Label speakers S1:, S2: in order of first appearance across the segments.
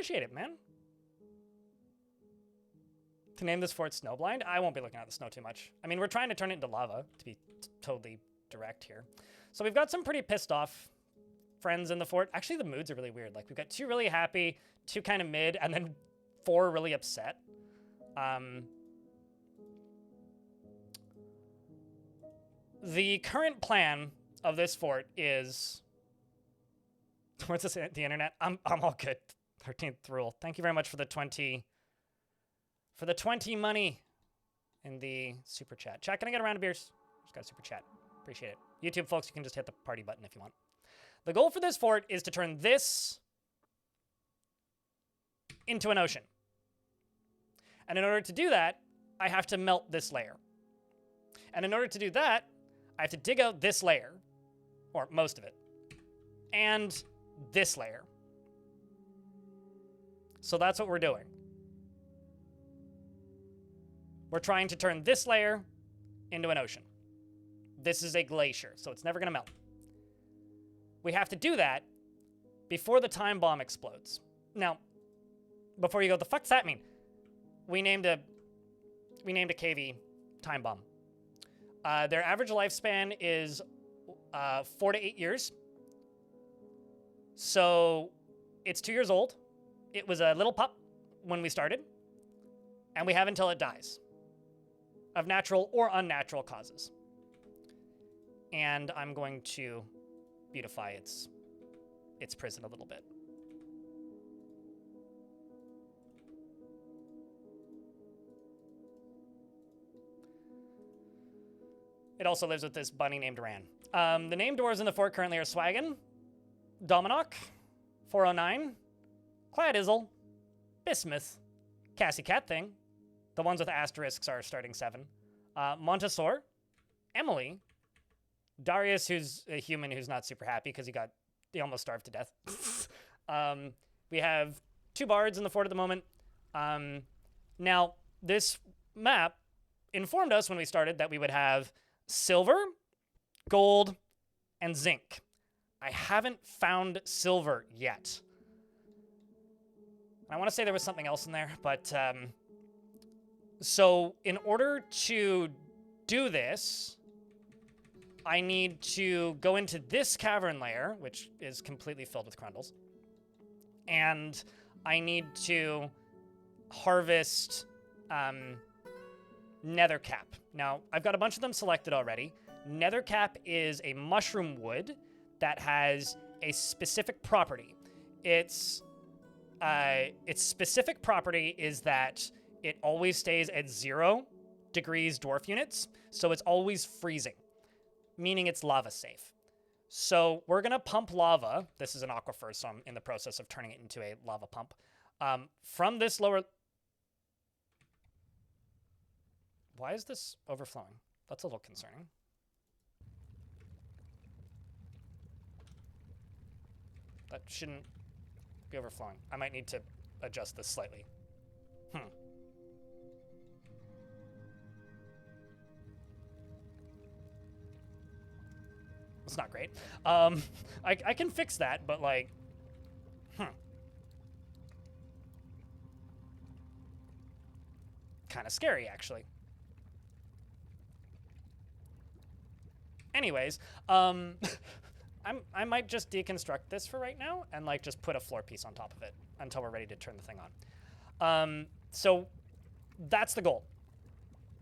S1: appreciate it, man. To name this fort Snowblind, I won't be looking at the snow too much. I mean, we're trying to turn it into lava, to be totally direct here. So we've got some pretty pissed off friends in the fort. Actually, the moods are really weird. Like, we've got 2 really happy, 2 kind of mid, and then 4 really upset. The current plan of this fort is... Where's this, the internet? I'm all good. 13th rule. Thank you very much for the 20... For the 20 money in the super chat. Chat, can I get a round of beers? Just got a super chat. Appreciate it. YouTube folks, you can just hit the party button if you want. The goal for this fort is to turn this into an ocean. And in order to do that, I have to melt this layer. And in order to do that, I have to dig out this layer, or most of it, and this layer. So that's what we're doing. We're trying to turn this layer into an ocean. This is a glacier, so it's never going to melt. We have to do that before the time bomb explodes. Now, before you go, the fuck's that mean? We named a KV time bomb. Their average lifespan is 4 to 8 years. So it's 2 years old. It was a little pup when we started, and we have until it dies of natural or unnatural causes. And I'm going to beautify its prison a little bit. It also lives with this bunny named Ran. The named dwarves in the fort currently are Swaggin, Dominok, 409, Cladizzle, Bismuth, Cassie Cat Thing. The ones with asterisks are starting 7. Montessor, Emily, Darius, who's a human who's not super happy because he almost starved to death. We have 2 bards in the fort at the moment. Now, this map informed us when we started that we would have silver, gold, and zinc. I haven't found silver yet. I want to say there was something else in there, but... So in order to do this, I need to go into this cavern layer, which is completely filled with crundles. And I need to harvest nethercap. Now, I've got a bunch of them selected already. Nethercap is a mushroom wood that has a specific property. Its specific property is that it always stays at 0 degrees dwarf units, so it's always freezing, meaning it's lava safe. So we're gonna pump lava. This is an aquifer, so I'm in the process of turning it into a lava pump. From this lower... Why is this overflowing? That's a little concerning. That shouldn't be overflowing. I might need to adjust this slightly. It's not great. I can fix that, but like, kind of scary, actually. Anyways, I might just deconstruct this for right now and like just put a floor piece on top of it until we're ready to turn the thing on. So that's the goal.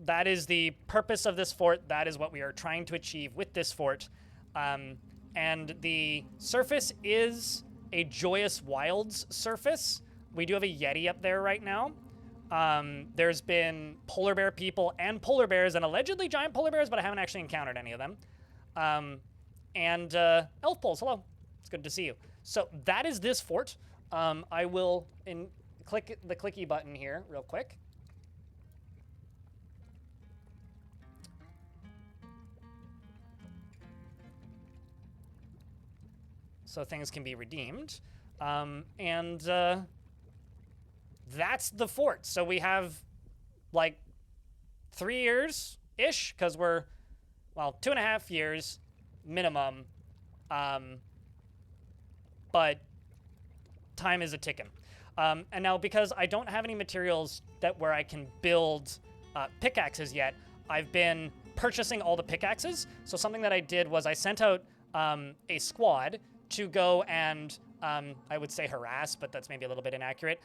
S1: That is the purpose of this fort. That is what we are trying to achieve with this fort. And the surface is a Joyous Wilds surface. We do have a Yeti up there right now. There's been polar bear people and polar bears and allegedly giant polar bears, but I haven't actually encountered any of them. And elf poles, hello. It's good to see you. So that is this fort. I will click the clicky button here real quick. So things can be redeemed. And that's the fort. So we have like 3 years-ish, because we're, well, 2.5 years minimum. But time is a ticking. And now, because I don't have any materials where I can build pickaxes yet, I've been purchasing all the pickaxes. So something that I did was I sent out a squad to go and, I would say harass, but that's maybe a little bit inaccurate,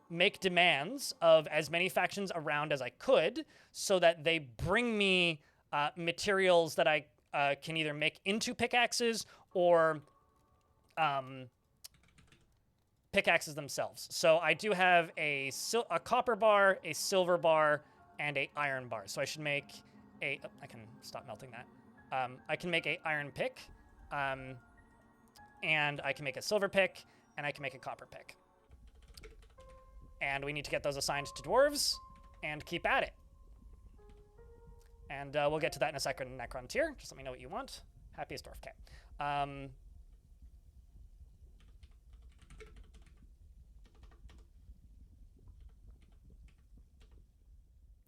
S1: make demands of as many factions around as I could so that they bring me materials that I can either make into pickaxes or pickaxes themselves. So I do have a copper bar, a silver bar, and a iron bar. So I should make I can stop melting that. I can make a iron pick, and I can make a silver pick, and I can make a copper pick. And we need to get those assigned to dwarves and keep at it. And we'll get to that in a second, Necron tier. Just let me know what you want. Happiest dwarf. Okay.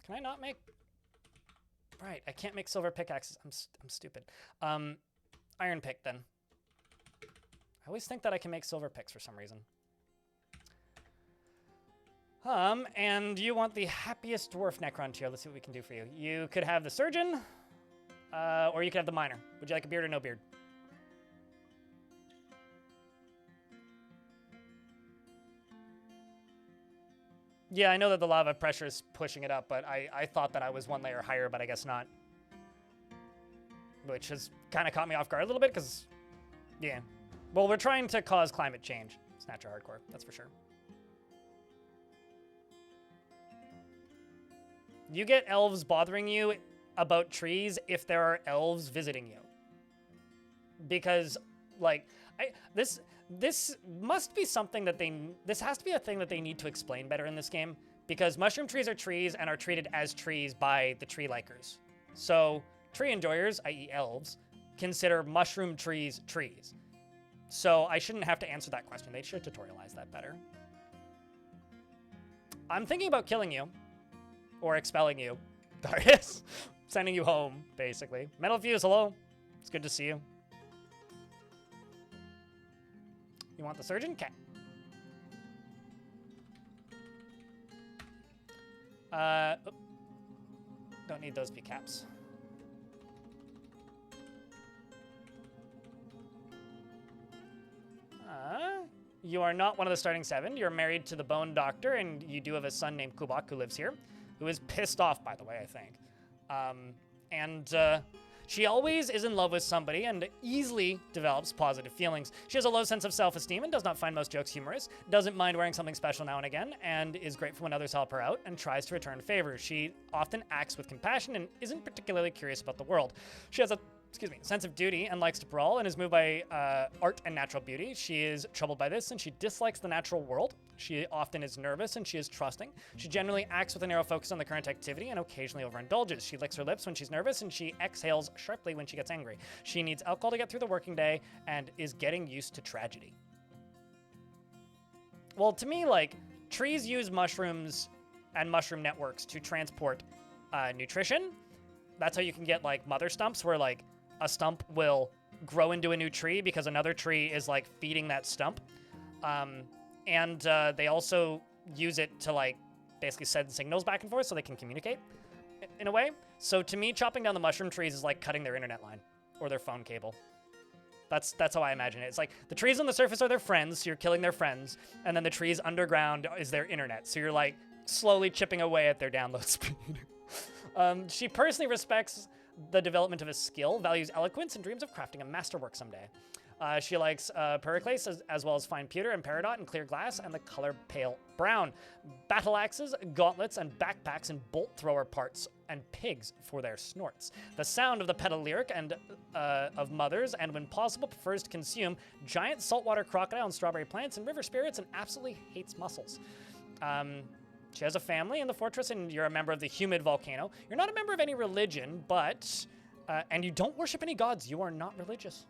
S1: Can I not make... Right, I can't make silver pickaxes. I'm stupid. Iron pick, then. I always think that I can make silver picks for some reason. And you want the happiest dwarf Necron tier. Let's see what we can do for you. You could have the surgeon, or you could have the miner. Would you like a beard or no beard? Yeah, I know that the lava pressure is pushing it up, but I thought that I was one layer higher, but I guess not. Which has kind of caught me off guard a little bit, because, yeah. Well, we're trying to cause climate change. Snatcher hardcore, that's for sure. You get elves bothering you about trees if there are elves visiting you. Because, like, this must be something that this has to be a thing that they need to explain better in this game, because mushroom trees are trees and are treated as trees by the tree likers. So tree enjoyers, i.e. elves, consider mushroom trees trees. So I shouldn't have to answer that question. They should tutorialize that better. I'm thinking about killing you, or expelling you. Darius, sending you home, basically. Metal Fuse, hello. It's good to see you. You want the surgeon? Okay. Don't need those VCaps. You are not one of the starting 7. You're married to the Bone Doctor, and you do have a son named Kubak who lives here, who is pissed off, by the way, I think. She always is in love with somebody and easily develops positive feelings. She has a low sense of self-esteem and does not find most jokes humorous, doesn't mind wearing something special now and again, and is grateful when others help her out and tries to return favors. She often acts with compassion and isn't particularly curious about the world. She has a sense of duty and likes to brawl and is moved by art and natural beauty. She is troubled by this and she dislikes the natural world. She often is nervous and she is trusting. She generally acts with a narrow focus on the current activity and occasionally overindulges. She licks her lips when she's nervous and she exhales sharply when she gets angry. She needs alcohol to get through the working day and is getting used to tragedy. Well, to me, like, trees use mushrooms and mushroom networks to transport nutrition. That's how you can get, like, mother stumps where, like, a stump will grow into a new tree because another tree is, like, feeding that stump. They also use it to, like, basically send signals back and forth so they can communicate in a way. So to me, chopping down the mushroom trees is like cutting their internet line or their phone cable. That's how I imagine it. It's like the trees on the surface are their friends, so you're killing their friends, and then the trees underground is their internet. So you're, like, slowly chipping away at their download speed. She personally respects the development of a skill, values eloquence, and dreams of crafting a masterwork someday. She likes periclase as well as fine pewter and peridot and clear glass and the color pale brown. Battle axes, gauntlets, and backpacks and bolt thrower parts and pigs for their snorts. The sound of the pedal lyric and of mothers, and when possible prefers to consume giant saltwater crocodile and strawberry plants and river spirits and absolutely hates mussels. She has a family in the fortress, and you're a member of the humid volcano. You're not a member of any religion, but... and you don't worship any gods. You are not religious.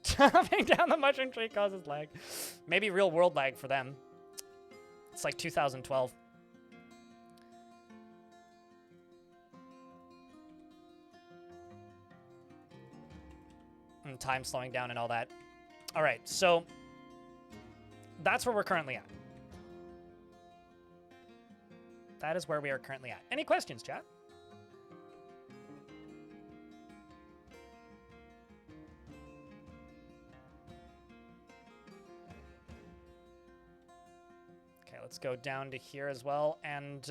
S1: Chopping down the mushroom tree causes lag. Maybe real world lag for them. It's like 2012. and time slowing down and all that. All right, so that's where we're currently at. That is where we are currently at. Any questions, chat? Okay, let's go down to here as well. And,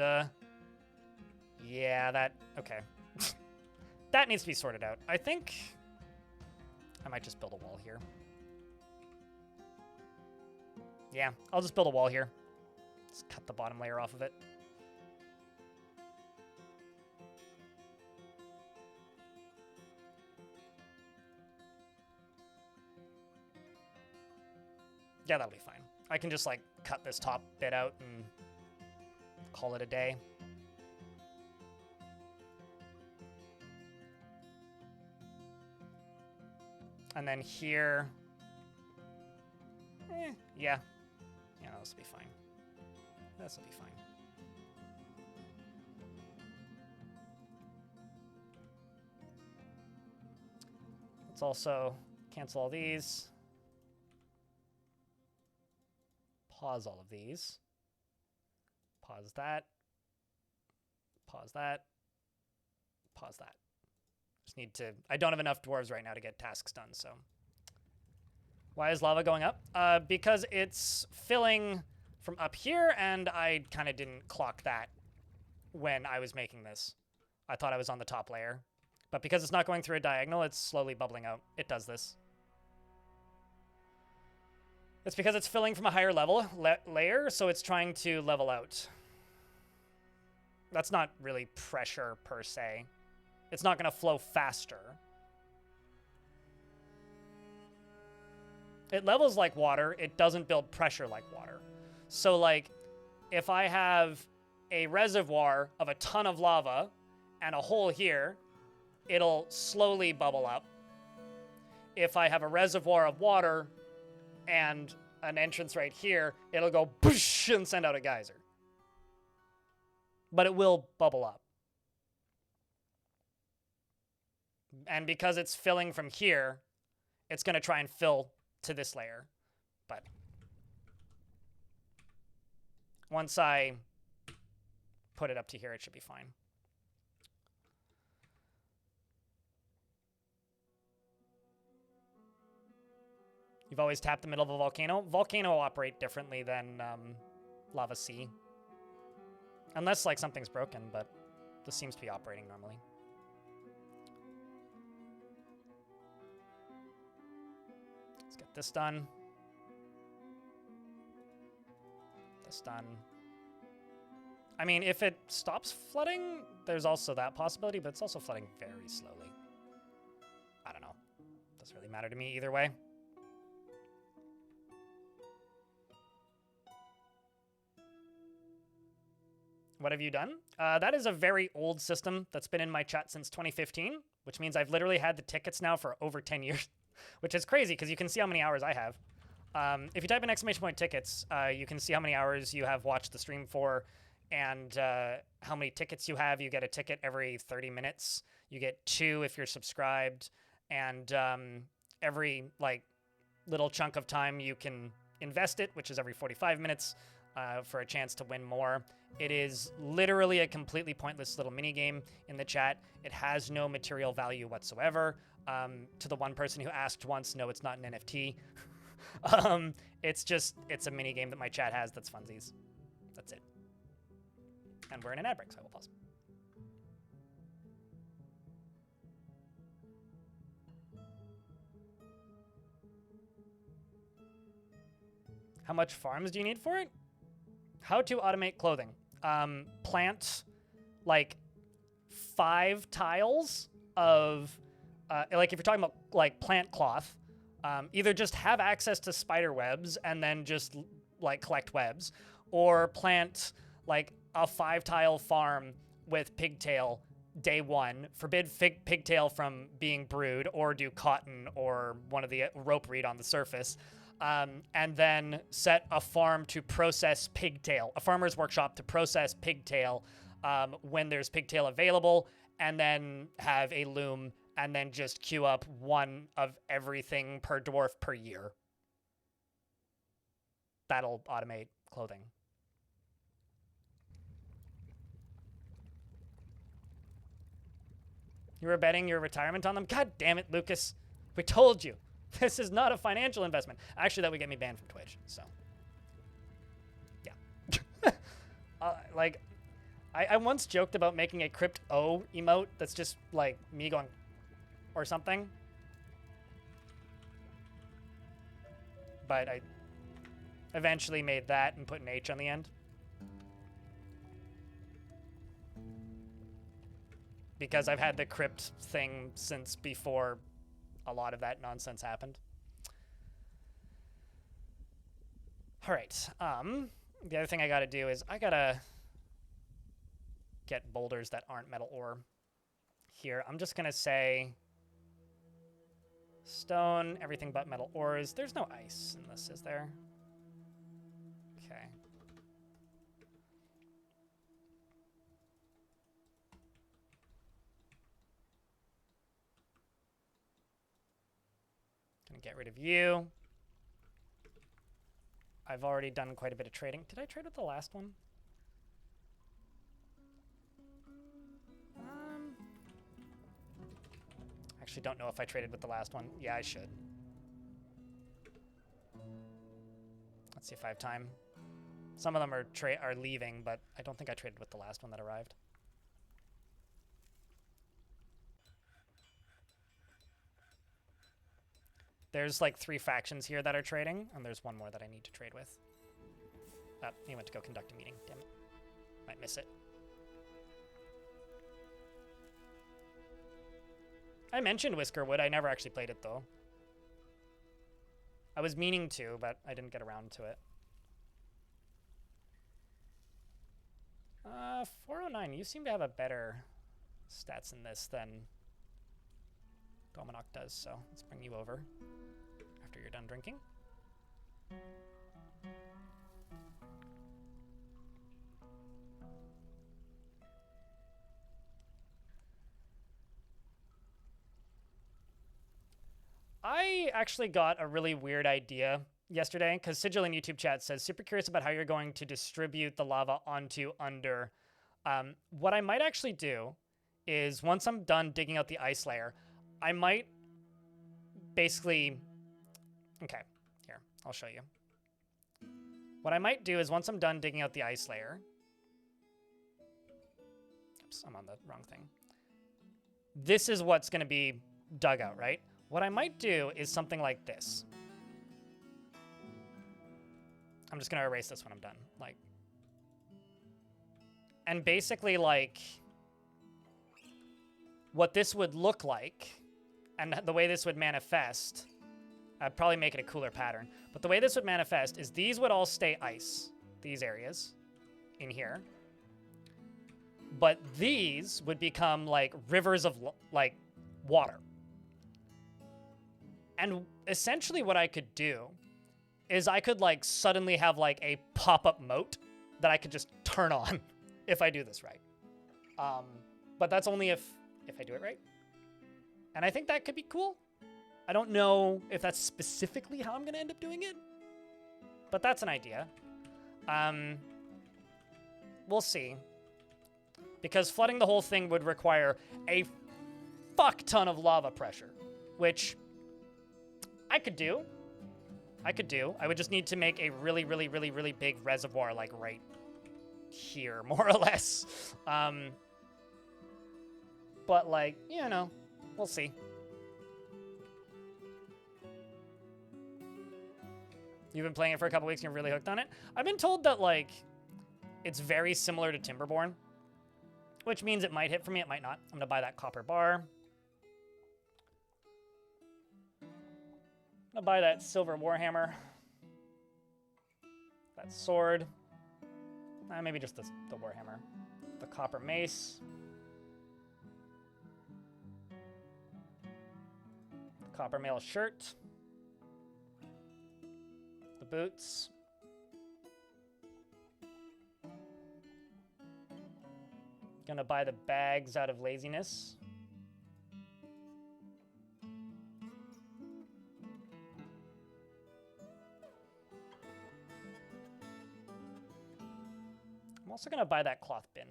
S1: yeah, that... Okay. That needs to be sorted out. I think I might just build a wall here. Yeah, I'll just build a wall here. Just cut the bottom layer off of it. Yeah, that'll be fine. I can just, like, cut this top bit out and call it a day. And then here... yeah. Yeah, this will be fine. This will be fine. Let's also cancel all these. Pause all of these. Pause that. Pause that. Pause that. Just need to... I don't have enough dwarves right now to get tasks done, so... Why is lava going up? Because it's filling from up here, and I kind of didn't clock that when I was making this. I thought I was on the top layer. But because it's not going through a diagonal, it's slowly bubbling out. It does this. It's because it's filling from a higher level layer, so it's trying to level out. That's not really pressure per se. It's not going to flow faster. It levels like water. It doesn't build pressure like water. So, like, if I have a reservoir of a ton of lava and a hole here, it'll slowly bubble up. If I have a reservoir of water and an entrance right here, it'll go boosh and send out a geyser. But it will bubble up. And because it's filling from here, it's going to try and fill to this layer. But once I put it up to here, it should be fine. You've always tapped the middle of a volcano. Volcano operate differently than lava sea. Unless, like, something's broken, but this seems to be operating normally. Let's get this done. This done. I mean, if it stops flooding, there's also that possibility, but it's also flooding very slowly. I don't know. Doesn't really matter to me either way. What have you done? That is a very old system that's been in my chat since 2015, which means I've literally had the tickets now for over 10 years, which is crazy because you can see how many hours I have. If you type in ! tickets, you can see how many hours you have watched the stream for and how many tickets you have. You get a ticket every 30 minutes. You get 2 if you're subscribed. And every like little chunk of time you can invest it, which is every 45 minutes for a chance to win more. It is literally a completely pointless little mini game in the chat. It has no material value whatsoever. To the one person who asked once, no, it's not an NFT. It's a mini game that my chat has that's funsies. That's it. And we're in an ad break, so I will pause. How much farms do you need for it? How to automate clothing. Plant like 5 tiles of, like if you're talking about like plant cloth, either just have access to spider webs and then just like collect webs, or plant like a 5-tile farm with pigtail day 1, forbid pigtail from being brewed, or do cotton or one of the rope reed on the surface. And then set a farm to process pigtail, a farmer's workshop to process pigtail when there's pigtail available, and then have a loom and then just queue up one of everything per dwarf per year. That'll automate clothing. You were betting your retirement on them? God damn it, Lucas. We told you. This is not a financial investment. Actually, that would get me banned from Twitch, so. Yeah. Like, I once joked about making a crypt O emote that's just, like, me going, or something. But I eventually made that and put an H on the end. Because I've had the crypt thing since before a lot of that nonsense happened. All right. The other thing I gotta do is I gotta get boulders that aren't metal ore here. I'm just gonna say stone, everything but metal ores. There's no ice in this, is there? Okay. Gonna get rid of you. I've already done quite a bit of trading. Did I trade with the last one? Actually don't know if I traded with the last one. Yeah, I should. Let's see if I have time. Some of them are leaving, but I don't think I traded with the last one that arrived. There's like 3 factions here that are trading, and there's one more that I need to trade with. Oh, he went to go conduct a meeting. Damn it. Might miss it. I mentioned Whiskerwood. I never actually played it, though. I was meaning to, but I didn't get around to it. 409. You seem to have a better stats in this than Dominok does, so let's bring you over after you're done drinking. I actually got a really weird idea yesterday because Sigil in YouTube chat says, super curious about how you're going to distribute the lava onto Under. What I might actually do is once I'm done digging out the ice layer, I might basically... Okay, here, I'll show you. What I might do is once I'm done digging out the ice layer... Oops, I'm on the wrong thing. This is what's going to be dug out, right? What I might do is something like this. I'm just going to erase this when I'm done. Like, and basically, like, what this would look like, and the way this would manifest, I'd probably make it a cooler pattern. But the way this would manifest is these would all stay ice, these areas in here. But these would become, like, rivers of, like, water. And essentially what I could do is I could, like, suddenly have, like, a pop-up moat that I could just turn on if I do this right. But that's only if I do it right. And I think that could be cool. I don't know if that's specifically how I'm going to end up doing it. But that's an idea. We'll see. Because flooding the whole thing would require a fuck ton of lava pressure, which I could do. I would just need to make a really, really, really, really big reservoir, like, right here, more or less. But, like, you know, we'll see. You've been playing it for a couple weeks and you're really hooked on it? I've been told that, like, it's very similar to Timberborn, which means it might hit for me, it might not. I'm gonna buy that copper bar. I'm gonna buy that silver warhammer. That sword. Maybe just the warhammer. The copper mace. The copper mail shirt. The boots. Gonna buy the bags out of laziness. also going to buy that cloth bin.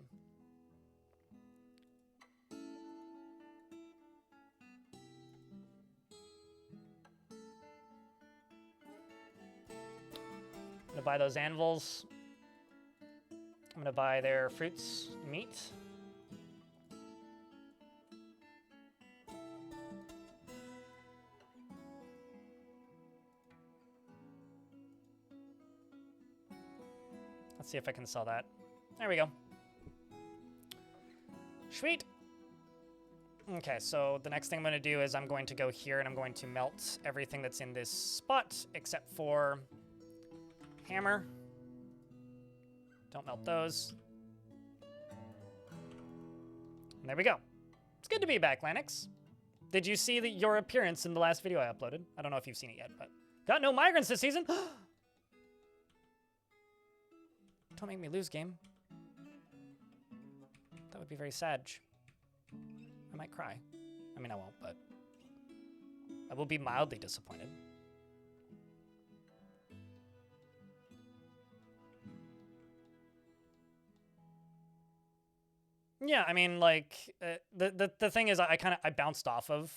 S1: I'm going to buy those anvils. I'm going to buy their fruits, meat. Let's see if I can sell that. There we go. Sweet. Okay, so the next thing I'm going to do is I'm going to go here and I'm going to melt everything that's in this spot except for hammer. Don't melt those. And there we go. It's good to be back, Lanix. Did you see your appearance in the last video I uploaded? I don't know if you've seen it yet, but got no migrants this season. Don't make me lose, game. That would be very sad. I might cry. I mean, I won't, but I will be mildly disappointed. Yeah, I mean, like, the thing is, I bounced off of,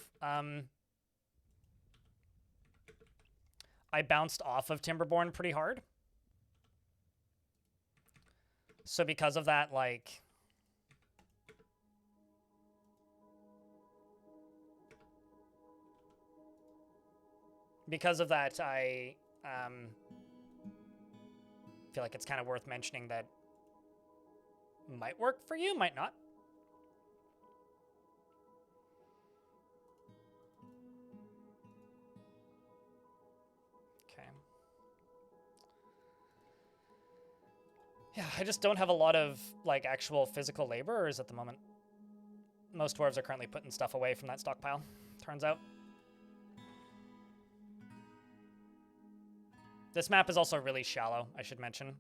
S1: Timberborn pretty hard. So because of that, like, I feel like it's kind of worth mentioning that might work for you, might not. Okay. Yeah, I just don't have a lot of, like, actual physical laborers at the moment. Most dwarves are currently putting stuff away from that stockpile, turns out. This map is also really shallow, I should mention.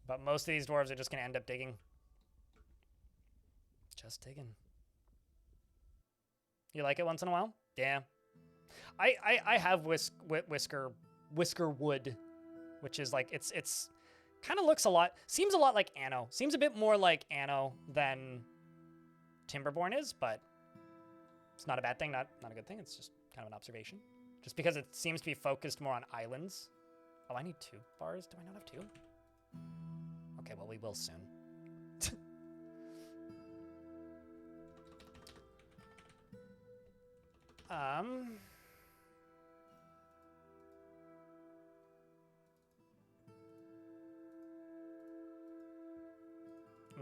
S1: But most of these dwarves are just going to end up digging. Just digging. You like it once in a while? Yeah. I have whisker wood, which is like, it's kind of looks a lot, seems a lot like Anno. Seems a bit more like Anno than Timberborn is, but it's not a bad thing, not a good thing. It's just kind of an observation. Just because it seems to be focused more on islands. Oh, I need 2 bars. Do I not have 2? Okay, well, we will soon. I'm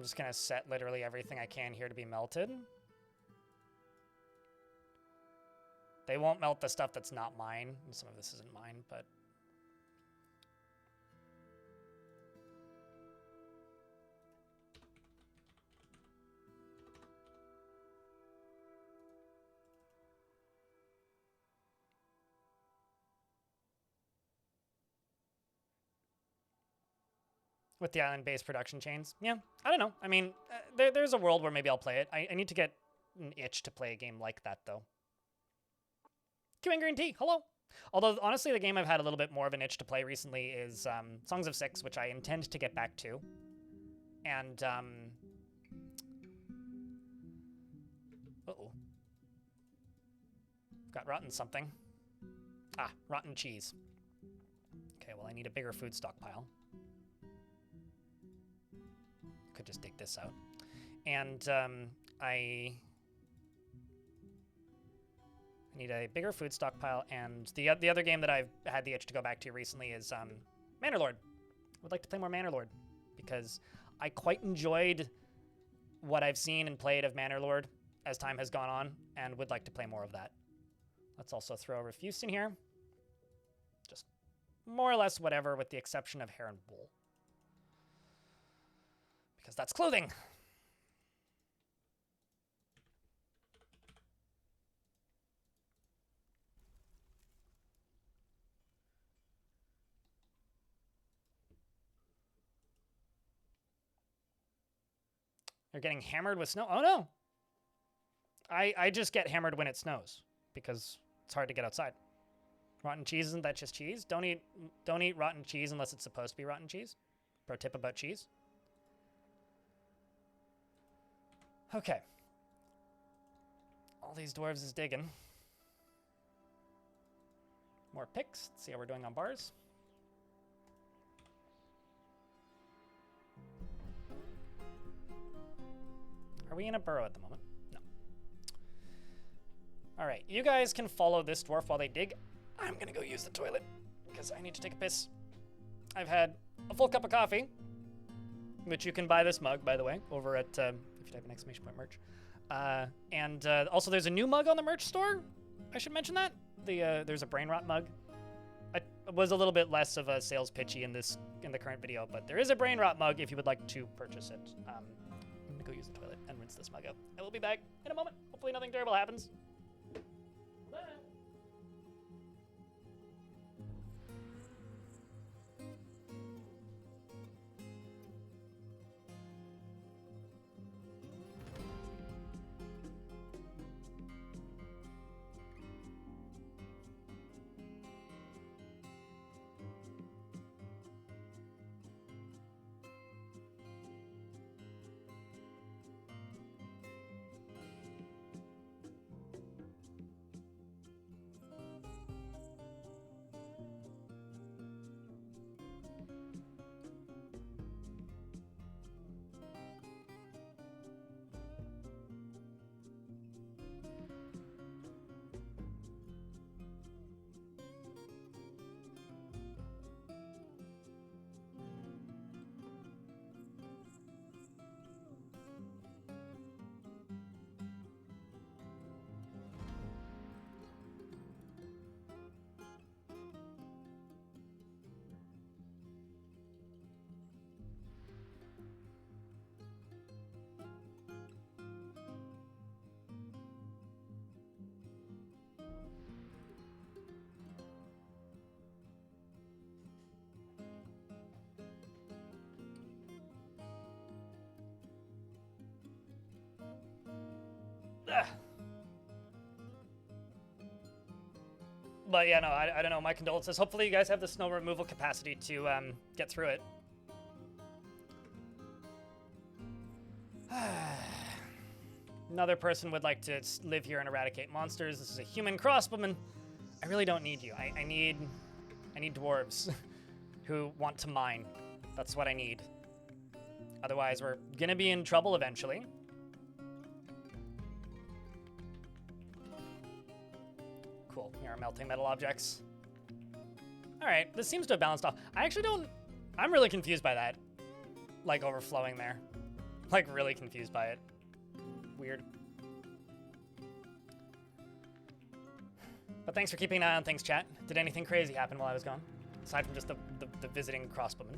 S1: just gonna set literally everything I can here to be melted. They won't melt the stuff that's not mine. Some of this isn't mine, but... with the island-based production chains. Yeah, I don't know. I mean, there's a world where maybe I'll play it. I need to get an itch to play a game like that, though. Queuing Green Tea, hello! Although, honestly, the game I've had a little bit more of an itch to play recently is Songs of Six, which I intend to get back to. And, uh-oh. Got rotten something. Ah, rotten cheese. Okay, well, I need a bigger food stockpile. Could just dig this out. And I need a bigger food stockpile, and the other game that I've had the itch to go back to recently is Manor Lord. I would like to play more Manor Lord, because I quite enjoyed what I've seen and played of Manor Lord as time has gone on, and would like to play more of that. Let's also throw a Refuse in here. Just more or less whatever, with the exception of hair and wool. Because that's clothing. They're getting hammered with snow. Oh no! I just get hammered when it snows because it's hard to get outside. Rotten cheese, isn't that just cheese? Don't eat rotten cheese unless it's supposed to be rotten cheese. Pro tip about cheese. Okay. All these dwarves is digging. More picks. Let's see how we're doing on bars. Are we in a burrow at the moment? No. All right, you guys can follow this dwarf while they dig. I'm gonna go use the toilet because I need to take a piss. I've had a full cup of coffee, which you can buy this mug, by the way, over at, if you type an exclamation point merch. And also there's a new mug on the merch store. I should mention that. There's a brain rot mug. I was a little bit less of a sales pitchy in the current video, but there is a brain rot mug if you would like to purchase it. I'm gonna go use the toilet and rinse this mug out. I will be back in a moment. Hopefully nothing terrible happens. But yeah, no, I don't know. My condolences. Hopefully you guys have the snow removal capacity to get through it. Another person would like to live here and eradicate monsters. This is a human crossbowman. I really don't need you. I need dwarves who want to mine. That's what I need. Otherwise, we're gonna be in trouble eventually. Cool, here are melting metal objects. All right, this seems to have balanced off. I'm really confused by that. Like, overflowing there. Like, really confused by it. Weird. But thanks for keeping an eye on things, chat. Did anything crazy happen while I was gone? Aside from just the visiting crossbowman.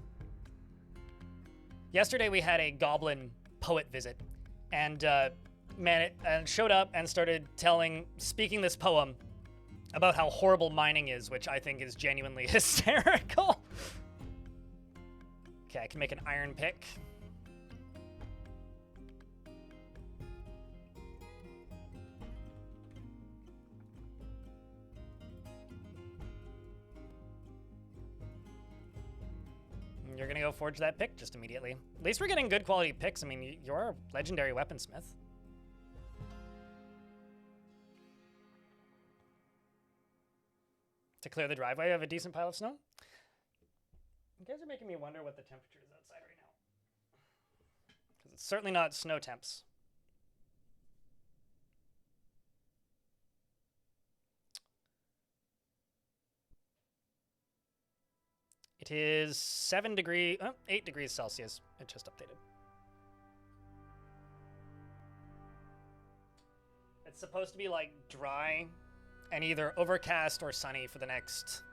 S1: Yesterday we had a goblin poet visit. And, man, it showed up and started speaking this poem about how horrible mining is, which I think is genuinely hysterical. Okay, I can make an iron pick. You're gonna go forge that pick just immediately. At least we're getting good quality picks. I mean, you're a legendary weaponsmith. To clear the driveway, I have a decent pile of snow. You guys are making me wonder what the temperature is outside right now. Because it's certainly not snow temps. It is 8 degrees Celsius. It just updated. It's supposed to be like dry and either overcast or sunny for the next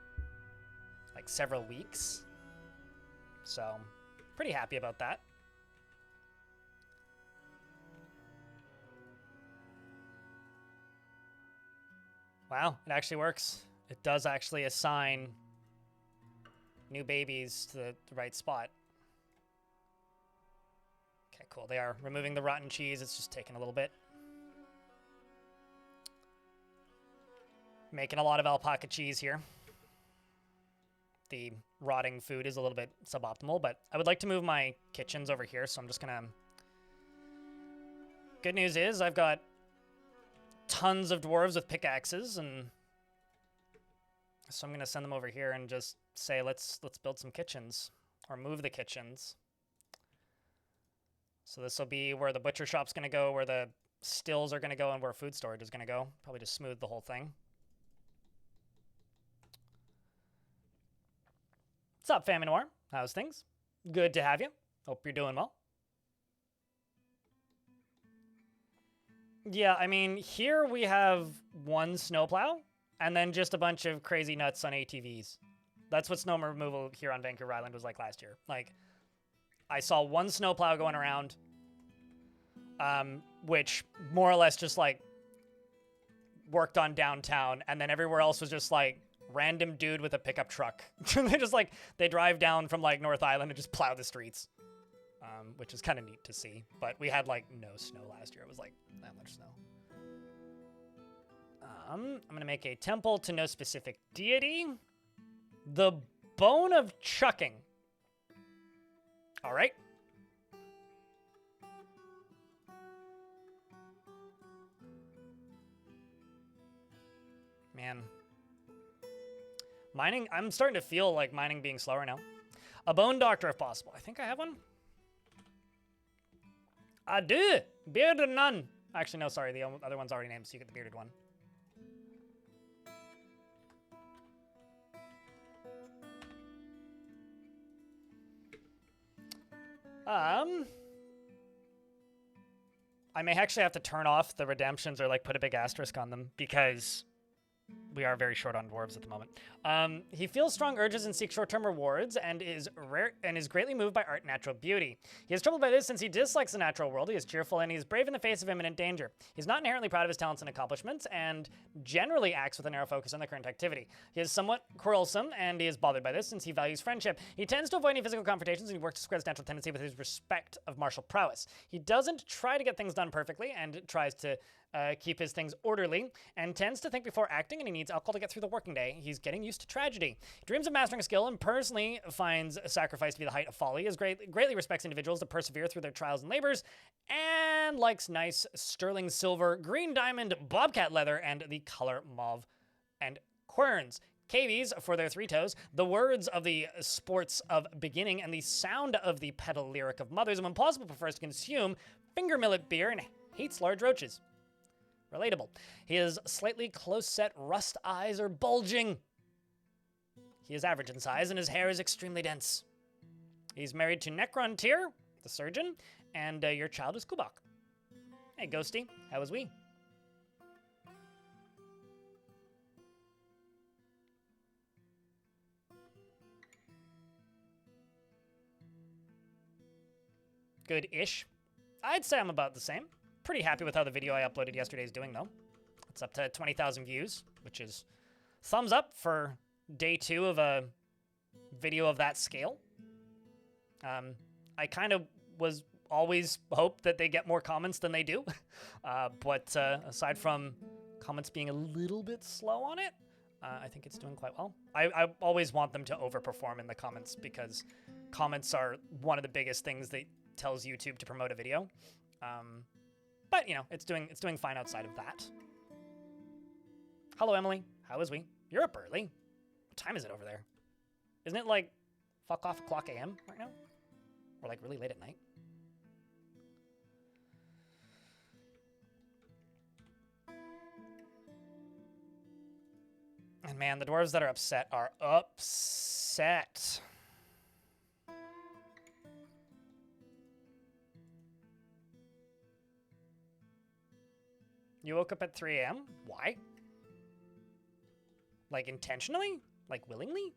S1: like several weeks. So, pretty happy about that. Wow, it actually works. It does actually assign new babies to the right spot. Okay, cool. They are removing the rotten cheese. It's just taking a little bit. Making a lot of alpaca cheese here. The rotting food is a little bit suboptimal, but I would like to move my kitchens over here, so I'm just gonna... Good news is I've got tons of dwarves with pickaxes, and so I'm gonna send them over here and just say, let's build some kitchens, or move the kitchens. So this will be where the butcher shop's gonna go, where the stills are gonna go, and where food storage is gonna go. Probably just smooth the whole thing. What's up, Famine Noir? How's things? Good to have you. Hope you're doing well. Yeah, I mean, here we have one snowplow, and then just a bunch of crazy nuts on ATVs. That's what snow removal here on Vancouver Island was like last year. Like, I saw one snowplow going around, which more or less just, like, worked on downtown, and then everywhere else was just, like, random dude with a pickup truck. They just, like, they drive down from, like, North Island and just plow the streets, which is kind of neat to see. But we had, like, no snow last year. It was, like, that much snow. I'm going to make a temple to no specific deity. The Bone of Chucking. All right. Man. Mining, I'm starting to feel like mining being slower now. A bone doctor if possible. I think I have one. I do. Bearded none. Actually, no, sorry. The other one's already named, so you get the bearded one. I may actually have to turn off the redemptions or like put a big asterisk on them because we are very short on dwarves at the moment. He feels strong urges and seeks short-term rewards and is greatly moved by art and natural beauty. He is troubled by this since he dislikes the natural world. He is cheerful and he is brave in the face of imminent danger. He's not inherently proud of his talents and accomplishments and generally acts with a narrow focus on the current activity. He is somewhat quarrelsome and he is bothered by this since he values friendship. He tends to avoid any physical confrontations and he works to square his natural tendency with his respect of martial prowess. He doesn't try to get things done perfectly and tries to keep his things orderly, and tends to think before acting, and he needs alcohol to get through the working day. He's getting used to tragedy. He dreams of mastering a skill and personally finds sacrifice to be the height of folly, is greatly respects individuals to persevere through their trials and labors, and likes nice sterling silver, green diamond, bobcat leather, and the color mauve and querns. KVs for their three toes, the words of the sports of beginning, and the sound of the pedal lyric of mothers, and when possible prefers to consume finger millet beer and hates large roaches. Relatable. His slightly close-set rust eyes are bulging. He is average in size, and his hair is extremely dense. He's married to Necrontyr, the surgeon, and your child is Kubak. Hey, Ghosty, how was we? Good-ish. I'd say I'm about the same. Pretty happy with how the video I uploaded yesterday is doing, though. It's up to 20,000 views, which is thumbs up for day 2 of a video of that scale. I kind of was always hoped that they get more comments than they do. But aside from comments being a little bit slow on it, I think it's doing quite well. I always want them to overperform in the comments because comments are one of the biggest things that tells YouTube to promote a video. But, you know, it's doing fine outside of that. Hello, Emily. How is we? You're up early. What time is it over there? Isn't it like fuck off o'clock a.m. right now? Or like really late at night? And man, the dwarves that are upset are upset. You woke up at 3 a.m.? Why? Like intentionally? Like willingly?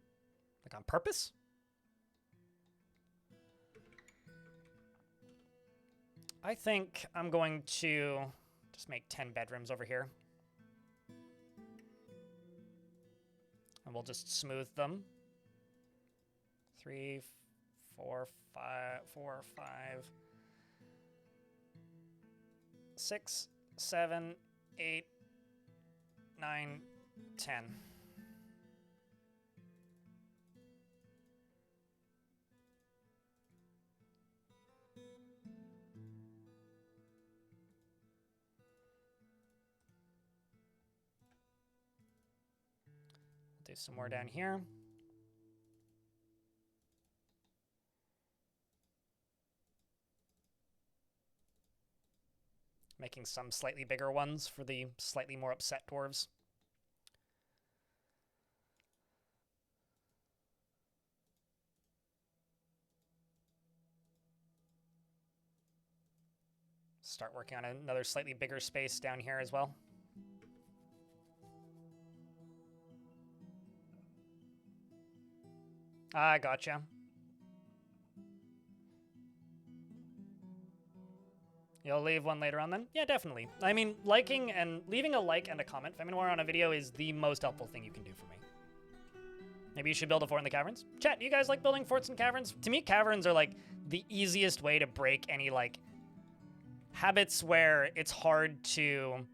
S1: Like on purpose? I think I'm going to just make 10 bedrooms over here. And we'll just smooth them. 3, 4, 5, 4, 5. 6, 7, 8, 9, 10. Do some more down here. Making some slightly bigger ones for the slightly more upset dwarves. Start working on another slightly bigger space down here as well. I gotcha. You'll leave one later on then? Yeah, definitely. I mean, leaving a like and a comment if I'm anywhere on a video is the most helpful thing you can do for me. Maybe you should build a fort in the caverns. Chat, do you guys like building forts in caverns? To me, caverns are like the easiest way to break any like habits where it's hard to,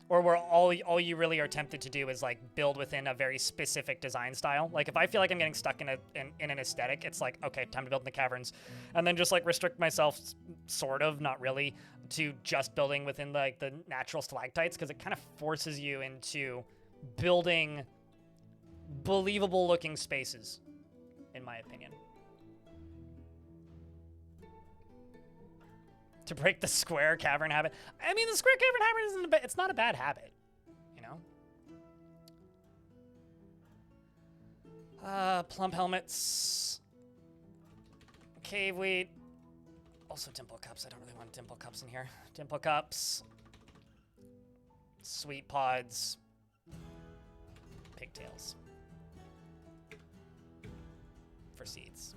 S1: or where all you really are tempted to do is like build within a very specific design style. Like if I feel like I'm getting stuck in an aesthetic, it's like, okay, time to build in the caverns, and then just like restrict myself, sort of, not really, to just building within like the natural stalactites, because it kind of forces you into building believable looking spaces, in my opinion. To break the square cavern habit. I mean, the square cavern habit it's not a bad habit, you know? Plump helmets. Cave wheat. Also dimple cups. I don't really want dimple cups in here. Dimple cups. Sweet pods. Pigtails. For seeds.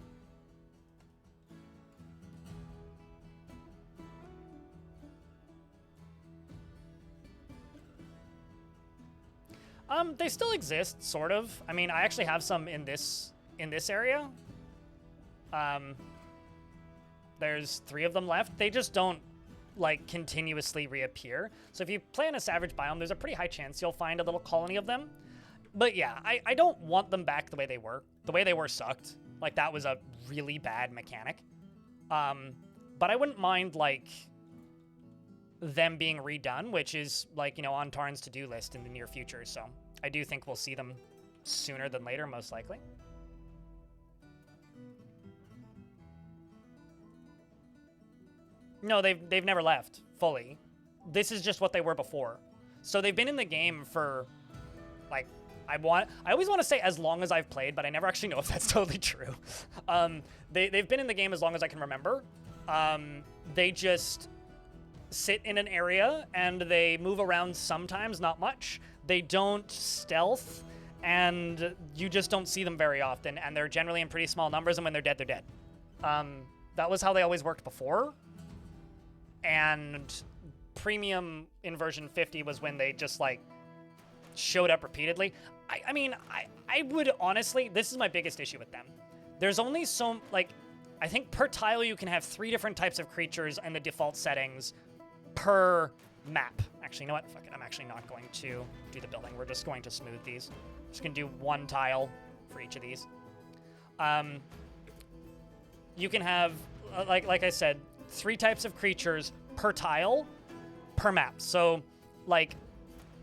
S1: They still exist, sort of. I mean, I actually have some in this area. There's 3 of them left. They just don't, like, continuously reappear. So if you play in a savage biome, there's a pretty high chance you'll find a little colony of them. But yeah, I don't want them back the way they were. The way they were sucked. Like, that was a really bad mechanic. But I wouldn't mind, like, them being redone, which is, like, you know, on Tarn's to-do list in the near future. So I do think we'll see them sooner than later, most likely. No, they've never left fully. This is just what they were before. So they've been in the game for, like, I always want to say as long as I've played, but I never actually know if that's totally true. They've been in the game as long as I can remember. They just sit in an area and they move around sometimes, not much. They don't stealth, and you just don't see them very often, and they're generally in pretty small numbers, and when they're dead, they're dead. That was how they always worked before. And premium in version 50 was when they just, like, showed up repeatedly. I mean, I would honestly, this is my biggest issue with them. There's only so, like, I think per tile you can have 3 different types of creatures in the default settings per map. Actually, you know what? Fuck it. I'm actually not going to do the building. We're just going to smooth these. Just going to do 1 tile for each of these. You can have, like I said, 3 types of creatures per tile per map. So, like,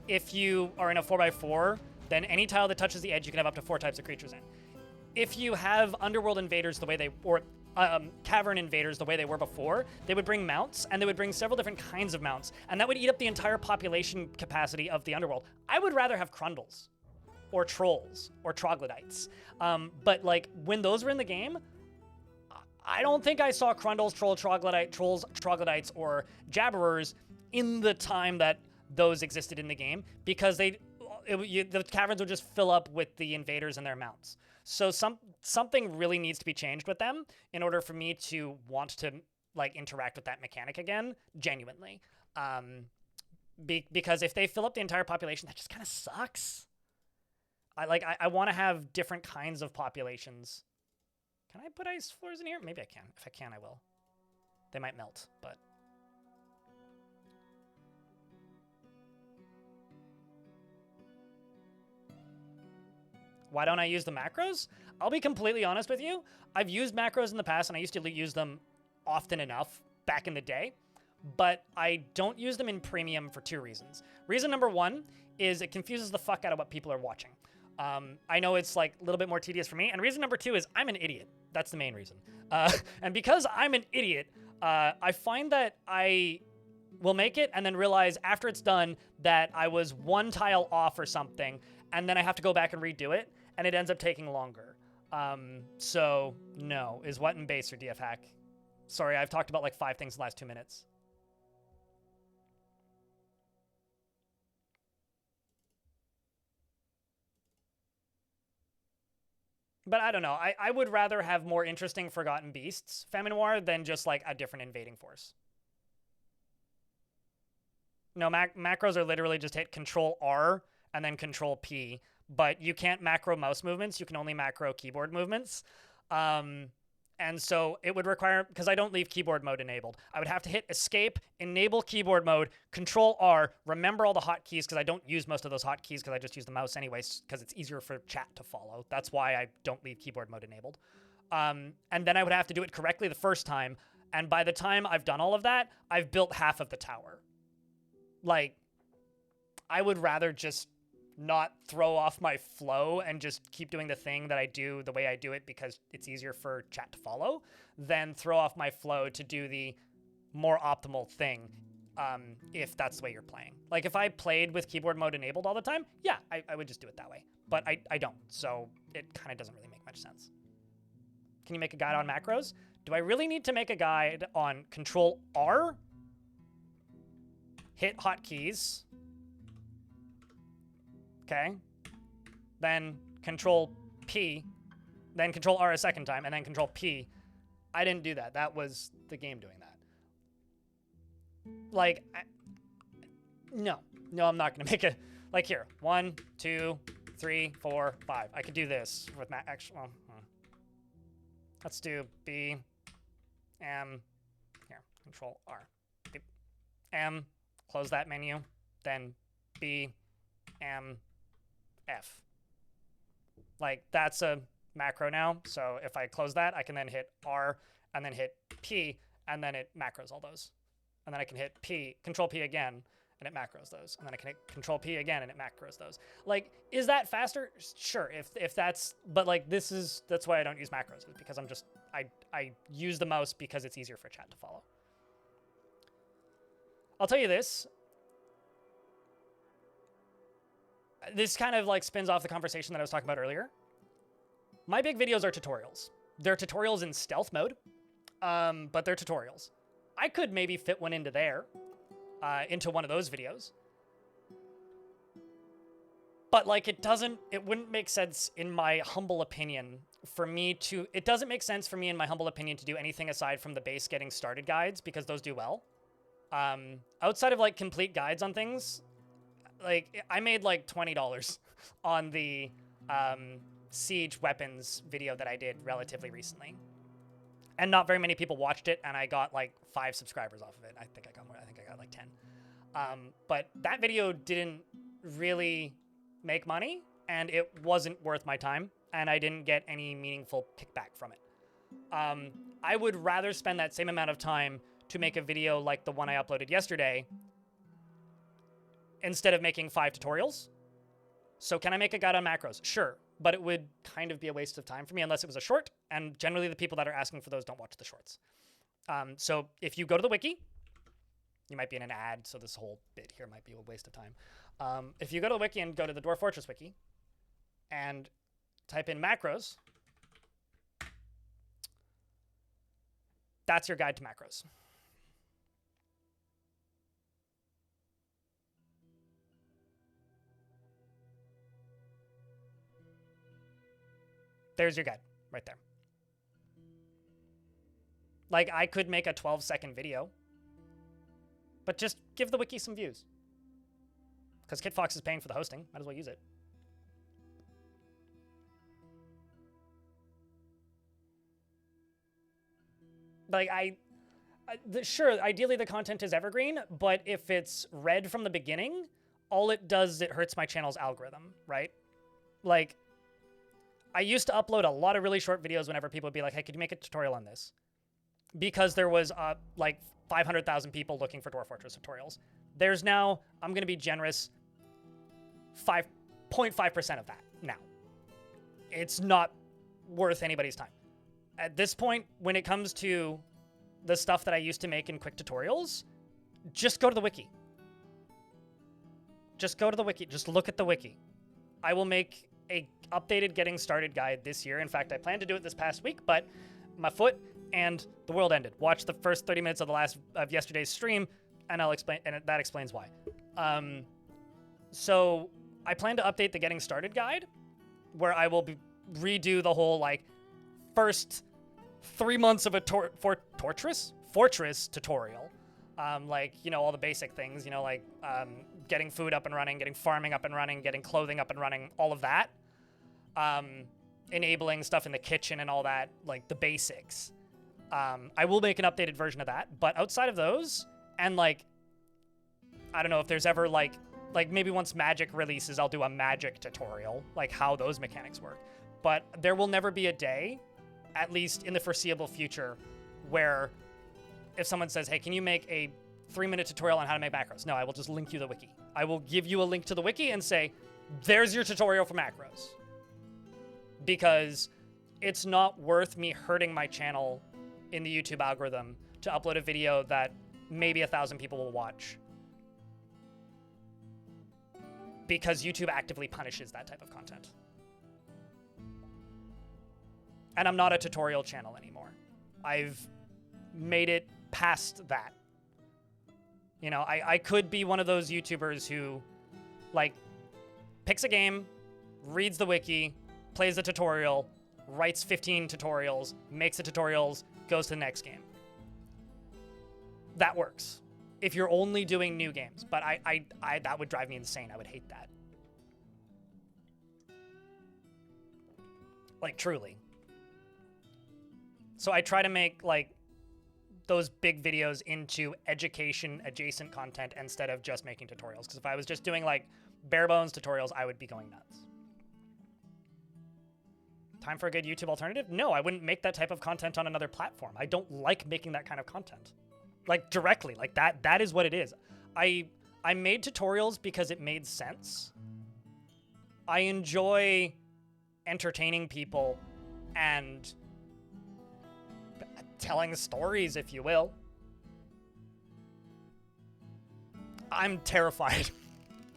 S1: if you are in a 4x4, then any tile that touches the edge, you can have up to 4 types of creatures in. If you have Underworld Invaders the way they, or Cavern Invaders the way they were before, they would bring mounts, and they would bring several different kinds of mounts, and that would eat up the entire population capacity of the Underworld. I would rather have Crundles, or Trolls, or Troglodytes. But, like, when those were in the game, I don't think I saw Crundles, Trolls, Troglodytes, or Jabberers in the time that those existed in the game, because the caverns would just fill up with the invaders and their mounts. So something really needs to be changed with them in order for me to want to, like, interact with that mechanic again, genuinely. Because if they fill up the entire population, that just kind of sucks. I want to have different kinds of populations. Can I put ice floors in here? Maybe I can. If I can, I will. They might melt, but Why don't I use the macros? I'll be completely honest with you. I've used macros in the past, and I used to use them often enough back in the day, but I don't use them in premium for 2 reasons. Reason number 1 is it confuses the fuck out of what people are watching. I know it's like a little bit more tedious for me. And reason number 2 is I'm an idiot. That's the main reason. And because I'm an idiot, I find that I will make it and then realize after it's done that I was 1 tile off or something, and then I have to go back and redo it, and it ends up taking longer. So no, is what in base or DF hack? Sorry, I've talked about like 5 things in the last 2 minutes. But I don't know. I would rather have more interesting Forgotten Beasts Famine Noir than just like a different invading force. No, macros are literally just hit Control R and then Control P, but you can't macro mouse movements. You can only macro keyboard movements. And so it would require, because I don't leave keyboard mode enabled, I would have to hit Escape, enable keyboard mode, Control R, remember all the hotkeys, because I don't use most of those hotkeys because I just use the mouse anyways, because it's easier for chat to follow. That's why I don't leave keyboard mode enabled. And then I would have to do it correctly the first time. And by the time I've done all of that, I've built half of the tower. Like, I would rather just not throw off my flow and just keep doing the thing that I do the way I do it because it's easier for chat to follow than throw off my flow to do the more optimal thing, if that's the way you're playing. Like, if I played with keyboard mode enabled all the time, yeah, I would just do it that way. But I don't, so it kind of doesn't really make much sense. Can you make a guide on macros? Do I really need to make a guide on Control R? Hit hotkeys. Okay. Then Control P. Then Control R a second time, and then Control P. I didn't do that. That was the game doing that. Like, no. No, I'm not going to make a... Like, here. 1, 2, 3, 4, 5. I could do this with my actual... Let's do B, M, here, Control R. M, close that menu, then B, M, F. Like, that's a macro now, so if I close that, I can then hit R, and then hit P, and then it macros all those. And then I can hit P, Control P again, and it macros those. And then I can hit Control P again, and it macros those. Like, is that faster? Sure, if that's, but like, that's why I don't use macros, is because I'm just, I use the mouse because it's easier for chat to follow. I'll tell you this. This kind of like spins off the conversation that I was talking about earlier. My big videos are tutorials. They're tutorials in stealth mode, but they're tutorials. I could maybe fit one into there, into one of those videos. But like, it wouldn't make sense in my humble opinion for me to, it doesn't make sense for me in my humble opinion to do anything aside from the base getting started guides, because those do well. Outside of like complete guides on things, like I made like $20 on the siege weapons video that I did relatively recently. And not very many people watched it, and I got like 5 subscribers off of it. I think I got more. I think I got like 10. But that video didn't really make money, and it wasn't worth my time, and I didn't get any meaningful kickback from it. I would rather spend that same amount of time to make a video like the one I uploaded yesterday instead of making 5 tutorials. So can I make a guide on macros? Sure. But it would kind of be a waste of time for me unless it was a short, and generally the people that are asking for those don't watch the shorts. So if you go to the wiki, you might be in an ad, so this whole bit here might be a waste of time. If you go to the wiki and go to the Dwarf Fortress wiki and type in macros, that's your guide to macros. There's your guide right there. Like, I could make a 12-second video, but just give the wiki some views. Because KitFox is paying for the hosting. Might as well use it. Like, sure, ideally the content is evergreen, but if it's red from the beginning, all it does is it hurts my channel's algorithm, right? Like, I used to upload a lot of really short videos whenever people would be like, hey, could you make a tutorial on this? Because there was like 500,000 people looking for Dwarf Fortress tutorials. There's now, I'm going to be generous, 5.5% of that now. It's not worth anybody's time. At this point, when it comes to the stuff that I used to make in quick tutorials, just go to the wiki. Just go to the wiki. Just look at the wiki. I will make a updated getting started guide this year. In fact, I planned to do it this past week, but my foot and the world ended. Watch the first 30 minutes of yesterday's stream, and I'll explain, and that explains why. So I plan to update the getting started guide, where I will redo the whole like first 3 months of a fortress tutorial. Like, you know, all the basic things, you know, like getting food up and running, getting farming up and running, getting clothing up and running, all of that. Enabling stuff in the kitchen and all that, like the basics. I will make an updated version of that, but outside of those, and like, I don't know if there's ever like maybe once Magic releases, I'll do a Magic tutorial, like how those mechanics work. But there will never be a day, at least in the foreseeable future, where if someone says, hey, can you make a 3-minute tutorial on how to make macros? No, I will just link you the wiki. I will give you a link to the wiki and say, there's your tutorial for macros. Because it's not worth me hurting my channel in the YouTube algorithm to upload a video that maybe 1,000 people will watch. Because YouTube actively punishes that type of content. And I'm not a tutorial channel anymore. I've made it past that. You know, I could be one of those YouTubers who, like, picks a game, reads the wiki, plays the tutorial, writes 15 tutorials, makes the tutorials, goes to the next game. That works. If you're only doing new games. But I that would drive me insane. I would hate that. Like, truly. So I try to make, like, those big videos into education-adjacent content instead of just making tutorials. Because if I was just doing, like, bare-bones tutorials, I would be going nuts. Time for a good YouTube alternative? No, I wouldn't make that type of content on another platform. I don't like making that kind of content. Like, directly. Like, that is what it is. I made tutorials because it made sense. I enjoy entertaining people and telling stories, if you will. I'm terrified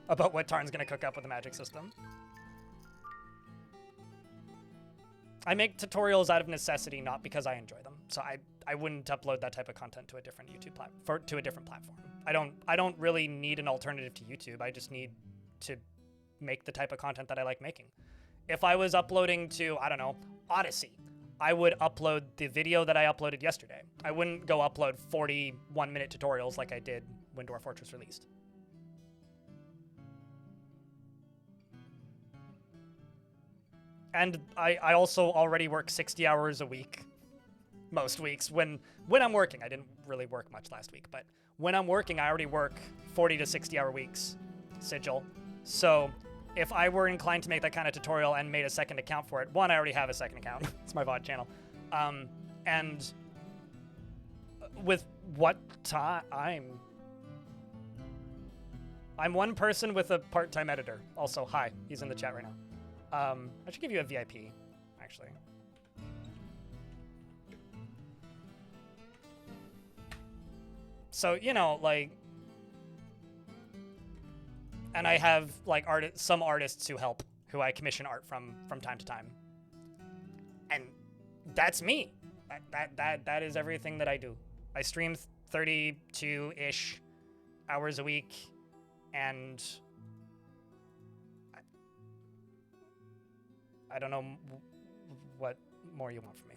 S1: about what Tarn's going to cook up with the magic system. I make tutorials out of necessity, not because I enjoy them. So I wouldn't upload that type of content to a different YouTube to a different platform. I don't really need an alternative to YouTube. I just need to make the type of content that I like making. If I was uploading to, I don't know, Odyssey, I would upload the video that I uploaded yesterday. I wouldn't go upload 41-minute tutorials like I did when Dwarf Fortress released. And I also already work 60 hours a week, most weeks. When I'm working, I didn't really work much last week, but when I'm working, I already work 40 to 60 hour weeks, Sigil. So if I were inclined to make that kind of tutorial and made a second account for it, one, I already have a second account. It's my VOD channel. And with what time? I'm one person with a part-time editor. Also, hi, he's in the chat right now. I should give you a VIP, actually. So, you know, like, and I have, like, some artists who help, who I commission art from time to time. And that's me. That is everything that I do. I stream 32-ish hours a week, and I don't know what more you want from me.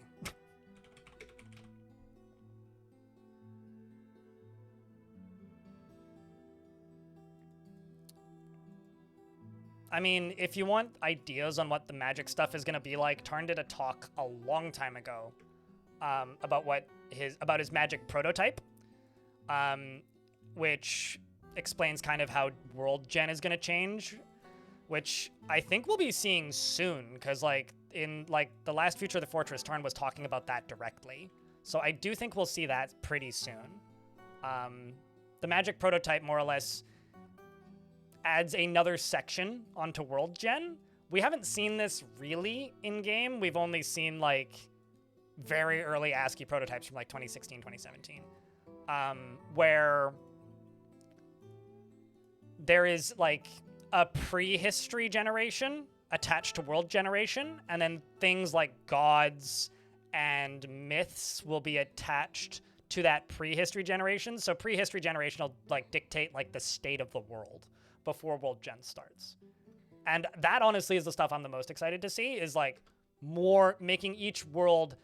S1: I mean, if you want ideas on what the magic stuff is going to be like, Tarn did a talk a long time ago about his magic prototype, which explains kind of how world gen is going to change which I think we'll be seeing soon, because like in like the last Future of the Fortress, Tarn was talking about that directly. So I do think we'll see that pretty soon. The Magic prototype more or less adds another section onto World Gen. We haven't seen this really in-game. We've only seen like very early ASCII prototypes from like 2016, 2017, where there is like a prehistory generation attached to world generation, and then things like gods and myths will be attached to that prehistory generation. So prehistory generation will like dictate like the state of the world before world gen starts. And that honestly is the stuff I'm the most excited to see, is like more making each world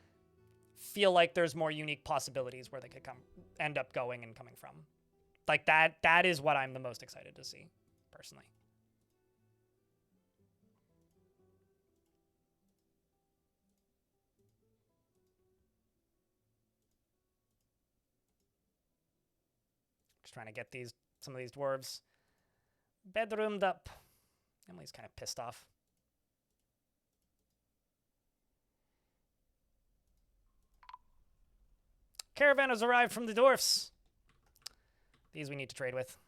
S1: feel like there's more unique possibilities where they could end up going and coming from. Like that is what I'm the most excited to see, personally. Just trying to get some of these dwarves bedroomed up. Emily's kind of pissed off. Caravan has arrived from the dwarfs. These we need to trade with.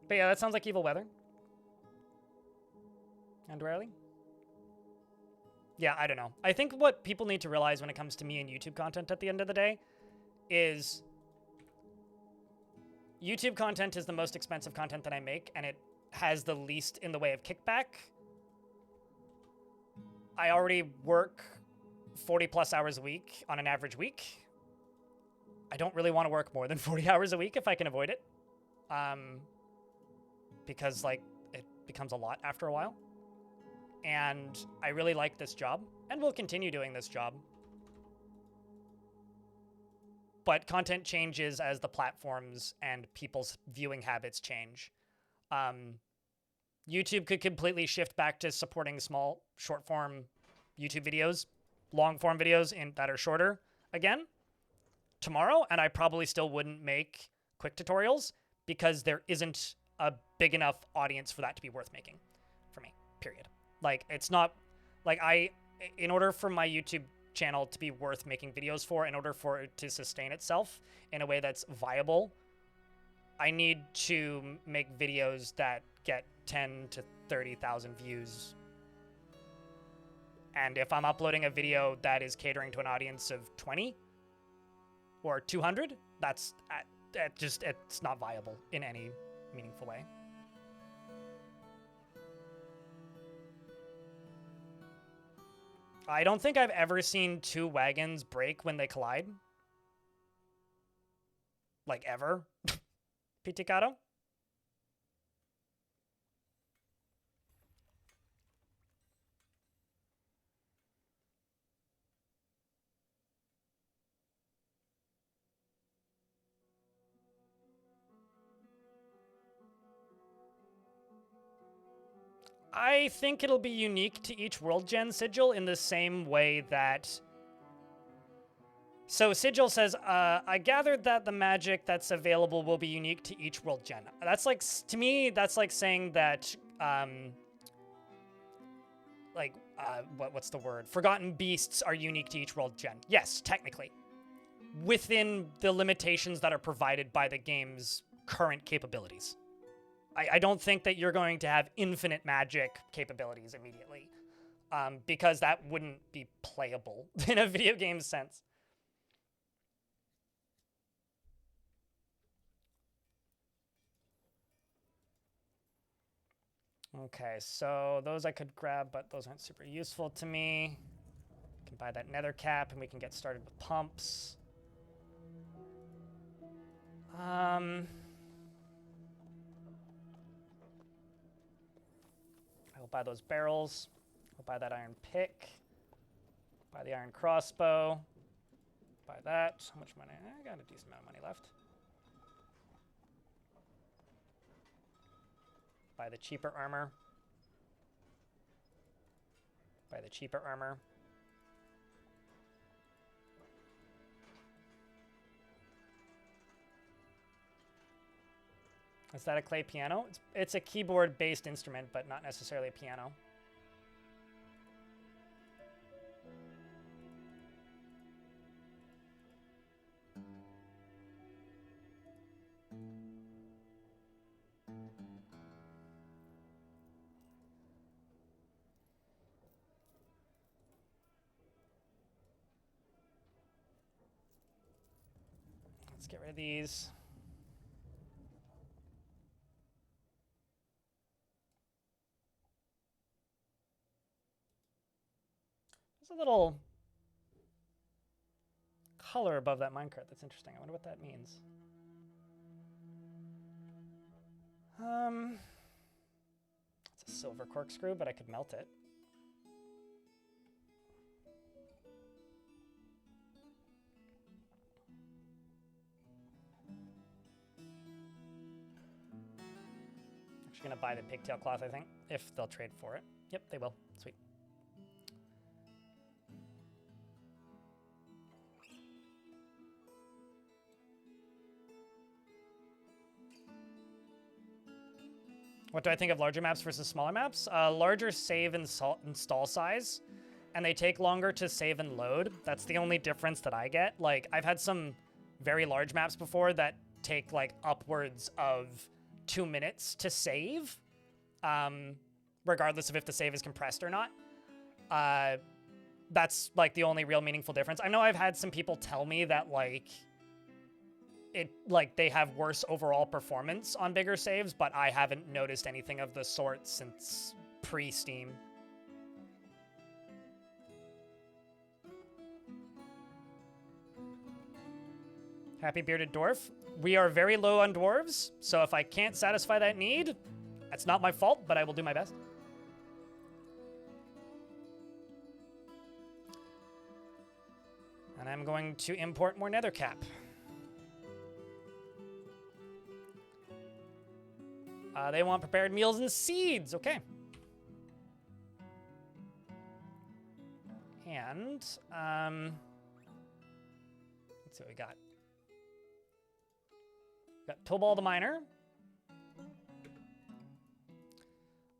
S1: But yeah, that sounds like evil weather. And rarely. Yeah, I don't know. I think what people need to realize when it comes to me and YouTube content at the end of the day is YouTube content is the most expensive content that I make, and it has the least in the way of kickback. I already work 40 plus hours a week on an average week. I don't really want to work more than 40 hours a week if I can avoid it. Because like it becomes a lot after a while. And I really like this job, and will continue doing this job. But content changes as the platforms and people's viewing habits change. YouTube could completely shift back to supporting small, short-form YouTube videos, long-form videos that are shorter again tomorrow, and I probably still wouldn't make quick tutorials because there isn't a big enough audience for that to be worth making for me, period. Like, it's not, like, in order for my YouTube channel to be worth making videos for, in order for it to sustain itself in a way that's viable, I need to make videos that get 10 to 30,000 views. And if I'm uploading a video that is catering to an audience of 20 or 200, it's not viable in any meaningful way. I don't think I've ever seen two wagons break when they collide. Like, ever. Piticato? I think it'll be unique to each World Gen sigil in the same way that... So Sigil says, I gathered that the magic that's available will be unique to each World Gen. That's like, to me, that's like saying that, what's the word? Forgotten beasts are unique to each World Gen. Yes, technically. Within the limitations that are provided by the game's current capabilities. I don't think that you're going to have infinite magic capabilities immediately, because that wouldn't be playable in a video game sense. Okay, so those I could grab, but those aren't super useful to me. I can buy that nether cap, and we can get started with pumps. I'll buy those barrels. I'll buy that iron pick. Buy the iron crossbow. Buy that. How much money? I got a decent amount of money left. Buy the cheaper armor. Buy the cheaper armor. Is that a clay piano? It's a keyboard-based instrument, but not necessarily a piano. Let's get rid of these. There's a little color above that minecart that's interesting. I wonder what that means. It's a silver corkscrew, but I could melt it. Actually gonna buy the pigtail cloth, I think, if they'll trade for it. Yep, they will. Sweet. What do I think of larger maps versus smaller maps? Larger save and install size, and they take longer to save and load. That's the only difference that I get. Like, I've had some very large maps before that take like upwards of 2 minutes to save, regardless of if the save is compressed or not. That's like the only real meaningful difference. I know I've had some people tell me that they have worse overall performance on bigger saves, but I haven't noticed anything of the sort since pre-Steam. Happy Bearded Dwarf. We are very low on dwarves, so if I can't satisfy that need, that's not my fault, but I will do my best. And I'm going to import more nether cap. They want prepared meals and seeds. Okay. And let's see what we got. Got Tobal the Miner.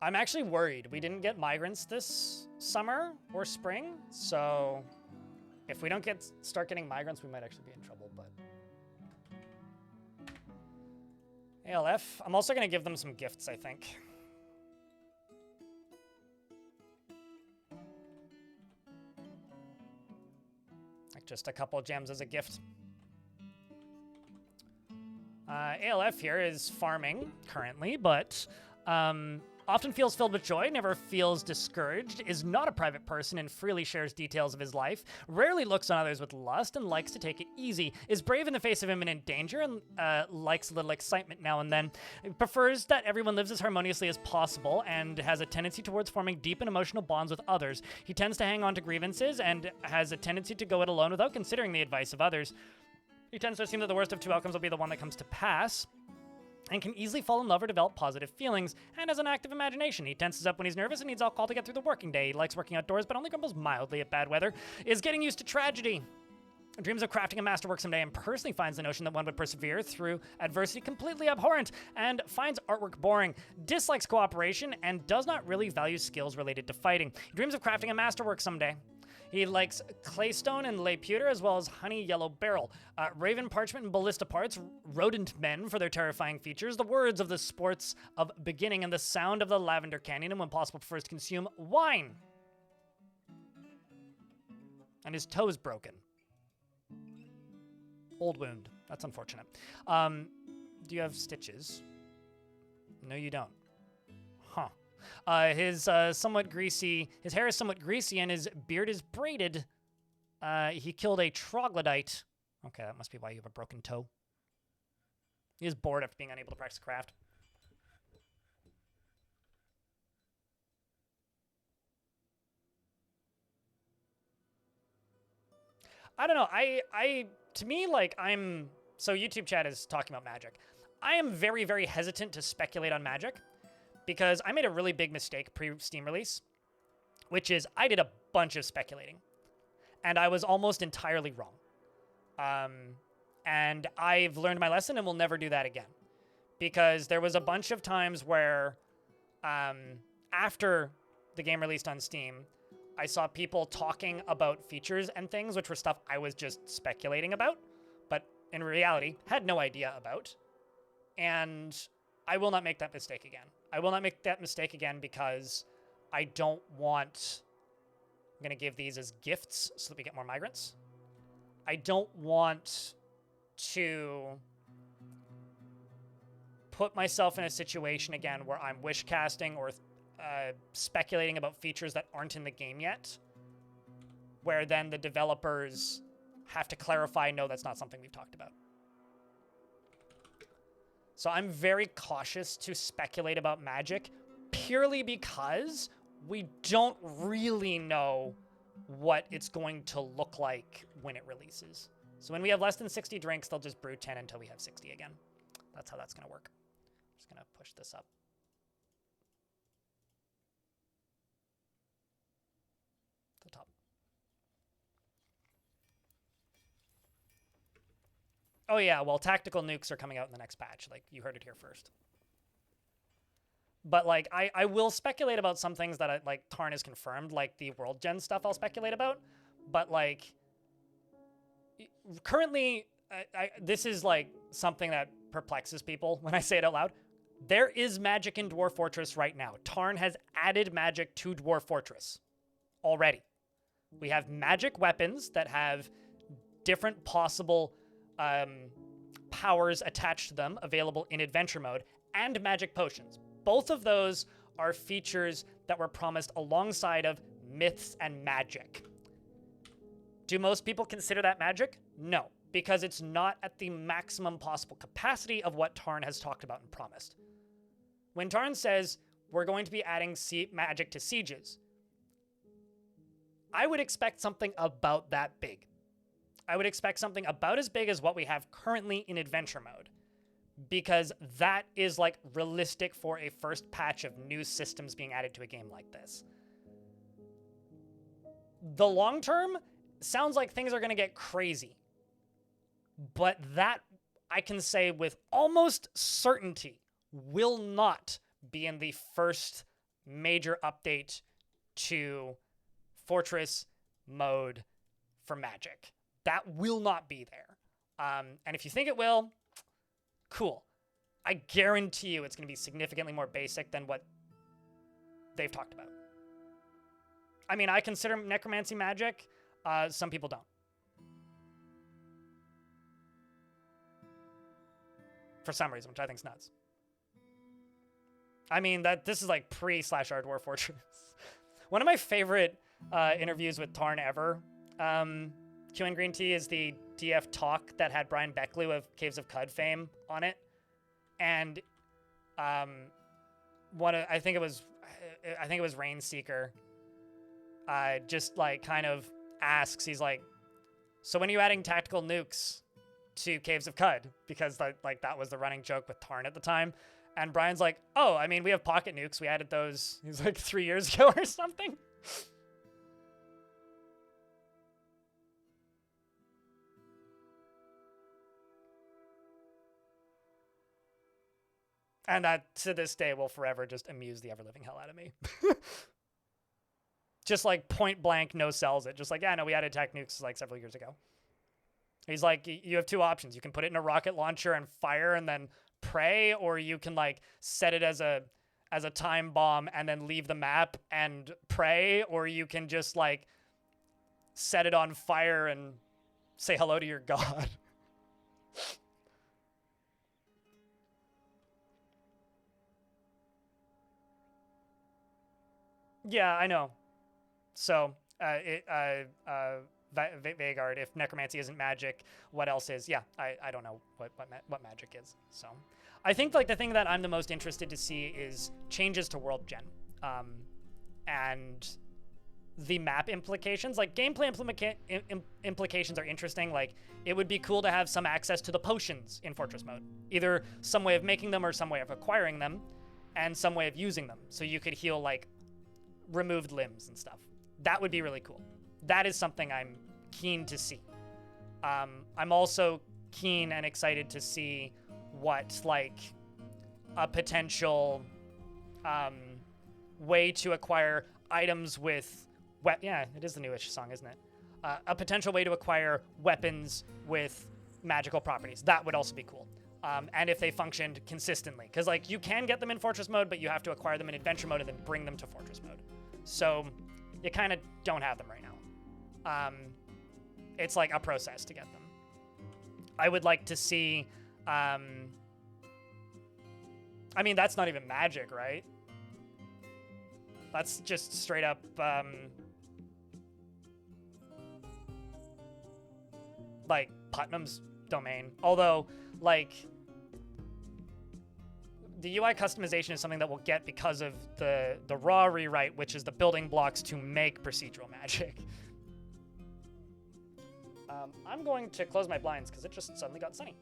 S1: I'm actually worried. We didn't get migrants this summer or spring, so if we don't start getting migrants, we might actually be in trouble, but... ALF. I'm also going to give them some gifts, I think. Like just a couple gems as a gift. ALF here is farming currently, but often feels filled with joy, never feels discouraged, is not a private person and freely shares details of his life, rarely looks on others with lust and likes to take it easy, is brave in the face of imminent danger and likes a little excitement now and then, prefers that everyone lives as harmoniously as possible and has a tendency towards forming deep and emotional bonds with others. He tends to hang on to grievances and has a tendency to go it alone without considering the advice of others. He tends to assume that the worst of two outcomes will be the one that comes to pass, and can easily fall in love or develop positive feelings, and has an active imagination. He tenses up when he's nervous and needs alcohol to get through the working day. He likes working outdoors, but only grumbles mildly at bad weather. Is getting used to tragedy. Dreams of crafting a masterwork someday, and personally finds the notion that one would persevere through adversity completely abhorrent, and finds artwork boring. Dislikes cooperation, and does not really value skills related to fighting. He dreams of crafting a masterwork someday. He likes claystone and lay pewter, as well as honey yellow beryl. Raven parchment and ballista parts, rodent men for their terrifying features, the words of the sports of beginning, and the sound of the lavender canyon, and when possible prefers to consume wine. And his toe is broken. Old wound. That's unfortunate. Do you have stitches? No, you don't. Huh. His hair is somewhat greasy, and his beard is braided. He killed a troglodyte. Okay, that must be why you have a broken toe. He is bored after being unable to practice craft. I don't know. To me, like, so YouTube chat is talking about Magic. I am very, very hesitant to speculate on Magic because I made a really big mistake pre-Steam release, which is I did a bunch of speculating, and I was almost entirely wrong. And I've learned my lesson and will never do that again, because there was a bunch of times where after the game released on Steam, I saw people talking about features and things, which were stuff I was just speculating about, but in reality had no idea about. And I will not make that mistake again. I will not make that mistake again because I don't want... I'm going to give these as gifts so that we get more migrants. I don't want to put myself in a situation again where I'm wish casting or speculating about features that aren't in the game yet, where then the developers have to clarify, no, that's not something we've talked about. So I'm very cautious to speculate about Magic purely because we don't really know what it's going to look like when it releases. So when we have less than 60 drinks, they'll just brew 10 until we have 60 again. That's how that's going to work. I'm just going to push this up. The top. Oh yeah, well, tactical nukes are coming out in the next patch. Like, you heard it here first. But, like, I will speculate about some things that, like, Tarn is confirmed, like the World Gen stuff I'll speculate about. But, like, currently, this is, like, something that perplexes people when I say it out loud. There is magic in Dwarf Fortress right now. Tarn has added magic to Dwarf Fortress already. We have magic weapons that have different possible powers attached to them available in adventure mode, and magic potions. Both of those are features that were promised alongside of myths and magic. Do most people consider that magic? No, because it's not at the maximum possible capacity of what Tarn has talked about and promised. When Tarn says we're going to be adding magic to sieges, I would expect something about that big. I would expect something about as big as what we have currently in adventure mode, because that is, like, realistic for a first patch of new systems being added to a game like this. The long term sounds like things are going to get crazy, but that I can say with almost certainty will not be in the first major update to Fortress mode for Magic. That will not be there. And if you think it will, cool. I guarantee you it's going to be significantly more basic than what they've talked about. I mean, I consider necromancy magic. Some people don't. For some reason, which I think is nuts. I mean, this is like pre/R Dwarf Fortress. One of my favorite interviews with Tarn ever, Q and Green Tea, is the DF talk that had Brian Beckley of Caves of Cud fame on it. And I think it was Rainseeker, just, like, kind of asks, he's like, so when are you adding tactical nukes to Caves of Cud? Because, like, that was the running joke with Tarn at the time. And Brian's like, oh, I mean, we have pocket nukes. We added those, he's like, 3 years ago or something. And that, to this day, will forever just amuse the ever-living hell out of me. Just, like, point blank, no sells it. Just like, yeah, no, we added tech nukes, like, several years ago. He's like, you have two options. You can put it in a rocket launcher and fire and then pray, or you can, like, set it as a time bomb and then leave the map and pray, or you can just, like, set it on fire and say hello to your god. Yeah, I know. So, Vagard, if necromancy isn't magic, what else is? Yeah, I don't know what magic is. So, I think, like, the thing that I'm the most interested to see is changes to World Gen. And the map implications. Like, gameplay implications are interesting. Like, it would be cool to have some access to the potions in Fortress mode. Either some way of making them or some way of acquiring them, and some way of using them. So you could heal, like, removed limbs and stuff. That would be really cool. That is something I'm keen to see. I'm also keen and excited to see what, like, a potential way to acquire items with... yeah, it is the newish song, isn't it? A potential way to acquire weapons with magical properties. That would also be cool. And if they functioned consistently. Because, like, you can get them in Fortress mode, but you have to acquire them in Adventure mode and then bring them to Fortress mode. So you kind of don't have them right now. It's like a process to get them. I would like to see... I mean, that's not even magic, right? That's just straight up... like, Putnam's domain. Although, like... the UI customization is something that we'll get because of the raw rewrite, which is the building blocks to make procedural magic. I'm going to close my blinds because it just suddenly got sunny.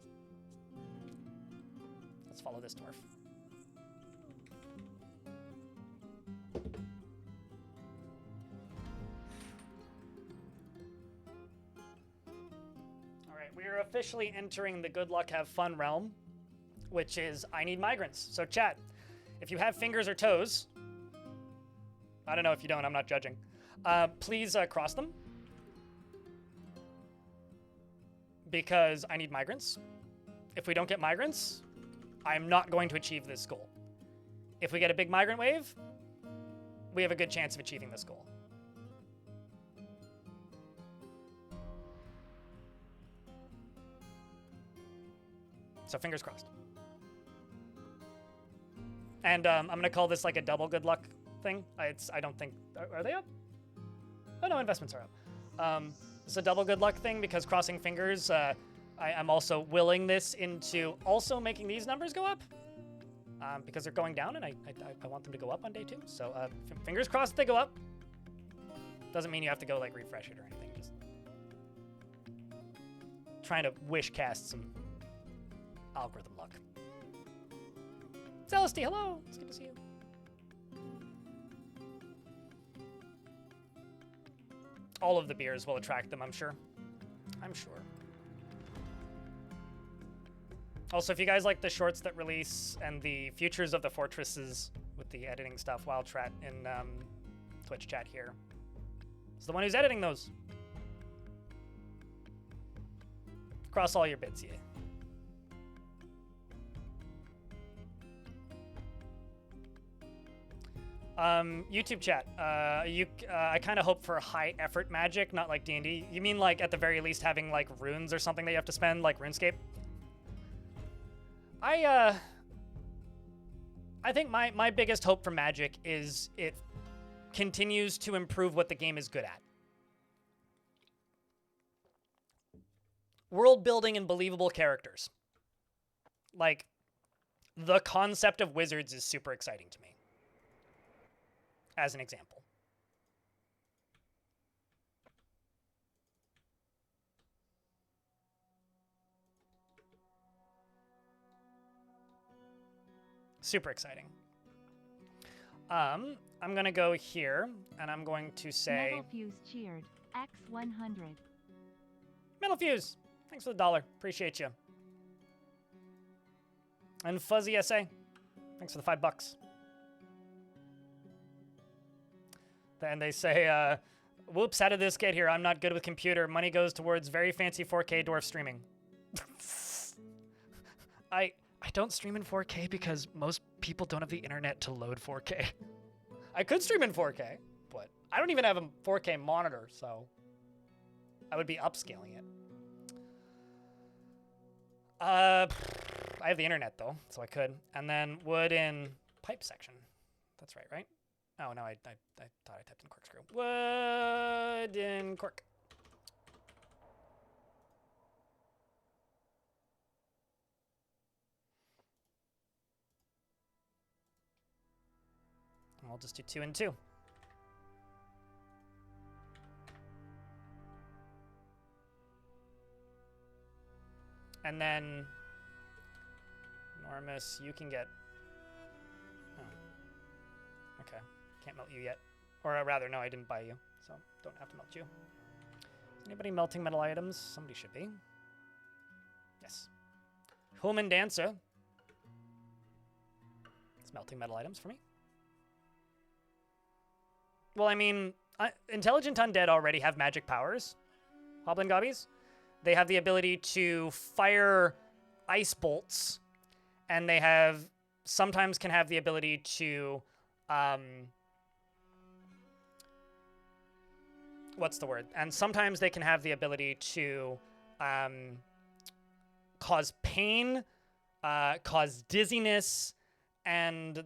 S1: Let's follow this dwarf. All right, we are officially entering the good luck, have fun realm, which is I need migrants. So chat, if you have fingers or toes, I don't know if you don't, I'm not judging, please cross them. Because I need migrants. If we don't get migrants, I'm not going to achieve this goal. If we get a big migrant wave, we have a good chance of achieving this goal. So fingers crossed. And I'm going to call this like a double good luck thing. I don't think... Are they up? Oh, no, investments are up. It's a double good luck thing because crossing fingers, I'm also willing this into also making these numbers go up because they're going down and I want them to go up on day 2. So fingers crossed they go up. Doesn't mean you have to go like refresh it or anything. Just trying to wish cast some algorithm luck. Celesty, hello. It's good to see you. All of the beers will attract them, I'm sure. I'm sure. Also, if you guys like the shorts that release and the futures of the fortresses with the editing stuff, Wildtrat in Twitch chat here is the one who's editing those. Cross all your bits, yeah. YouTube chat. I kind of hope for high effort magic, not like D&D. You mean like at the very least having like runes or something that you have to spend, like RuneScape? I think my biggest hope for magic is it continues to improve what the game is good at. World building and believable characters. Like, the concept of wizards is super exciting to me. As an example. Super exciting. I'm going to go here, and I'm going to say...
S2: Metal Fuse cheered. X100.
S1: Metal Fuse! Thanks for the $1. Appreciate you. And Fuzzy SA. Thanks for the $5. And they say, whoops, how did this get here? I'm not good with computer. Money goes towards very fancy 4K dwarf streaming. I don't stream in 4K because most people don't have the internet to load 4K. I could stream in 4K, but I don't even have a 4K monitor, so I would be upscaling it. I have the internet, though, so I could. And then wood in pipe section. That's right? Oh, no, I thought I typed in corkscrew. Wooden cork. And we'll just do 2 and 2. And then enormous, you can get... Oh. Okay. Can't melt you yet. Or rather, no, I didn't buy you, so don't have to melt you. Is anybody melting metal items? Somebody should be. Yes. Human Dancer. It's melting metal items for me. Well, I mean, Intelligent Undead already have magic powers. Hoblin Gobbies. They have the ability to fire ice bolts, and they have sometimes can have the ability to what's the word? And sometimes they can have the ability to cause pain, cause dizziness, and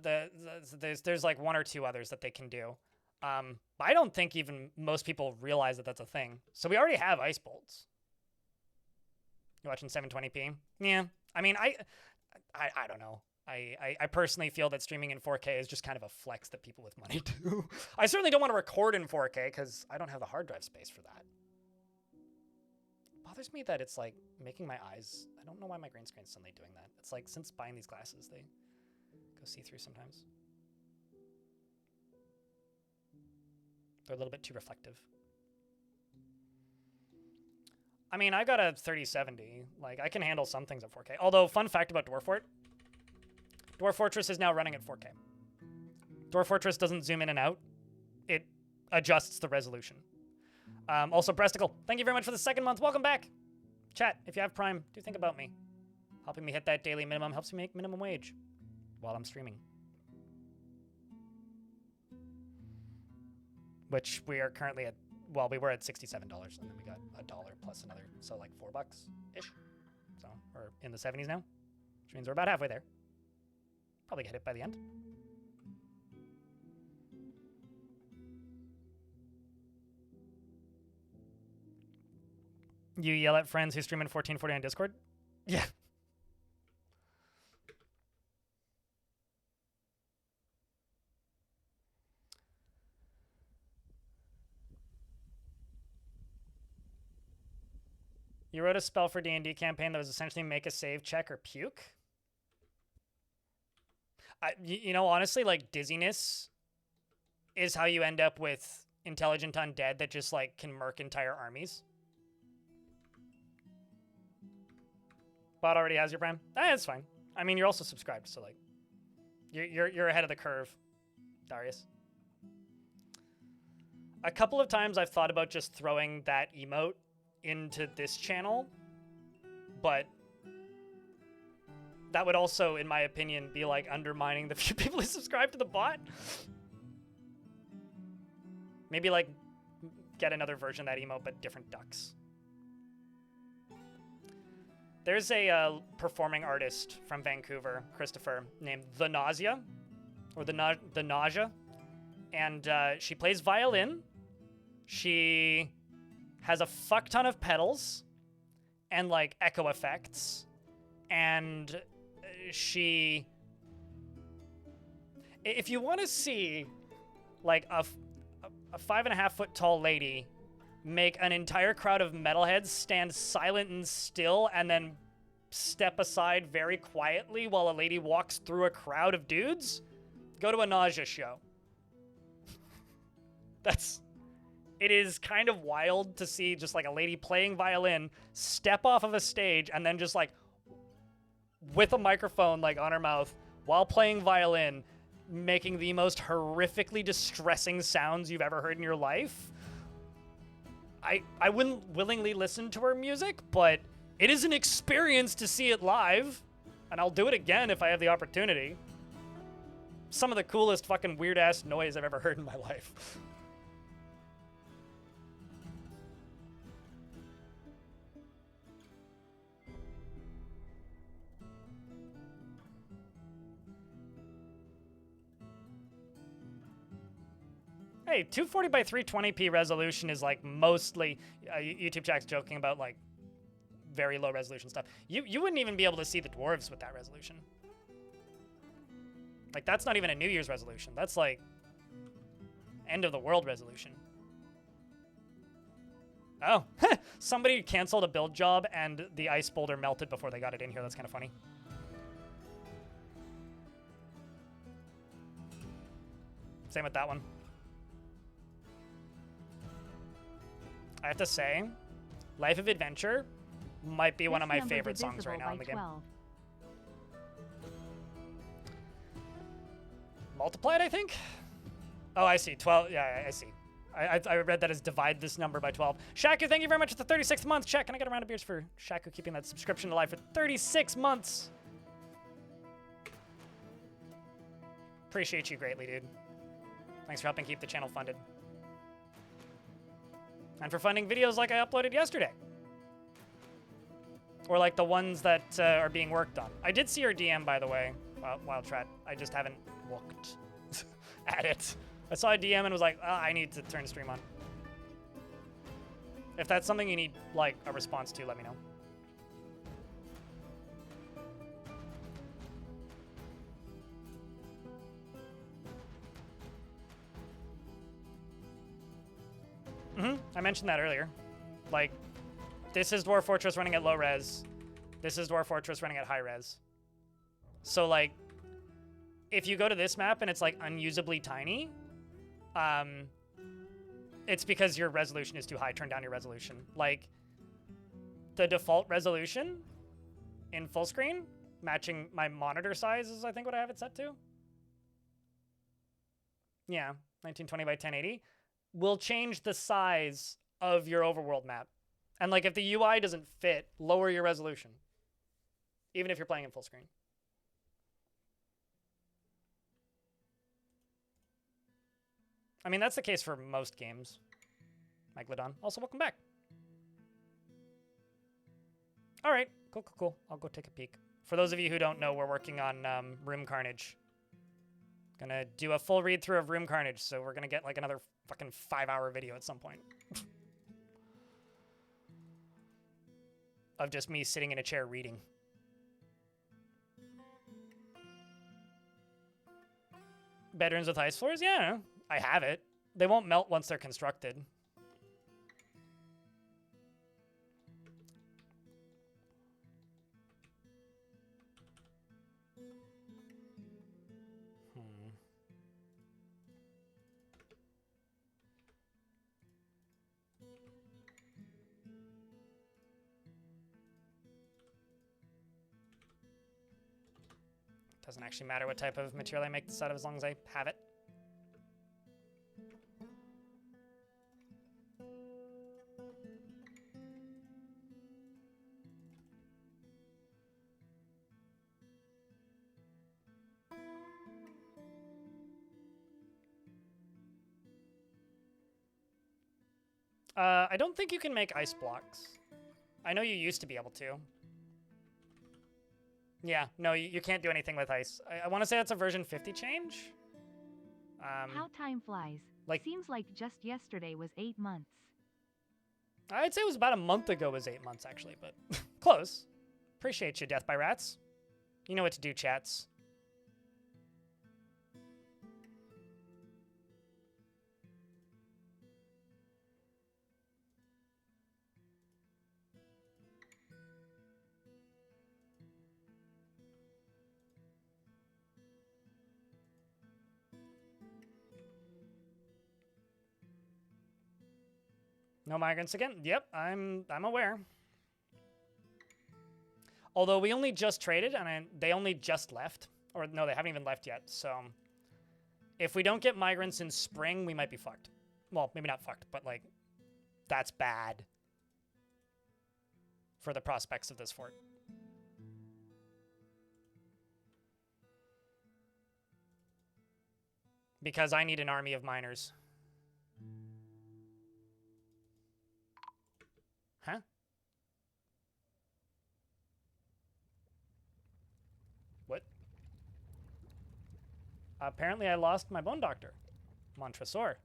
S1: there's like one or two others that they can do. I don't think even most people realize that that's a thing. So we already have ice bolts. You watching 720p? Yeah. I mean, I don't know. I personally feel that streaming in 4K is just kind of a flex that people with money do. I certainly don't want to record in 4K because I don't have the hard drive space for that. It bothers me that it's like making my eyes... I don't know why my green screen's suddenly doing that. It's like since buying these glasses, they go see-through sometimes. They're a little bit too reflective. I mean, I got a 3070. Like, I can handle some things at 4K. Although, fun fact about Dwarf Fort. Dwarf Fortress is now running at 4K. Dwarf Fortress doesn't zoom in and out. It adjusts the resolution. Also, Bresticle, thank you very much for the 2nd month. Welcome back. Chat, if you have Prime, do think about me. Helping me hit that daily minimum helps me make minimum wage while I'm streaming. Which we are currently at, well, we were at $67, and then we got $1 plus another, so like $4-ish. So we're in the 70s now, which means we're about halfway there. Probably get hit by the end. You yell at friends who stream in 1440 on Discord? Yeah. You wrote a spell for D&D campaign that was essentially make a save, check, or puke? You know, honestly, like, dizziness is how you end up with intelligent undead that just, like, can murk entire armies. Bot already has your Prime? That's fine. I mean, you're also subscribed, so, like, you're ahead of the curve, Darius. A couple of times I've thought about just throwing that emote into this channel, but that would also, in my opinion, be like undermining the few people who subscribe to the bot. Maybe like get another version of that emote, but different ducks. There's a performing artist from Vancouver, Christopher, named The Nausea, or The Nausea, and she plays violin. She has a fuck ton of pedals and like echo effects, and she, if you want to see like a 5.5 foot tall lady make an entire crowd of metalheads stand silent and still and then step aside very quietly while a lady walks through a crowd of dudes, go to a Nausea show. It is kind of wild to see just like a lady playing violin step off of a stage and then just like with a microphone like on her mouth while playing violin, making the most horrifically distressing sounds you've ever heard in your life. I wouldn't willingly listen to her music, but it is an experience to see it live, and I'll do it again if I have the opportunity. Some of the coolest fucking weird-ass noise I've ever heard in my life. Hey, 240 by 320p resolution is like mostly YouTube chat's joking about like very low resolution stuff. You wouldn't even be able to see the dwarves with that resolution. Like that's not even a New Year's resolution. That's like end of the world resolution. Oh, somebody canceled a build job and the ice boulder melted before they got it in here. That's kind of funny. Same with that one. I have to say, Life of Adventure might be one of my favorite songs right now in the game. Multiplied, I think? Oh, I see. 12. Yeah, I see. I read that as divide this number by 12. Shaku, thank you very much for the 36th month. Check, can I get a round of beers for Shaku keeping that subscription alive for 36 months? Appreciate you greatly, dude. Thanks for helping keep the channel funded. And for funding videos like I uploaded yesterday. Or like the ones that are being worked on. I did see your DM, by the way, Wild Trat. I just haven't looked at it. I saw a DM and was like, oh, I need to turn stream on. If that's something you need, like, a response to, let me know. I mentioned that earlier. Like, this is Dwarf Fortress running at low res. This is Dwarf Fortress running at high res. So, like, if you go to this map and it's, like, unusably tiny, it's because your resolution is too high. Turn down your resolution. Like, the default resolution in full screen, matching my monitor size is, I think, what I have it set to. Yeah, 1920 by 1080. Will change the size of your overworld map. And, like, if the UI doesn't fit, lower your resolution. Even if you're playing in full screen. I mean, that's the case for most games. Megalodon. Also, welcome back. All right. Cool, cool, cool. I'll go take a peek. For those of you who don't know, we're working on Room Carnage. Gonna do a full read-through of Room Carnage, so we're gonna get, like, another fucking 5-hour video at some point. Of just me sitting in a chair reading. Bedrooms with ice floors? Yeah, I have it. They won't melt once they're constructed. Doesn't actually matter what type of material I make this out of as long as I have it. I don't think you can make ice blocks. I know you used to be able to. Yeah, no, you can't do anything with ice. I want to say that's a version 50 change.
S2: How time flies.
S1: Like,
S2: seems like just yesterday was 8 months.
S1: I'd say it was about a month ago was 8 months, actually, but close. Appreciate you, Death by Rats. You know what to do, chats. No migrants again? Yep, I'm aware. Although we only just traded, and they only just left. Or no, they haven't even left yet, so... If we don't get migrants in spring, we might be fucked. Well, maybe not fucked, but, like, that's bad. For the prospects of this fort. Because I need an army of miners. Huh? What? Apparently I lost my bone doctor. Montresor.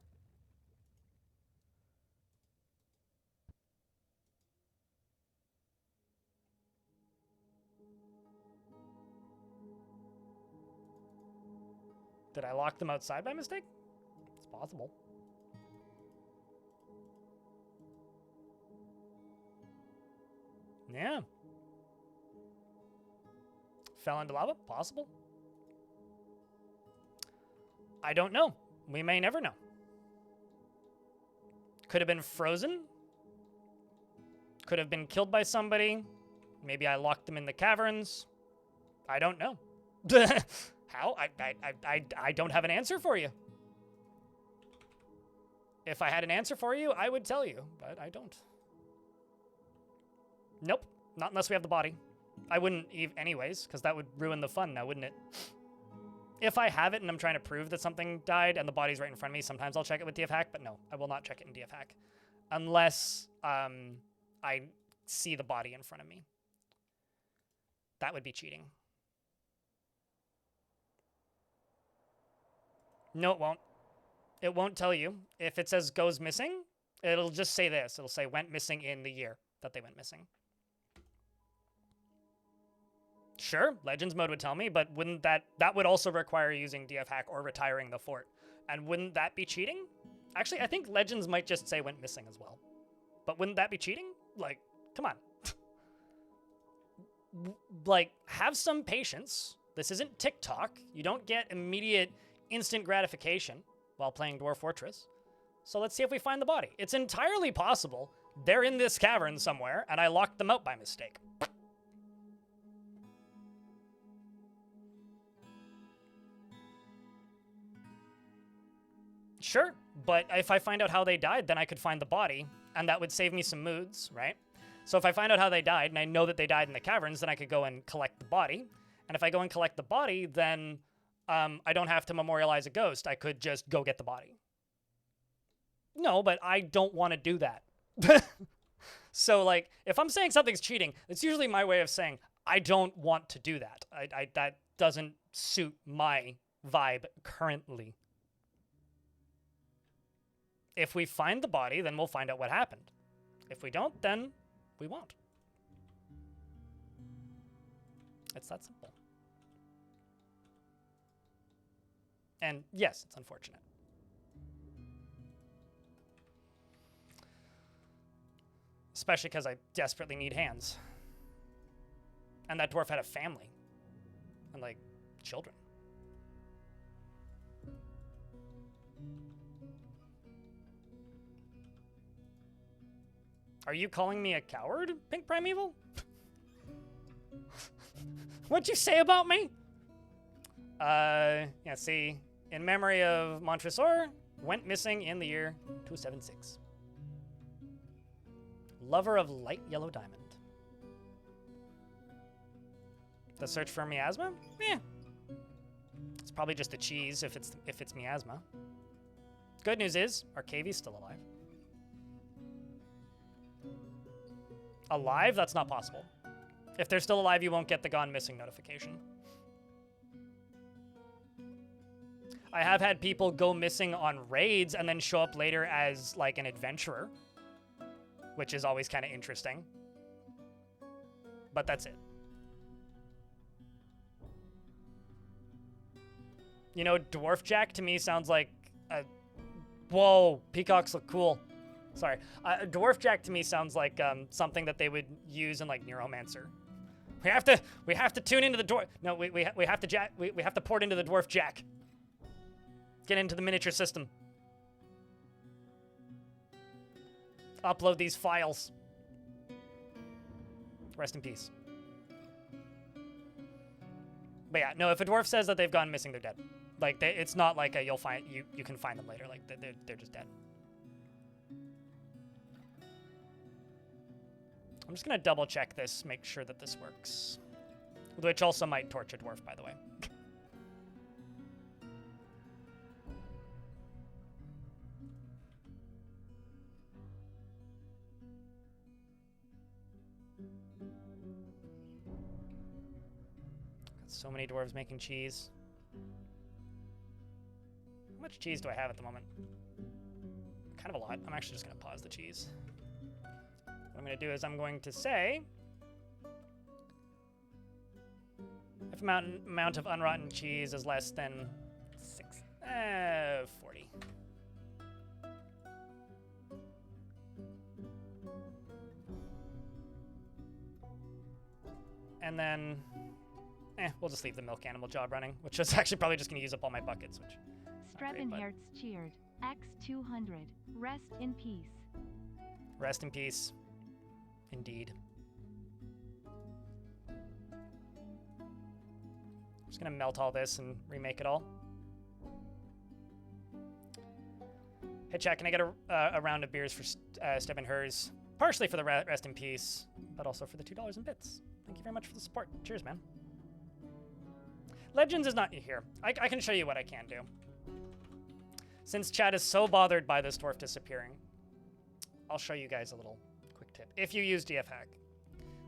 S1: Did I lock them outside by mistake? It's possible. Yeah. Fell into lava? Possible. I don't know. We may never know. Could have been frozen. Could have been killed by somebody. Maybe I locked them in the caverns. I don't know. How? I don't have an answer for you. If I had an answer for you, I would tell you, but I don't. Nope. Not unless we have the body. I wouldn't anyways, because that would ruin the fun now, wouldn't it? If I have it and I'm trying to prove that something died and the body's right in front of me, sometimes I'll check it with DFHack, but no, I will not check it in DFHack. Unless I see the body in front of me. That would be cheating. No, it won't. It won't tell you. If it says goes missing, it'll just say this. It'll say went missing in the year that they went missing. Sure, Legends mode would tell me, but wouldn't that would also require using DFHack or retiring the fort? And wouldn't that be cheating? Actually, I think Legends might just say went missing as well. But wouldn't that be cheating? Like, come on. Like, have some patience. This isn't TikTok. You don't get immediate, instant gratification while playing Dwarf Fortress. So let's see if we find the body. It's entirely possible they're in this cavern somewhere, and I locked them out by mistake. Sure, but if I find out how they died, then I could find the body, and that would save me some moods, right? So if I find out how they died, and I know that they died in the caverns, then I could go and collect the body. And if I go and collect the body, then I don't have to memorialize a ghost. I could just go get the body. No, but I don't want to do that. So, like, if I'm saying something's cheating, it's usually my way of saying, I don't want to do that. That doesn't suit my vibe currently. If we find the body, then we'll find out what happened. If we don't, then we won't. It's that simple. And yes, it's unfortunate. Especially because I desperately need hands. And that dwarf had a family. And, like, children. Are you calling me a coward, Pink Primeval? What'd you say about me? Yeah, see, in memory of Montresor, went missing in the year 276. Lover of light yellow diamond. The search for miasma? Yeah. It's probably just a cheese if it's miasma. Good news is, Arcavy's still alive. Alive? That's not possible. If they're still alive, you won't get the gone missing notification. I have had people go missing on raids and then show up later as, like, an adventurer, which is always kind of interesting. But that's it. You know, Dwarf Jack to me sounds like a... Whoa, peacocks look cool. Sorry. Dwarf Jack to me sounds like something that they would use in, like, Neuromancer. We have to tune into the dwarf. No, we have to port into the Dwarf Jack. Get into the miniature system. Upload these files. Rest in peace. But yeah, no, if a dwarf says that they've gone missing, they're dead. Like, it's not like you can find them later. Like, they're just dead. I'm just gonna double check this, make sure that this works. Which also might torch a dwarf, by the way. Got so many dwarves making cheese. How much cheese do I have at the moment? Kind of a lot. I'm actually just gonna pause the cheese. What I'm going to do is I'm going to say if amount of unrotten cheese is less than 40. And then, we'll just leave the milk animal job running, which is actually probably just going to use up all my buckets, which...
S2: Strebenherz cheered. X200. Rest in peace.
S1: Rest in peace. Indeed. I'm just going to melt all this and remake it all. Hey, chat, can I get a round of beers for Strebenherz? Partially for the rest in peace, but also for the $2 in bits. Thank you very much for the support. Cheers, man. Legends is not here. I can show you what I can do. Since chat is so bothered by this dwarf disappearing, I'll show you guys a little quick tip. If you use DFHack,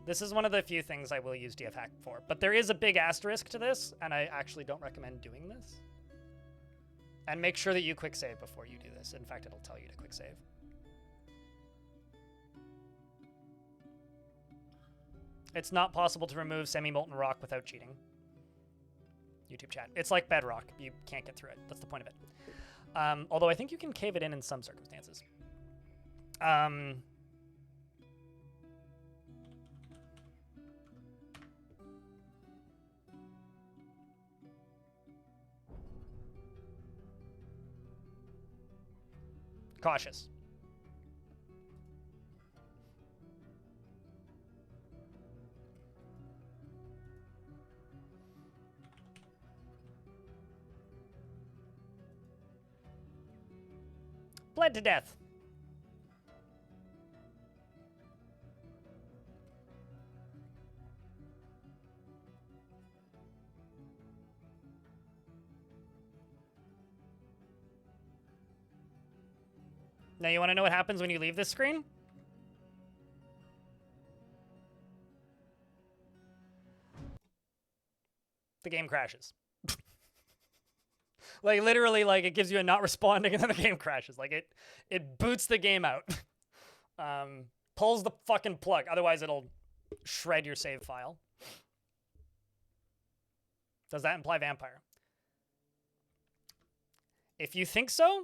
S1: this is one of the few things I will use DFHack for, but there is a big asterisk to this, and I actually don't recommend doing this. And make sure that you quick save before you do this. In fact, it'll tell you to quick save. It's not possible to remove semi-molten rock without cheating. YouTube chat. It's like bedrock. You can't get through it. That's the point of it. Although I think you can cave it in some circumstances. Cautious. Bled to death. Now you want to know what happens when you leave this screen? The game crashes. Like, literally, like, it gives you a not responding and then the game crashes. Like, it boots the game out. Pulls the fucking plug. Otherwise, it'll shred your save file. Does that imply vampire? If you think so,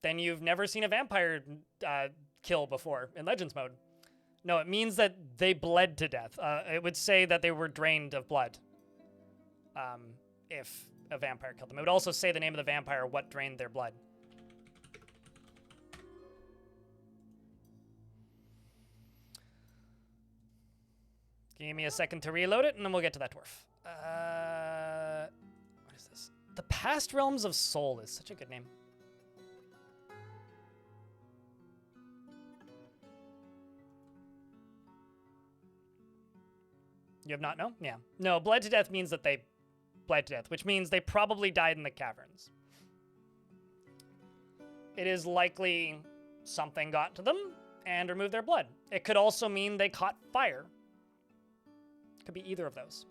S1: then you've never seen a vampire kill before in Legends mode. No, it means that they bled to death. It would say that they were drained of blood. If a vampire killed them. It would also say the name of the vampire, what drained their blood. Give me a second to reload it, and then we'll get to that dwarf. What is this? The Past Realms of Soul is such a good name. You have not known? Yeah. No, bled to death means that they bled to death, which means they probably died in the caverns. It is likely something got to them and removed their blood. It could also mean they caught fire. Could be either of those.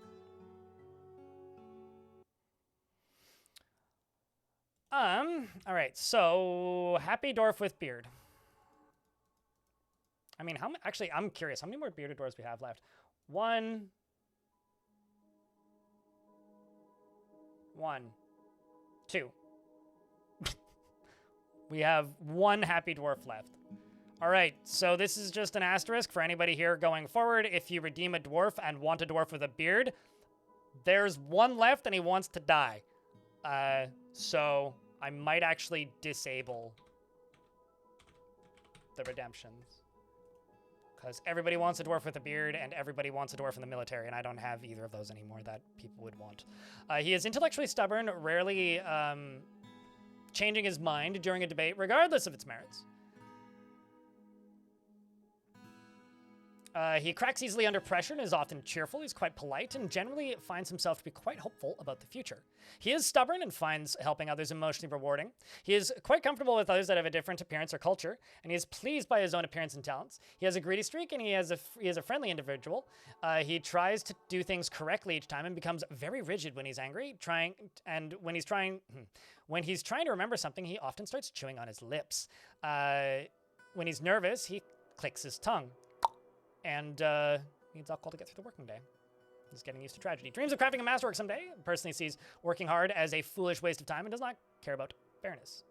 S1: All right, so happy dwarf with beard. I mean, actually, I'm curious. How many more bearded dwarves we have left? One, two. We have one happy dwarf left. All right, so this is just an asterisk for anybody here going forward. If you redeem a dwarf and want a dwarf with a beard, there's one left and he wants to die. So I might actually disable the redemptions. Because everybody wants a dwarf with a beard, and everybody wants a dwarf in the military, and I don't have either of those anymore that people would want. He is intellectually stubborn, rarely changing his mind during a debate, regardless of its merits. He cracks easily under pressure and is often cheerful. He's quite polite and generally finds himself to be quite hopeful about the future. He is stubborn and finds helping others emotionally rewarding. He is quite comfortable with others that have a different appearance or culture, and he is pleased by his own appearance and talents. He has a greedy streak, and he is a friendly individual. He tries to do things correctly each time and becomes very rigid when he's angry. When he's trying to remember something, he often starts chewing on his lips. When he's nervous, he clicks his tongue. And needs alcohol to get through the working day. He's getting used to tragedy. Dreams of crafting a masterwork someday. Personally sees working hard as a foolish waste of time and does not care about fairness.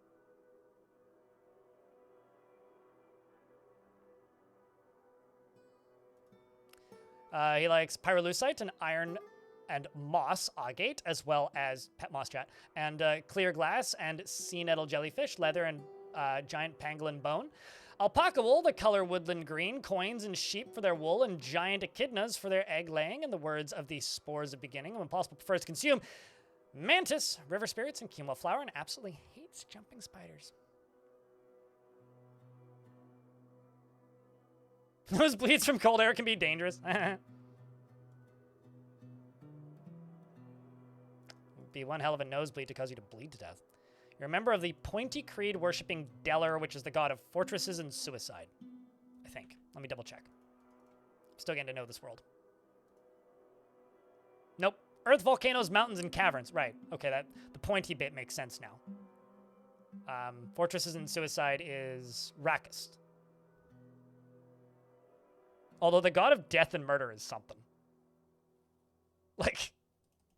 S1: He likes pyrolusite and iron and moss agate, as well as pet moss chat, and clear glass and sea nettle jellyfish, leather and giant pangolin bone. Alpaca wool, the color woodland green, coins and sheep for their wool, and giant echidnas for their egg laying, in the words of the spores of beginning. When possible, prefers to consume mantis, river spirits, and quinoa flower, and absolutely hates jumping spiders. Nosebleeds from cold air can be dangerous. Would be one hell of a nosebleed to cause you to bleed to death. You're a member of the Pointy Creed worshipping Deller, which is the god of fortresses and suicide. I think. Let me double check. Still getting to know this world. Nope. Earth, volcanoes, mountains, and caverns. Right. Okay, that the pointy bit makes sense now. Fortresses and suicide is Rakist. Although the god of death and murder is something. Like,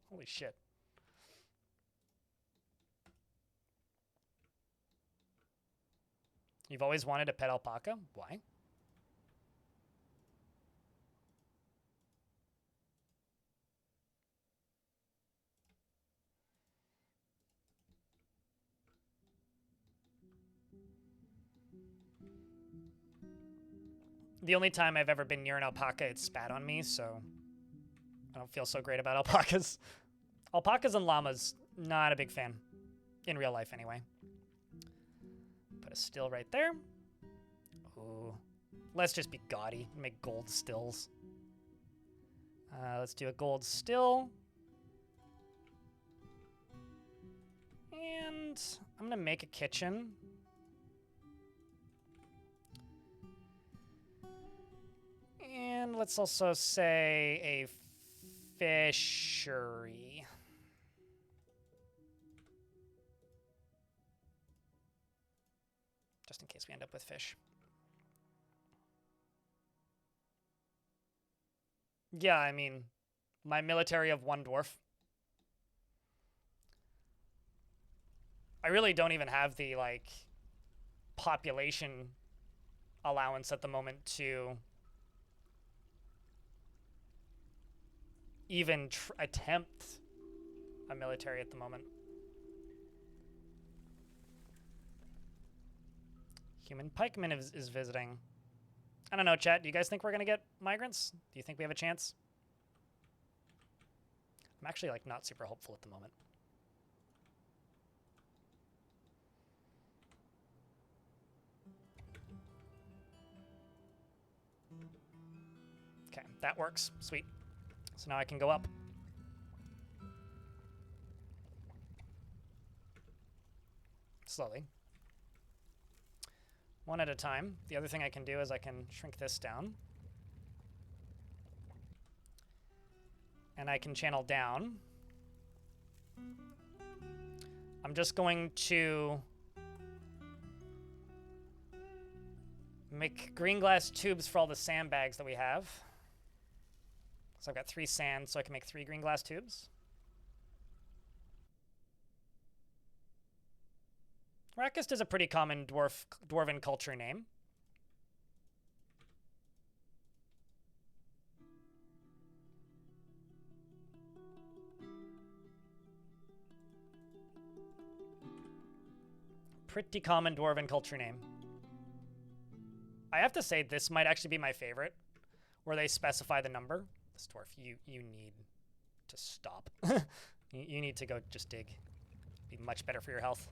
S1: holy shit. You've always wanted a pet alpaca? Why? The only time I've ever been near an alpaca, it spat on me, so I don't feel so great about alpacas. Alpacas and llamas, not a big fan. In real life, anyway. Put a still right there. Ooh. Let's just be gaudy. Make gold stills. Let's do a gold still. And I'm going to make a kitchen. And let's also say a fishery. Just in case we end up with fish. Yeah, I mean, my military of 1 dwarf. I really don't even have the, like, population allowance at the moment to even attempt a military at the moment. Human pikeman is visiting. I don't know, chat. Do you guys think we're going to get migrants? Do you think we have a chance? I'm actually, like, not super hopeful at the moment. Okay, that works. Sweet. So now I can go up. Slowly. One at a time. The other thing I can do is I can shrink this down. And I can channel down. I'm just going to make green glass tubes for all the sandbags that we have. So I've got 3 sand, so I can make 3 green glass tubes. Rakist is a pretty common dwarven culture name. Pretty common dwarven culture name. I have to say this might actually be my favorite, where they specify the number. This dwarf, you need to stop. You need to go just dig. Be much better for your health.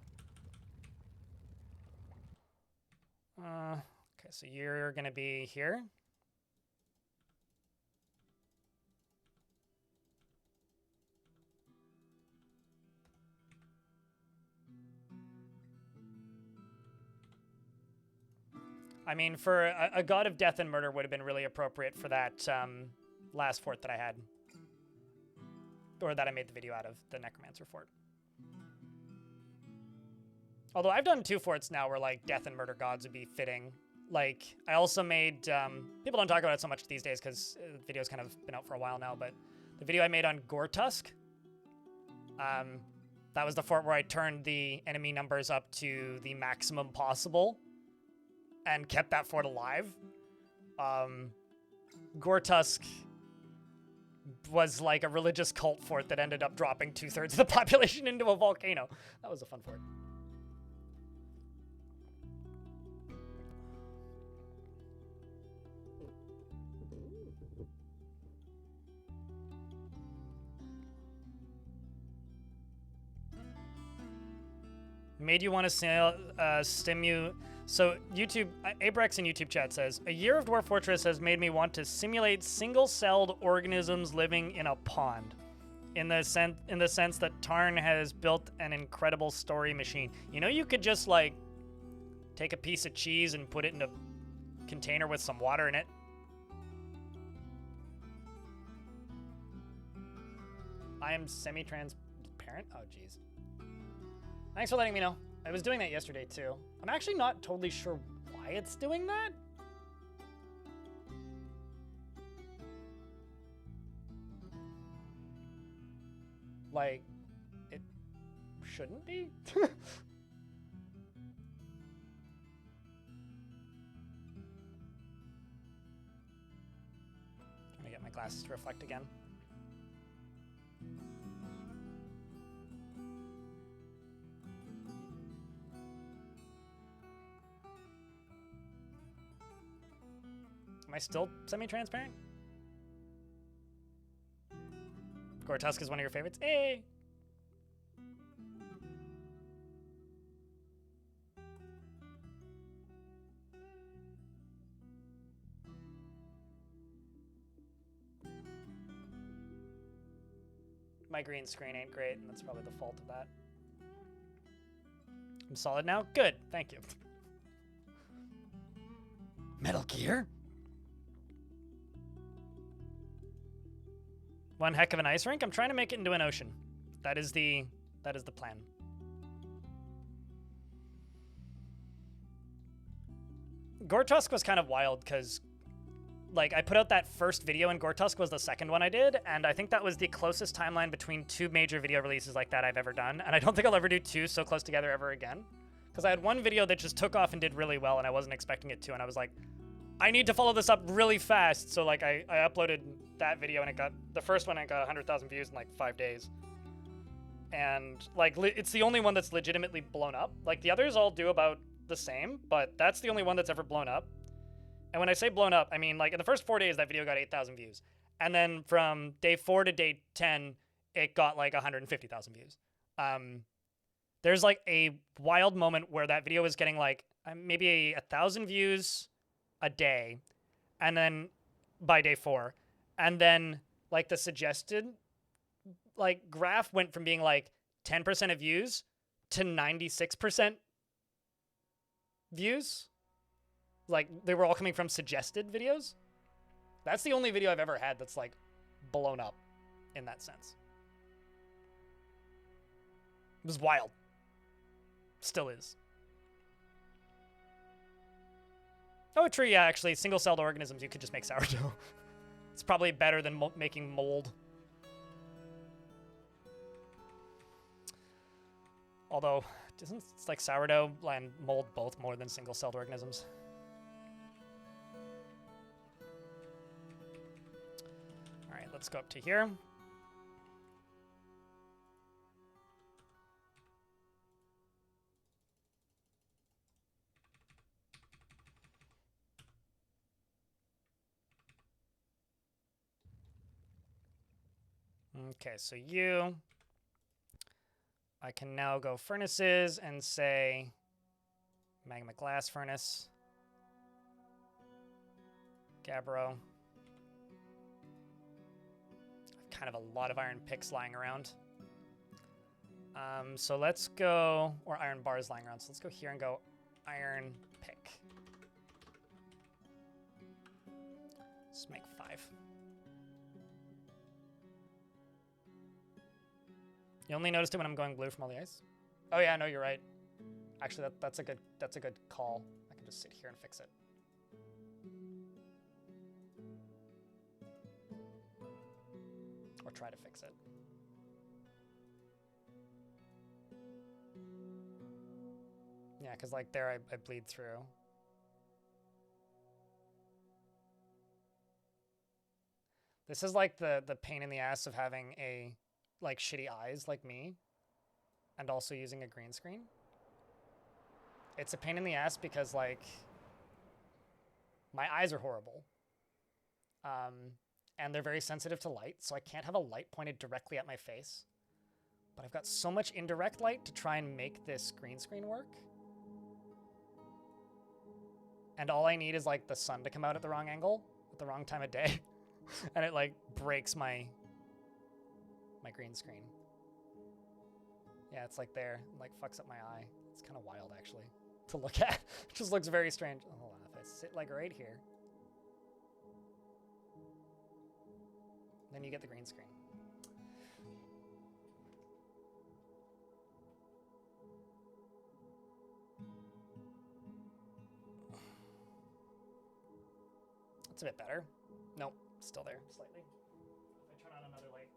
S1: Okay, so you're gonna be here. I mean, for a god of death and murder would have been really appropriate for that last fort that I had. Or that I made the video out of, the Necromancer fort. Although I've done 2 forts now where, like, death and murder gods would be fitting. Like, I also made, people don't talk about it so much these days because the video's kind of been out for a while now, but the video I made on Gortusk, that was the fort where I turned the enemy numbers up to the maximum possible and kept that fort alive. Gortusk was like a religious cult fort that ended up dropping 2/3 of the population into a volcano. That was a fun fort. Made you want to So YouTube, Abrex in YouTube chat says, a year of Dwarf Fortress has made me want to simulate single-celled organisms living in a pond. In the sense that Tarn has built an incredible story machine. You know, you could just like take a piece of cheese and put it in a container with some water in it. I am semi-transparent. Oh, jeez. Thanks for letting me know. I was doing that yesterday, too. I'm actually not totally sure why it's doing that. Like, it shouldn't be? Trying to get my glasses to reflect again. Am I still semi-transparent? Gortusk is one of your favorites. Hey! My green screen ain't great, and that's probably the fault of that. I'm solid now? Good, thank you. Metal Gear? One heck of an ice rink. I'm trying to make it into an ocean. That is the plan. Gortusk was kind of wild because, like, I put out that first video and Gortusk was the second one I did, and I think that was the closest timeline between two major video releases like that I've ever done, and I don't think I'll ever do two so close together ever again. Because I had one video that just took off and did really well, and I wasn't expecting it to, and I was like, I need to follow this up really fast. So like I uploaded that video and it got, the first one, it got 100,000 views in like 5 days. And like, it's the only one that's legitimately blown up. Like the others all do about the same, but that's the only one that's ever blown up. And when I say blown up, I mean like in the first 4 days, that video got 8,000 views. And then from day 4 to day 10, it got like 150,000 views. There's like a wild moment where that video was getting like maybe 1,000 views a day, and then by day 4, and then like the suggested like graph went from being like 10% of views to 96% views. Like they were all coming from suggested videos. That's the only video I've ever had that's like blown up in that sense. It was wild. Still is. Oh, true, yeah, actually, single-celled organisms, you could just make sourdough. It's probably better than making mold. Although, isn't it's like sourdough and mold both more than single-celled organisms? All right, let's go up to here. Okay, so I can now go furnaces and say magma glass furnace, Gabbro. Kind of a lot of iron picks lying around. So let's go, or iron bars lying around. So let's go here and go iron pick. Let's make 5. You only noticed it when I'm going blue from all the ice? Oh yeah, no, you're right. Actually, that's a good call. I can just sit here and fix it. Or try to fix it. Yeah, because like there I bleed through. This is like the pain in the ass of having a like shitty eyes like me and also using a green screen. It's a pain in the ass because like my eyes are horrible. And they're very sensitive to light, so I can't have a light pointed directly at my face. But I've got so much indirect light to try and make this green screen work. And all I need is like the sun to come out at the wrong angle at the wrong time of day. And it like breaks my green screen. Yeah, it's like there, it, like fucks up my eye. It's kind of wild actually to look at. It just looks very strange. Oh, hold on, if I sit like right here, then you get the green screen. That's a bit better. Nope, still there slightly. If I turn on another light.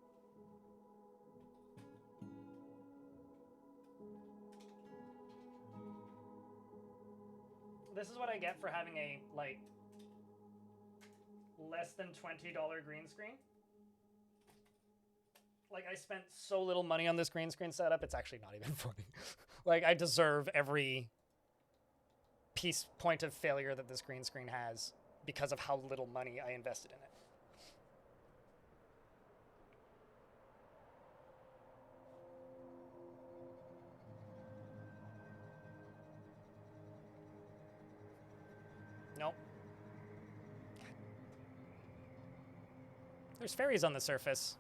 S1: This is what I get for having a like less than $20 green screen. Like, I spent so little money on this green screen setup, it's actually not even funny. Like, I deserve every point of failure that this green screen has because of how little money I invested in it. Nope. There's fairies on the surface.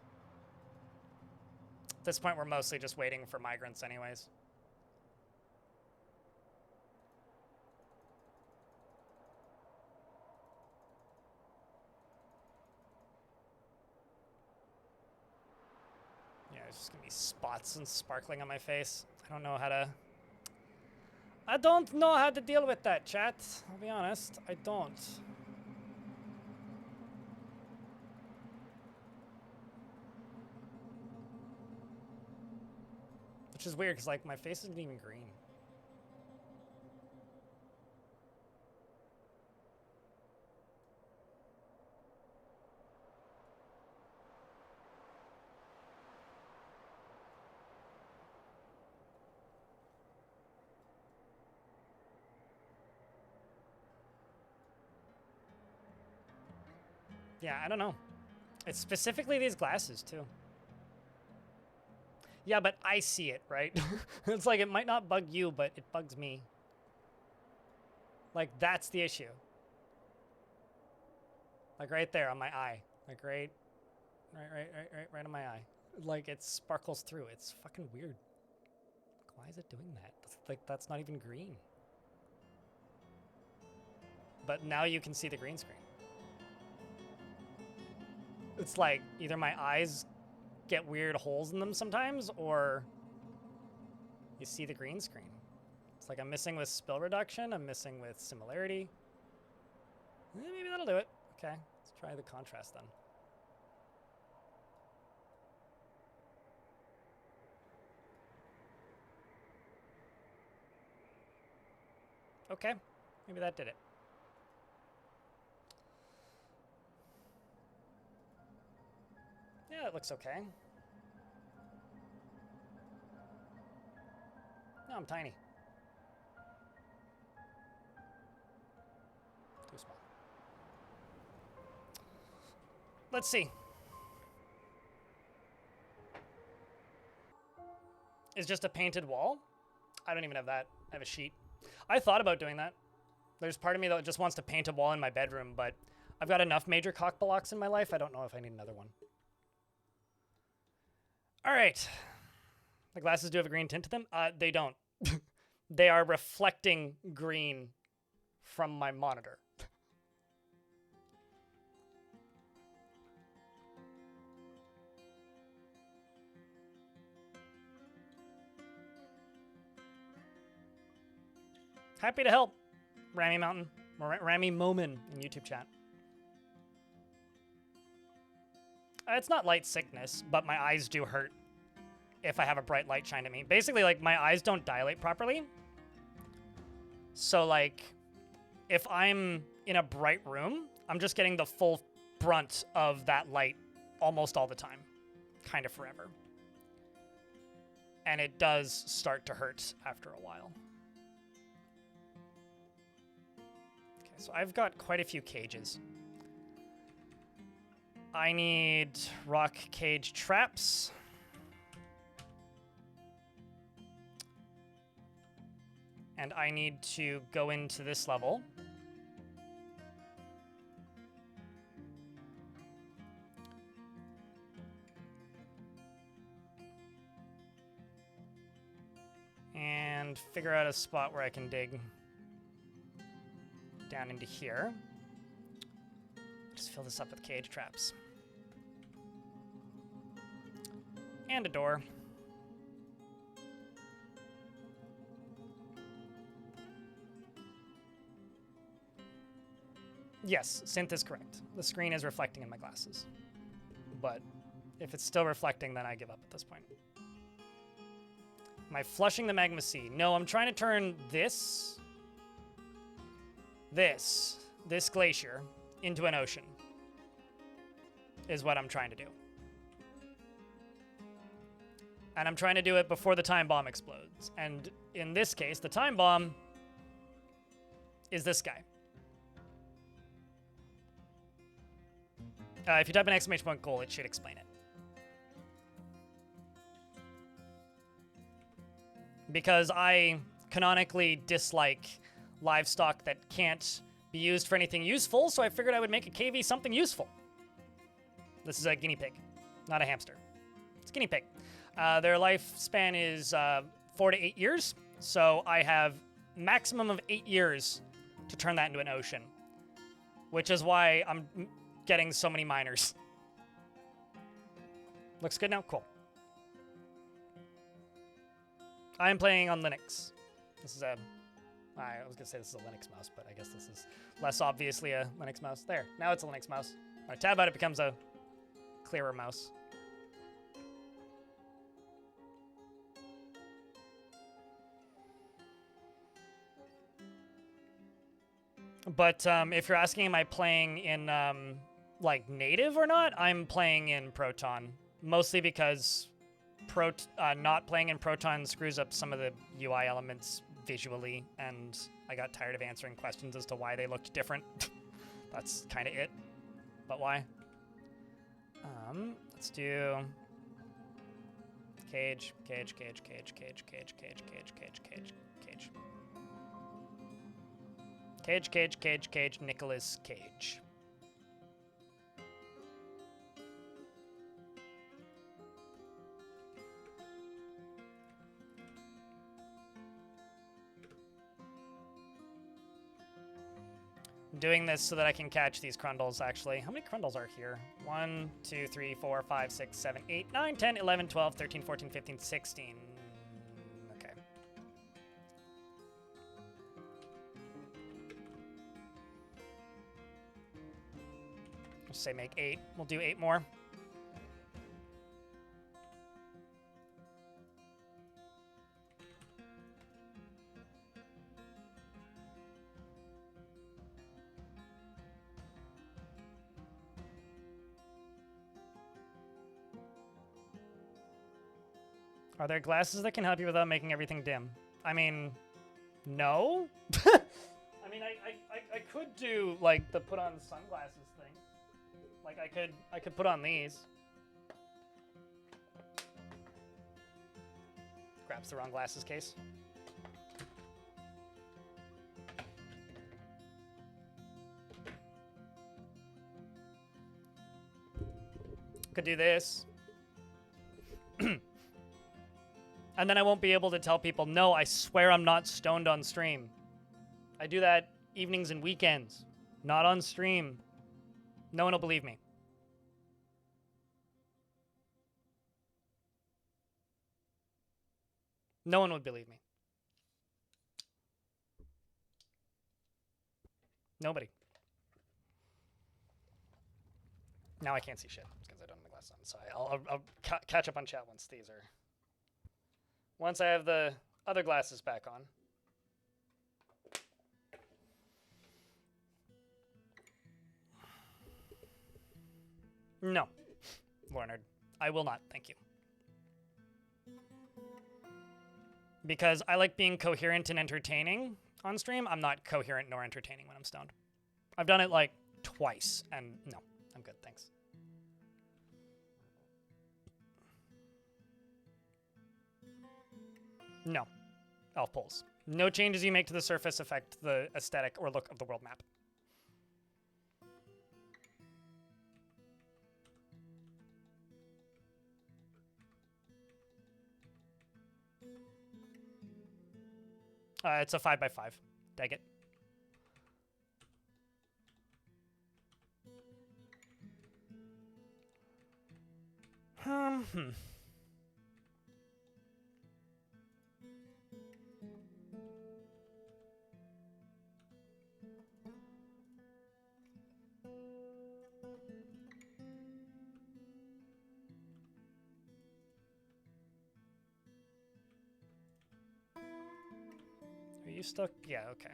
S1: At this point, we're mostly just waiting for migrants anyways. Yeah, there's just gonna be spots and sparkling on my face. I don't know how to deal with that, chat. I'll be honest, I don't. Which is weird, because, like, my face isn't even green. Yeah, I don't know. It's specifically these glasses, too. Yeah, but I see it, right? It's like, it might not bug you, but it bugs me. Like, that's the issue. Like, right there on my eye. Like, right on my eye. Like, it sparkles through. It's fucking weird. Like, why is it doing that? That's not even green. But now you can see the green screen. It's like, either my eyes get weird holes in them sometimes, or you see the green screen. It's like I'm missing with spill reduction, I'm missing with similarity. Maybe that'll do it. Okay, let's try the contrast then. Okay, maybe that did it. Yeah, it looks okay. No, I'm tiny. Too small. Let's see. Is just a painted wall? I don't even have that. I have a sheet. I thought about doing that. There's part of me that just wants to paint a wall in my bedroom, but I've got enough major cock blocks in my life. I don't know if I need another one. All right. The glasses do have a green tint to them. They don't. They are reflecting green from my monitor. Happy to help, Rami Mountain, Rami Momin in YouTube chat. It's not light sickness, but my eyes do hurt if I have a bright light shined at me. Basically, like, my eyes don't dilate properly. So, like, if I'm in a bright room, I'm just getting the full brunt of that light almost all the time, kind of forever. And it does start to hurt after a while. Okay, so I've got quite a few cages. I need rock cage traps. And I need to go into this level. And figure out a spot where I can dig down into here. Just fill this up with cage traps. And a door. Yes, synth is correct. The screen is reflecting in my glasses. But if it's still reflecting, then I give up at this point. Am I flushing the magma sea? No, I'm trying to turn this glacier into an ocean. Is what I'm trying to do. And I'm trying to do it before the time bomb explodes. And in this case, the time bomb is this guy. If you type an exclamation point goal, it should explain it. Because I canonically dislike livestock that can't be used for anything useful, so I figured I would make a KV something useful. This is a guinea pig, not a hamster. It's a guinea pig. Their lifespan is 4 to 8 years, so I have maximum of 8 years to turn that into an ocean, which is why I'm getting so many miners. Looks good now? Cool. I am playing on Linux. This is a... I was going to say this is a Linux mouse, but I guess this is less obviously a Linux mouse. There. Now it's a Linux mouse. When I tab out, it becomes a clearer mouse. But if you're asking, am I playing in like native or not? I'm playing in Proton, mostly because not playing in Proton screws up some of the UI elements visually, and I got tired of answering questions as to why they looked different. That's kind of it. But why? Let's do cage, cage, cage, cage, cage, cage, cage, cage, cage, cage, cage. Cage, cage, cage, cage, Nicolas Cage. I'm doing this so that I can catch these crundles, actually. How many crundles are here? 1, 2, 3, 4, 5, 6, 7, 8, 9, 10, 11, 12, 13, 14, 15, 16. Okay. Let's say make 8. We'll do 8 more. Are there glasses that can help you without making everything dim? I mean, no. I mean, I could do like the put on sunglasses thing. Like I could put on these. Grabs the wrong glasses case. Could do this. And then I won't be able to tell people, no, I swear I'm not stoned on stream. I do that evenings and weekends, not on stream. No one will believe me. No one would believe me. Nobody. Now I can't see shit because I don't have my glasses on. So I'll catch up on chat once these are... Once I have the other glasses back on. No. Lornard. I will not, thank you. Because I like being coherent and entertaining on stream. I'm not coherent nor entertaining when I'm stoned. I've done it like twice, and no, I'm good, thanks. No. Elf poles. No changes you make to the surface affect the aesthetic or look of the world map. It's a 5x5. Dag it. Hmm. Are you stuck? Yeah, okay.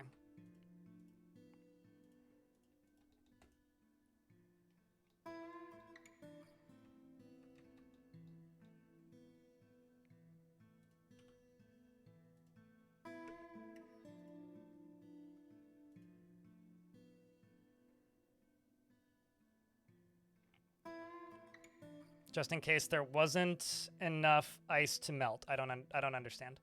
S1: Just in case there wasn't enough ice to melt. I don't understand.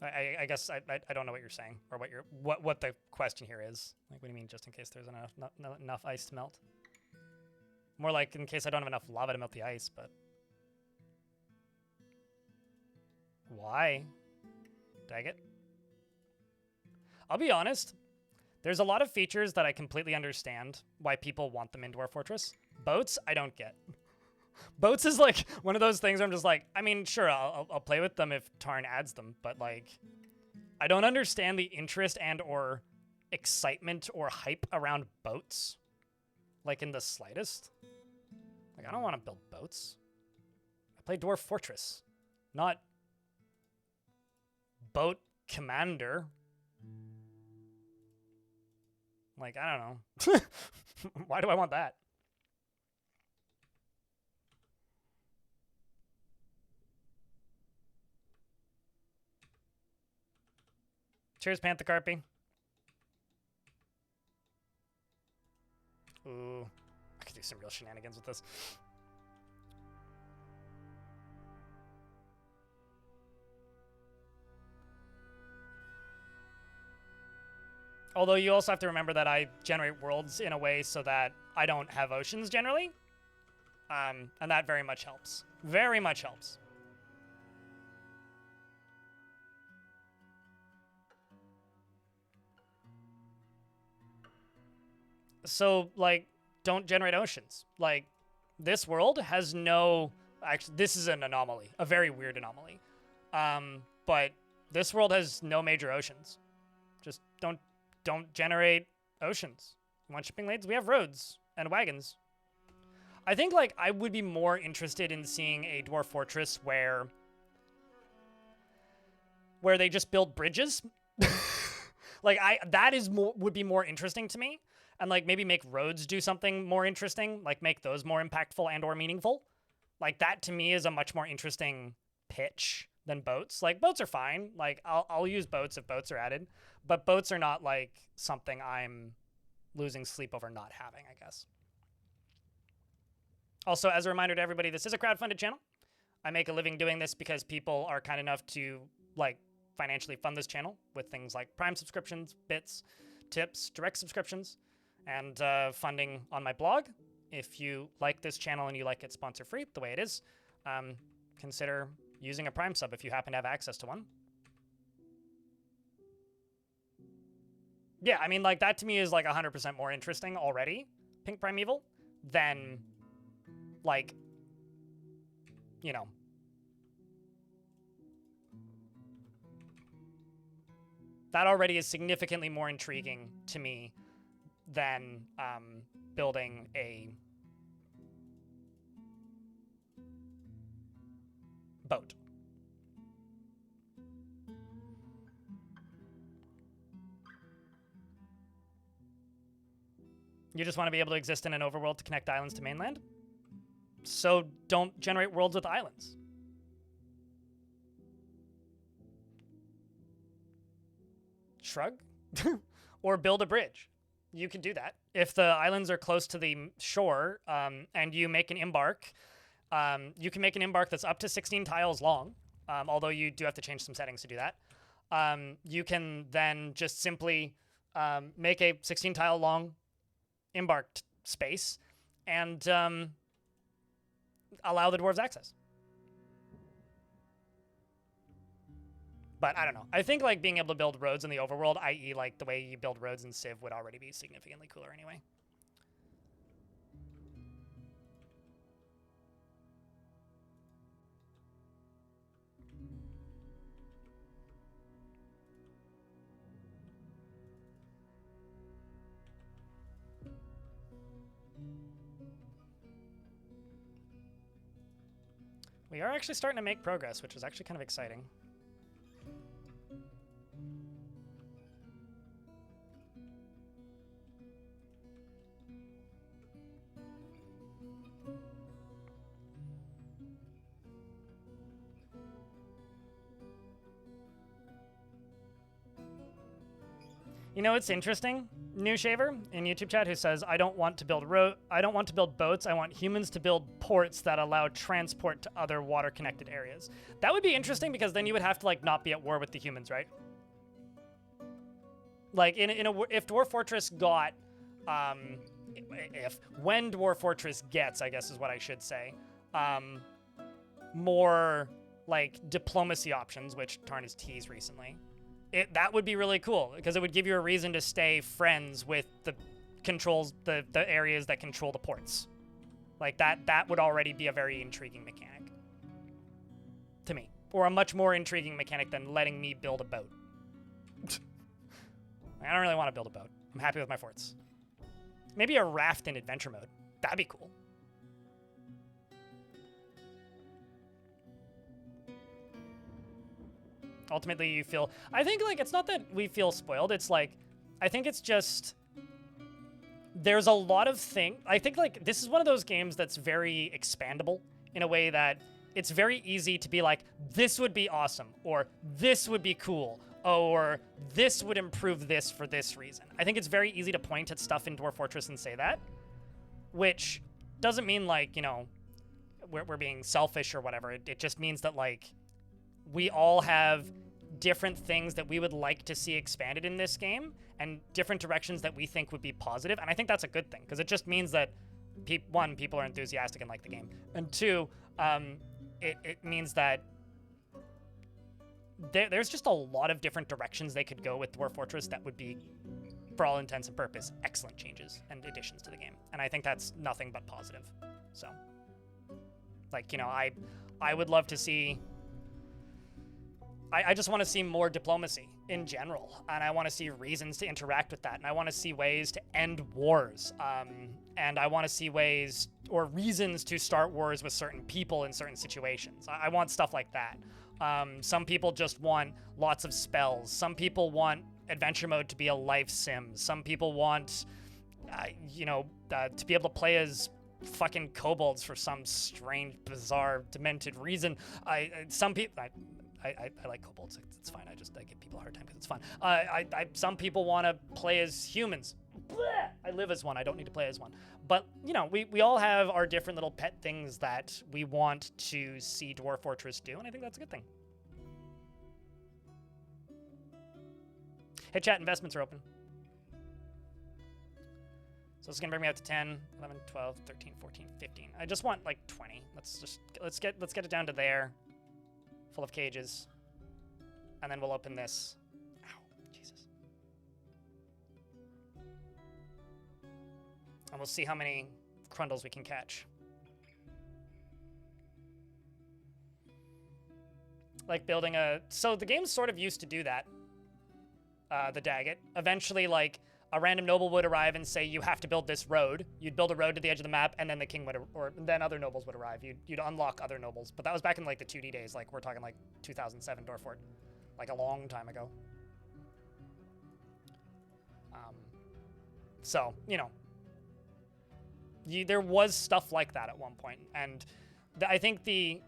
S1: I guess I don't know what you're saying or what the question here is. Like, what do you mean? Just in case there's enough ice to melt? More like in case I don't have enough lava to melt the ice. But why? Dag it. I'll be honest. There's a lot of features that I completely understand why people want them in Dwarf Fortress. Boats, I don't get. Boats is like one of those things where I'm just like, I mean, sure, I'll play with them if Tarn adds them, but like, I don't understand the interest and or excitement or hype around boats, like in the slightest. Like, I don't want to build boats. I play Dwarf Fortress, not Boat Commander. Like, I don't know. Why do I want that? Cheers, Panthercarpy. Ooh, I could do some real shenanigans with this. Although you also have to remember that I generate worlds in a way so that I don't have oceans generally. And that very much helps. Very much helps. So, like, don't generate oceans. Like, this world has no... Actually, this is an anomaly. A very weird anomaly. But this world has no major oceans. Just don't generate oceans. You want shipping lanes? We have roads and wagons. I think, like, I would be more interested in seeing a Dwarf Fortress where they just build bridges. Like, that would be more interesting to me. And, like, maybe make roads do something more interesting. Like, make those more impactful and or meaningful. Like, that to me is a much more interesting pitch than boats. Like, boats are fine. Like, I'll use boats if boats are added. But boats are not, like, something I'm losing sleep over not having, I guess. Also, as a reminder to everybody, this is a crowdfunded channel. I make a living doing this because people are kind enough to, like, financially fund this channel with things like Prime subscriptions, bits, tips, direct subscriptions, and funding on my blog. If you like this channel and you like it sponsor-free, the way it is, consider using a Prime sub if you happen to have access to one. Yeah, I mean, like, that to me is, like, 100% more interesting already, Pink Primeval, than, like, you know. That already is significantly more intriguing to me than building a boat. You just want to be able to exist in an overworld to connect islands to mainland? So don't generate worlds with islands. Shrug? Or build a bridge. You could do that. If the islands are close to the shore and you make an embark, you can make an embark that's up to 16 tiles long, although you do have to change some settings to do that. You can then just simply make a 16 tile long embarked space and allow the dwarves access. But I don't know. I think like being able to build roads in the overworld, i.e. like the way you build roads in Civ, would already be significantly cooler anyway. We are actually starting to make progress, which is actually kind of exciting. You know, it's interesting. New Shaver in YouTube chat who says, I don't want to build boats. I want humans to build ports that allow transport to other water connected areas. That would be interesting because then you would have to like not be at war with the humans, right? Like if Dwarf Fortress got, when Dwarf Fortress gets, I guess is what I should say, more like diplomacy options, which Tarn has teased recently. That would be really cool because it would give you a reason to stay friends with the areas that control the ports. Like that would already be a very intriguing mechanic to me, or a much more intriguing mechanic than letting me build a boat. I don't really want to build a boat. I'm happy with my forts. Maybe a raft in adventure mode. That'd be cool. Ultimately, you feel... I think, like, it's not that we feel spoiled. It's, like, I think it's just... There's a lot of things... I think, like, this is one of those games that's very expandable in a way that it's very easy to be like, this would be awesome, or this would be cool, or this would improve this for this reason. I think it's very easy to point at stuff in Dwarf Fortress and say that, which doesn't mean, like, you know, we're being selfish or whatever. It just means that, like, we all have different things that we would like to see expanded in this game and different directions that we think would be positive. And I think that's a good thing because it just means that, one, people are enthusiastic and like the game. And two, it means that there's just a lot of different directions they could go with Dwarf Fortress that would be, for all intents and purposes, excellent changes and additions to the game. And I think that's nothing but positive. So, like, you know, I would love to see... I just want to see more diplomacy in general, and I want to see reasons to interact with that, and I want to see ways to end wars, and I want to see ways or reasons to start wars with certain people in certain situations. I want stuff like that. Some people just want lots of spells. Some people want adventure mode to be a life sim. Some people want, to be able to play as fucking kobolds for some strange, bizarre, demented reason. I like kobolds. It's fine. I give people a hard time because it's fun. Some people want to play as humans. Blech! I live as one. I don't need to play as one. But, you know, we all have our different little pet things that we want to see Dwarf Fortress do, and I think that's a good thing. Hey, chat, investments are open. So it's going to bring me up to 10, 11, 12, 13, 14, 15. I just want, like, 20. Let's get it down to there. Full of cages, and then we'll open this. Ow, Jesus. And we'll see how many Crundles we can catch. Like building so the game sort of used to do that, the Daggett. Eventually, like, a random noble would arrive and say, you have to build this road. You'd build a road to the edge of the map, and then the king would, or then other nobles would arrive. You'd unlock other nobles. But that was back in, like, the 2D days. Like, we're talking, like, 2007 Dwarf Fort. Like, a long time ago. So, you know, there was stuff like that at one point, and I think the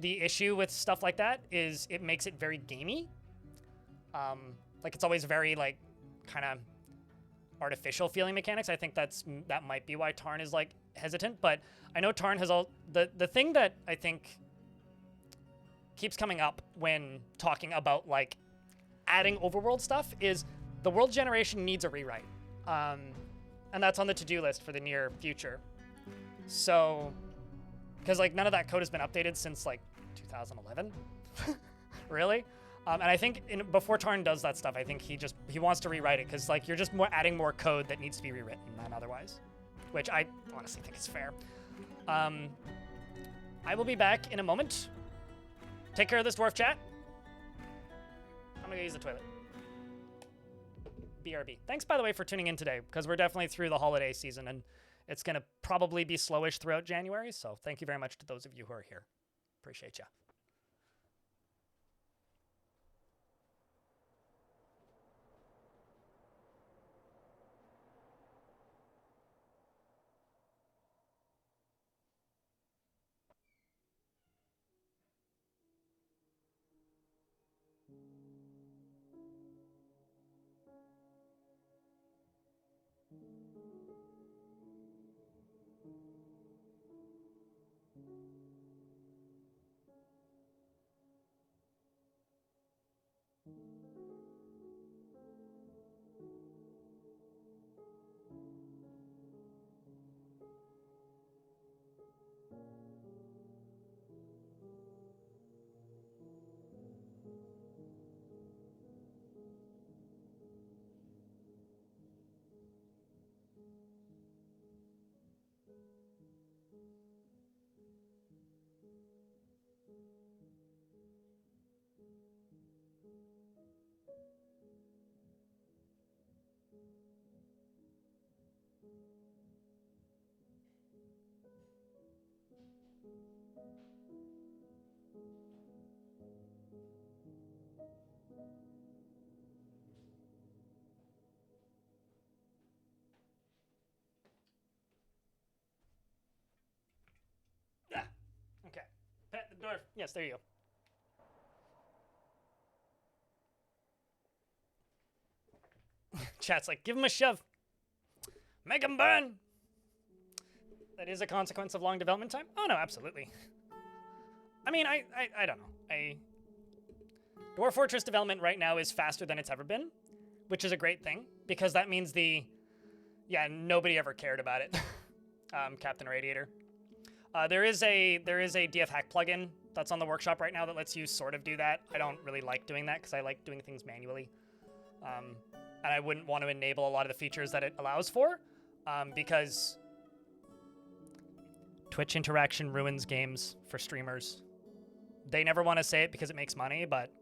S1: issue with stuff like that is it makes it very gamey. Like it's always very like kind of artificial feeling mechanics. I think that might be why Tarn is like hesitant, but I know Tarn has the thing that I think keeps coming up when talking about like adding overworld stuff is the world generation needs a rewrite. And that's on the to-do list for the near future. So, because like none of that code has been updated since like 2011, really. And I think before Tarn does that stuff, I think he wants to rewrite it because like you're just adding more code that needs to be rewritten than otherwise, which I honestly think is fair. I will be back in a moment. Take care of this dwarf chat. I'm gonna go use the toilet. BRB. Thanks, by the way, for tuning in today, because we're definitely through the holiday season, and it's going to probably be slowish throughout January, so thank you very much to those of you who are here. Appreciate ya. Okay. Pet the dwarf. Yes, there you go. Chat's like, give him a shove. Make him burn. That is a consequence of long development time? Oh, no, absolutely. I mean, I don't know. Dwarf Fortress development right now is faster than it's ever been, which is a great thing, because that means nobody ever cared about it. Captain Radiator. There is a DF hack plugin that's on the workshop right now that lets you sort of do that. I don't really like doing that because I like doing things manually. And I wouldn't want to enable a lot of the features that it allows for because Twitch interaction ruins games for streamers. They never want to say it because it makes money, but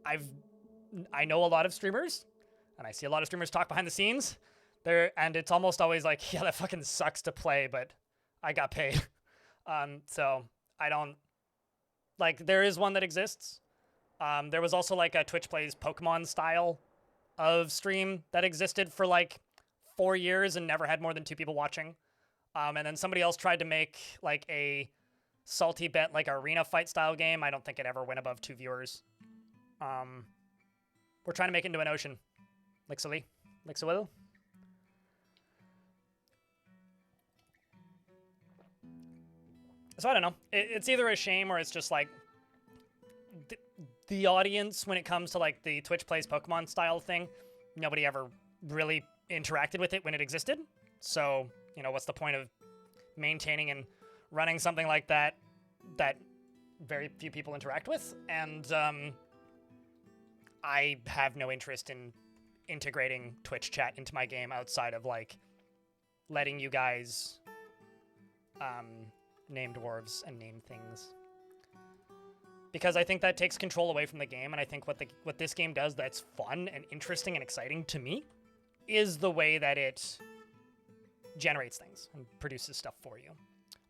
S1: I know a lot of streamers and I see a lot of streamers talk behind the scenes there, and it's almost always like, yeah, that fucking sucks to play, but I got paid. So I don't like, there is one that exists. There was also like a Twitch plays Pokemon style of stream that existed for like 4 years and never had more than 2 people watching. And then somebody else tried to make like a salty bet, like arena fight style game. I don't think it ever went above 2 viewers. We're trying to make it into an ocean. Lixawil. So I don't know. It's either a shame or it's just like the audience when it comes to like the Twitch plays Pokemon style thing, nobody ever really interacted with it when it existed. So, you know, what's the point of maintaining and running something like that that very few people interact with? And I have no interest in integrating Twitch chat into my game outside of like letting you guys name dwarves and name things, because I think that takes control away from the game. And I think what this game does that's fun and interesting and exciting to me is the way that it generates things and produces stuff for you.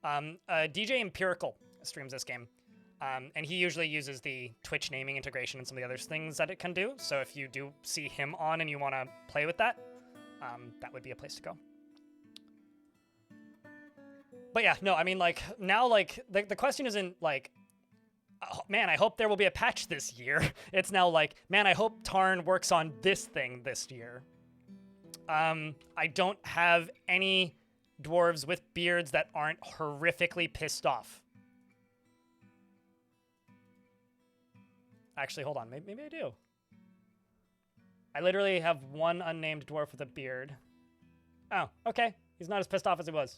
S1: DJ Empirical streams this game, and he usually uses the Twitch naming integration and some of the other things that it can do. So if you do see him on and you want to play with that, that would be a place to go. But yeah, no, I mean, like, now, like, the question isn't, like, oh, man, I hope there will be a patch this year. It's now like, man, I hope Tarn works on this thing this year. I don't have any dwarves with beards that aren't horrifically pissed off. Actually, hold on. Maybe I do. I literally have one unnamed dwarf with a beard. Oh, okay. He's not as pissed off as he was.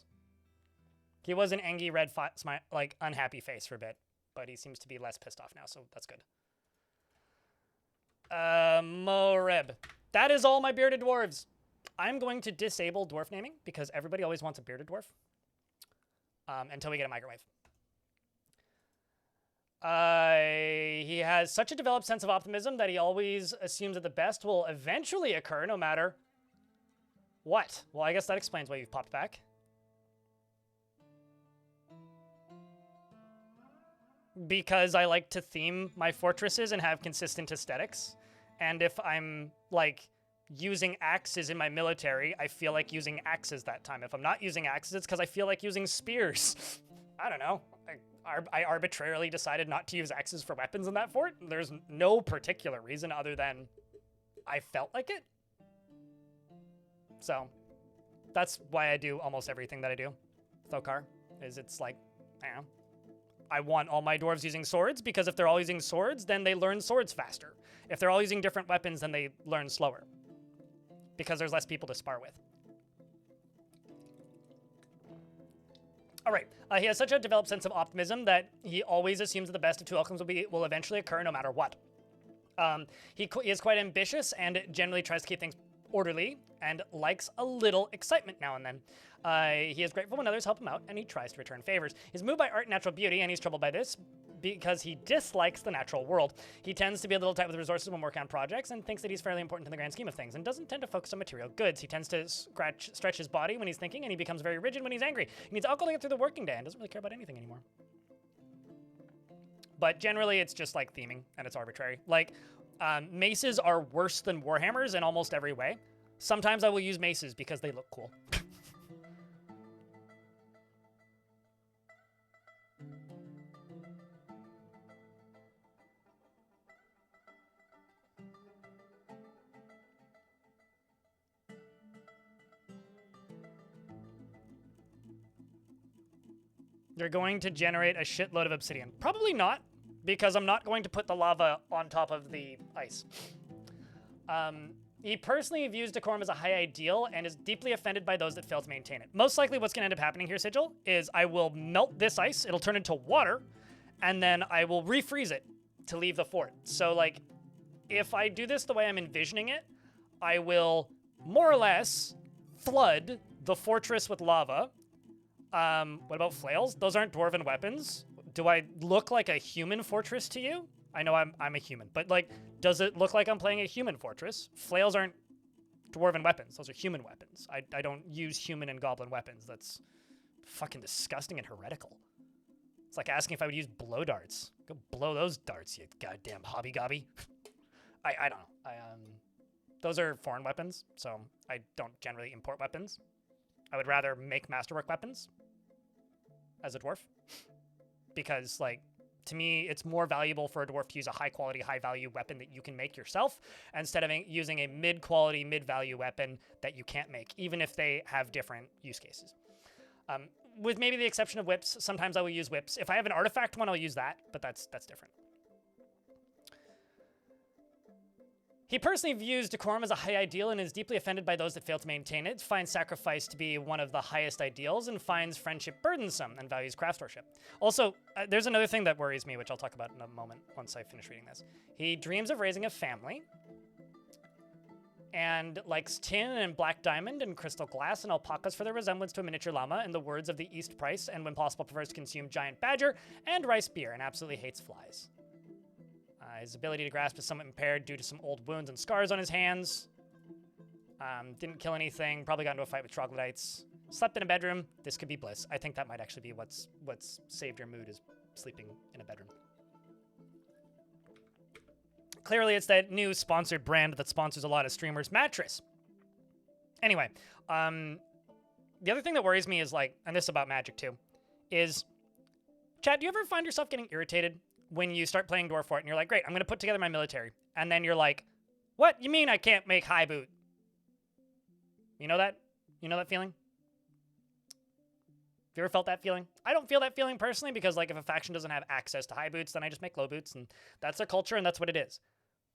S1: He was an angry red, like, unhappy face for a bit, but he seems to be less pissed off now, so that's good. Moreb. That is all my bearded dwarves. I'm going to disable dwarf naming because everybody always wants a bearded dwarf until we get a microwave. He has such a developed sense of optimism that he always assumes that the best will eventually occur no matter what. Well, I guess that explains why you've popped back. Because I like to theme my fortresses and have consistent aesthetics. And if I'm, like, using axes in my military, I feel like using axes that time. If I'm not using axes, it's because I feel like using spears. I don't know. I arbitrarily decided not to use axes for weapons in that fort. There's no particular reason other than I felt like it. So that's why I do almost everything that I do. Thokar, is it's like, I don't know. I want all my dwarves using swords because if they're all using swords, then they learn swords faster. If they're all using different weapons, then they learn slower because there's less people to spar with. All right. He has such a developed sense of optimism that he always assumes that the best of two outcomes will eventually occur no matter what. He is quite ambitious and generally tries to keep things orderly and likes a little excitement now and then. He is grateful when others help him out, and he tries to return favors. He's moved by art and natural beauty, and he's troubled by this because he dislikes the natural world. He tends to be a little tight with resources when working on projects and thinks that he's fairly important in the grand scheme of things and doesn't tend to focus on material goods. He tends to stretch his body when he's thinking, and he becomes very rigid when he's angry. He needs alcohol to get through the working day and doesn't really care about anything anymore. But generally, it's just like theming, and it's arbitrary. Like, maces are worse than warhammers in almost every way. Sometimes I will use maces because they look cool. You're going to generate a shitload of obsidian. Probably not, because I'm not going to put the lava on top of the ice. He personally views decorum as a high ideal and is deeply offended by those that fail to maintain it. Most likely what's going to end up happening here, Sigil, is I will melt this ice, it'll turn into water, and then I will refreeze it to leave the fort. So, like, if I do this the way I'm envisioning it, I will more or less flood the fortress with lava. What about flails? Those aren't dwarven weapons. Do I look like a human fortress to you? I know I'm a human, but, like, does it look like I'm playing a human fortress? Flails aren't dwarven weapons. Those are human weapons. I don't use human and goblin weapons. That's fucking disgusting and heretical. It's like asking if I would use blow darts. Go blow those darts, you goddamn hobby-gobby. I don't know. Those are foreign weapons, so I don't generally import weapons. I would rather make masterwork weapons as a dwarf because, like, to me, it's more valuable for a dwarf to use a high-quality, high-value weapon that you can make yourself instead of using a mid-quality, mid-value weapon that you can't make, even if they have different use cases. With maybe the exception of whips, sometimes I will use whips. If I have an artifact one, I'll use that, but that's different. He personally views decorum as a high ideal and is deeply offended by those that fail to maintain it, finds sacrifice to be one of the highest ideals, and finds friendship burdensome and values craftsmanship. Also, there's another thing that worries me, which I'll talk about in a moment once I finish reading this. He dreams of raising a family and likes tin and black diamond and crystal glass and alpacas for their resemblance to a miniature llama, in the words of the East Price, and when possible prefers to consume giant badger and rice beer and absolutely hates flies. His ability to grasp is somewhat impaired due to some old wounds and scars on his hands. Didn't kill anything. Probably got into a fight with troglodytes. Slept in a bedroom. This could be bliss. I think that might actually be what's saved your mood, is sleeping in a bedroom. Clearly, it's that new sponsored brand that sponsors a lot of streamers, Mattress. Anyway, The other thing that worries me is like, and this is about Magic too, is, Chad, do you ever find yourself getting irritated when you start playing Dwarf Fort and you're like, great, I'm going to put together my military. And then you're like, what? You mean I can't make high boot? You know that? You know that feeling? Have you ever felt that feeling? I don't feel that feeling personally because, like, if a faction doesn't have access to high boots, then I just make low boots, and that's their culture, and that's what it is.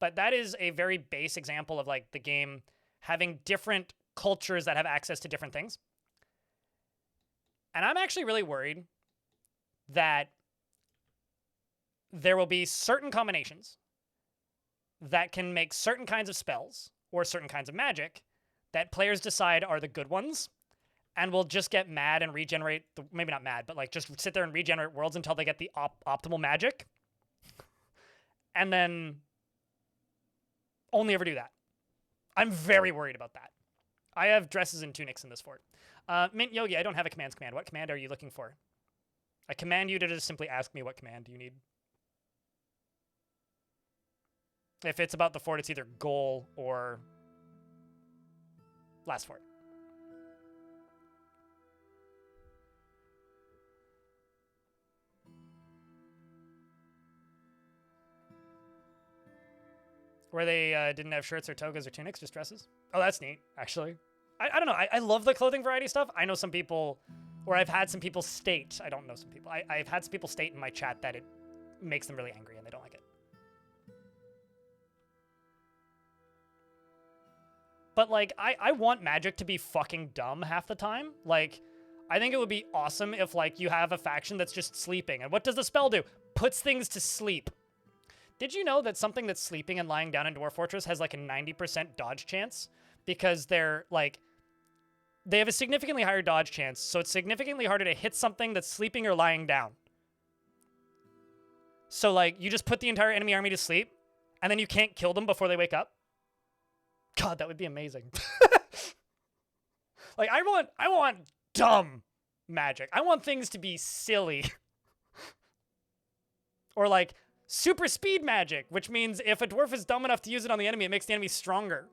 S1: But that is a very base example of, like, the game having different cultures that have access to different things. And I'm actually really worried that there will be certain combinations that can make certain kinds of spells or certain kinds of magic that players decide are the good ones, and will just get mad and regenerate, maybe not mad, but like just sit there and regenerate worlds until they get the optimal magic. And then only ever do that. I'm very worried about that. I have dresses and tunics in this fort. Mint Yogi, I don't have a commands command. What command are you looking for? I command you to just simply ask me what command do you need. If it's about the fort, it's either goal or last fort. Where they didn't have shirts or togas or tunics, just dresses. Oh, that's neat, actually. I don't know. I love the clothing variety stuff. I know some people, or I've had some people state, I don't know some people, I've had some people state in my chat that it makes them really angry and they don't like it. But, like, I want Magic to be fucking dumb half the time. Like, I think it would be awesome if, like, you have a faction that's just sleeping. And what does the spell do? Puts things to sleep. Did you know that something that's sleeping and lying down in Dwarf Fortress has, like, a 90% dodge chance? Because they're, like, they have a significantly higher dodge chance, so it's significantly harder to hit something that's sleeping or lying down. So, like, you just put the entire enemy army to sleep, and then you can't kill them before they wake up? God, that would be amazing. Like, I want dumb Magic. I want things to be silly. Or, like, super speed Magic, which means if a dwarf is dumb enough to use it on the enemy, it makes the enemy stronger.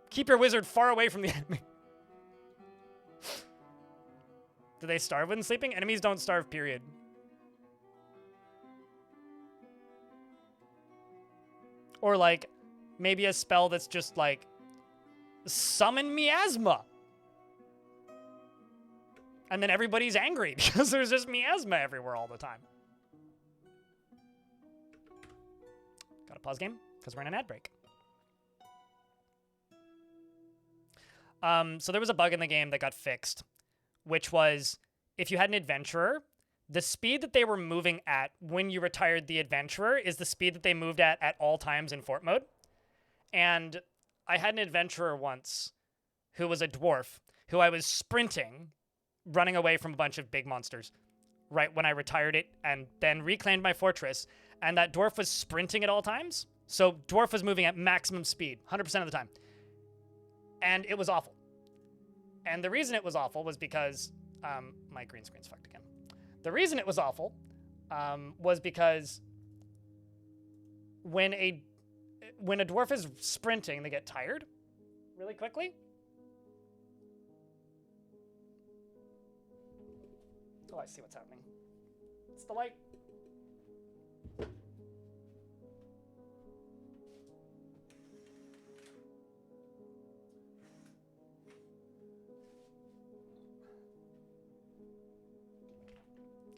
S1: Keep your wizard far away from the enemy. Do they starve when sleeping? Enemies don't starve, period. Or, like, maybe a spell that's just, like, summon miasma. And then everybody's angry because there's just miasma everywhere all the time. Gotta pause game because we're in an ad break. So there was a bug in the game that got fixed, which was if you had an adventurer, the speed that they were moving at when you retired the adventurer is the speed that they moved at all times in fort mode. And I had an adventurer once who was a dwarf who I was sprinting, running away from a bunch of big monsters right when I retired it and then reclaimed my fortress. And that dwarf was sprinting at all times. So dwarf was moving at maximum speed 100% of the time. And it was awful. And the reason it was awful was because my green screen's fucked again. The reason it was awful was because when a dwarf is sprinting, they get tired really quickly. Oh, I see what's happening. It's the light.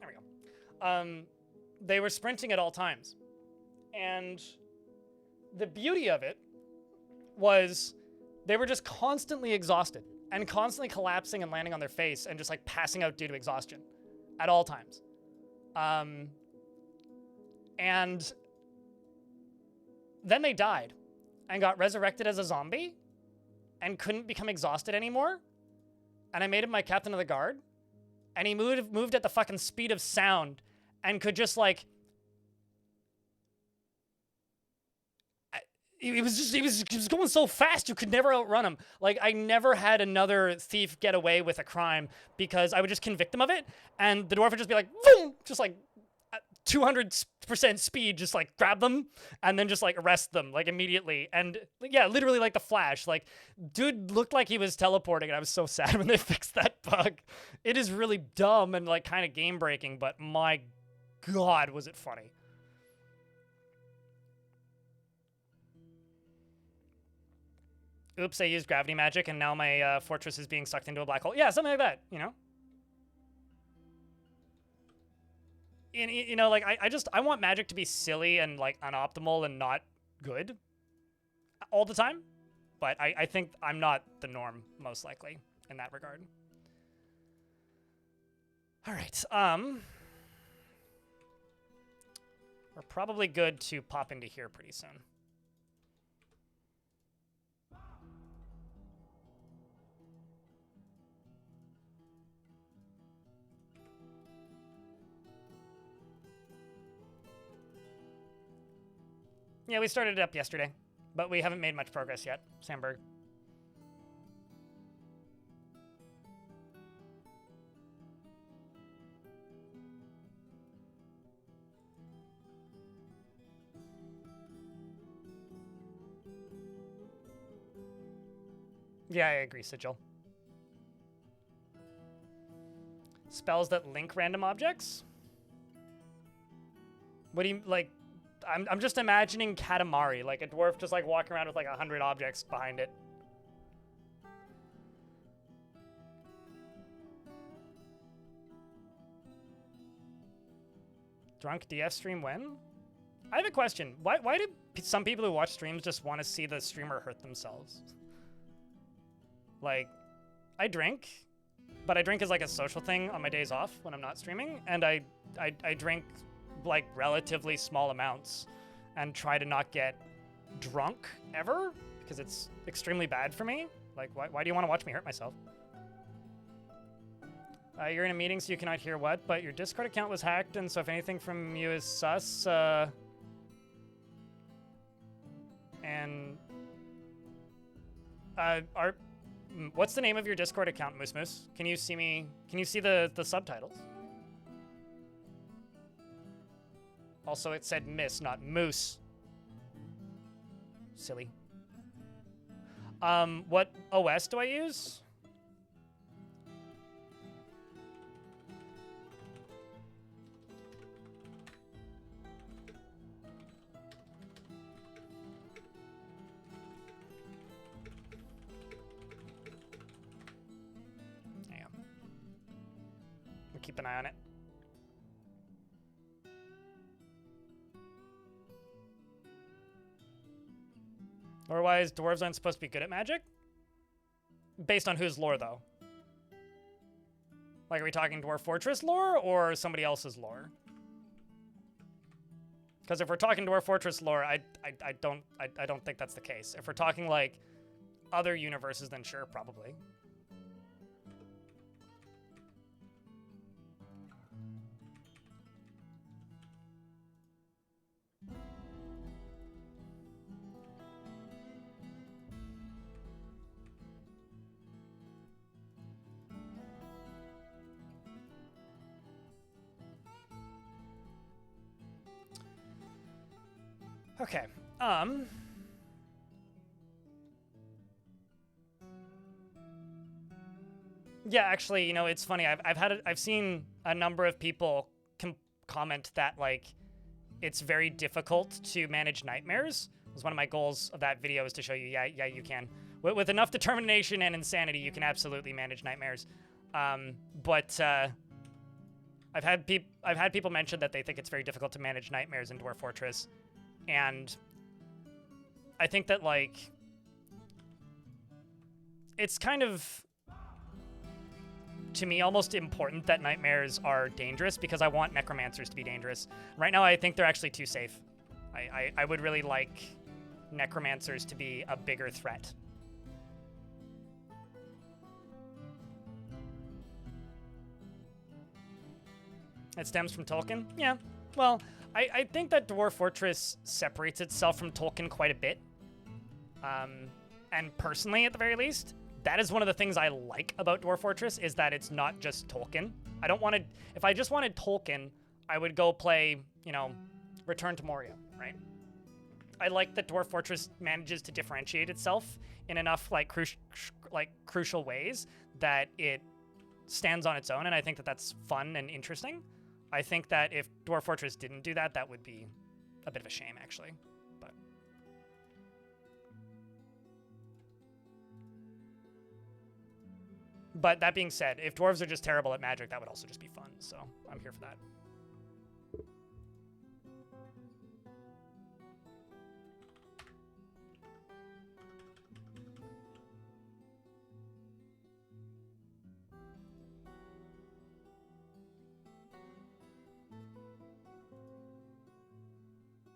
S1: There we go. They were sprinting at all times. And the beauty of it was they were just constantly exhausted and constantly collapsing and landing on their face and just like passing out due to exhaustion at all times. And then they died and got resurrected as a zombie and couldn't become exhausted anymore. And I made him my captain of the guard. And he moved at the fucking speed of sound and could just like... He was going so fast you could never outrun him. Like, I never had another thief get away with a crime because I would just convict them of it, and the dwarf would just be like, boom, just like 200% speed, just like grab them and then just like arrest them like immediately. And yeah, literally like the Flash. Like, dude looked like he was teleporting, and I was so sad when they fixed that bug. It is really dumb and like kind of game breaking, but my God, was it funny. Oops, I used gravity magic and now my fortress is being sucked into a black hole. Yeah, something like that, you know? You know, like, I want magic to be silly and, like, unoptimal and not good all the time. But I think I'm not the norm, most likely, in that regard. All right, we're probably good to pop into here pretty soon. Yeah, we started it up yesterday, but we haven't made much progress yet, Sandberg. Yeah, I agree, Sigil. Spells that link random objects? What do you, like... I'm just imagining Katamari, like a dwarf just like walking around with like 100 objects behind it. Drunk DF stream when? I have a question. Why do some people who watch streams just want to see the streamer hurt themselves? Like, I drink, but I drink as like a social thing on my days off when I'm not streaming, and I drink like relatively small amounts and try to not get drunk ever because it's extremely bad for me. Like, why do you want to watch me hurt myself? You're in a meeting, so you cannot hear what, but your Discord account was hacked, and so if anything from you is sus, what's the name of your Discord account, Moose Moose? Can you see the subtitles? Also, it said miss, not moose. Silly. What OS do I use? Yeah. We'll keep an eye on it. Lore-wise, dwarves aren't supposed to be good at magic? Based on whose lore, though? Like, are we talking Dwarf Fortress lore or somebody else's lore? Because if we're talking Dwarf Fortress lore, I don't think that's the case. If we're talking like other universes, then sure, probably. Okay, yeah, actually, you know, it's funny. I've seen a number of people comment that, like, it's very difficult to manage nightmares. It was one of my goals of that video is to show you, yeah, you can. With enough determination and insanity, you can absolutely manage nightmares. But I've had people mention that they think it's very difficult to manage nightmares in Dwarf Fortress. And I think that, like, it's kind of, to me, almost important that nightmares are dangerous because I want necromancers to be dangerous. Right now, I think they're actually too safe. I would really like necromancers to be a bigger threat. It stems from Tolkien? Yeah, well... I think that Dwarf Fortress separates itself from Tolkien quite a bit. And personally, at the very least, that is one of the things I like about Dwarf Fortress, is that it's not just Tolkien. I don't want to... If I just wanted Tolkien, I would go play, you know, Return to Moria, right? I like that Dwarf Fortress manages to differentiate itself in enough like crucial ways that it stands on its own, and I think that that's fun and interesting. I think that if Dwarf Fortress didn't do that, that would be a bit of a shame, actually. But that being said, if dwarves are just terrible at magic, that would also just be fun. So I'm here for that.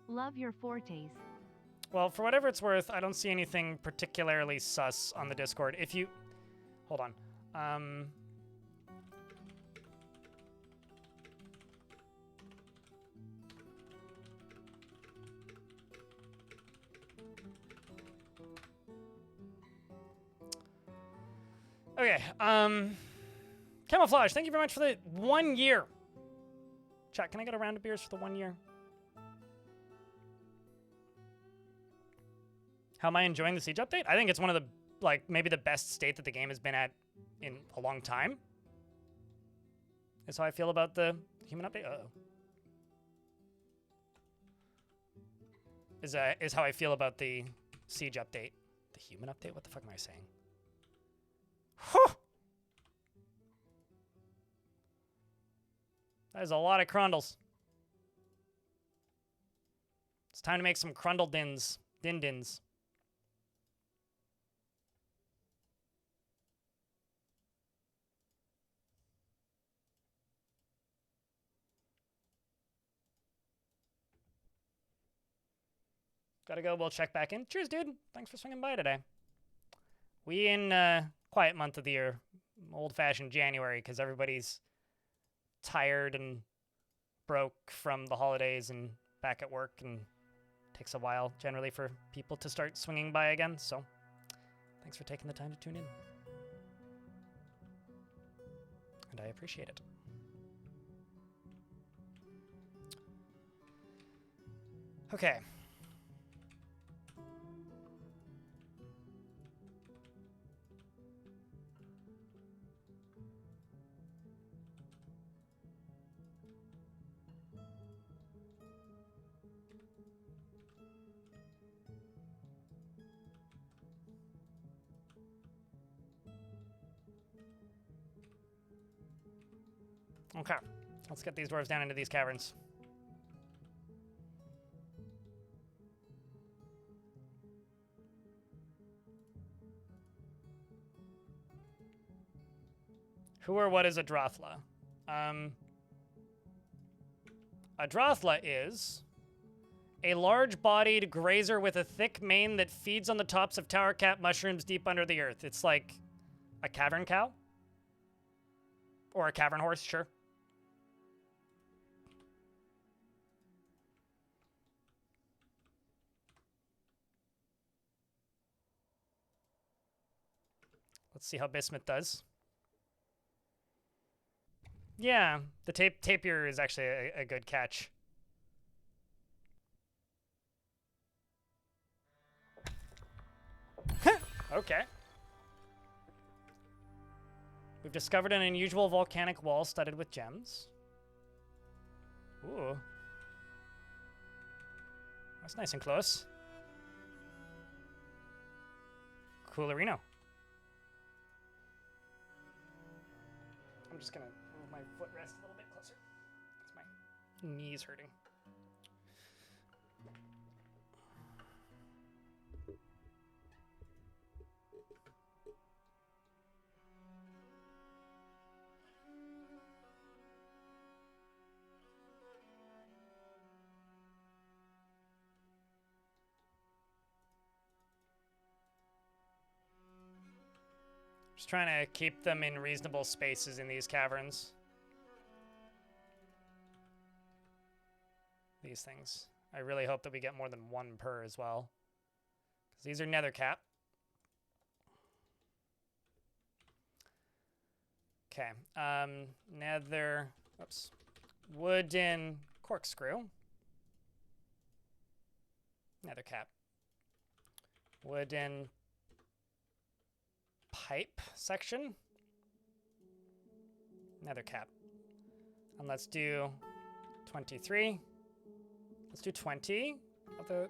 S2: Love your fortes.
S1: Well, for whatever it's worth, I don't see anything particularly sus on the Discord. If you... Hold on. Okay, Camouflage, thank you very much for the 1 year. Chat, can I get a round of beers for the 1 year? How am I enjoying the Siege update? I think it's one of the, like, maybe the best state that the game has been at in a long time. Is how I feel about the human update. Uh-oh. Is how I feel about the Siege update. The human update? What the fuck am I saying? Whew! That is a lot of crundles. It's time to make some crundle dins. Din-dins. Gotta go. We'll check back in. Cheers, dude. Thanks for swinging by today. We in quiet month of the year. Old-fashioned January, because everybody's tired and broke from the holidays and back at work, and it takes a while generally for people to start swinging by again. So thanks for taking the time to tune in. And I appreciate it. Okay. Okay, let's get these dwarves down into these caverns. Who or what is a Drothla? A Drothla is a large-bodied grazer with a thick mane that feeds on the tops of tower cap mushrooms deep under the earth. It's like a cavern cow? Or a cavern horse, sure. Let's see how Bismuth does. Yeah, the tapir is actually a good catch. Okay. We've discovered an unusual volcanic wall studded with gems. Ooh. That's nice and close. Coolerino. I'm just gonna move my footrest a little bit closer. Because my knee's hurting. Just trying to keep them in reasonable spaces in these caverns. These things. I really hope that we get more than one per as well. Because these are nether cap. Okay. Nether. Oops. Wooden corkscrew. Nether cap. Wooden pipe section. Nether cap. And let's do 23. Let's do 20 of the...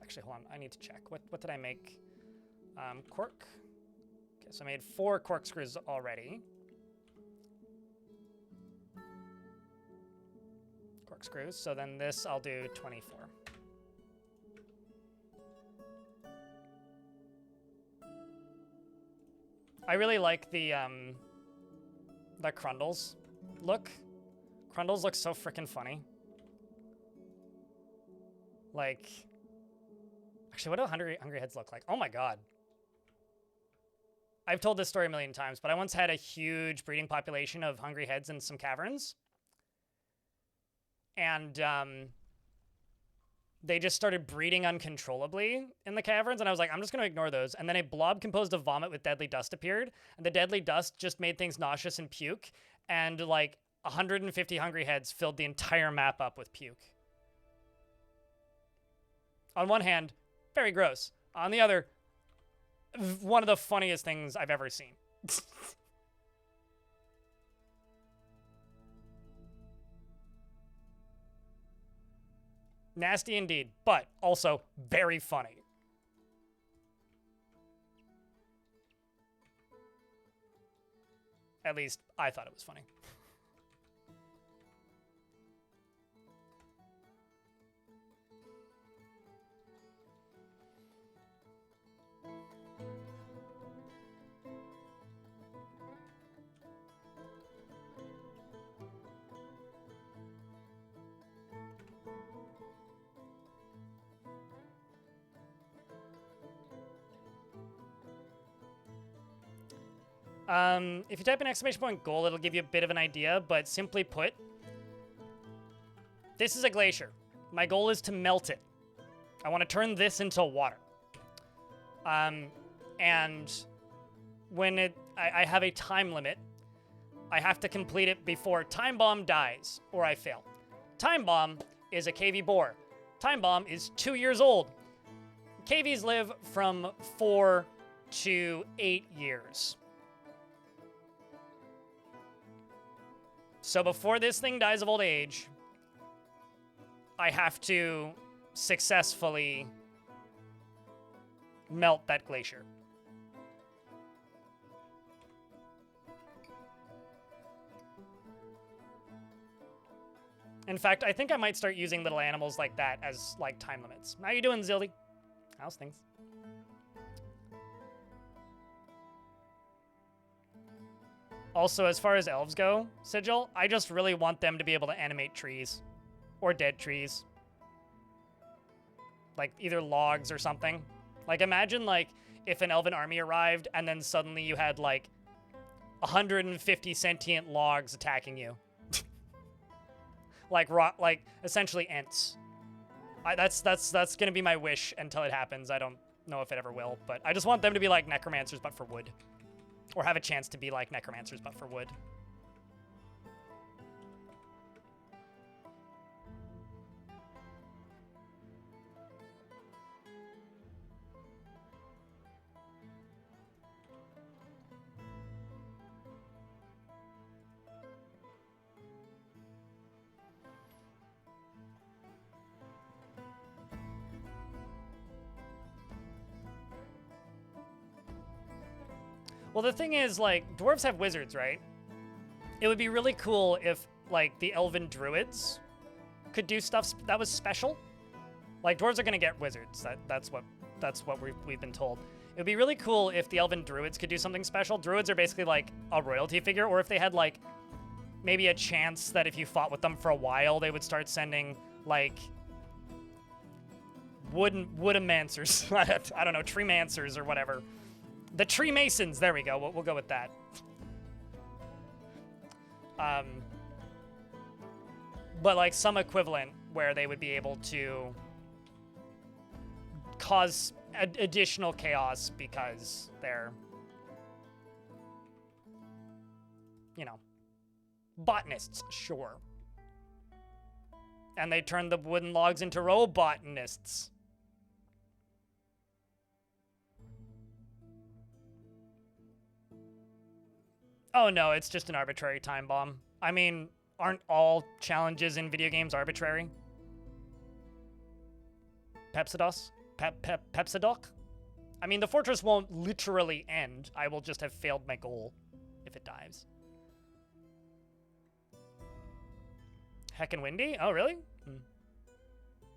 S1: Actually, hold on. I need to check. What did I make? Cork. Okay, so I made 4 corkscrews already. Corkscrews. So then this I'll do 24. I really like the Crundles look. Crundles look so freaking funny. Like, actually, what do hungry heads look like? Oh my god. I've told this story a million times, but I once had a huge breeding population of hungry heads in some caverns. And they just started breeding uncontrollably in the caverns, and I was like, I'm just going to ignore those. And then a blob composed of vomit with deadly dust appeared, and the deadly dust just made things nauseous and puke, and like 150 hungry heads filled the entire map up with puke. On one hand, very gross. On the other, one of the funniest things I've ever seen. Nasty indeed, but also very funny. At least I thought it was funny. If you type in exclamation point goal, it'll give you a bit of an idea, but simply put, this is a glacier. My goal is to melt it. I want to turn this into water. And when I have a time limit, I have to complete it before Time Bomb dies, or I fail. Time Bomb is a KV boar. Time Bomb is 2 years old. KVs live from 4 to 8 years. So before this thing dies of old age, I have to successfully melt that glacier. In fact, I think I might start using little animals like that as, like, time limits. How you doing, Zilly? How's things? Also, as far as elves go, Sigil, I just really want them to be able to animate trees. Or dead trees. Like, either logs or something. Like, imagine, like, if an elven army arrived and then suddenly you had, like, 150 sentient logs attacking you. Like, essentially Ents. That's gonna be my wish until it happens. I don't know if it ever will, but I just want them to be like necromancers, but for wood. Or have a chance to be like necromancers, but for wood. Well, the thing is, like, dwarves have wizards, right? It would be really cool if, like, the elven druids could do stuff that was special. Like, dwarves are gonna get wizards. That's what we've been told. It would be really cool if the elven druids could do something special. Druids are basically like a royalty figure, or if they had, like, maybe a chance that if you fought with them for a while, they would start sending, like, woodomancers. I don't know, treemancers or whatever. The Tree Masons, there we go. We'll go with that. But like some equivalent where they would be able to cause additional chaos because they're, you know, Botanists, sure. And they turned the wooden logs into robotanists. Oh no, it's just an arbitrary time bomb. I mean, aren't all challenges in video games arbitrary? Pepsidos? Pepsidoc? I mean, the fortress won't literally end. I will just have failed my goal if it dives. Heckin' windy? Oh, really?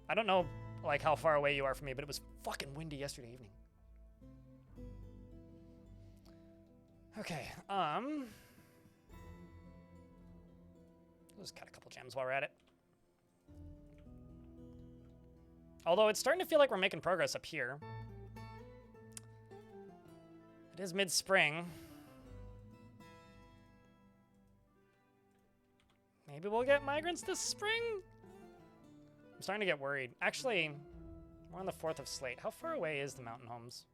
S1: I don't know, like, how far away you are from me, but it was fucking windy yesterday evening. Okay, let's cut a couple gems while we're at it. Although it's starting to feel like we're making progress up here. It is mid-spring. Maybe we'll get migrants this spring? I'm starting to get worried. Actually, we're on the 4th of Slate. How far away is the mountain homes?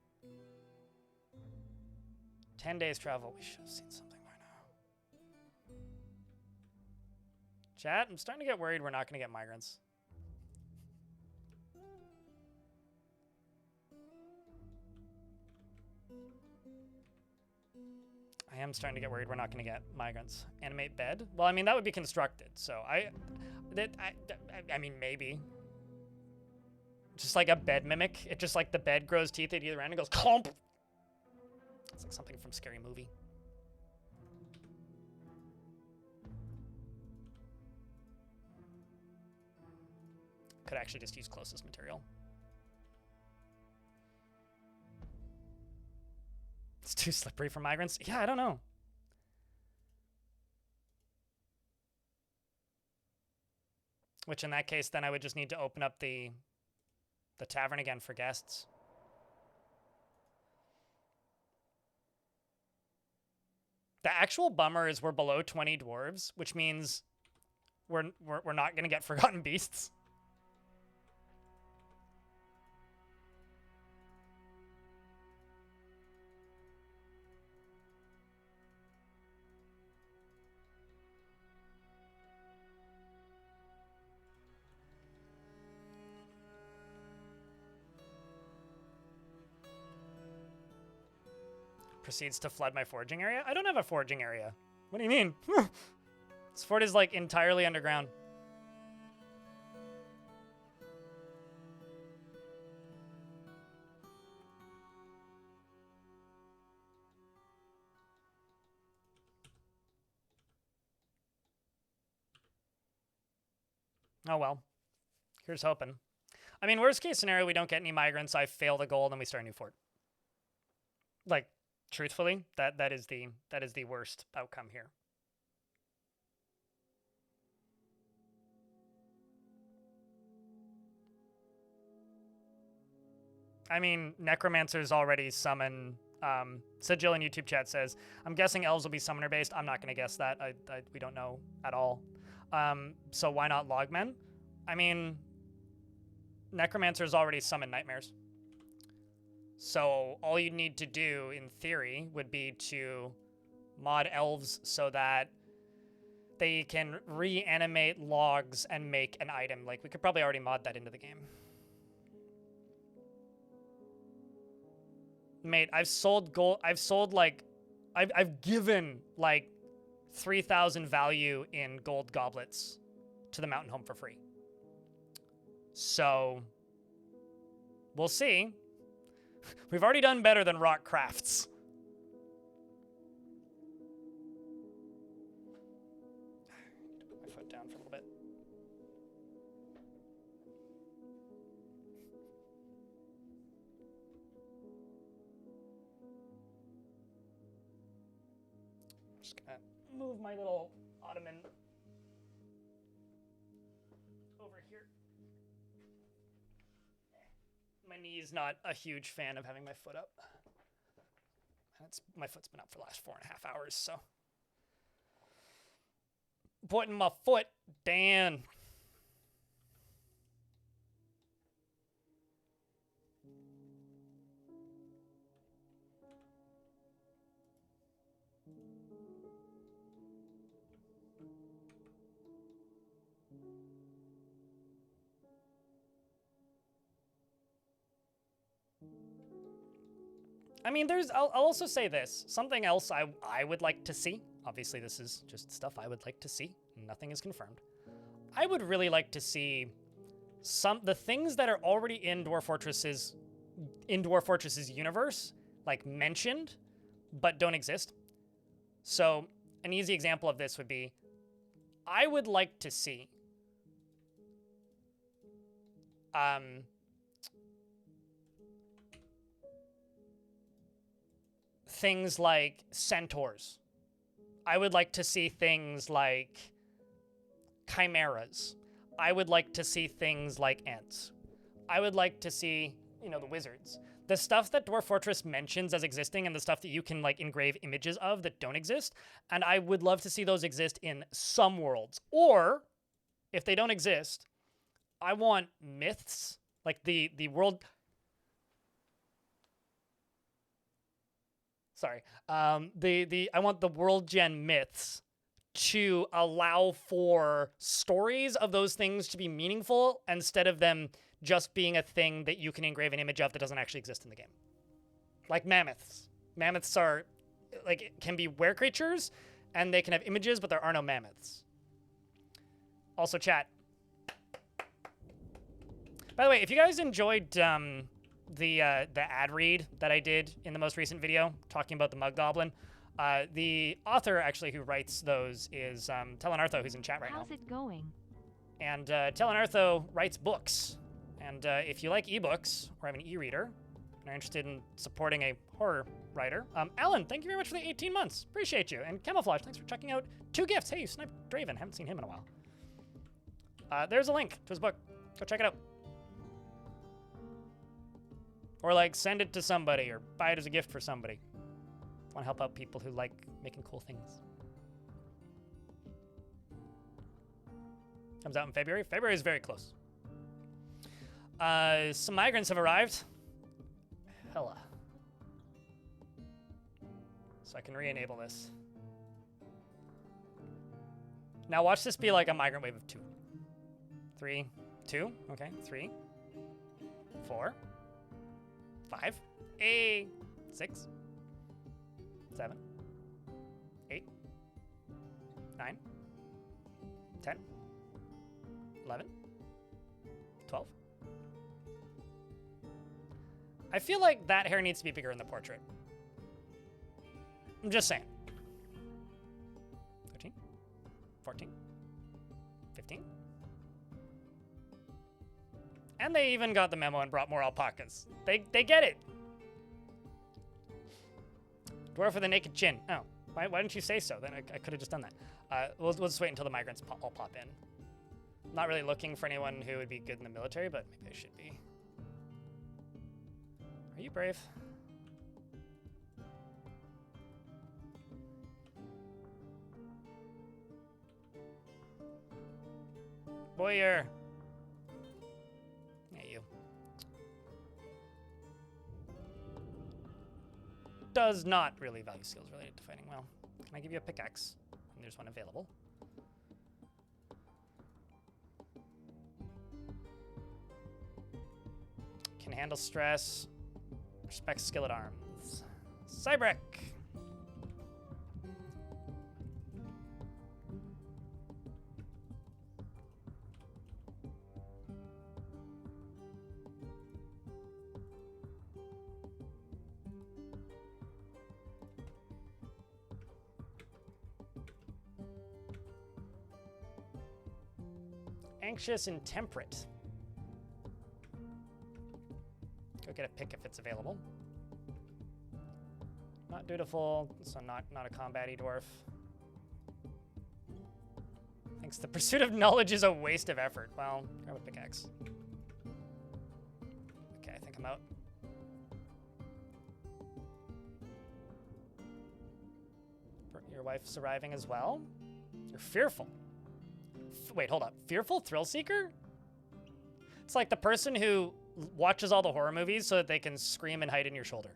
S1: 10 days travel. We should have seen something by now. Chat, I'm starting to get worried we're not going to get migrants. I am starting to get worried we're not going to get migrants. Animate bed? Well, I mean, that would be constructed, so I mean, maybe. Just like a bed mimic. It just like the bed grows teeth at either end and goes clump. It's like something from Scary Movie. Could actually just use closest material. It's too slippery for migrants. Yeah, I don't know. Which in that case, then I would just need to open up the tavern again for guests. The actual bummer is we're below 20 dwarves, which means we're not going to get Forgotten Beasts. Proceeds to flood my foraging area? I don't have a foraging area. What do you mean? This fort is like entirely underground. Oh well. Here's hoping. I mean, worst case scenario, we don't get any migrants, I fail the goal, and then we start a new fort. Like, truthfully, that is the worst outcome here. I mean, Necromancer's already summon. Sigil in YouTube chat says, I'm guessing elves will be summoner based. I'm not going to guess that. We don't know at all. So why not Logmen? I mean, Necromancer's already summoned nightmares. So all you need to do, in theory, would be to mod elves so that they can reanimate logs and make an item. Like, we could probably already mod that into the game. Mate, I've sold gold. I've given like 3,000 value in gold goblets to the mountain home for free. So we'll see. We've already done better than rock crafts. Put my foot down for a little bit. Just gonna move my little ottoman over here. My knee's not a huge fan of having my foot up. My foot's been up for the last 4.5 hours, so. Putting my foot down. I mean, I'll also say this. Something else I would like to see. Obviously, this is just stuff I would like to see. Nothing is confirmed. I would really like to see the things that are already in Dwarf Fortress's universe, like mentioned, but don't exist. So an easy example of this would be, I would like to see things like centaurs. I would like to see things like chimeras. I would like to see things like ants. I would like to see, the wizards. The stuff that Dwarf Fortress mentions as existing and the stuff that you can like engrave images of that don't exist. And I would love to see those exist in some worlds. Or if they don't exist, I want myths, like the world. Sorry. I want the world gen myths to allow for stories of those things to be meaningful instead of them just being a thing that you can engrave an image of that doesn't actually exist in the game. Like mammoths. Mammoths are, like, can be were creatures, and they can have images, but there are no mammoths. Also, chat. By the way, if you guys enjoyed the ad read that I did in the most recent video talking about the Mug Goblin, the author actually who writes those is Telenartho, who's in chat right now.
S2: How's it going?
S1: And Telenartho writes books. And if you like ebooks or have an e-reader and are interested in supporting a horror writer, Alan, thank you very much for the 18 months. Appreciate you. And Camouflage, thanks for checking out 2 gifts. Hey, you sniped Draven. Haven't seen him in a while. There's a link to his book. Go check it out. Or like send it to somebody or buy it as a gift for somebody. Want to help out people who like making cool things. Comes out in February. February is very close. Some migrants have arrived. Hella. So I can re-enable this. Now watch this be like a migrant wave of 2. 3, 2, okay, 3, 4, 5, 6, 7, 8, 9, 10, 11, 12. I feel like that hair needs to be bigger in the portrait. I'm just saying. 13, 14, 15. And they even got the memo and brought more alpacas. They get it. Dwarf with a naked chin. Oh, why didn't you say so? Then I could have just done that. We'll just wait until the migrants all pop in. I'm not really looking for anyone who would be good in the military, but maybe I should be. Are you brave? Boyer. Yeah, you. Does not really value skills related to fighting well. Can I give you a pickaxe? And there's one available. Can handle stress. Respect skill at arms. Cybrek. Anxious and temperate. Go get a pick if it's available. Not dutiful, so not a combat-y dwarf. Thinks the pursuit of knowledge is a waste of effort. Well, grab a pickaxe. Okay, I think I'm out. Your wife's arriving as well. You're fearful. Wait, hold up. Fearful thrill seeker? It's like the person who watches all the horror movies so that they can scream and hide in your shoulder.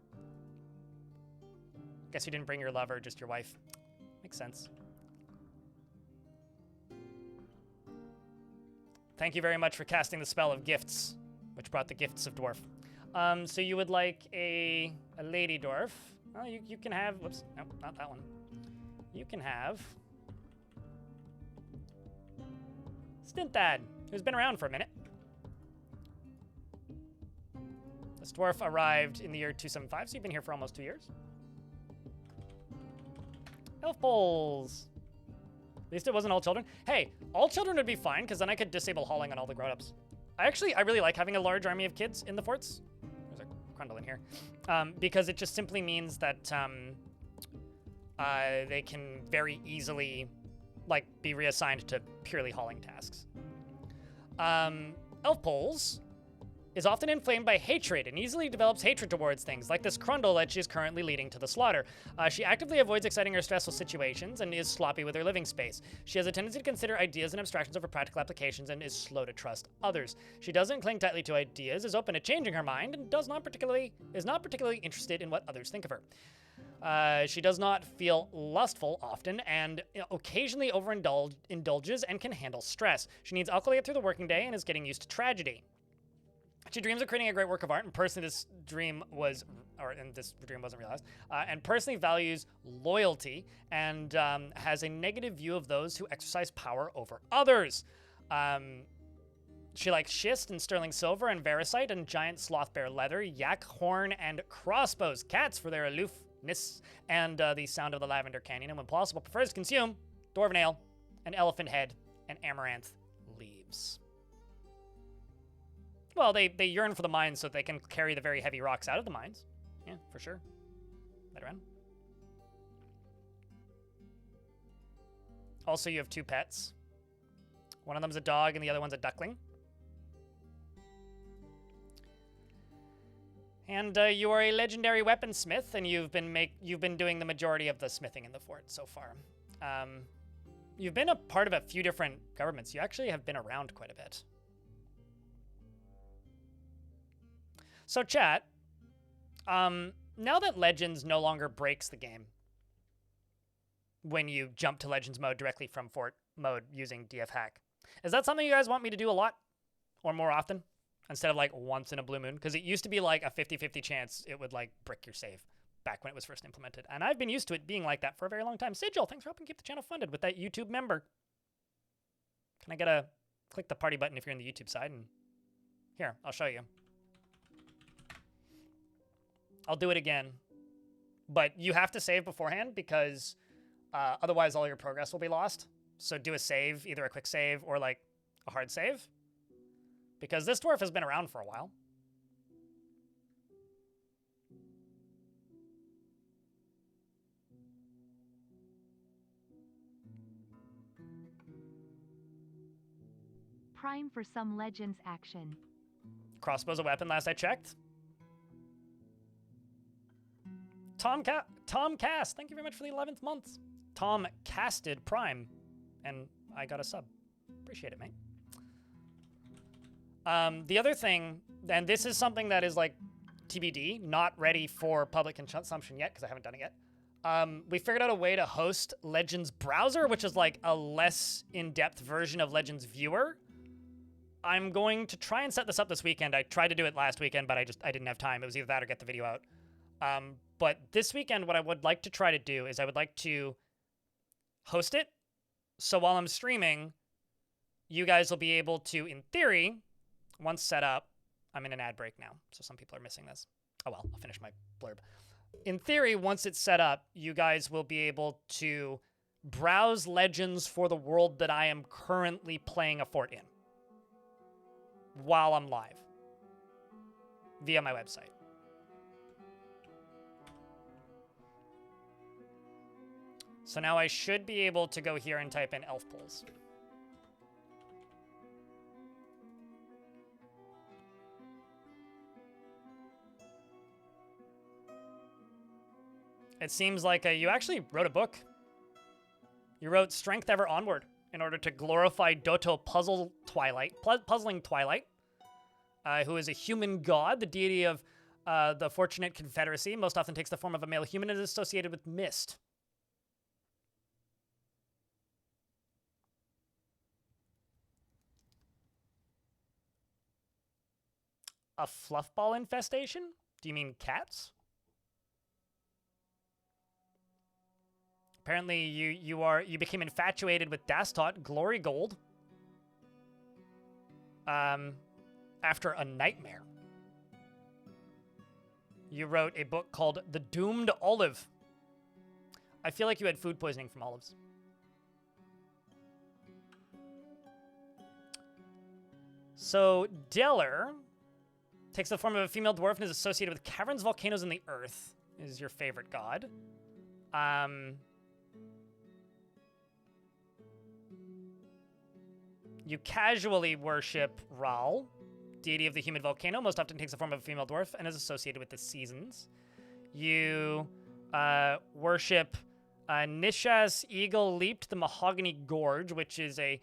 S1: Guess you didn't bring your lover, just your wife. Makes sense. Thank you very much for casting the spell of gifts, which brought the gifts of Dwarf. So you would like a lady dwarf. Oh, you can have, whoops, no, not that one. You can have Stintad, who's been around for a minute. This dwarf arrived in the year 275, so you've been here for almost 2 years. Elf bowls. At least it wasn't all children. Hey, all children would be fine, because then I could disable hauling on all the grown-ups. I really like having a large army of kids in the forts. There's a Crundle in here. Because it just simply means that they can very easily, like, be reassigned to purely hauling tasks. Elf poles is often inflamed by hatred and easily develops hatred towards things, like this Crundle that she's currently leading to the slaughter. She actively avoids exciting or stressful situations and is sloppy with her living space. She has a tendency to consider ideas and abstractions over practical applications and is slow to trust others. She doesn't cling tightly to ideas, is open to changing her mind, and is not particularly interested in what others think of her. She does not feel lustful often and occasionally overindulges and can handle stress. She needs alcohol to get through the working day and is getting used to tragedy. She dreams of creating a great work of art, and personally this dream wasn't realized, and personally values loyalty and has a negative view of those who exercise power over others. She likes schist and sterling silver and varisite and giant sloth bear leather, yak horn, and crossbows. Cats for their aloofness and the sound of the lavender canyon, and when possible prefers to consume dwarven ale, an elephant head, and amaranth leaves. Well, they yearn for the mines so they can carry the very heavy rocks out of the mines. Yeah, for sure. Later on. Also, you have 2 pets. One of them's a dog and the other one's a duckling. And you are a legendary weaponsmith, and you've been doing the majority of the smithing in the fort so far. You've been a part of a few different governments. You actually have been around quite a bit. So chat, now that Legends no longer breaks the game when you jump to Legends mode directly from Fort mode using DF hack, is that something you guys want me to do a lot or more often instead of like once in a blue moon? Because it used to be like a 50-50 chance it would like brick your save back when it was first implemented. And I've been used to it being like that for a very long time. Sigil, thanks for helping keep the channel funded with that YouTube member. Can I get a click the party button if you're in the YouTube side? And here, I'll show you. I'll do it again, but you have to save beforehand because otherwise all your progress will be lost. So do a save, either a quick save or like a hard save, because this dwarf has been around for a while.
S2: Prime for some Legends action.
S1: Crossbow's a weapon last I checked. Tom Cast, thank you very much for the 11th month. Tom casted Prime, and I got a sub. Appreciate it, mate. The other thing, and this is something that is like TBD, not ready for public consumption yet, because I haven't done it yet. We figured out a way to host Legends Browser, which is like a less in-depth version of Legends Viewer. I'm going to try and set this up this weekend. I tried to do it last weekend, but I didn't have time. It was either that or get the video out. But this weekend, what I would like to try to do is I would like to host it. So while I'm streaming, you guys will be able to, in theory, once set up, I'm in an ad break now, so some people are missing this. Oh well, I'll finish my blurb. In theory, once it's set up, you guys will be able to browse Legends for the world that I am currently playing a fort in while I'm live via my website. So now I should be able to go here and type in elf pools. It seems like you actually wrote a book. You wrote Strength Ever Onward in order to glorify Doto Puzzling Twilight, who is a human god, the deity of the Fortunate Confederacy, most often takes the form of a male human and is associated with mist. A fluffball infestation? Do you mean cats? Apparently, you became infatuated with Dastot Glory Gold. After a nightmare. You wrote a book called The Doomed Olive. I feel like you had food poisoning from olives. So, Deller takes the form of a female dwarf and is associated with caverns, volcanoes, and the earth. Is your favorite god. You casually worship Ral, deity of the humid volcano, most often takes the form of a female dwarf and is associated with the seasons. You worship Nishas Eagle Leaped, the Mahogany Gorge, which is a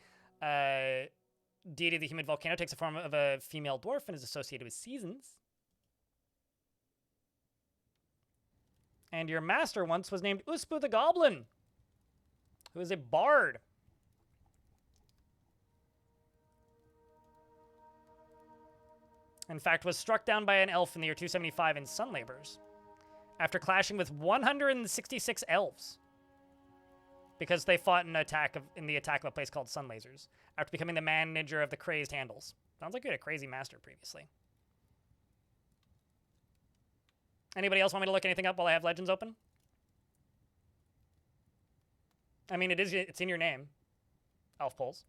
S1: deity of the humid volcano, takes the form of a female dwarf and is associated with seasons. And your master once was named Uspu the Goblin, who is a bard. In fact, was struck down by an elf in the year 275 in Sun Labors, after clashing with 166 elves, because they fought in the attack of a place called Sun Lasers, after becoming the manager of the Crazed Handles. Sounds like you had a crazy master previously. Anybody else want me to look anything up while I have Legends open? I mean, it's in your name. Elf Pulse.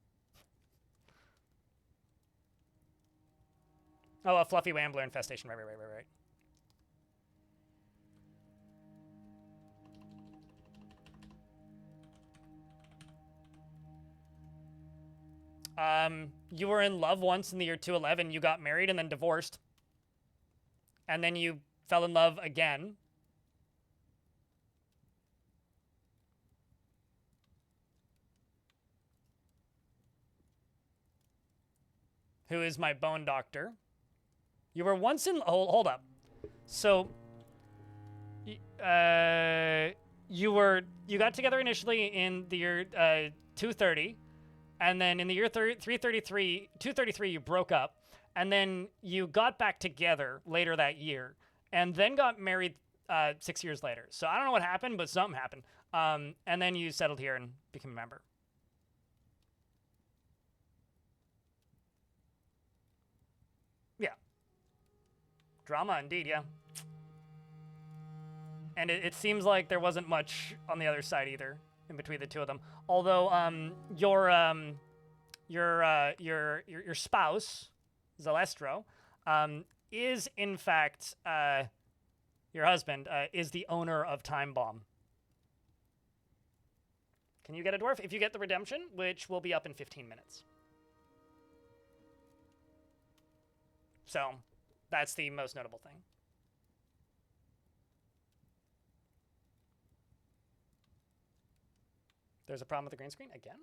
S1: Oh, a fluffy Wambler infestation. Right. You were in love once in the year 211. You got married and then divorced. And then you fell in love again. Who is my bone doctor. You were once in... Hold up. So, you got together initially in the year 230, and then in the year 233, you broke up, and then you got back together later that year, and then got married 6 years later. So I don't know what happened, but something happened. And then you settled here and became a member. Yeah. Drama, indeed, yeah. And it seems like there wasn't much on the other side either, in between the two of them. Although your spouse, Zalestro, is in fact your husband is the owner of Time Bomb. Can you get a dwarf? If you get the redemption, which will be up in 15 minutes. So that's the most notable thing. There's a problem with the green screen again?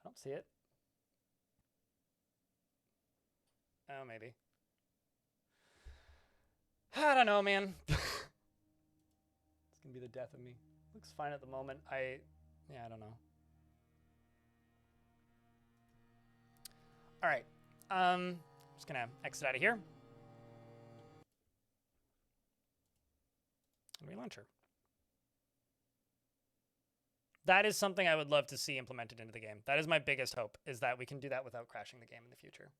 S1: I don't see it. Oh, maybe. I don't know, man. It's gonna be the death of me. Looks fine at the moment. I don't know. All right. Just gonna exit out of here. And relaunch her. That is something I would love to see implemented into the game. That is my biggest hope, is that we can do that without crashing the game in the future.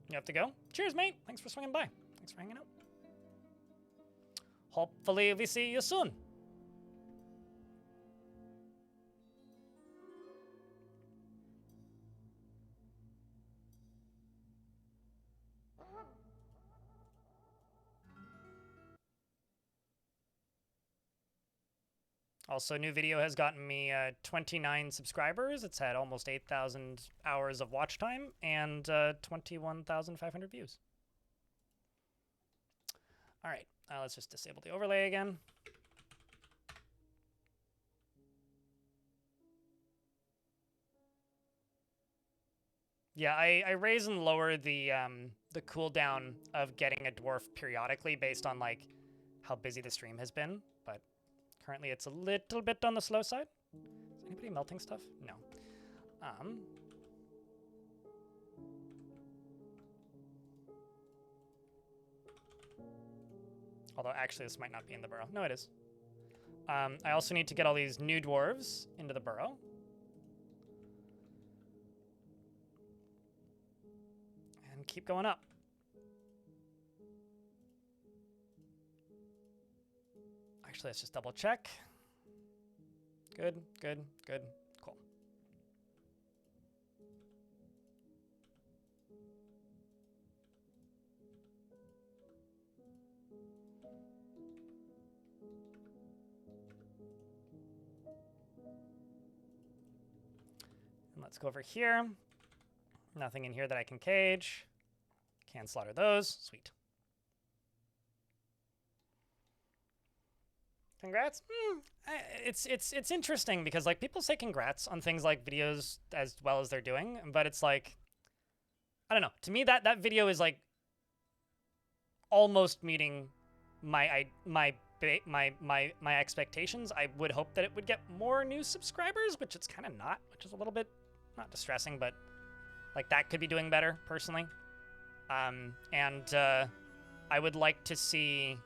S1: You have to go? Cheers, mate. Thanks for swinging by. Thanks for hanging out. Hopefully we see you soon. Also, new video has gotten me 29 subscribers. It's had almost 8,000 hours of watch time and 21,500 views. All right, let's just disable the overlay again. Yeah, I raise and lower the cooldown of getting a dwarf periodically based on like how busy the stream has been, but currently it's a little bit on the slow side. Is anybody melting stuff? No. Although actually this might not be in the burrow. No, it is. I also need to get all these new dwarves into the burrow. And keep going up. Actually, let's just double check. Good, good, good. Cool. And let's go over here. Nothing in here that I can cage. Can slaughter those. Sweet. Congrats. It's interesting because like people say congrats on things like videos as well as they're doing, but it's like I don't know. To me, that video is like almost meeting my expectations. I would hope that it would get more new subscribers, which it's kind of not, which is a little bit not distressing, but like that could be doing better personally. I would like to see.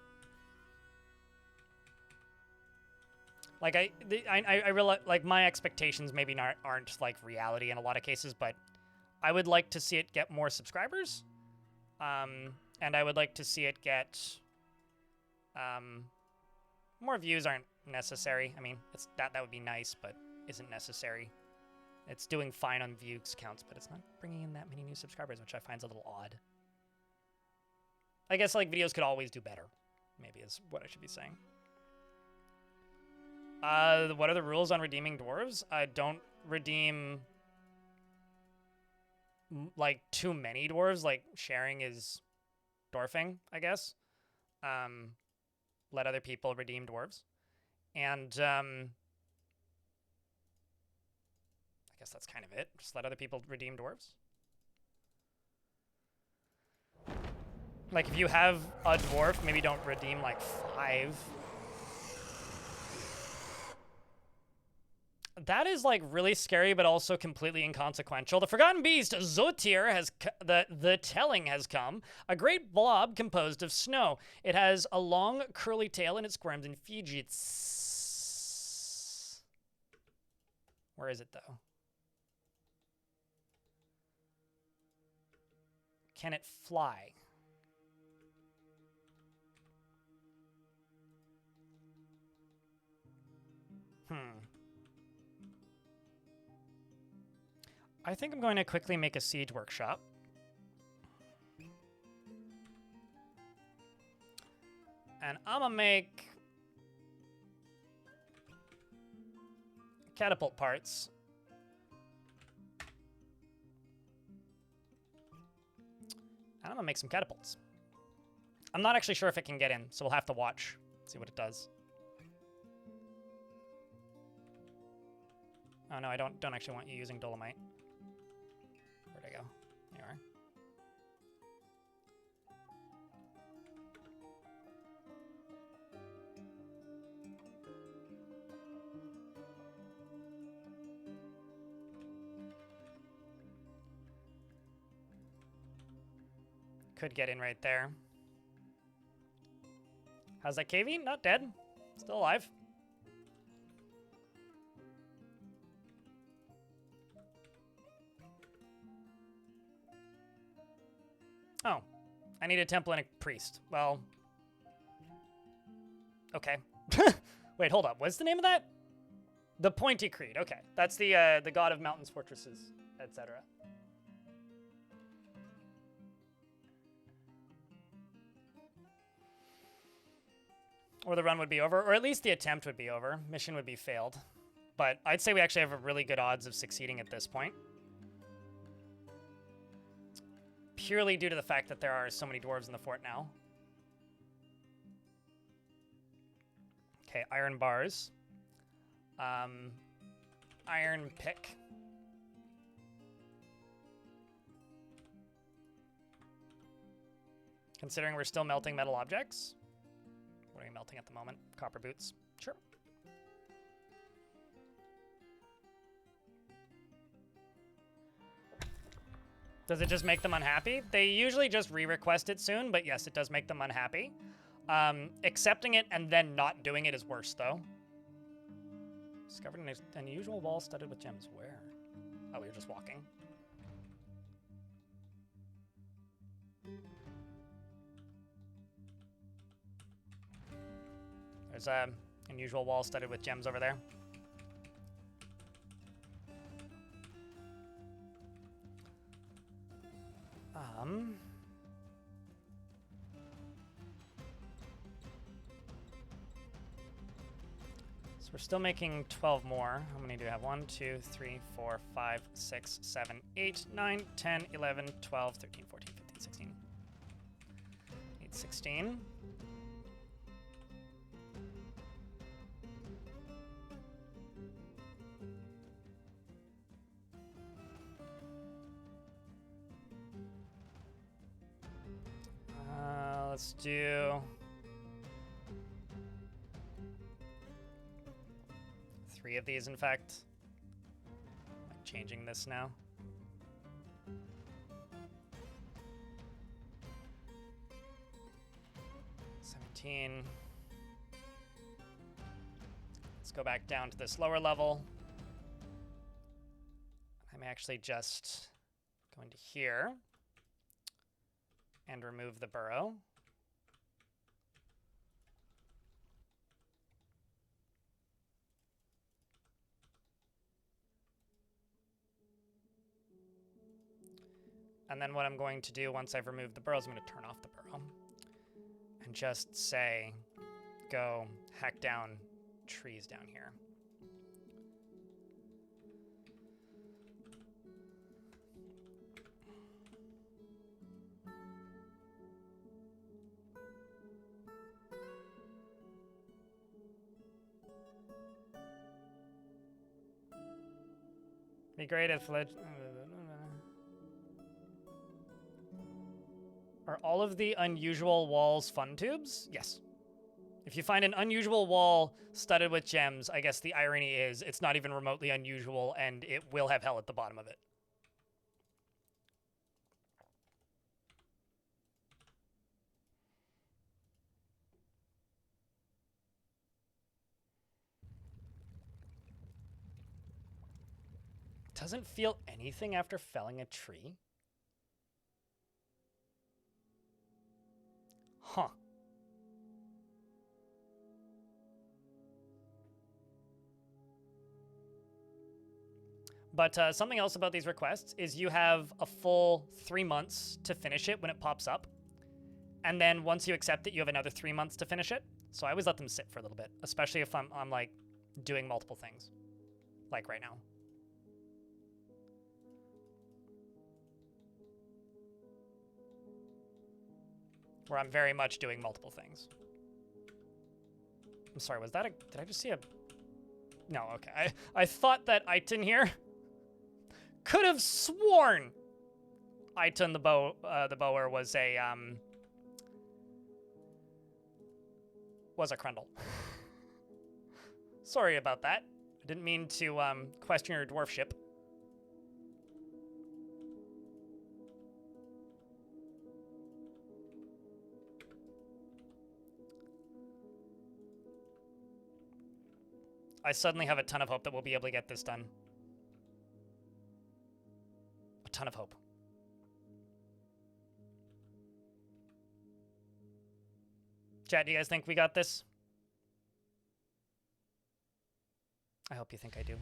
S1: Like I realize like my expectations maybe aren't like reality in a lot of cases, but I would like to see it get more subscribers, and I would like to see it get more views. Aren't necessary. I mean, that would be nice, but isn't necessary. It's doing fine on views counts, but it's not bringing in that many new subscribers, which I find is a little odd. I guess like videos could always do better, maybe is what I should be saying. What are the rules on redeeming dwarves? Don't redeem like too many dwarves. Like sharing is dwarfing, I guess. Let other people redeem dwarves, and I guess that's kind of it. Just let other people redeem dwarves. Like if you have a dwarf, maybe don't redeem like 5. That is like really scary, but also completely inconsequential. The Forgotten Beast, Zotir, the telling has come. A great blob composed of snow. It has a long curly tail and it squirms and fidgets. Where is it though? Can it fly? I think I'm going to quickly make a siege workshop. And I'm gonna make catapult parts. And I'm gonna make some catapults. I'm not actually sure if it can get in, so we'll have to watch, see what it does. Oh no, I don't actually want you using dolomite. Where'd I go? There you are. Could get in right there. How's that KV? Not dead. Still alive. Oh, I need a temple and a priest. Well, okay. Wait, hold up. What's the name of that? The Pointy Creed. Okay, that's the god of mountains, fortresses, etc. Or the run would be over, or at least the attempt would be over. Mission would be failed. But I'd say we actually have a really good odds of succeeding at this point. Purely due to the fact that there are so many dwarves in the fort now. Okay, iron bars. Iron pick. Considering we're still melting metal objects. What are we melting at the moment? Copper boots. Sure. Does it just make them unhappy? They usually just re-request it soon, but yes, it does make them unhappy. Accepting it and then not doing it is worse, though. Discovered an unusual wall studded with gems. Where? Oh, we were just walking. There's an unusual wall studded with gems over there. So we're still making 12 more. How many do we have? 1, 2, 3, 4, 5, 6, 7, 8, 9, 10, 11, 12, 13, 14, 15, 16. Need 16. Let's do 3 of these, in fact. I'm like changing this now. Let's go back down to this lower level. I'm actually just going to here and remove the burrow. And then what I'm going to do once I've removed the burrow is I'm going to turn off the burrow and just say, go hack down trees down here. Be great if Are all of the unusual walls fun tubes? Yes. If you find an unusual wall studded with gems, I guess the irony is it's not even remotely unusual and it will have hell at the bottom of it. Doesn't feel anything after felling a tree? Huh. But something else about these requests is you have a full 3 months to finish it when it pops up. And then once you accept it, you have another 3 months to finish it. So I always let them sit for a little bit, especially if I'm like doing multiple things, like right now. Where I'm very much doing multiple things. I'm sorry, was that a... Did I just see a... No, okay. I thought that Iton here could have sworn Iton the bower was a Krendel. Sorry about that. I didn't mean to question your dwarfship. I suddenly have a ton of hope that we'll be able to get this done. A ton of hope. Chat, do you guys think we got this? I hope you think I do.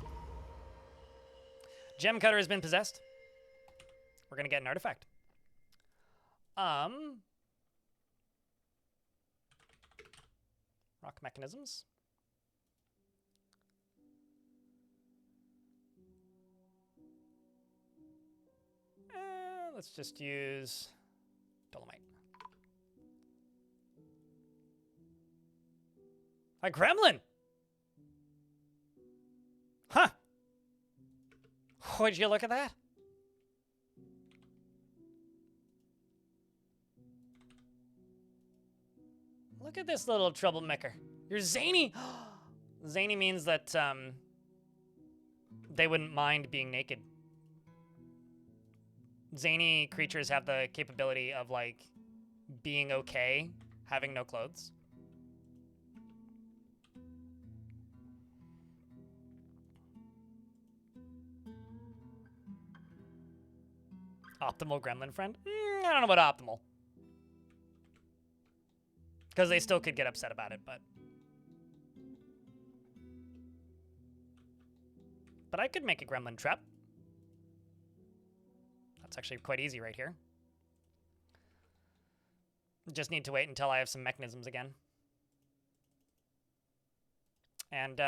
S1: Gem Cutter has been possessed. We're gonna get an artifact. Rock mechanisms. Let's just use Dolomite. A gremlin! Huh! Would you look at that? Look at this little troublemaker. You're zany. Zany means that they wouldn't mind being naked. Zany creatures have the capability of, like, being okay having no clothes. Optimal gremlin friend? I don't know about optimal. Because they still could get upset about it, but... But I could make a gremlin trap. That's actually quite easy right here. Just need to wait until I have some mechanisms again. And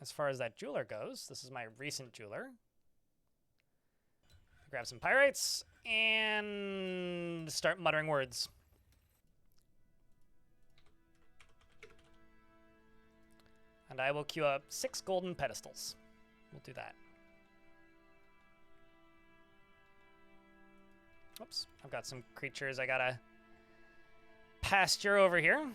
S1: as far as that jeweler goes, this is my recent jeweler. Grab some pyrites and start muttering words. And I will queue up 6 golden pedestals. We'll do that. Oops, I've got some creatures I gotta pasture over here.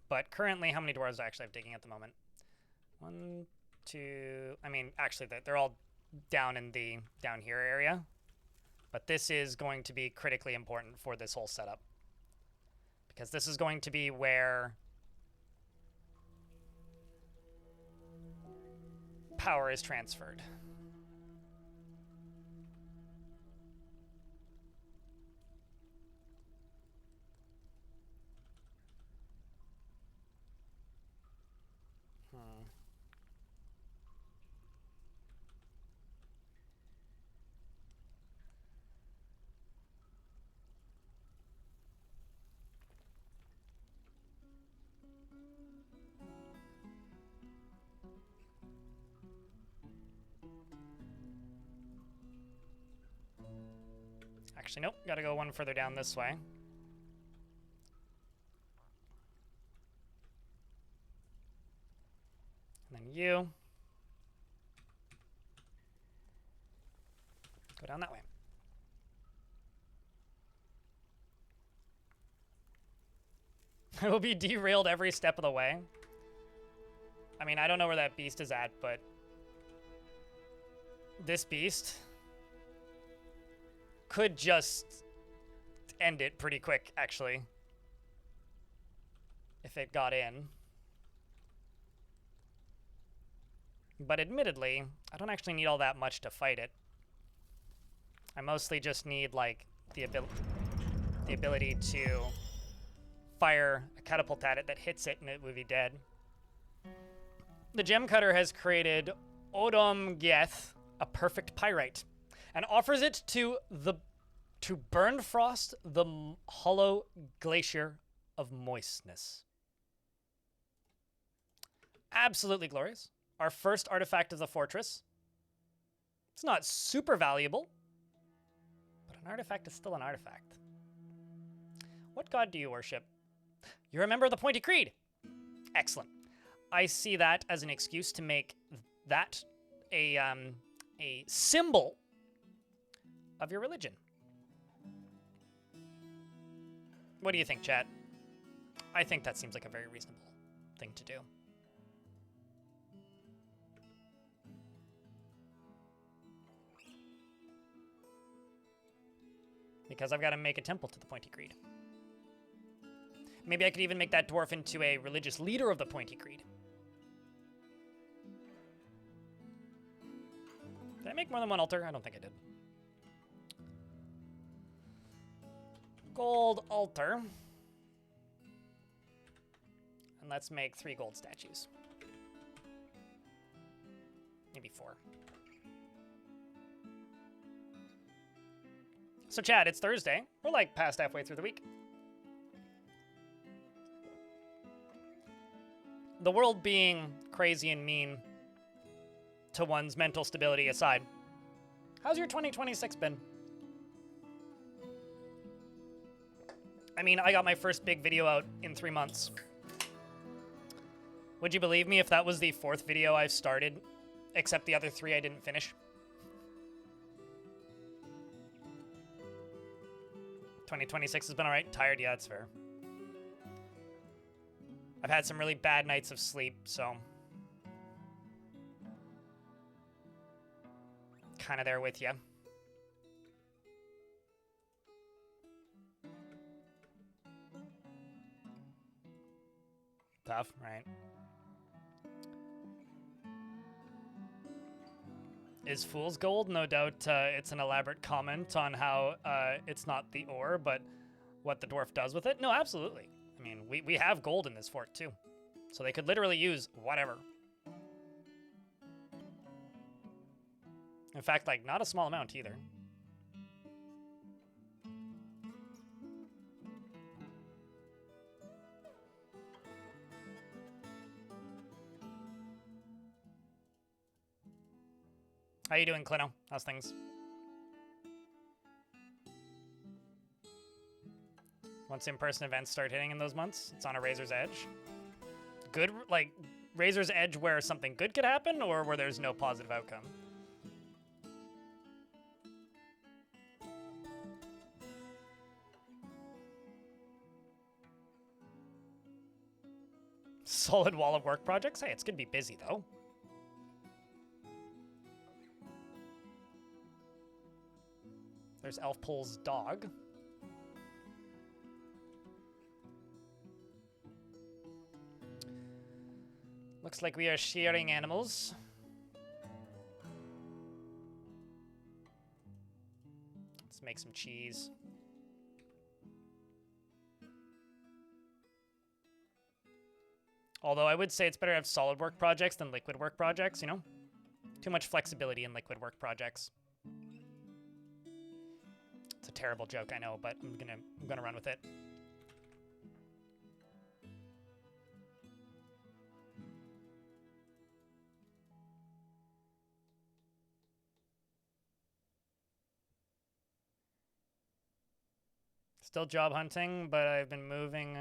S1: But currently, how many dwarves do I actually have digging at the moment? 1, 2... I mean, actually, they're all down in the down here area. But this is going to be critically important for this whole setup. Because this is going to be where power is transferred. Actually, nope. Gotta go one further down this way. And then you go down that way. I will be derailed every step of the way. I mean, I don't know where that beast is at, but this beast could just end it pretty quick, actually, if it got in. But admittedly, I don't actually need all that much to fight it. I mostly just need, like, the ability to fire a catapult at it that hits it and it would be dead. The gem cutter has created Odom Geth, a perfect pyrite, and offers it to burn frost the hollow glacier of moistness. Absolutely glorious. Our first artifact of the fortress. It's not super valuable, but an artifact is still an artifact. What god do you worship? You're a member of the Pointy Creed. Excellent. I see that as an excuse to make that a symbol of your religion. What do you think, chat? I think that seems like a very reasonable thing to do. Because I've got to make a temple to the Pointy Creed. Maybe I could even make that dwarf into a religious leader of the Pointy Creed. Did I make more than one altar? I don't think I did. Gold altar. And let's make 3 gold statues. Maybe 4. So Chad, it's Thursday. We're like past halfway through the week. The world being crazy and mean to one's mental stability aside, how's your 2026 been? I mean, I got my first big video out in 3 months. Would you believe me if that was the 4th video I've started, except the other 3 I didn't finish? 2026 has been alright. Tired, yeah, that's fair. I've had some really bad nights of sleep, so... kind of there with you. Tough, right? Is Fool's Gold? No doubt it's an elaborate comment on how it's not the ore, but what the dwarf does with it. No, absolutely. I mean, we have gold in this fort, too. So they could literally use whatever. In fact, like, not a small amount either. How you doing, Clino? How's things? Once in-person events start hitting in those months, it's on a razor's edge. Good, like, razor's edge where something good could happen, or where there's no positive outcome? Solid wall of work projects? Hey, it's gonna be busy, though. There's Elfpole's dog. Looks like we are shearing animals. Let's make some cheese. Although I would say it's better to have solid work projects than liquid work projects, you know? Too much flexibility in liquid work projects. It's a terrible joke, I know, but I'm gonna run with it. Still job hunting, but I've been moving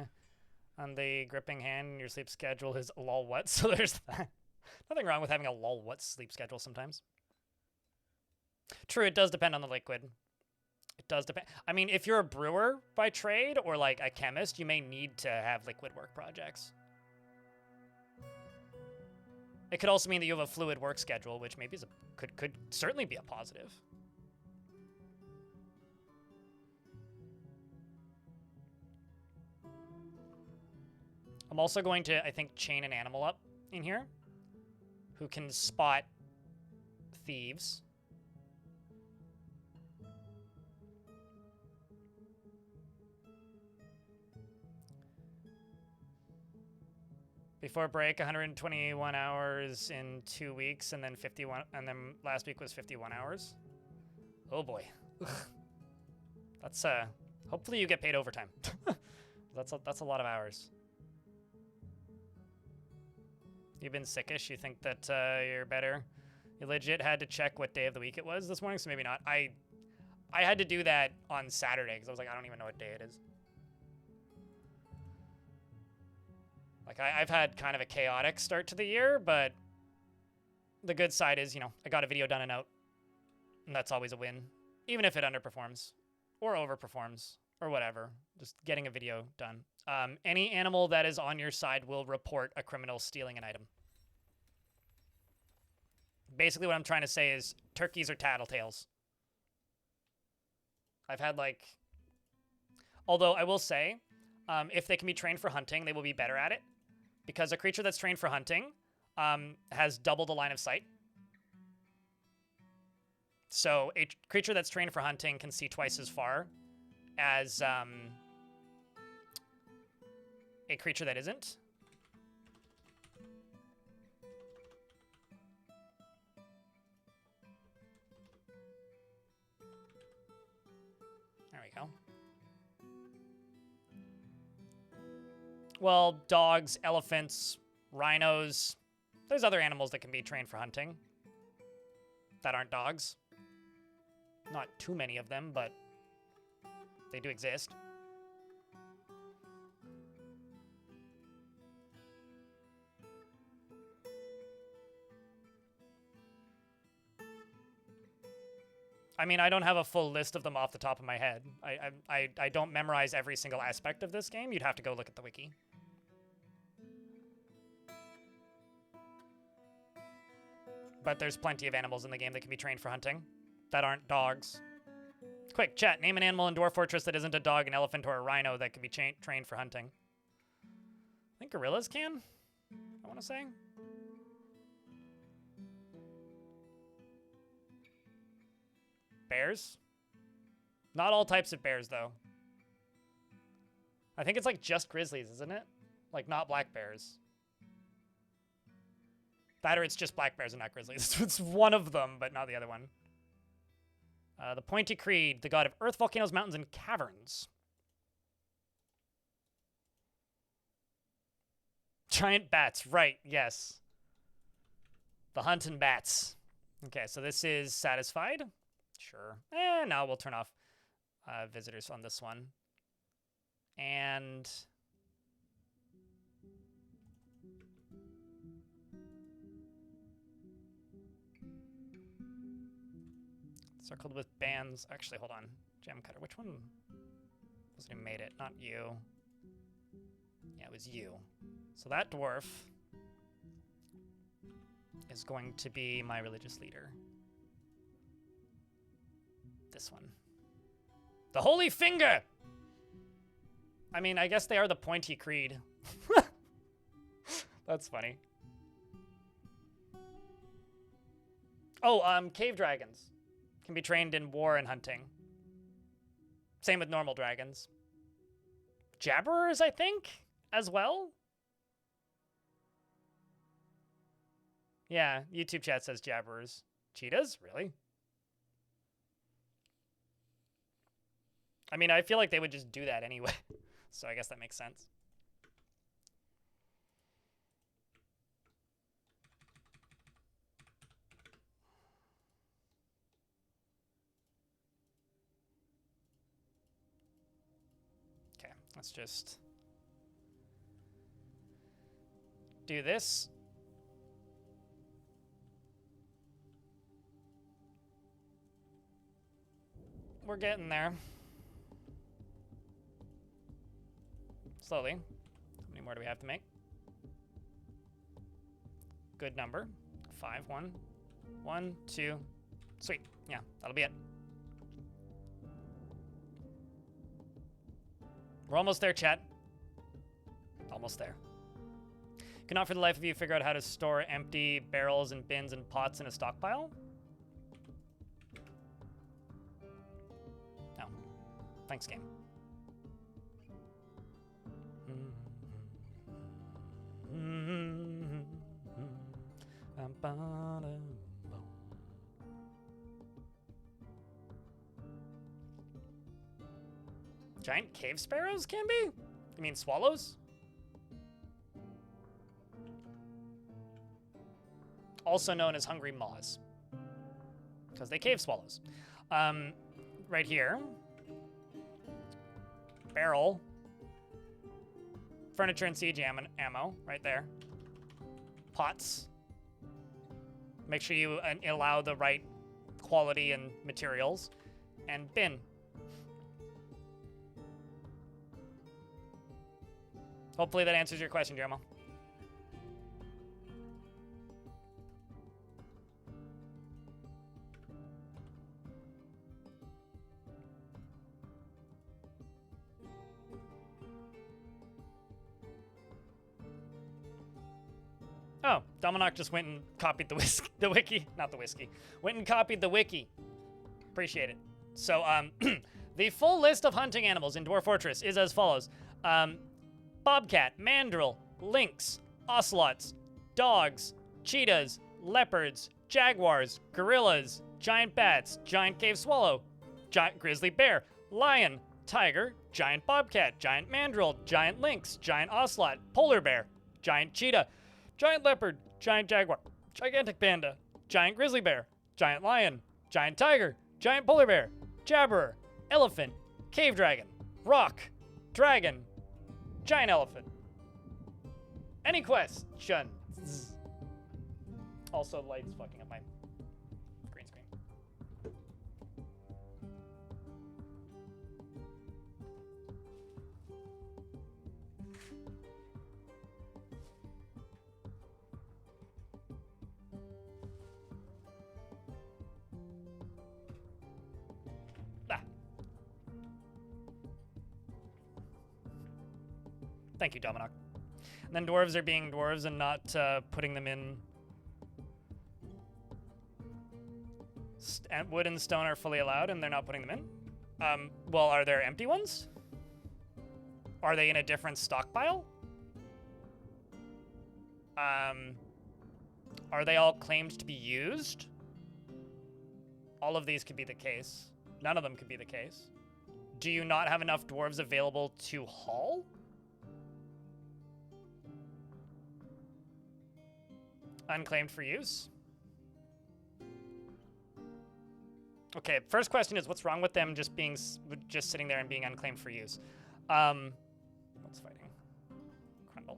S1: on the gripping hand, and your sleep schedule is lol what, so there's that. Nothing wrong with having a lol what sleep schedule sometimes. True, it does depend on the liquid. It does depend. I mean, if you're a brewer by trade or like a chemist, you may need to have liquid work projects. It could also mean that you have a fluid work schedule, which maybe is could certainly be a positive. I'm also going to, I think, chain an animal up in here who can spot thieves. Before break, 121 hours in 2 weeks, and then 51, and then last week was 51 hours. Oh boy. That's hopefully you get paid overtime. That's a lot of hours. You've been sickish. You think that you're better. You legit had to check what day of the week it was this morning, so maybe not. I had to do that on Saturday because I was like, I don't even know what day it is. Like, I've had kind of a chaotic start to the year, but the good side is, you know, I got a video done and out, and that's always a win, even if it underperforms or overperforms or whatever. Just getting a video done. Any animal that is on your side will report a criminal stealing an item. Basically what I'm trying to say is turkeys are tattletales. I've had like... Although I will say, if they can be trained for hunting, they will be better at it. Because a creature that's trained for hunting has double the line of sight. So a creature that's trained for hunting can see twice as far as a creature that isn't. There we go. Well, dogs, elephants, rhinos. There's other animals that can be trained for hunting that aren't dogs. Not too many of them, but they do exist. I mean, I don't have a full list of them off the top of my head. I don't memorize every single aspect of this game. You'd have to go look at the wiki. But there's plenty of animals in the game that can be trained for hunting that aren't dogs. Quick, chat. Name an animal in Dwarf Fortress that isn't a dog, an elephant, or a rhino that can be trained for hunting. I think gorillas can, I want to say. Bears? Not all types of bears, though. I think it's like just grizzlies, isn't it? Like, not black bears. That or it's just black bears and not grizzlies. It's one of them, but not the other one. The Pointy Creed, the god of earth, volcanoes, mountains, and caverns. Giant bats, right, yes. The hunting bats. Okay, so this is satisfied. Sure. No, we'll turn off visitors on this one. And... circled with bands. Actually, hold on. Gem cutter. Which one was it who made it? Not you. Yeah, it was you. So that dwarf is going to be my religious leader. This one. The Holy Finger! I mean, I guess they are the Pointy Creed. That's funny. Oh, cave dragons can be trained in war and hunting. Same with normal dragons. Jabberers, I think, as well? Yeah, YouTube chat says jabberers. Cheetahs? Really? I mean, I feel like they would just do that anyway. So I guess that makes sense. Okay, let's just do this. We're getting there. Slowly. How many more do we have to make? Good number. 5, 1. 1, 2. Sweet. Yeah, that'll be it. We're almost there, chat. Almost there. Cannot for the life of you figure out how to store empty barrels and bins and pots in a stockpile? No. Thanks, game. Giant cave sparrows can be? You mean swallows? Also known as hungry moths. Because they cave swallows. Right here. Barrel. Furniture and siege ammo, right there. Pots. Make sure you allow the right quality and materials. And bin. Hopefully that answers your question, Jeremo. Oh, Dominoc just went and copied the wiki. Not the whiskey. Went and copied the wiki. Appreciate it. So, the full list of hunting animals in Dwarf Fortress is as follows. Bobcat, mandrill, lynx, ocelots, dogs, cheetahs, leopards, jaguars, gorillas, giant bats, giant cave swallow, giant grizzly bear, lion, tiger, giant bobcat, giant mandrill, giant lynx, giant ocelot, polar bear, giant cheetah, giant leopard, giant jaguar, gigantic panda, giant grizzly bear, giant lion, giant tiger, giant polar bear, jabberer, elephant, cave dragon, rock, dragon, giant elephant. Any questions? Also, lights fucking up my green screen. Thank you, Dominoc. And then dwarves are being dwarves and not putting them in. And wood and stone are fully allowed, and they're not putting them in. Well, are there empty ones? Are they in a different stockpile? Are they all claimed to be used? All of these could be the case. None of them could be the case. Do you not have enough dwarves available to haul? Unclaimed for use? Okay, first question is what's wrong with them just sitting there and being unclaimed for use? What's fighting? Crundle.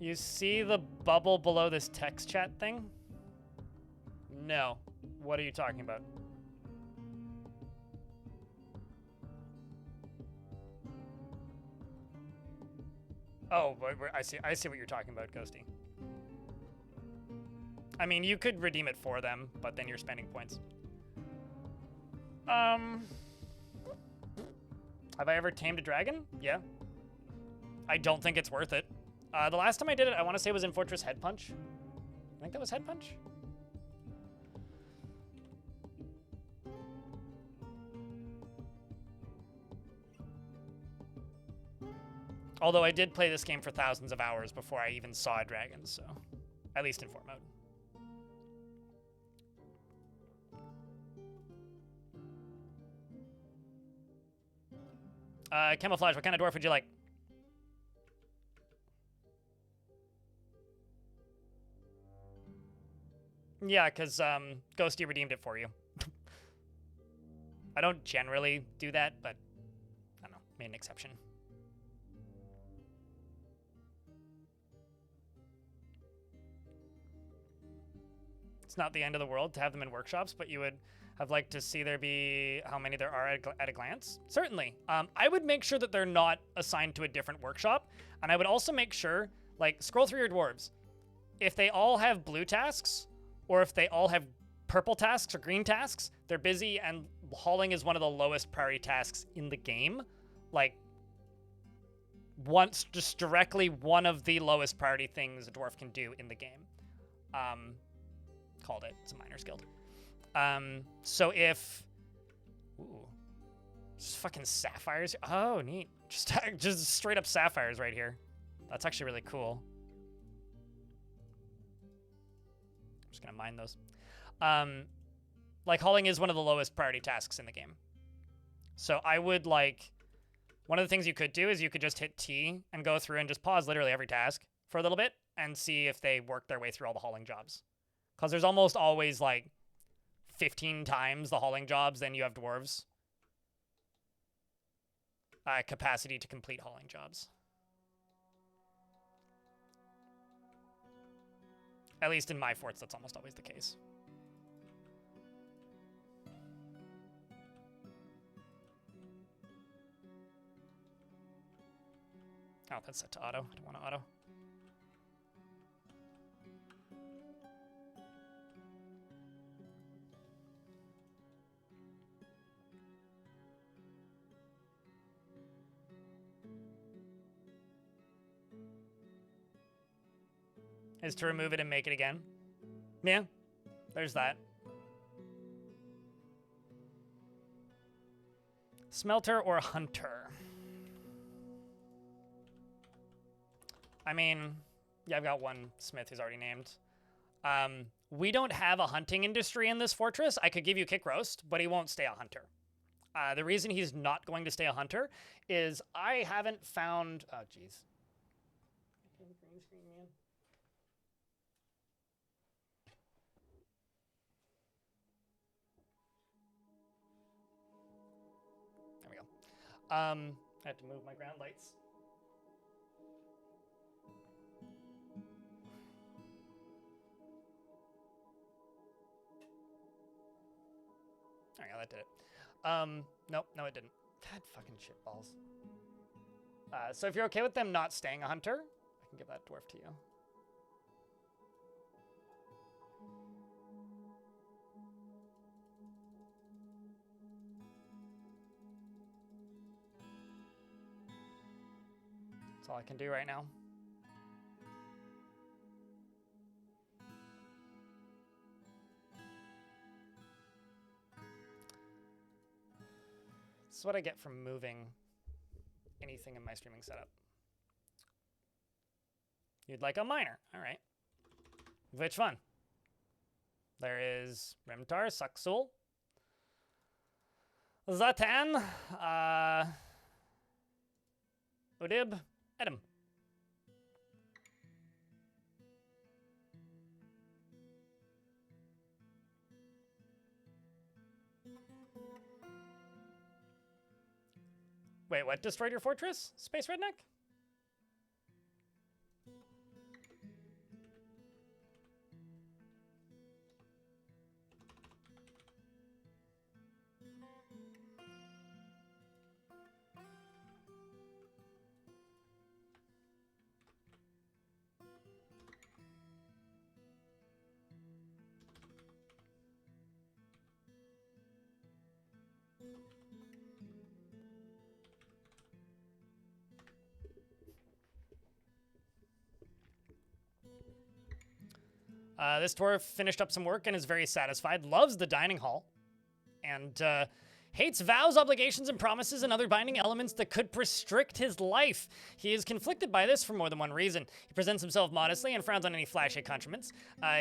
S1: You see the bubble below this text chat thing? No. What are you talking about? Oh, I see what you're talking about, Ghosty. I mean, you could redeem it for them, but then you're spending points. Have I ever tamed a dragon? Yeah. I don't think it's worth it. The last time I did it, I want to say it was in Fortress Head Punch. I think that was Head Punch. Although I did play this game for thousands of hours before I even saw a dragon, so at least in fort mode. Camouflage, what kind of dwarf would you like? Yeah, because Ghosty redeemed it for you. I don't generally do that, but I don't know, made an exception. It's not the end of the world to have them in workshops, but you would have liked to see there be how many there are at a glance? Certainly. I would make sure that they're not assigned to a different workshop, and I would also make sure, like, scroll through your dwarves. If they all have blue tasks, or if they all have purple tasks or green tasks, they're busy, and hauling is one of the lowest priority tasks in the game. Like, just directly one of the lowest priority things a dwarf can do in the game. Called it. It's a miner's guild. So if... Ooh. Just fucking sapphires. Oh, neat. Just straight up sapphires right here. That's actually really cool. I'm just gonna mine those. Like, hauling is one of the lowest priority tasks in the game. So I would, like... One of the things you could do is you could just hit T and go through and just pause literally every task for a little bit and see if they work their way through all the hauling jobs. Because there's almost always, like, 15 times the hauling jobs than you have dwarves. Capacity to complete hauling jobs. At least in my forts, that's almost always the case. Oh, that's set to auto. I don't want to auto. Is to remove it and make it again. Yeah, there's that. Smelter or hunter? I mean, yeah, I've got one smith who's already named. We don't have a hunting industry in this fortress. I could give you kick roast, but he won't stay a hunter. The reason he's not going to stay a hunter is I haven't found... Oh, jeez. Green screen, man. There we go. I have to move my ground lights. Oh yeah, that did it. Nope, no it didn't. God fucking shitballs. So if you're okay with them not staying a hunter, I can give that dwarf to you. That's all I can do right now. This is what I get from moving anything in my streaming setup. You'd like a miner. All right. Which one? There is Rimtar, Saksul, Zatan, Udib, Edom. Wait, what destroyed your fortress? Space Redneck? This dwarf finished up some work and is very satisfied, loves the dining hall, and hates vows, obligations, and promises and other binding elements that could restrict his life. He is conflicted by this for more than one reason. He presents himself modestly and frowns on any flashy accoutrements.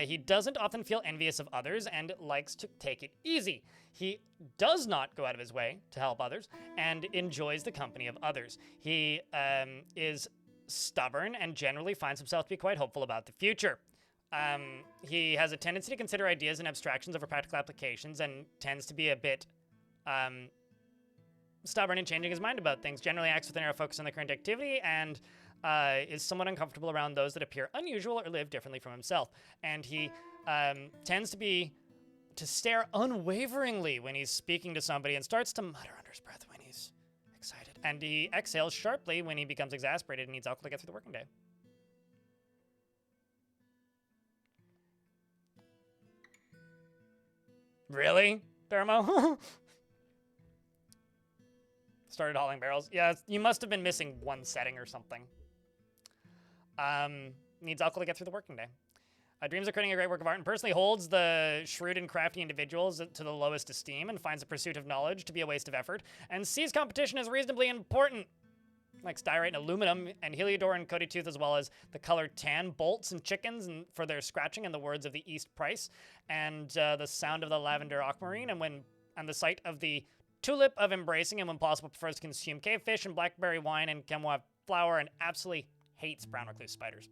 S1: He doesn't often feel envious of others and likes to take it easy. He does not go out of his way to help others and enjoys the company of others. He is stubborn and generally finds himself to be quite hopeful about the future. He has a tendency to consider ideas and abstractions over practical applications and tends to be a bit stubborn in changing his mind about things, generally acts with a narrow focus on the current activity, and is somewhat uncomfortable around those that appear unusual or live differently from himself. And he tends to stare unwaveringly when he's speaking to somebody and starts to mutter under his breath when he's excited. And he exhales sharply when he becomes exasperated and needs alcohol to get through the working day. Really, Dermo? Started hauling barrels. Yeah, you must have been missing one setting or something. Needs alcohol to get through the working day. Dreams of creating a great work of art and personally holds the shrewd and crafty individuals to the lowest esteem and finds the pursuit of knowledge to be a waste of effort and sees competition as reasonably important. Likes diorite and aluminum and Heliodor and Cody Tooth, as well as the color tan bolts and chickens and for their scratching and the words of the East Price and the sound of the lavender aquamarine and the sight of the tulip of embracing, and when possible prefers to consume cavefish and blackberry wine and chamois flour and absolutely hates brown recluse spiders.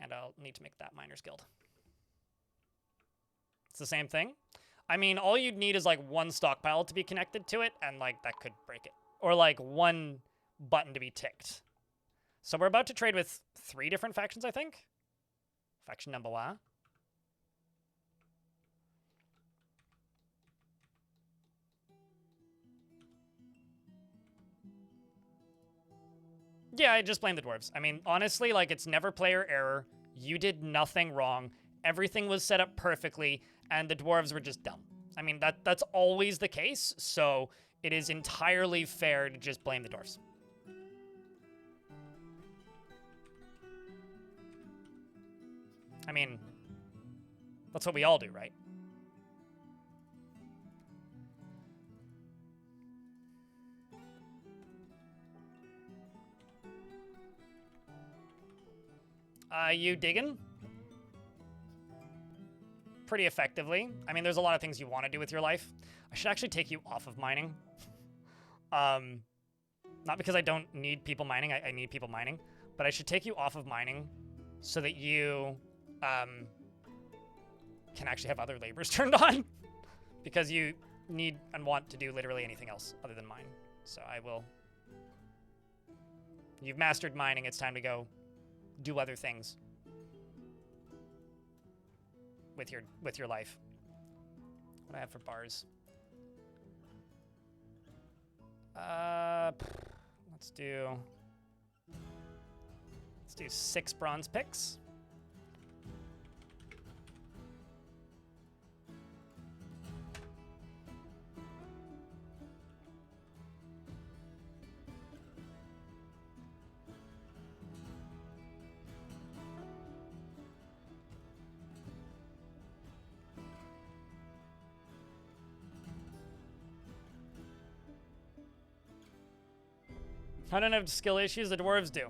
S1: And I'll need to make that Miners Guild. It's the same thing. I mean, all you'd need is like one stockpile to be connected to it, and like that could break it. Or like one button to be ticked. So we're about to trade with 3 different factions, I think. Faction number 1. Yeah, I just blame the dwarves. I mean, honestly, like, it's never player error. You did nothing wrong. Everything was set up perfectly, and the dwarves were just dumb. I mean, that's always the case, so it is entirely fair to just blame the dwarves. I mean, that's what we all do, right? You digging? Pretty effectively. I mean, there's a lot of things you want to do with your life. I should actually take you off of mining. Not because I don't need people mining, I need people mining, but I should take you off of mining so that you can actually have other labors turned on, because you need and want to do literally anything else other than mine. So I will. You've mastered mining, it's time to go do other things with your life. What do I have for bars? Let's do 6 bronze picks. I don't have skill issues, the dwarves do.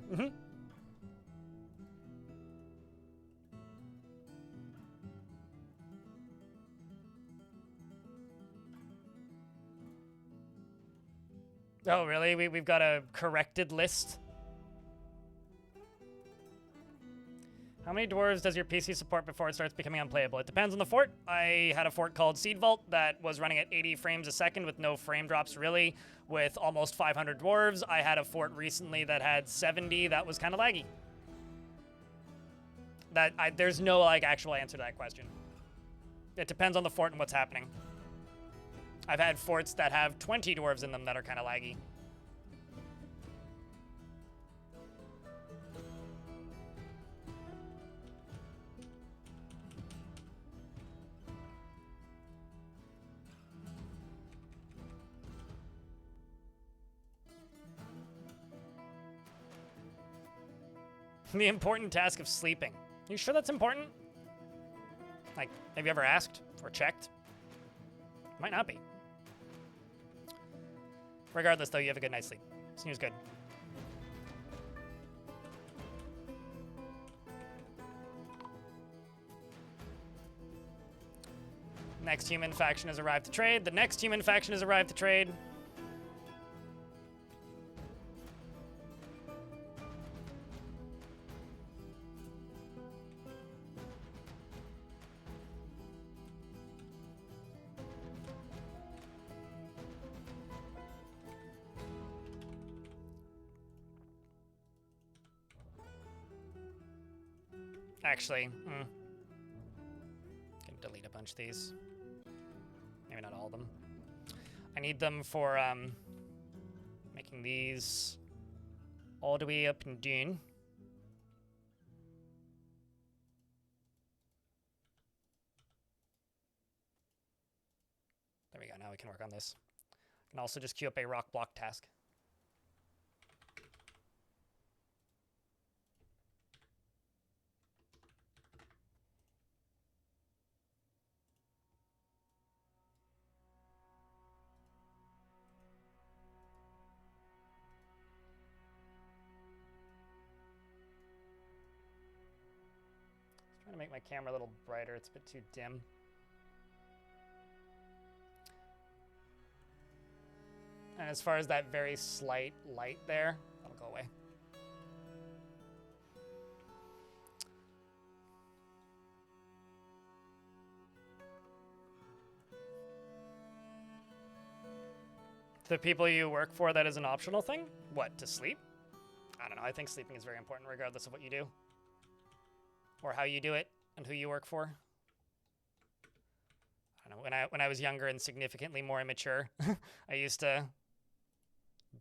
S1: Oh, really? We've got a corrected list? How many dwarves does your PC support before it starts becoming unplayable? It depends on the fort. I had a fort called Seed Vault that was running at 80 frames a second with no frame drops really, with almost 500 dwarves. I had a fort recently that had 70 that was kind of laggy. There's no actual answer to that question. It depends on the fort and what's happening. I've had forts that have 20 dwarves in them that are kind of laggy. The important task of sleeping. You sure that's important? Like, have you ever asked or checked? Might not be. Regardless, though, you have a good night's sleep. Snooze good. Next human faction has arrived to trade. The next human faction has arrived to trade. Actually, can delete a bunch of these. Maybe not all of them. I need them for making these all the way up and down. There we go. Now we can work on this. I can also just queue up a rock block task. Trying to make my camera a little brighter. It's a bit too dim. And as far as that very slight light there, that'll go away. The people you work for, that is an optional thing? What, to sleep? I don't know. I think sleeping is very important regardless of what you do. Or how you do it, and who you work for. I don't know, when I was younger and significantly more immature, I used to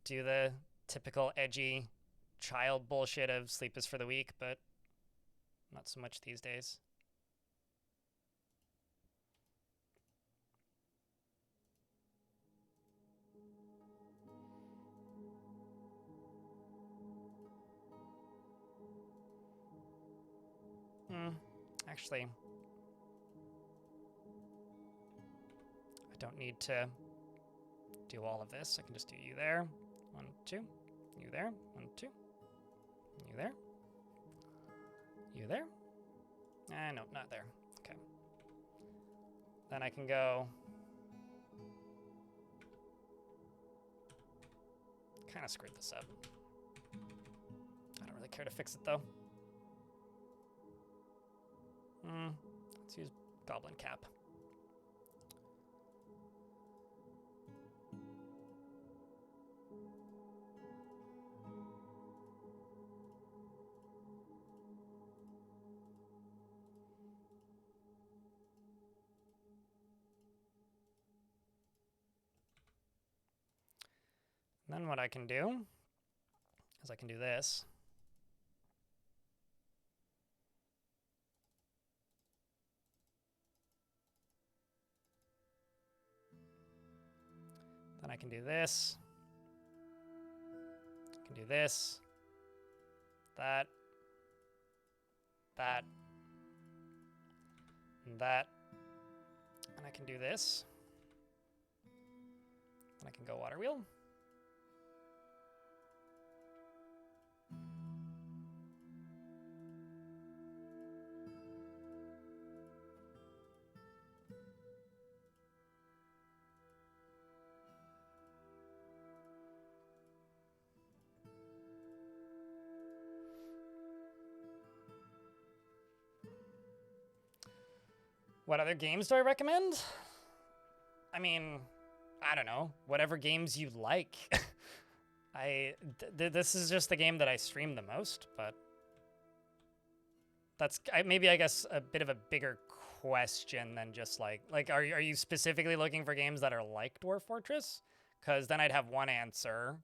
S1: do the typical edgy child bullshit of sleep is for the weak, but not so much these days. Actually, I don't need to do all of this. I can just do you there, 1, 2, you there, 1, 2, you there, you there. No, not there. Okay. Then I can go. Kind of screwed this up. I don't really care to fix it though. Let's use Goblin Cap. And then what I can do is I can do this. Then I can do this. I can do this. That. That. And that. And I can do this. And I can go water wheel. What other games do I recommend? I mean, I don't know. Whatever games you like. This is just the game that I stream the most, but that's maybe, I guess, a bit of a bigger question than just like are you specifically looking for games that are like Dwarf Fortress? Because then I'd have one answer.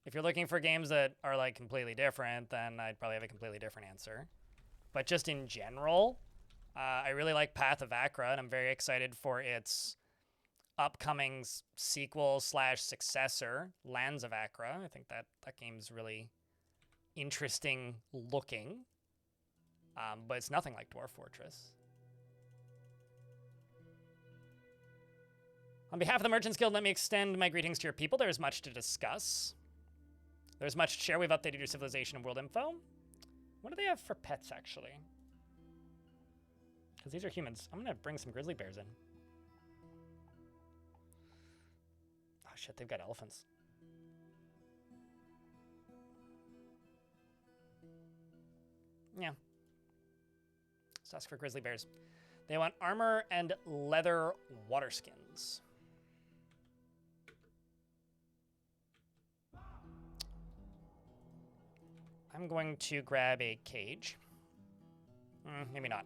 S1: If you're looking for games that are like completely different, then I'd probably have a completely different answer. But just in general, I really like Path of Acra, and I'm very excited for its upcoming sequel / successor, Lands of Acra. I think that game's really interesting looking, but it's nothing like Dwarf Fortress. On behalf of the Merchants Guild, let me extend my greetings to your people. There is much to discuss. There's much to share. We've updated your civilization and world info. What do they have for pets, actually? Because these are humans. I'm going to bring some grizzly bears in. Oh, shit, they've got elephants. Yeah. Let's ask for grizzly bears. They want armor and leather water skins. I'm going to grab a cage. Maybe not.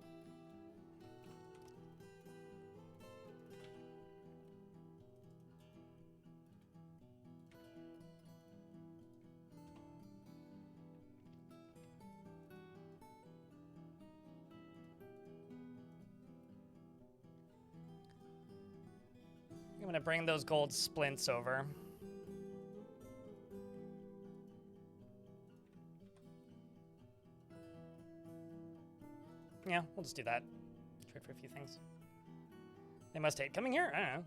S1: I'm going to bring those gold splints over. Yeah, we'll just do that. Trade for a few things. They must hate coming here? I don't know.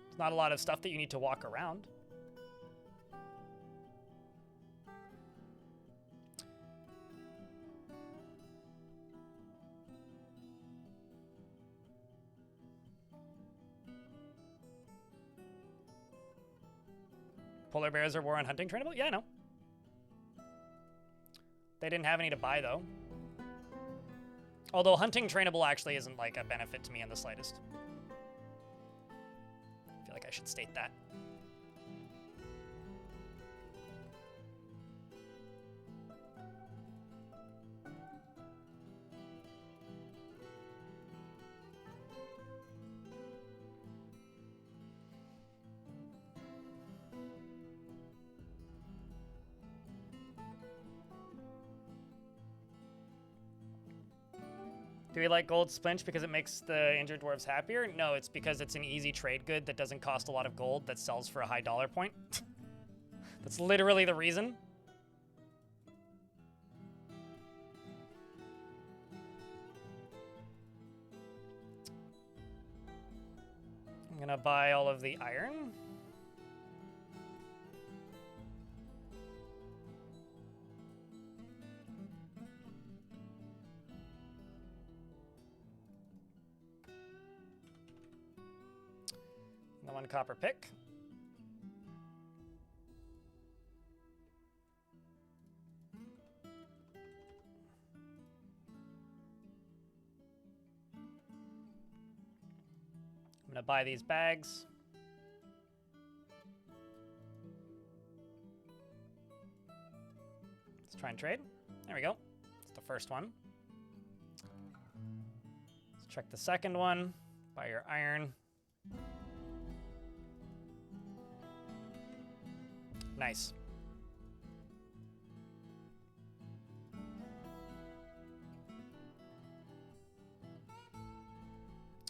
S1: It's not a lot of stuff that you need to walk around. Polar bears are war on hunting trainable? Yeah, I know. They didn't have any to buy, though. Although hunting trainable actually isn't like a benefit to me in the slightest. I feel like I should state that. Do we like gold splinch because it makes the injured dwarves happier? No, it's because it's an easy trade good that doesn't cost a lot of gold that sells for a high dollar point. That's literally the reason. I'm gonna buy all of the iron. The one copper pick. I'm gonna buy these bags. Let's try and trade. There we go. It's the first one. Let's check the second one. Buy your iron. Nice.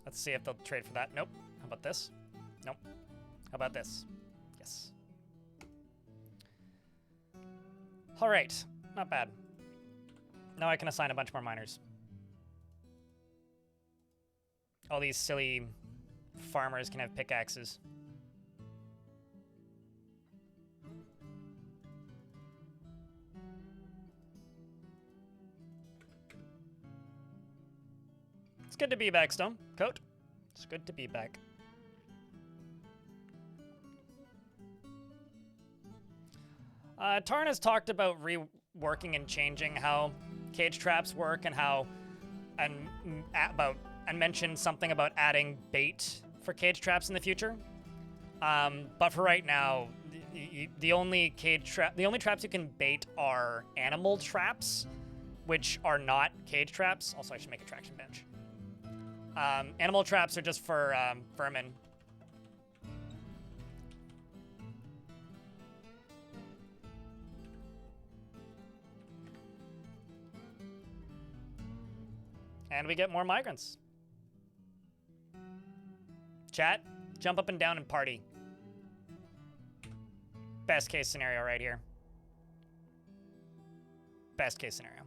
S1: Let's see if they'll trade for that. Nope. How about this? Nope. How about this? Yes. All right. Not bad. Now I can assign a bunch more miners. All these silly farmers can have pickaxes. It's good to be back, Stone. Coat. It's good to be back. Tarn has talked about reworking and changing how cage traps work and how about and mentioned something about adding bait for cage traps in the future. But for right now, the only traps you can bait are animal traps, which are not cage traps. Also, I should make a traction bench. Animal traps are just for vermin. And we get more migrants. Chat, jump up and down and party. Best case scenario right here. Best case scenario.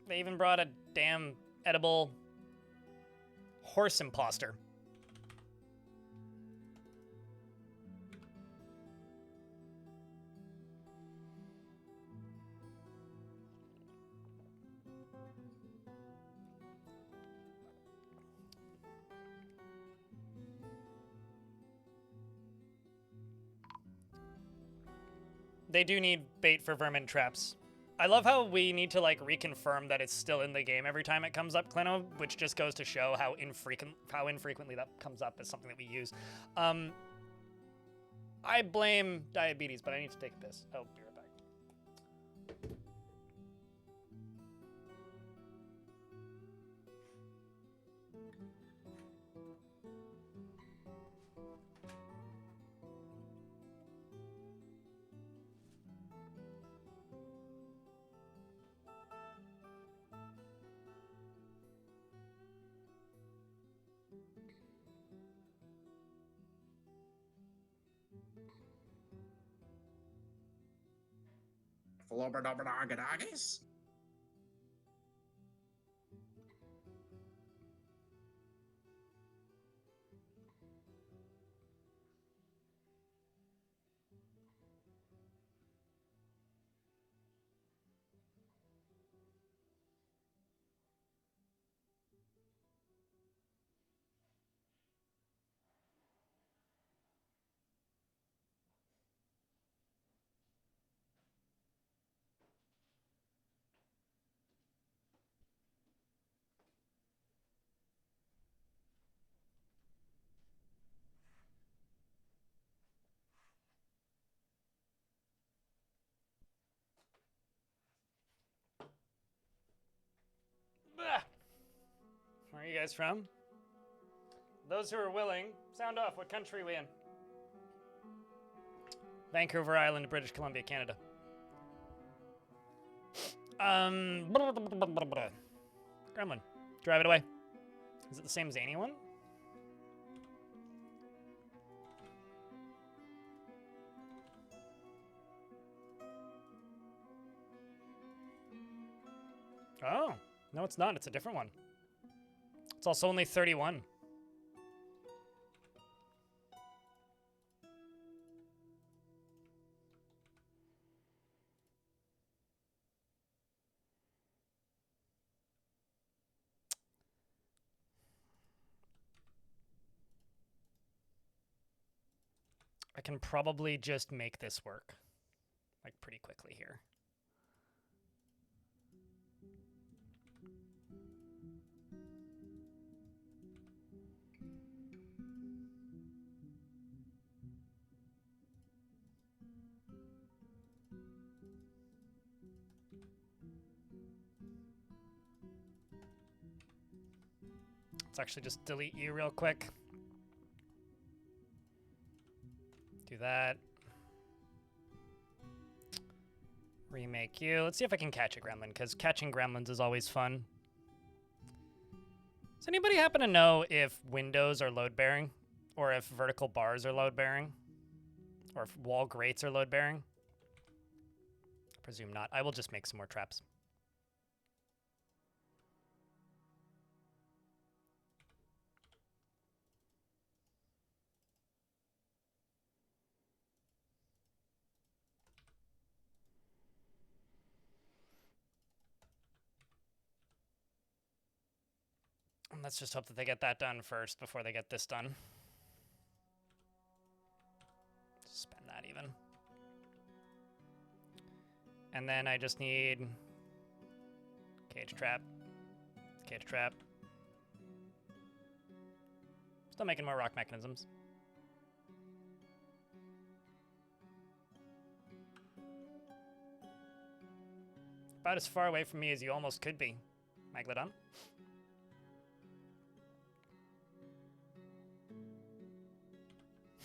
S1: They even brought a damn edible horse imposter. They do need bait for vermin traps. I love how we need to like reconfirm that it's still in the game every time it comes up, Clino, which just goes to show how infrequently that comes up as something that we use. I blame diabetes, but I need to take a piss. I'll be right back.
S3: Flobberdobberdoggadoggies?
S1: Where are you guys from? Those who are willing, sound off. What country are we in? Vancouver Island, British Columbia, Canada. Gremlin. Drive it away. Is it the same zany one? Oh, no, it's not. It's a different one. It's also only 31. I can probably just make this work, like, pretty quickly here. Let's actually just delete you real quick. Do that. Remake you. Let's see if I can catch a gremlin, because catching gremlins is always fun. Does anybody happen to know if windows are load-bearing? Or if vertical bars are load-bearing? Or if wall grates are load-bearing? I presume not. I will just make some more traps. And let's just hope that they get that done first before they get this done. Spend that even. And then I just need Cage trap. Cage trap. Still making more rock mechanisms. About as far away from me as you almost could be, Megalodon.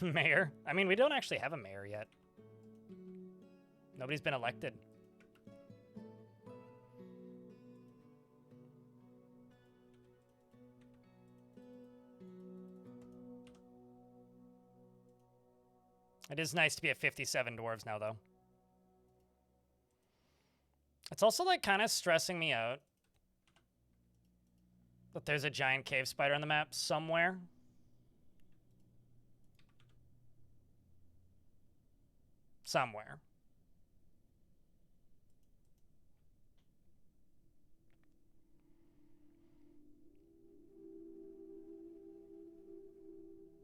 S1: Mayor? I mean, we don't actually have a mayor yet. Nobody's been elected. It is nice to be at 57 dwarves now, though. It's also, like, kind of stressing me out that there's a giant cave spider on the map somewhere. Somewhere.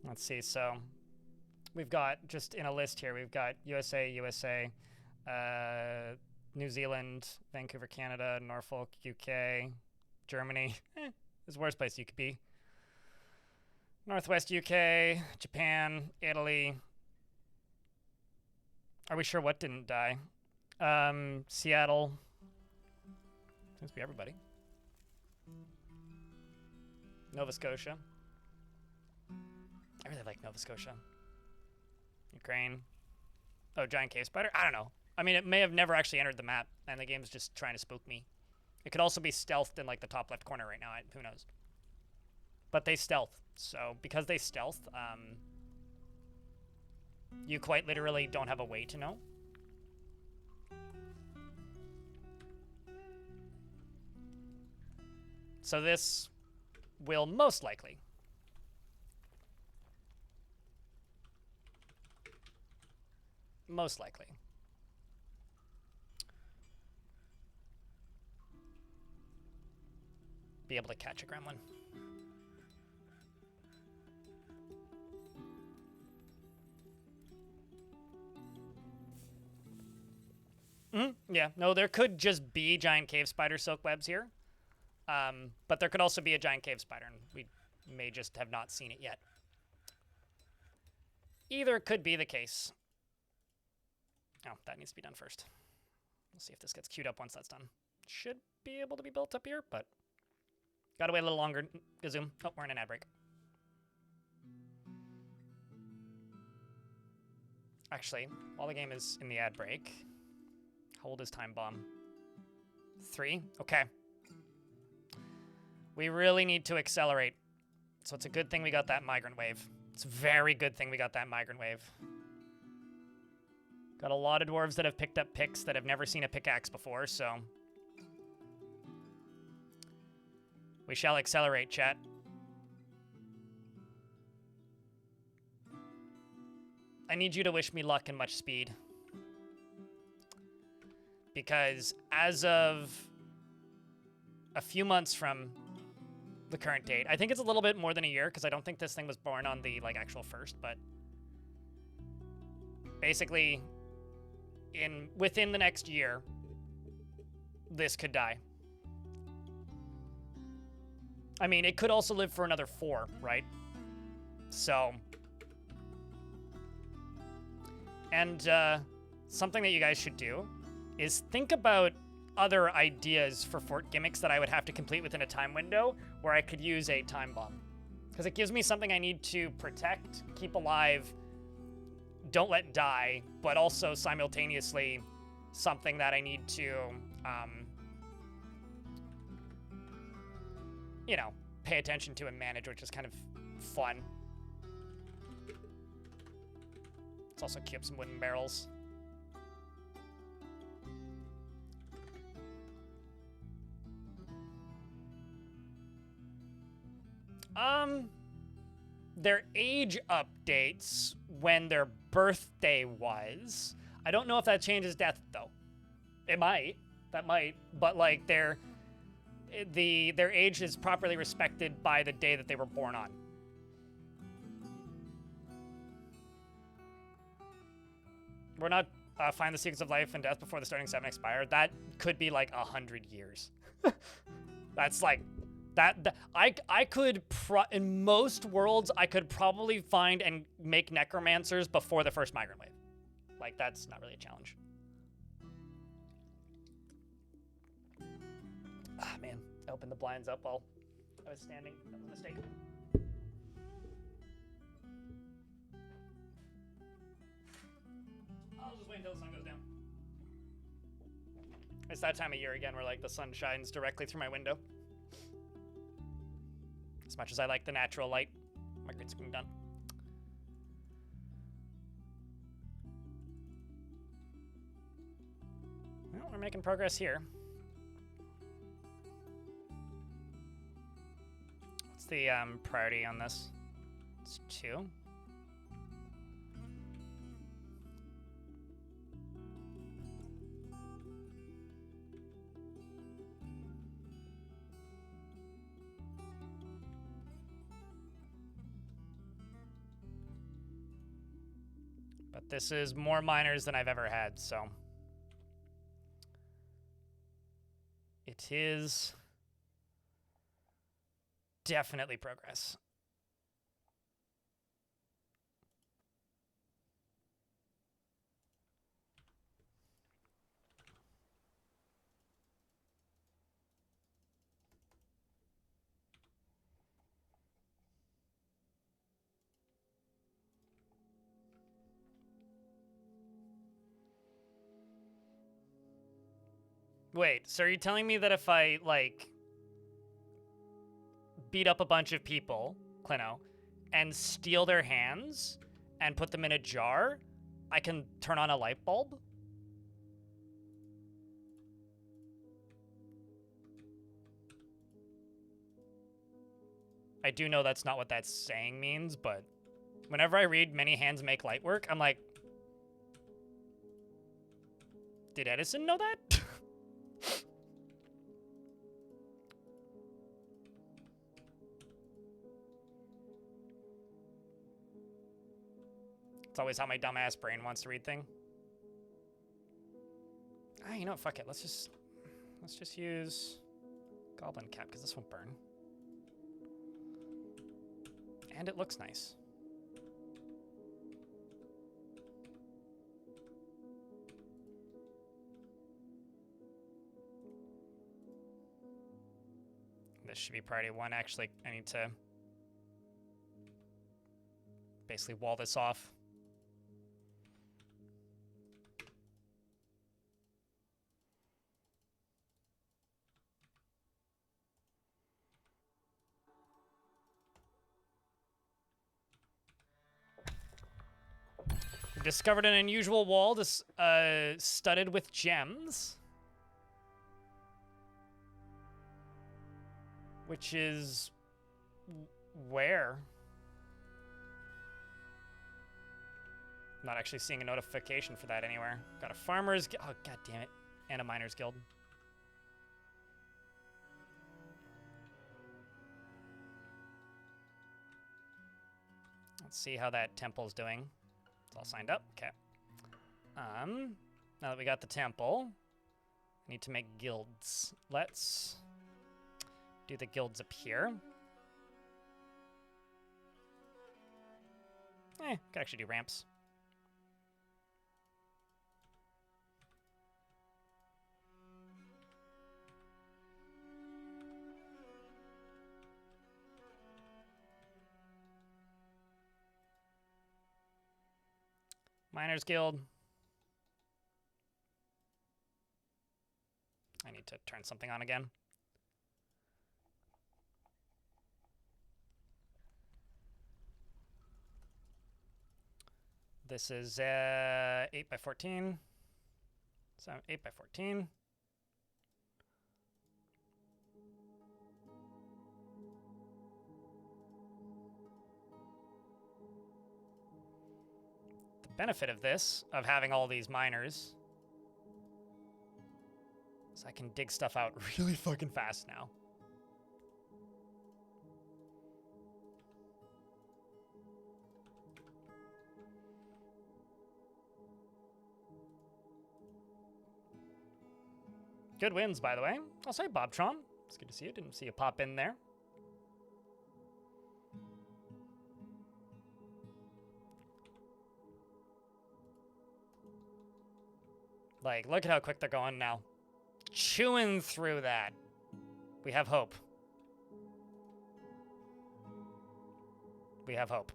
S1: Let's see, so we've got, just in a list here, we've got USA, New Zealand, Vancouver, Canada, Norfolk, UK, Germany. It's the worst place you could be. Northwest UK, Japan, Italy. Are we sure what didn't die? Seattle. Seems to be everybody. Nova Scotia. I really like Nova Scotia. Ukraine. Oh, giant cave spider? I don't know. I mean, it may have never actually entered the map, and the game's just trying to spook me. It could also be stealthed in, like, the top left corner right now. Who knows? But they stealth. So, because they stealth, you quite literally don't have a way to know. So this will most likely be able to catch a gremlin. Yeah, no, there could just be giant cave spider silk webs here. But there could also be a giant cave spider, and we may just have not seen it yet. Either could be the case. Oh, that needs to be done first. We'll see if this gets queued up once that's done. Should be able to be built up here, but gotta wait a little longer. Gazoom. Oh, we're in an ad break. Actually, while the game is in the ad break, how old is Time Bomb? 3? Okay. We really need to accelerate. So it's a good thing we got that migrant wave. It's a very good thing we got that migrant wave. Got a lot of dwarves that have picked up picks that have never seen a pickaxe before, so we shall accelerate, chat. I need you to wish me luck and much speed. Because as of a few months from the current date, I think it's a little bit more than a year, because I don't think this thing was born on the, like, actual first, but basically, within the next year, this could die. I mean, it could also live for another 4, right? So, and something that you guys should do is think about other ideas for fort gimmicks that I would have to complete within a time window where I could use a time bomb. Because it gives me something I need to protect, keep alive, don't let die, but also simultaneously something that I need to, you know, pay attention to and manage, which is kind of fun. Let's also keep some wooden barrels. Their age updates when their birthday was. I don't know if that changes death, though. It might. That might. But, like, their age is properly respected by the day that they were born on. We're not Find the secrets of life and death before the starting 7 expire. That could be like 100 years. That's like I could in most worlds I could probably find and make necromancers before the first migrant wave. Like that's not really a challenge. Ah man, I opened the blinds up while I was standing. That was a mistake. I'll just wait until the sun goes down. It's that time of year again where like the sun shines directly through my window. As much as I like the natural light, my green screen done. Well, we're making progress here. What's the priority on this? It's 2. But this is more miners than I've ever had, so it is definitely progress. Wait, so are you telling me that if I, like, beat up a bunch of people, Clino, and steal their hands and put them in a jar, I can turn on a light bulb? I do know that's not what that saying means, but whenever I read many hands make light work, I'm like, did Edison know that? It's always how my dumbass brain wants to read things. Ah, you know what? Fuck it. Let's just use Goblin Cap because this won't burn. And it looks nice. This should be priority 1. Actually, I need to basically wall this off. We discovered an unusual wall studded with gems. Which is where? Not actually seeing a notification for that anywhere. Got a farmer's oh god damn it. And a miner's guild. Let's see how that temple's doing. It's all signed up. Okay. Now that we got the temple, I need to make guilds. Let's do the guilds up here. Could actually do ramps. Miners Guild. I need to turn something on again. This is 8 by 14. So 8 by 14. The benefit of this, of having all these miners, is I can dig stuff out really fucking fast now. Good wins, by the way. I'll say Bobtron. It's good to see you. Didn't see you pop in there. Like, look at how quick they're going now. Chewing through that. We have hope. We have hope.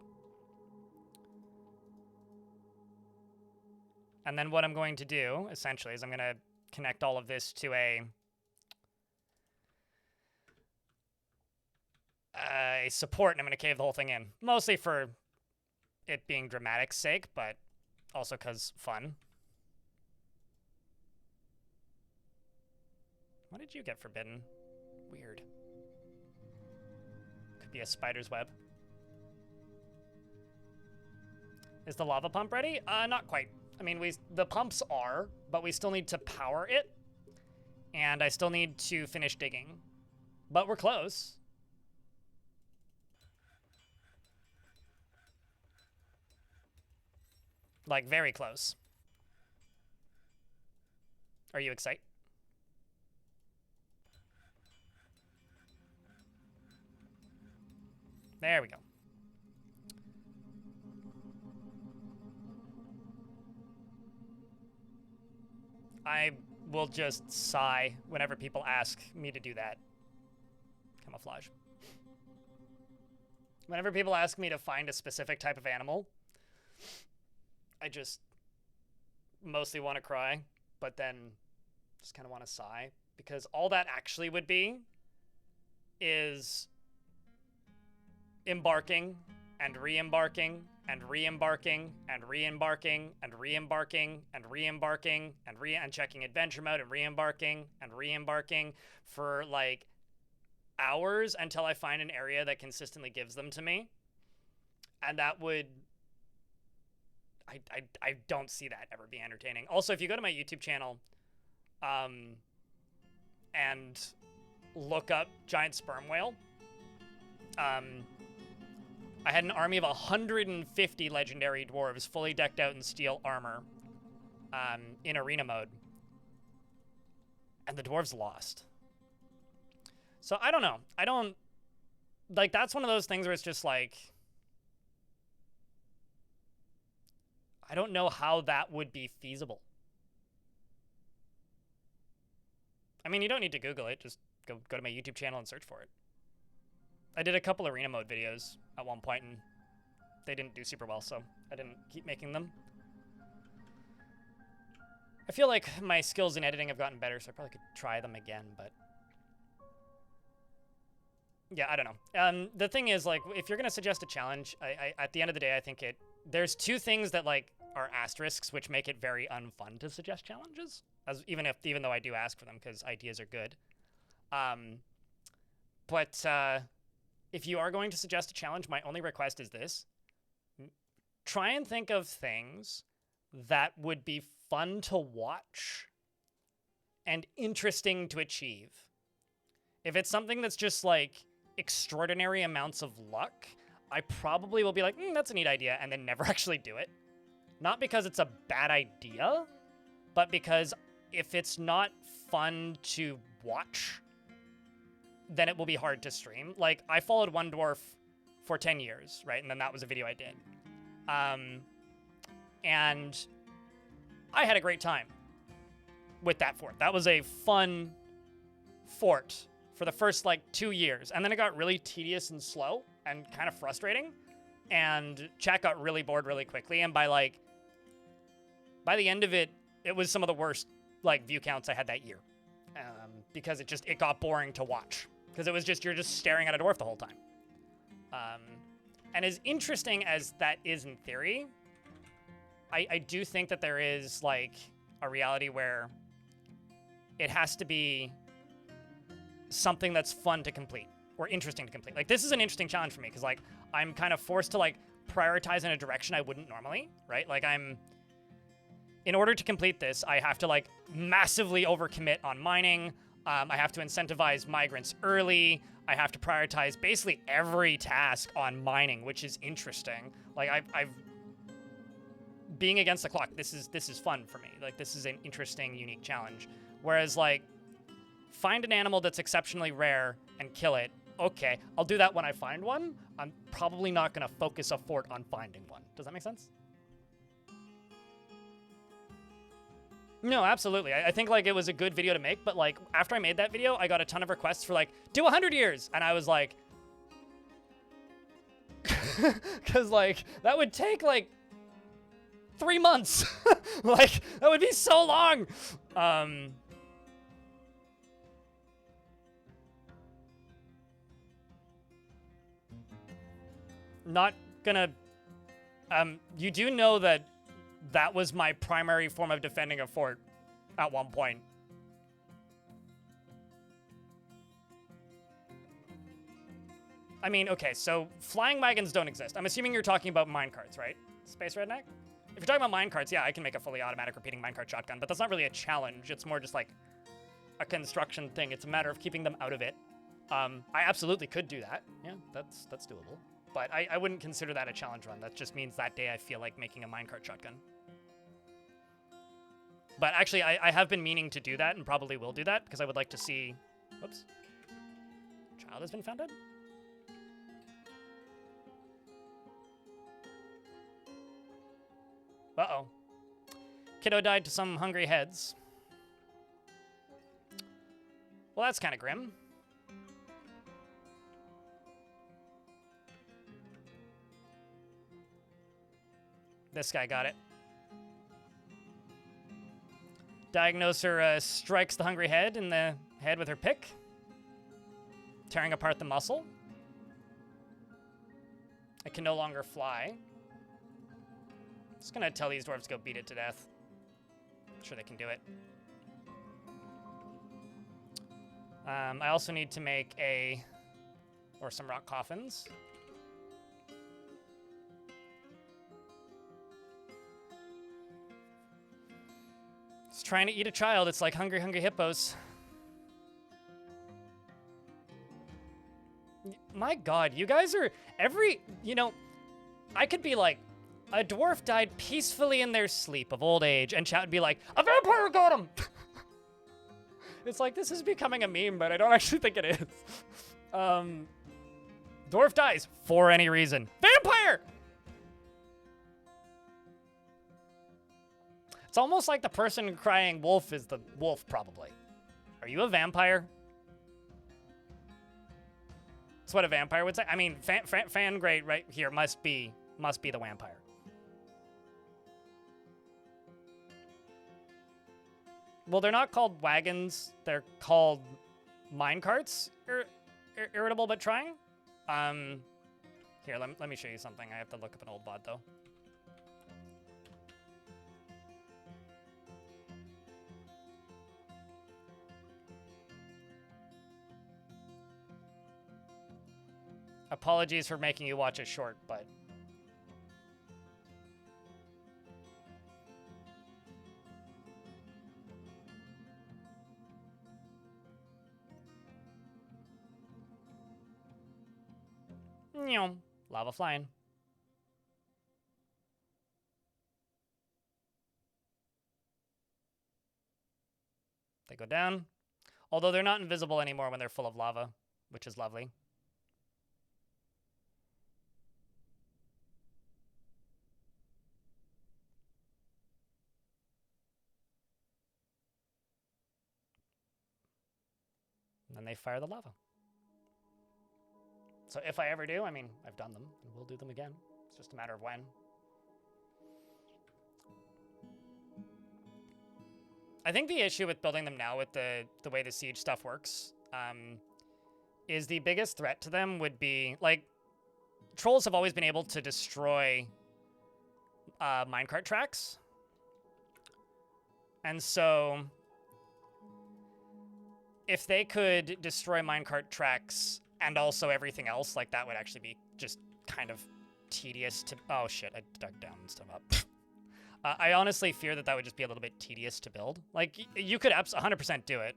S1: And then what I'm going to do, essentially, is I'm going to connect all of this to a support, and I'm going to cave the whole thing in. Mostly for it being dramatic's sake, but also because fun. What did you get forbidden? Weird. Could be a spider's web. Is the lava pump ready? Not quite. I mean, the pumps are, but we still need to power it. And I still need to finish digging. But we're close. Like, very close. Are you excited? There we go. I will just sigh whenever people ask me to do that. Camouflage. Whenever people ask me to find a specific type of animal, I just mostly want to cry, but then just kind of want to sigh, because all that actually would be is embarking and re-embarking and re-embarking and re-embarking and re-embarking and re-embarking and checking adventure mode and re-embarking and re-embarking for like hours until I find an area that consistently gives them to me. And that would, I don't see that ever be entertaining. Also, if you go to my YouTube channel and look up giant sperm whale, I had an army of 150 legendary dwarves fully decked out in steel armor in arena mode. And the dwarves lost. So I don't know. I don't... Like, that's one of those things where it's just like... I don't know how that would be feasible. I mean, you don't need to Google it. Just go to my YouTube channel and search for it. I did a couple arena mode videos at one point, and they didn't do super well, so I didn't keep making them. I feel like my skills in editing have gotten better, so I probably could try them again, but... Yeah, I don't know. The thing is, like, if you're going to suggest a challenge, at the end of the day, I think there's two things that, like, are asterisks, which make it very unfun to suggest challenges, even though I do ask for them, because ideas are good. But if you are going to suggest a challenge, my only request is this. Try and think of things that would be fun to watch and interesting to achieve. If it's something that's just like extraordinary amounts of luck, I probably will be like, that's a neat idea, and then never actually do it. Not because it's a bad idea, but because if it's not fun to watch, then it will be hard to stream. Like, I followed one dwarf for 10 years, right? And then that was a video I did. And I had a great time with that fort. That was a fun fort for the first, like, 2 years. And then it got really tedious and slow and kind of frustrating. And chat got really bored really quickly. And by the end of it, it was some of the worst, like, view counts I had that year. Because it got boring to watch. Because it was just, you're just staring at a dwarf the whole time. And as interesting as that is in theory, I do think that there is, like, a reality where it has to be something that's fun to complete or interesting to complete. Like, this is an interesting challenge for me because, like, I'm kind of forced to, like, prioritize in a direction I wouldn't normally, right? Like, in order to complete this, I have to, like, massively overcommit on mining. I have to incentivize migrants early. I have to prioritize basically every task on mining, which is interesting. Like, I've being against the clock, this is fun for me. Like, this is an interesting, unique challenge. Whereas, like, find an animal that's exceptionally rare and kill it. Okay, I'll do that when I find one. I'm probably not going to focus a fort on finding one. Does that make sense? No, absolutely. I think, like, it was a good video to make, but, like, after I made that video, I got a ton of requests for, like, do 100 years! And I was like... Because, like, that would take, like, 3 months. Like, that would be so long! Not gonna... you do know that that was my primary form of defending a fort at one point. I mean, okay, so flying wagons don't exist. I'm assuming you're talking about minecarts, right? Space Redneck? If you're talking about minecarts, yeah, I can make a fully automatic repeating minecart shotgun, but that's not really a challenge. It's more just like a construction thing. It's a matter of keeping them out of it. I absolutely could do that. Yeah, that's doable. But I wouldn't consider that a challenge run. That just means that day I feel like making a minecart shotgun. But actually, I have been meaning to do that and probably will do that because I would like to see... Whoops. Child has been founded? Uh-oh. Kiddo died to some hungry heads. Well, that's kind of grim. This guy got it. Diagnoser strikes the hungry head in the head with her pick, tearing apart the muscle. It can no longer fly. Just gonna tell these dwarves to go beat it to death. I'm sure they can do it. I also need to make some rock coffins. It's trying to eat a child. It's like hungry, hungry hippos. My God, you guys are I could be like, a dwarf died peacefully in their sleep of old age, and chat would be like, a vampire got him! It's like, this is becoming a meme, but I don't actually think it is. Dwarf dies for any reason. Vampire! It's almost like the person crying wolf is the wolf, probably. Are you a vampire? That's what a vampire would say. I mean, Fangreat right here must be the vampire. Well, they're not called wagons. They're called minecarts. Irritable but trying. Here, let me show you something. I have to look up an old VOD, though. Apologies for making you watch it short, but... Lava flying. They go down. Although they're not invisible anymore when they're full of lava, which is lovely. And then they fire the lava. So if I ever do, I mean, I've done them, and we'll do them again. It's just a matter of when. I think the issue with building them now with the way the siege stuff works is the biggest threat to them would be, like, trolls have always been able to destroy minecart tracks. And so if they could destroy minecart tracks and also everything else, like, that would actually be just kind of tedious to... Oh, shit, I dug down and stuff up. I honestly fear that would just be a little bit tedious to build. Like, you could 100% do it.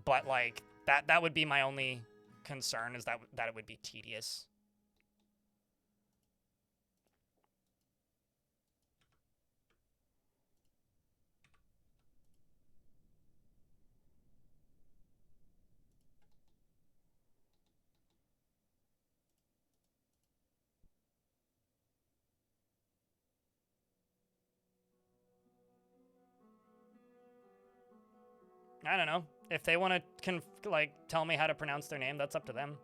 S1: But, like, that would be my only concern, is that it would be tedious. I don't know. If they want to like tell me how to pronounce their name, that's up to them.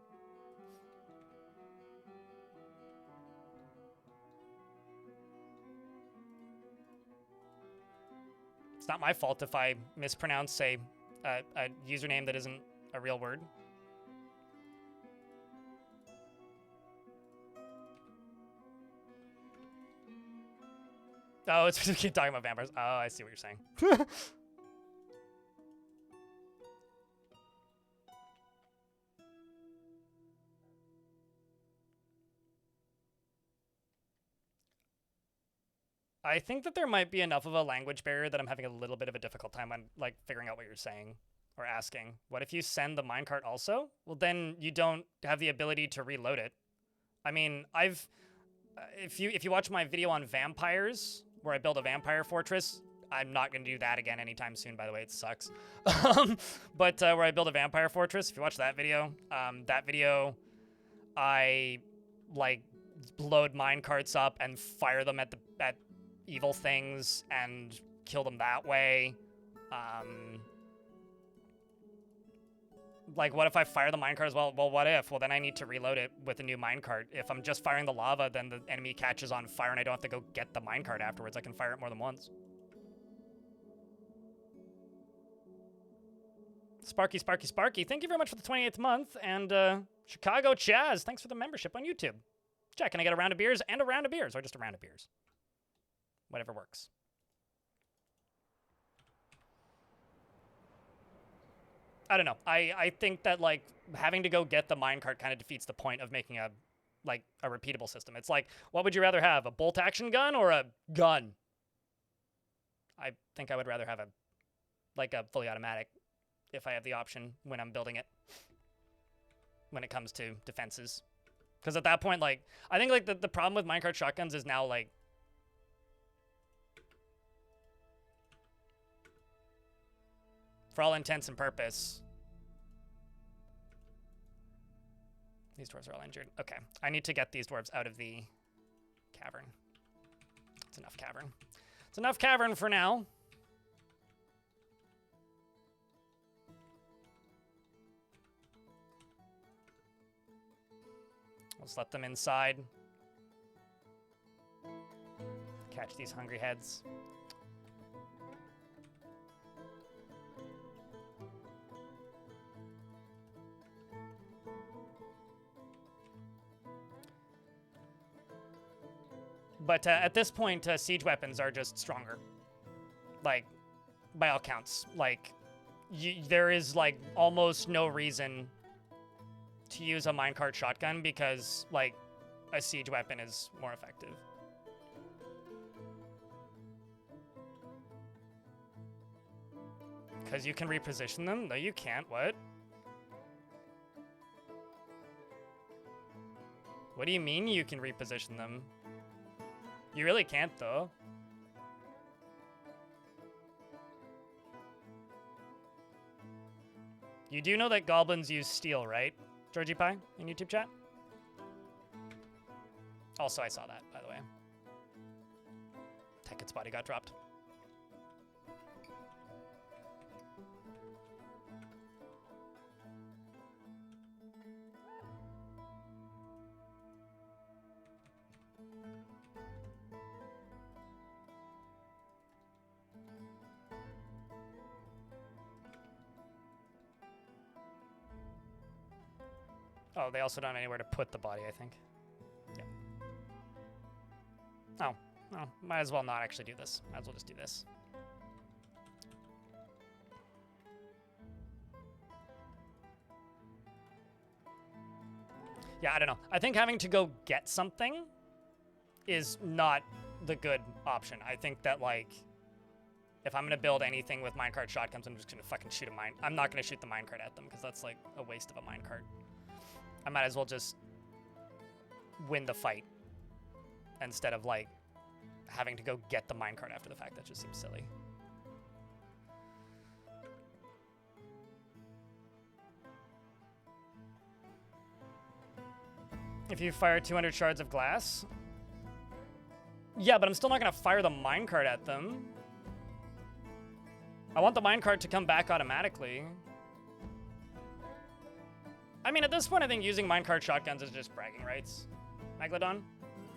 S1: It's not my fault if I mispronounce, say, a username that isn't a real word. Oh, it's because we keep talking about vampires. Oh, I see what you're saying. I think that there might be enough of a language barrier that I'm having a little bit of a difficult time on like figuring out what you're saying or asking. What if you send the minecart also? Well, then you don't have the ability to reload it. I mean, if you watch my video on vampires where I build a vampire fortress, I'm not going to do that again anytime soon, by the way. It sucks. But where I build a vampire fortress, if you watch that video, I like load minecarts up and fire them at evil things and kill them that way. Like, what if I fire the minecart as well? Well, what if? Well, then I need to reload it with a new minecart. If I'm just firing the lava, then the enemy catches on fire and I don't have to go get the minecart afterwards. I can fire it more than once. Sparky, Sparky, Sparky, thank you very much for the 28th month. And Chicago Chaz, thanks for the membership on YouTube. Check, can I get a round of beers and a round of beers? Or just a round of beers? Whatever works. I don't know. I think that, like, having to go get the minecart kind of defeats the point of making a repeatable system. It's like, what would you rather have, a bolt action gun or a gun? I think I would rather have a fully automatic if I have the option when I'm building it, when it comes to defenses. Because at that point, like, I think, like, the problem with minecart shotguns is now, like, for all intents and purpose, these dwarves are all injured. Okay, I need to get these dwarves out of the cavern. It's enough cavern. It's enough cavern for now. Let's let them inside. Catch these hungry heads. But at this point, siege weapons are just stronger. Like, by all counts. Like, there is, like, almost no reason to use a minecart shotgun because, like, a siege weapon is more effective. Because you can reposition them? No, you can't. What? What do you mean you can reposition them? You really can't, though. You do know that goblins use steel, right? Georgie Pie in YouTube chat? Also, I saw that, by the way. Tekken's body got dropped. Oh, they also don't have anywhere to put the body, I think. Yeah. Oh, well, might as well not actually do this. Might as well just do this. Yeah, I don't know. I think having to go get something is not the good option. I think that, like, if I'm going to build anything with minecart shotguns, I'm just going to fucking shoot a mine. I'm not going to shoot the minecart at them because that's, like, a waste of a minecart. I might as well just win the fight instead of, like, having to go get the minecart after the fact. That just seems silly. If you fire 200 shards of glass? Yeah, but I'm still not going to fire the minecart at them. I want the minecart to come back automatically. I mean, at this point, I think using minecart shotguns is just bragging rights. Megalodon?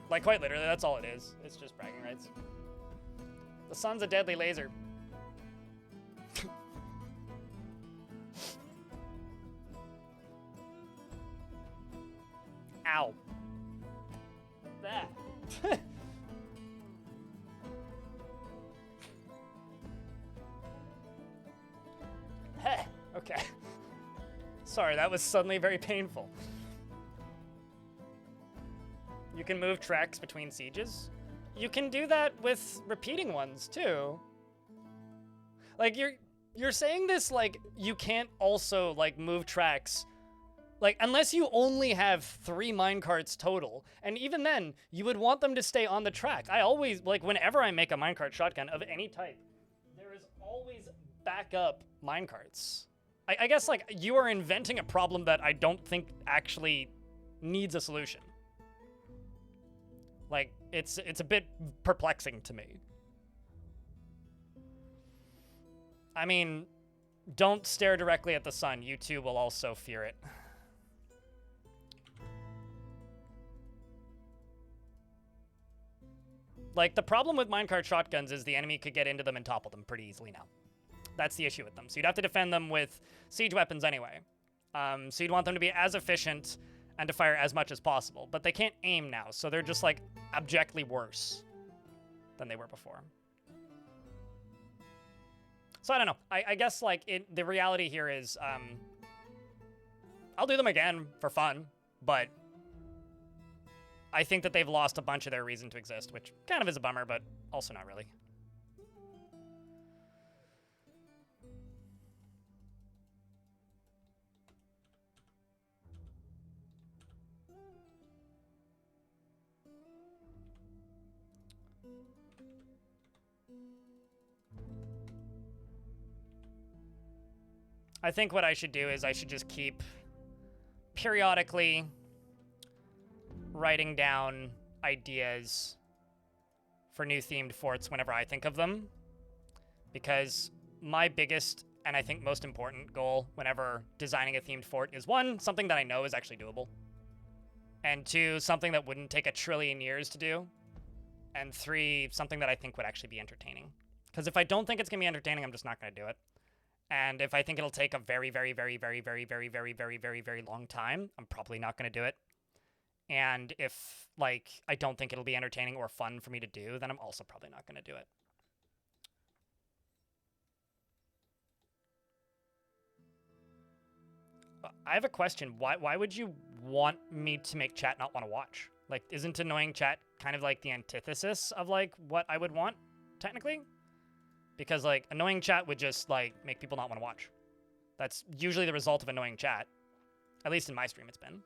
S1: Like, quite literally, that's all it is. It's just bragging rights. The sun's a deadly laser. Ow. That. Heh. Okay. Sorry, that was suddenly very painful. You can move tracks between sieges. You can do that with repeating ones too. Like you're saying this like you can't also like move tracks. Like unless you only have 3 minecarts total, and even then you would want them to stay on the track. I always like whenever I make a minecart shotgun of any type, there is always backup minecarts. I guess like you are inventing a problem that I don't think actually needs a solution. Like it's a bit perplexing to me. I mean, don't stare directly at the sun. You too will also fear it. Like, the problem with minecart shotguns is the enemy could get into them and topple them pretty easily now. That's the issue with them. So you'd have to defend them with siege weapons anyway. So you'd want them to be as efficient and to fire as much as possible. But they can't aim now, so they're just, like, abjectly worse than they were before. So I don't know. I guess, like, the reality here is I'll do them again for fun, but I think that they've lost a bunch of their reason to exist, which kind of is a bummer, but also not really. I think what I should do is I should just keep periodically writing down ideas for new themed forts whenever I think of them. Because my biggest and I think most important goal whenever designing a themed fort is 1, something that I know is actually doable. And 2, something that wouldn't take a trillion years to do. And 3, something that I think would actually be entertaining. Because if I don't think it's going to be entertaining, I'm just not going to do it. And if I think it'll take a very, very, very, very, very, very, very, very, very, very long time, I'm probably not going to do it. And if, like, I don't think it'll be entertaining or fun for me to do, then I'm also probably not going to do it. I have a question. Why would you want me to make chat not want to watch? Like, isn't annoying chat kind of like the antithesis of, like, what I would want, technically? Because, like, annoying chat would just, like, make people not want to watch. That's usually the result of annoying chat. At least in my stream it's been.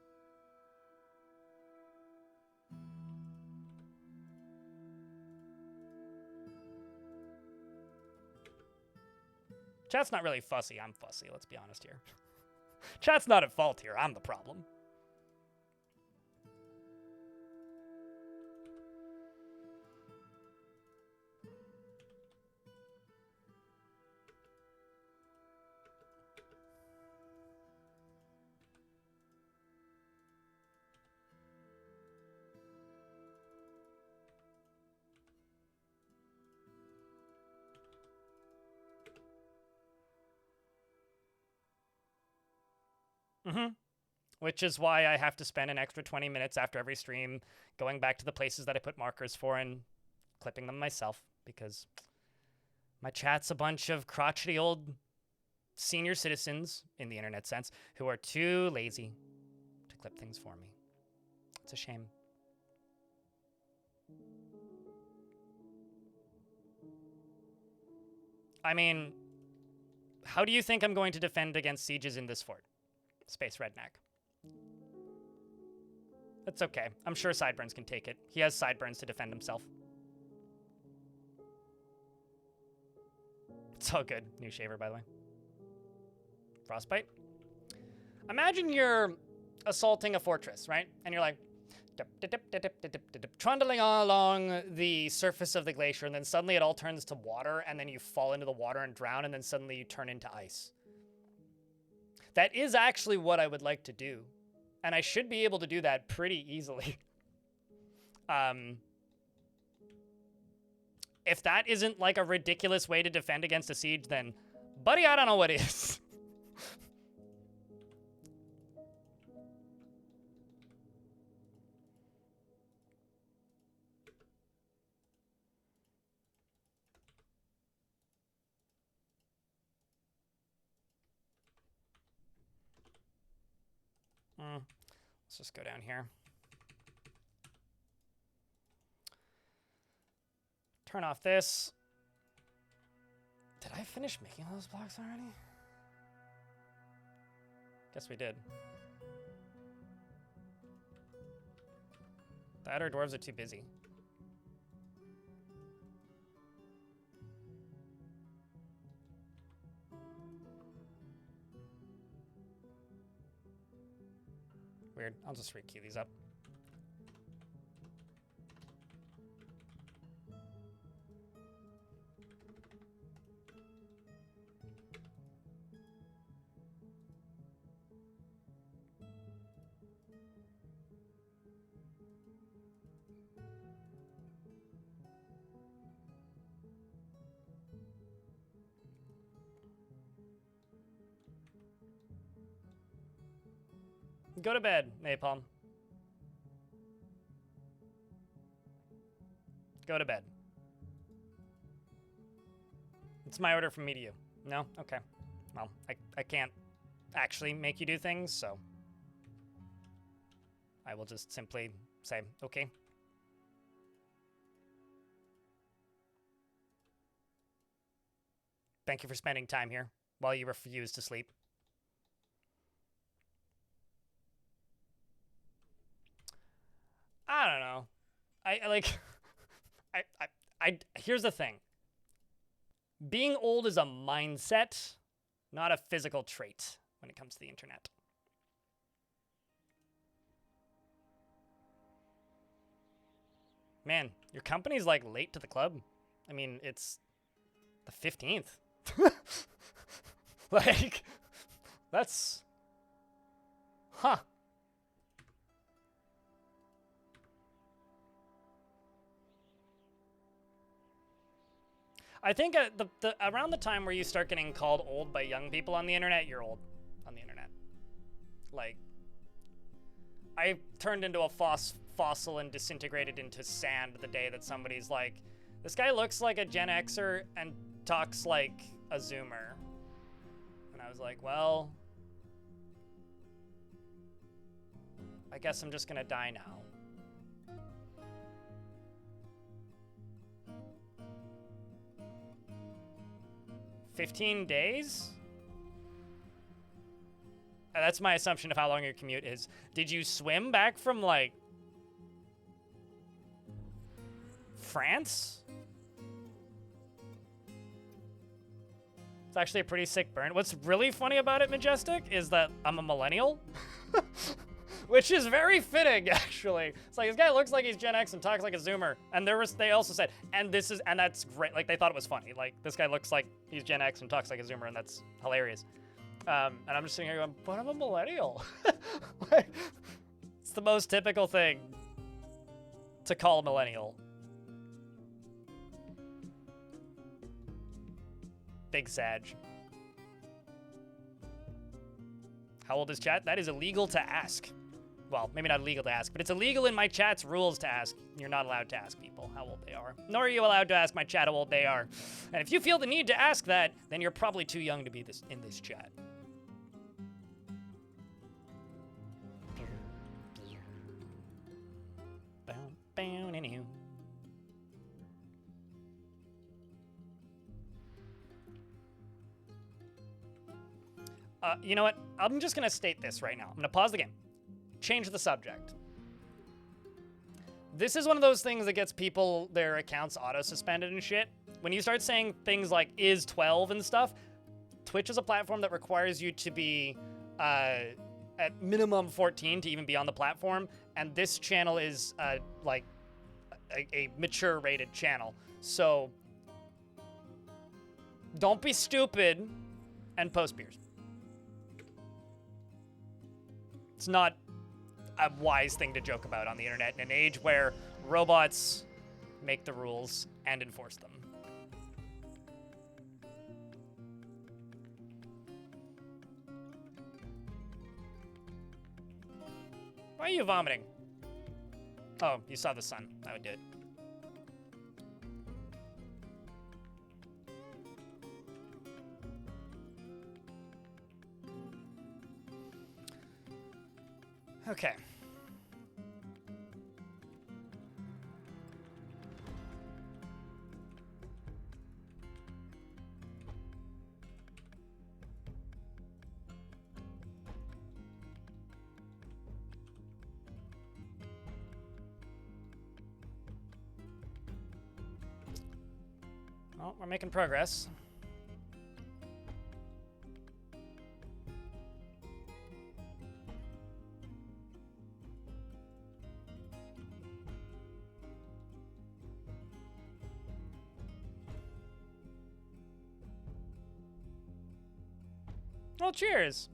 S1: Chat's not really fussy. I'm fussy, let's be honest here. Chat's not at fault here. I'm the problem. Which is why I have to spend an extra 20 minutes after every stream going back to the places that I put markers for and clipping them myself, because my chat's a bunch of crotchety old senior citizens, in the internet sense, who are too lazy to clip things for me. It's a shame. I mean, how do you think I'm going to defend against sieges in this fort? Space Redneck. That's okay. I'm sure Sideburns can take it. He has Sideburns to defend himself. It's all good. New shaver, by the way. Frostbite. Imagine you're assaulting a fortress, right? And you're like, Trundling along the surface of the glacier, and then suddenly it all turns to water, and then you fall into the water and drown, and then suddenly you turn into ice. That is actually what I would like to do, and I should be able to do that pretty easily. If that isn't like a ridiculous way to defend against a siege, then, buddy, I don't know what is. Let's just go down here. Turn off this. Did I finish making those blocks already? Guess we did. That or dwarves are too busy. Weird. I'll just rekey these up. Go to bed, Napalm. Go to bed. It's my order from me to you. No? Okay. Well, I can't actually make you do things, so I will just simply say, okay. Thank you for spending time here while you refuse to sleep. I don't know. Here's the thing. Being old is a mindset, not a physical trait when it comes to the internet. Man, your company's like late to the club. I mean, it's the 15th. Like, that's... Huh. I think around the time where you start getting called old by young people on the internet, you're old on the internet. Like, I turned into a fossil and disintegrated into sand the day that somebody's like, this guy looks like a Gen Xer and talks like a Zoomer. And I was like, well, I guess I'm just gonna die now. $15 days? That's my assumption of how long your commute is. Did you swim back from, like, France? It's actually a pretty sick burn. What's really funny about it, Majestic, is that I'm a millennial. Which is very fitting, actually. It's like, this guy looks like he's Gen X and talks like a Zoomer. And they also said, and that's great. Like, they thought it was funny. Like, this guy looks like he's Gen X and talks like a Zoomer, and that's hilarious. And I'm just sitting here going, but I'm a millennial. Like, it's the most typical thing to call a millennial. Big Sag. How old is chat? That is illegal to ask. Well, maybe not illegal to ask, but it's illegal in my chat's rules to ask. You're not allowed to ask people how old they are. Nor are you allowed to ask my chat how old they are. And if you feel the need to ask that, then you're probably too young to be in this chat. Anywho. You know what? I'm just going to state this right now. I'm going to pause the game. Change the subject. This is one of those things that gets people their accounts auto-suspended and shit. When you start saying things like is 12 and stuff, Twitch is a platform that requires you to be at minimum 14 to even be on the platform. and this channel is like a mature rated channel. So don't be stupid and post beers. It's not a wise thing to joke about on the internet in an age where robots make the rules and enforce them. Why are you vomiting? Oh, you saw the sun. That would do it. Okay. Well, we're making progress. Well, cheers.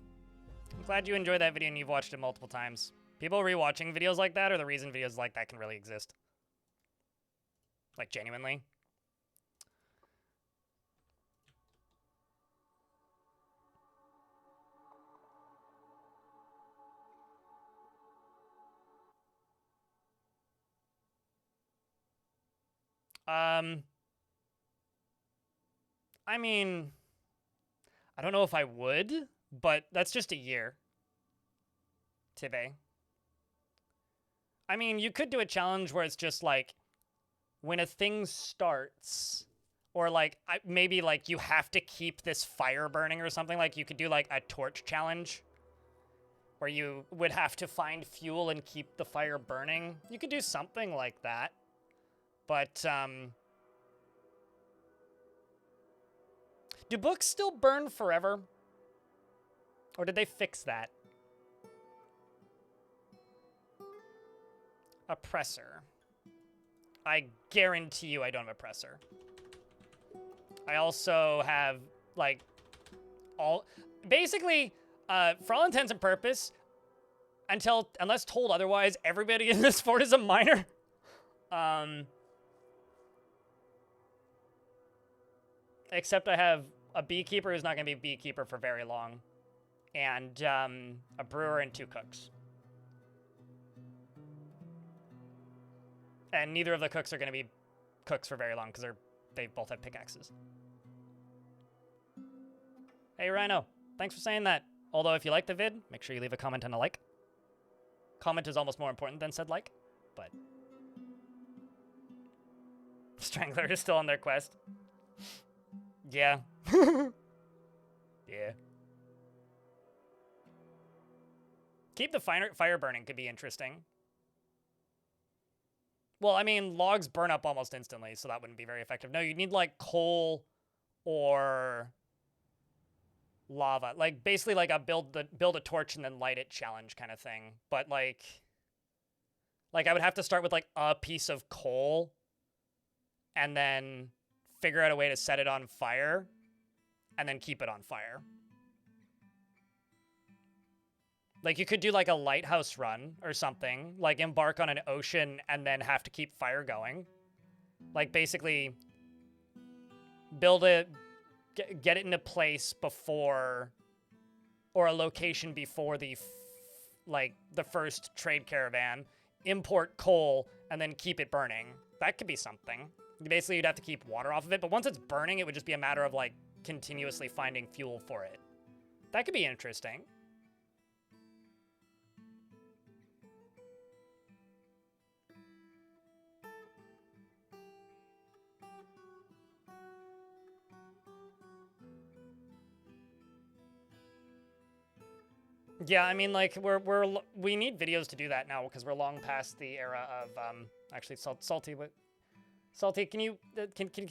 S1: I'm glad you enjoyed that video and you've watched it multiple times. People rewatching videos like that are the reason videos like that can really exist. Like, genuinely. I mean, I don't know if I would, but that's just a year. Tibe. I mean, you could do a challenge where it's just like, when a thing starts, or like, maybe like you have to keep this fire burning or something. Like you could do like a torch challenge where you would have to find fuel and keep the fire burning. You could do something like that. But, do books still burn forever? Or did they fix that? Oppressor. I guarantee you I don't have a presser. I also have, like, basically, for all intents and purpose, unless told otherwise, everybody in this fort is a miner. Except I have a beekeeper who's not going to be a beekeeper for very long, and a brewer and 2 cooks. And neither of the cooks are going to be cooks for very long because they both have pickaxes. Hey, Rhino. Thanks for saying that. Although, if you like the vid, make sure you leave a comment and a like. Comment is almost more important than said like, but... Strangler is still on their quest. Yeah. Yeah. Keep the fire burning could be interesting. Well, I mean, logs burn up almost instantly, so that wouldn't be very effective. No, you need, like, coal or lava. Like, basically, like, a build a torch and then light it challenge kind of thing. But, like, I would have to start with, like, a piece of coal and then figure out a way to set it on fire and then keep it on fire. Like, you could do, like, a lighthouse run or something. Like, embark on an ocean and then have to keep fire going. Like, basically, build it, get it in a place before, or a location before the first trade caravan, import coal, and then keep it burning. That could be something. Basically, you'd have to keep water off of it, but once it's burning, it would just be a matter of, like, continuously finding fuel for it. That could be interesting. Yeah, I mean, like, we need videos to do that now because we're long past the era of, actually, Salty, can you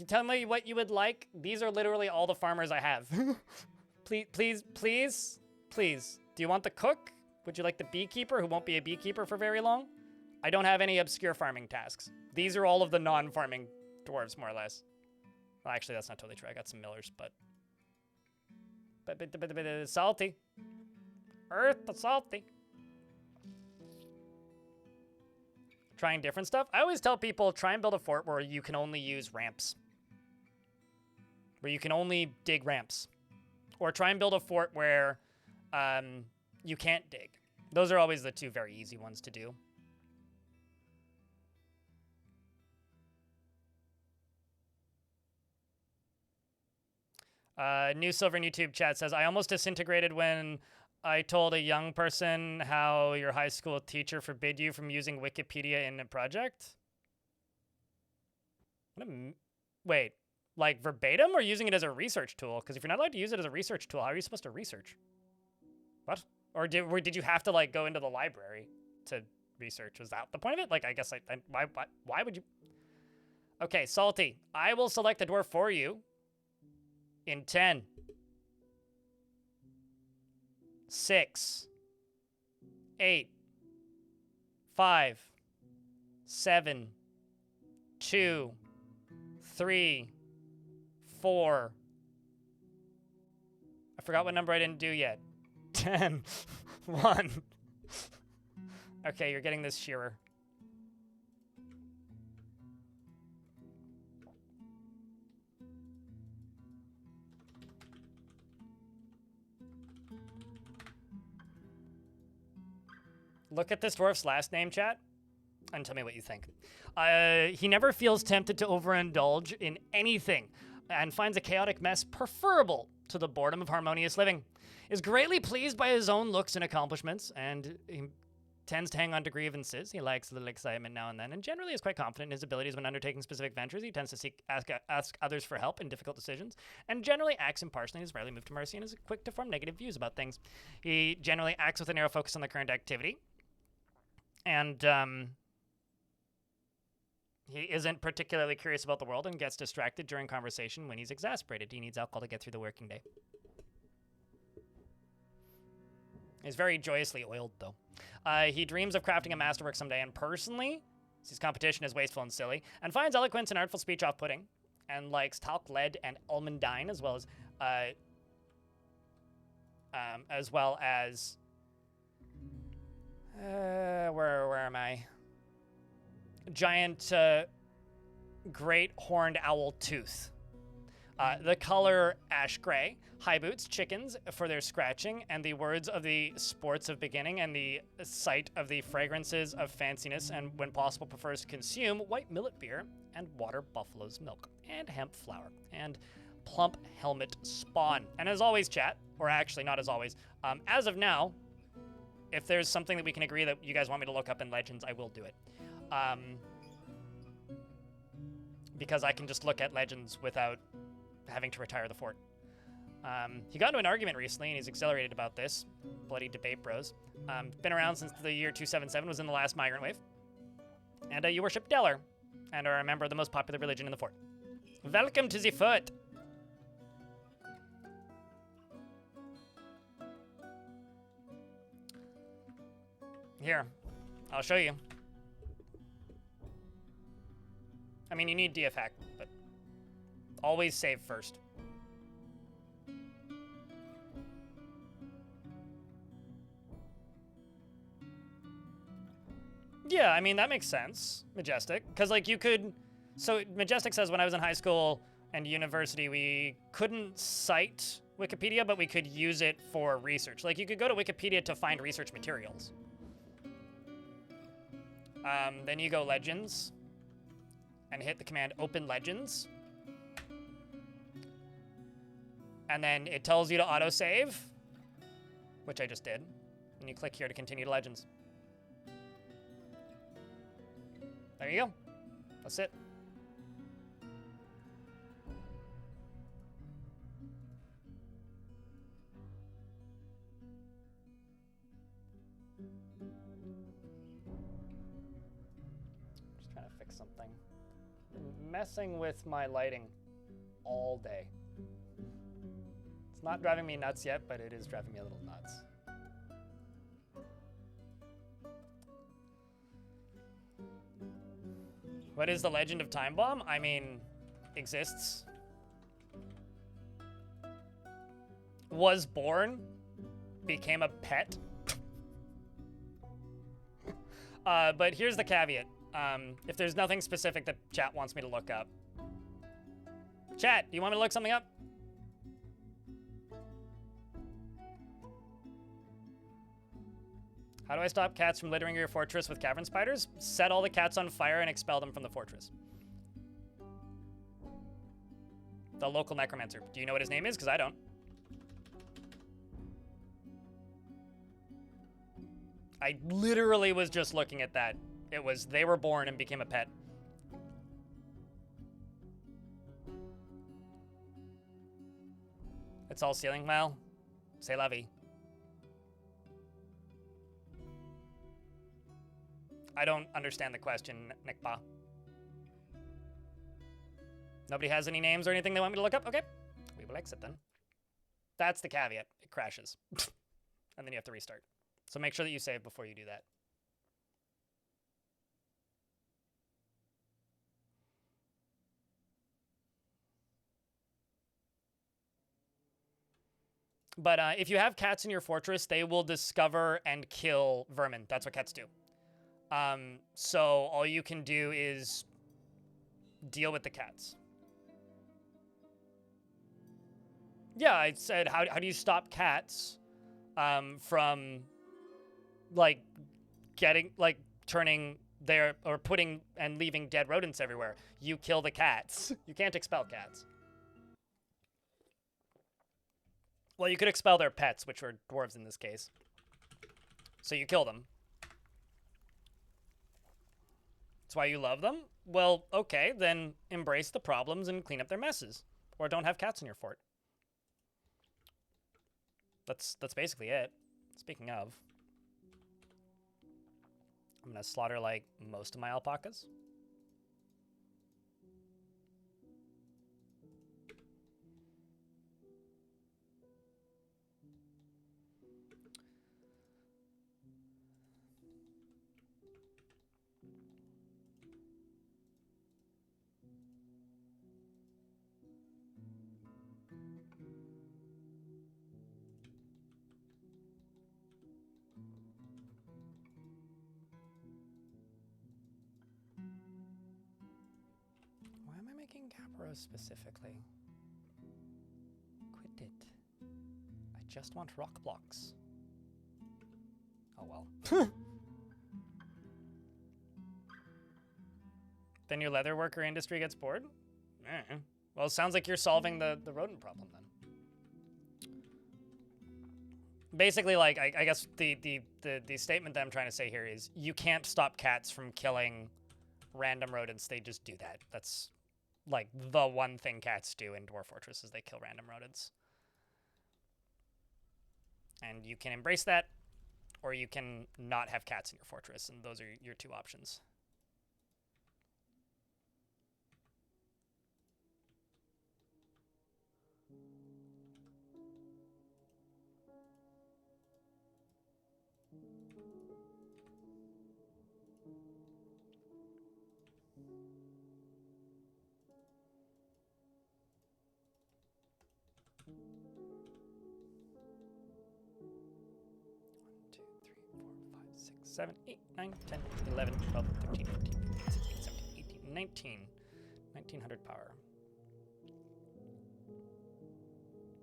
S1: tell me what you would like? These are literally all the farmers I have. Please. Do you want the cook? Would you like the beekeeper who won't be a beekeeper for very long? I don't have any obscure farming tasks. These are all of the non-farming dwarves, more or less. Well, actually, that's not totally true. I got some millers, but salty. Earth the salty. Trying different stuff. I always tell people, try and build a fort where you can only use ramps. Where you can only dig ramps. Or try and build a fort where you can't dig. Those are always the two very easy ones to do. New Silver in YouTube chat says, I almost disintegrated when I told a young person how your high school teacher forbid you from using Wikipedia in a project. Wait, like verbatim or using it as a research tool? Because if you're not allowed to use it as a research tool, how are you supposed to research? What? Or did you have to like go into the library to research? Was that the point of it? Like, I guess why would you? Okay, Salty, I will select the dwarf for you in 10, 6, 8, 5, 7, 2, 3, 4. I forgot what number I didn't do yet. 10, 1. Okay, you're getting this shearer. Look at this dwarf's last name, chat, and tell me what you think. He never feels tempted to overindulge in anything and finds a chaotic mess preferable to the boredom of harmonious living. Is greatly pleased by his own looks and accomplishments, and he tends to hang on to grievances. He likes a little excitement now and then, and generally is quite confident in his abilities when undertaking specific ventures. He tends to ask others for help in difficult decisions, and generally acts impartially and is rarely moved to mercy and is quick to form negative views about things. He generally acts with a narrow focus on the current activity. And he isn't particularly curious about the world and gets distracted during conversation when he's exasperated. He needs alcohol to get through the working day. He's very joyously oiled, though. He dreams of crafting a masterwork someday, and personally sees competition as wasteful and silly, and finds eloquence and artful speech off-putting, and likes talc lead and almondine, as well as where am I? Giant great horned owl tooth. The color ash gray. High boots, chickens for their scratching, and the words of the sports of beginning, and the sight of the fragrances of fanciness, and when possible prefers to consume white millet beer and water buffalo's milk and hemp flour and plump helmet spawn. And as always, chat, or actually not as always, as of now, if there's something that we can agree that you guys want me to look up in Legends, I will do it. Because I can just look at Legends without having to retire the fort. He got into an argument recently, and he's exhilarated about this. Bloody debate bros. Been around since the year 277, was in the last migrant wave. And you worship Deller, and are a member of the most popular religion in the fort. Welcome to the fort! Here, I'll show you. I mean, you need DFAC, but always save first. Yeah, I mean, that makes sense, Majestic. Because, like, you could... So, Majestic says when I was in high school and university, we couldn't cite Wikipedia, but we could use it for research. Like, you could go to Wikipedia to find research materials. Then you go Legends and hit the command Open Legends. And then it tells you to autosave, which I just did. And you click here to continue to Legends. There you go. That's it. Just trying to fix something. Been messing with my lighting all day. It's not driving me nuts yet, but it is driving me a little nuts. What is the legend of Time Bomb? I mean, exists. Was born, became a pet. But here's the caveat. If there's nothing specific that chat wants me to look up. Chat, do you want me to look something up? How do I stop cats from littering your fortress with cavern spiders? Set all the cats on fire and expel them from the fortress. The local necromancer. Do you know what his name is? Because I don't. I literally was just looking at that. It was, they were born and became a pet. It's all ceiling. Well, c'est la vie. I don't understand the question, Nickpa. Nobody has any names or anything they want me to look up? Okay. We will exit then. That's the caveat. It crashes. And then you have to restart. So make sure that you save before you do that. But if you have cats in your fortress, they will discover and kill vermin. That's what cats do. So all you can do is deal with the cats. Yeah, I said, how do you stop cats from, like, turning their, or putting and leaving dead rodents everywhere? You kill the cats. You can't expel cats. Well, you could expel their pets, which are dwarves in this case. So you kill them. That's why you love them? Well, okay, then embrace the problems and clean up their messes. Or don't have cats in your fort. That's basically it. Speaking of, I'm gonna slaughter, like, most of my alpacas. Why am I making Capros specifically? Quit it. I just want rock blocks. Oh well. Then your leather worker industry gets bored? Well, it sounds like you're solving the rodent problem then. Basically, like, I guess the statement that I'm trying to say here is you can't stop cats from killing random rodents. They just do that. That's, like, the one thing cats do in Dwarf Fortress is they kill random rodents. And you can embrace that, or you can not have cats in your fortress, and those are your two options. Two, 3, 4, 5, 6, 7, 8, 9, 10, 11, 12, 13, 14, 15, 16, 17, 18, 19. 1900 power.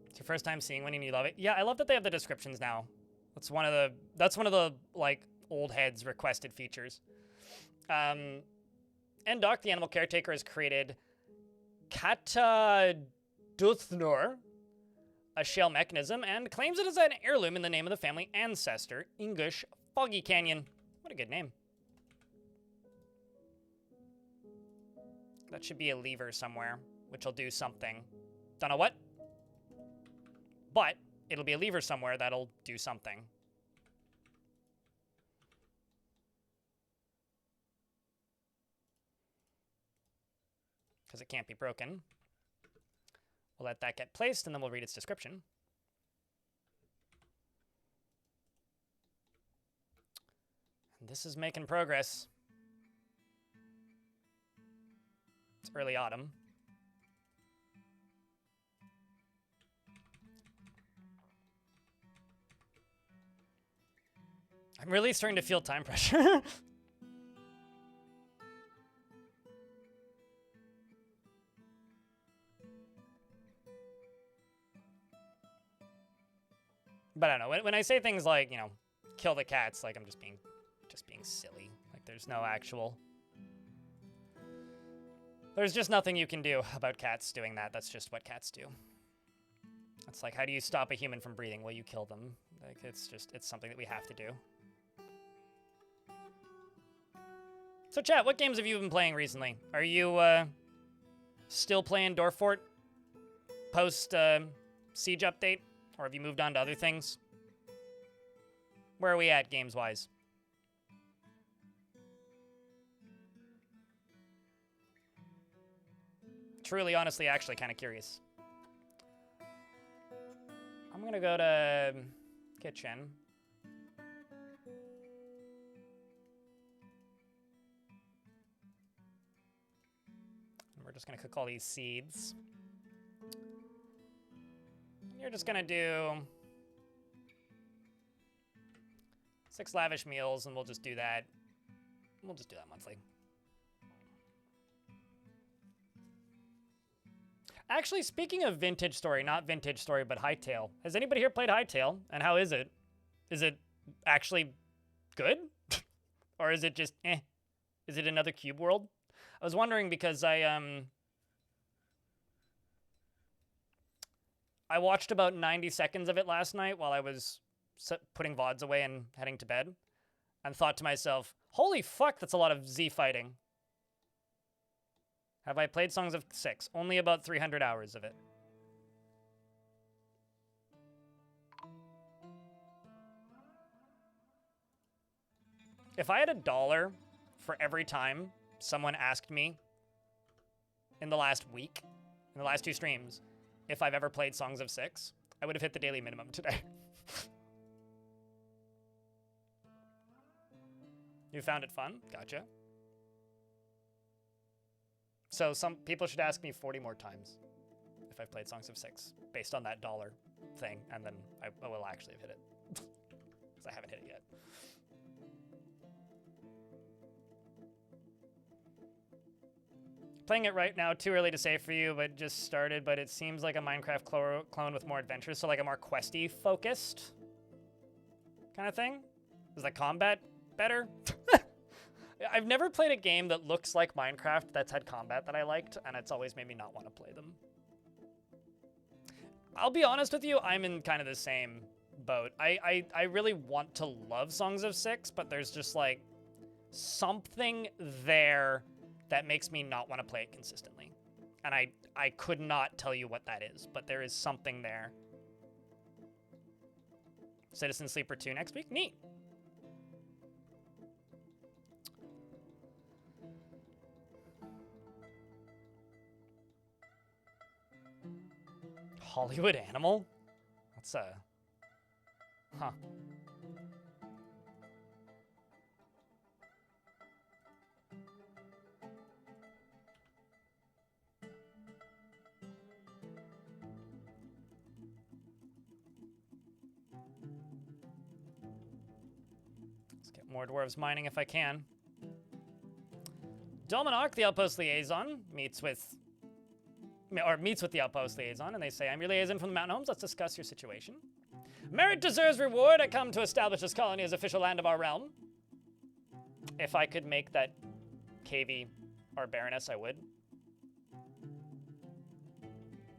S1: It's your first time seeing one and you love it? Yeah, I love that they have the descriptions now. That's one of the like old heads requested features. And Doc, the animal caretaker, has created Kata Duthnor, a shell mechanism, and claims it is an heirloom in the name of the family ancestor, English Foggy Canyon. What a good name. That should be a lever somewhere, which will do something. Don't know what, but it'll be a lever somewhere that'll do something. Because it can't be broken. We'll let that get placed, and then we'll read its description. And this is making progress. It's early autumn. I'm really starting to feel time pressure. But I don't know. When I say things like, you know, kill the cats, like I'm just being silly. Like there's no actual... There's just nothing you can do about cats doing that. That's just what cats do. It's like, how do you stop a human from breathing? Well, you kill them. Like it's something that we have to do. So chat, what games have you been playing recently? Are you still playing Dwarf Fort post Siege update? Or have you moved on to other things? Where are we at games-wise? Truly, honestly, actually kind of curious. I'm gonna go to kitchen. And we're just gonna cook all these seeds. You're just gonna do 6 lavish meals, and we'll just do that. We'll just do that monthly. Actually, speaking of Vintage Story, not Vintage Story, but Hytale. Has anybody here played Hytale? And how is it? Is it actually good? Or is it just eh? Is it another Cube World? I was wondering because I watched about 90 seconds of it last night while I was putting VODs away and heading to bed, and thought to myself, holy fuck, that's a lot of Z fighting. Have I played Songs of 6? Only about 300 hours of it. If I had $1 for every time someone asked me in the last week, in the last 2 streams, if I've ever played Songs of 6, I would have hit the daily minimum today. You found it fun? Gotcha. So some people should ask me 40 more times if I've played Songs of 6, based on that $1 thing, and then I will actually have hit it. Because I haven't hit it yet. Playing it right now, too early to say for you, but just started, but it seems like a Minecraft clone with more adventures, so like a more questy focused kind of thing. Is the combat better? I've never played a game that looks like Minecraft that's had combat that I liked, and it's always made me not want to play them. I'll be honest with you, I'm in kind of the same boat. I really want to love Songs of 6, but there's just like something there that makes me not want to play it consistently. And I could not tell you what that is, but there is something there. Citizen Sleeper 2 next week? Neat. Hollywood Animal? That's huh. Let's get more dwarves mining if I can. Dominoc, the outpost liaison, meets with the outpost liaison, and they say, I'm your liaison from the Mountain Homes. Let's discuss your situation. Merit deserves reward. I come to establish this colony as official land of our realm. If I could make that KV our Baroness, I would.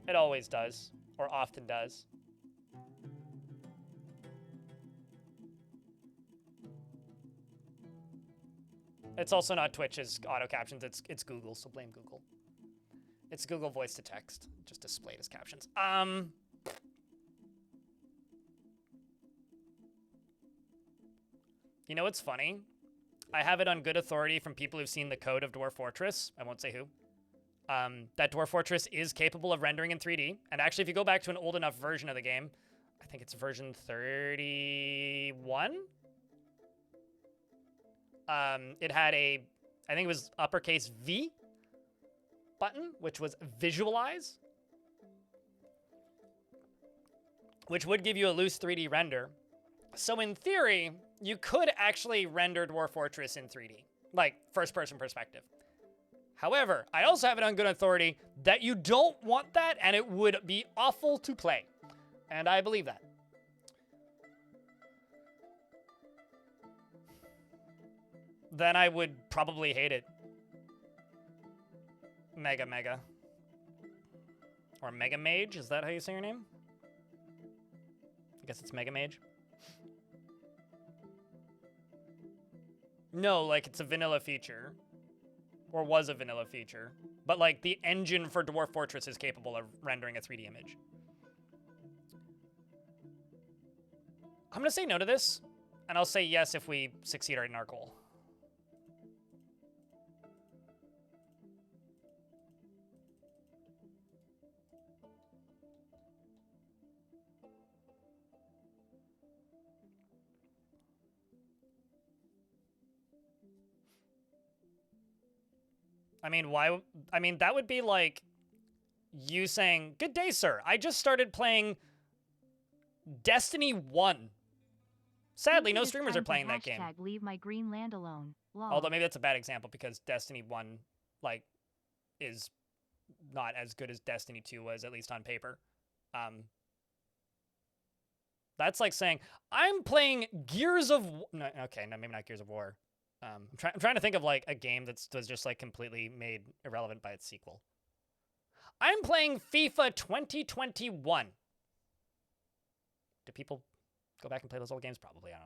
S1: It always does, or often does. It's also not Twitch's auto captions, it's Google, so blame Google. It's Google voice to text, just displayed as captions. You know what's funny? I have it on good authority from people who've seen the code of Dwarf Fortress. I won't say who. That Dwarf Fortress is capable of rendering in 3D. And actually, if you go back to an old enough version of the game, I think it's version 31. It had I think it was uppercase V button, which was visualize, which would give you a loose 3D render. So in theory, you could actually render Dwarf Fortress in 3D, like first-person perspective. However, I also have it on good authority that you don't want that, and it would be awful to play. And I believe that. Then I would probably hate it. Mega. Or Mega Mage, is that how you say your name? I guess it's Mega Mage. No, like it's a vanilla feature. Or was a vanilla feature. But like the engine for Dwarf Fortress is capable of rendering a 3D image. I'm gonna say no to this, and I'll say yes if we succeed in our goal. I mean, why? I mean, that would be like you saying, "Good day, sir. I just started playing Destiny 1." Sadly, no streamers are playing that game.
S2: Leave my green land alone. Lol.
S1: Although maybe that's a bad example because Destiny 1, like, is not as good as Destiny 2 was, at least on paper. That's like saying, I'm playing Gears of... No, okay, no, maybe not Gears of War. I'm trying to think of, like, a game that was just, like, completely made irrelevant by its sequel. I'm playing FIFA 2021. Do people go back and play those old games? Probably, I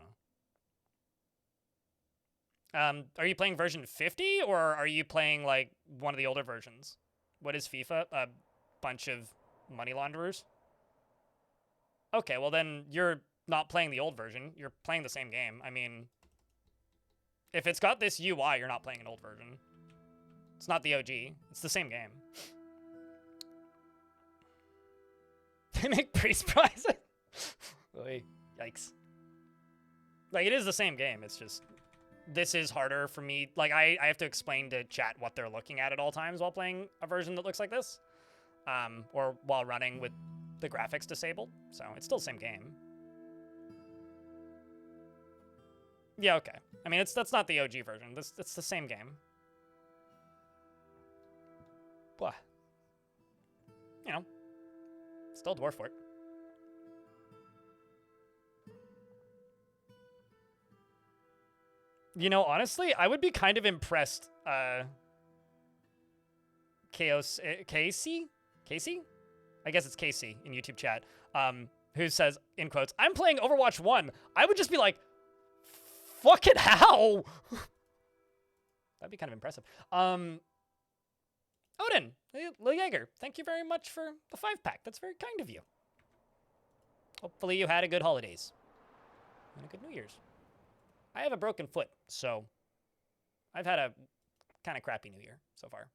S1: don't know. Are you playing version 50, or are you playing, like, one of the older versions? What is FIFA? A bunch of money launderers? Okay, well then you're not playing the old version. You're playing the same game. I mean, if it's got this UI, you're not playing an old version. It's not the OG. It's the same game. They make priest prizes? Oy, yikes. Like, it is the same game. It's just, this is harder for me. Like, I have to explain to chat what they're looking at all times while playing a version that looks like this. Or while running with the graphics disabled. So, it's still the same game. Yeah, okay. I mean, that's not the OG version. It's the same game. Blah. You know, still Dwarf Fort. You know, honestly, I would be kind of impressed, Casey? I guess it's Casey in YouTube chat, who says, in quotes, I'm playing Overwatch 1. I would just be like, fucking how? That'd be kind of impressive. Odin, Lil Jaeger, thank you very much for the 5-pack. That's very kind of you. Hopefully you had a good holidays and a good New Year's. I have a broken foot, so I've had a kind of crappy New Year so far.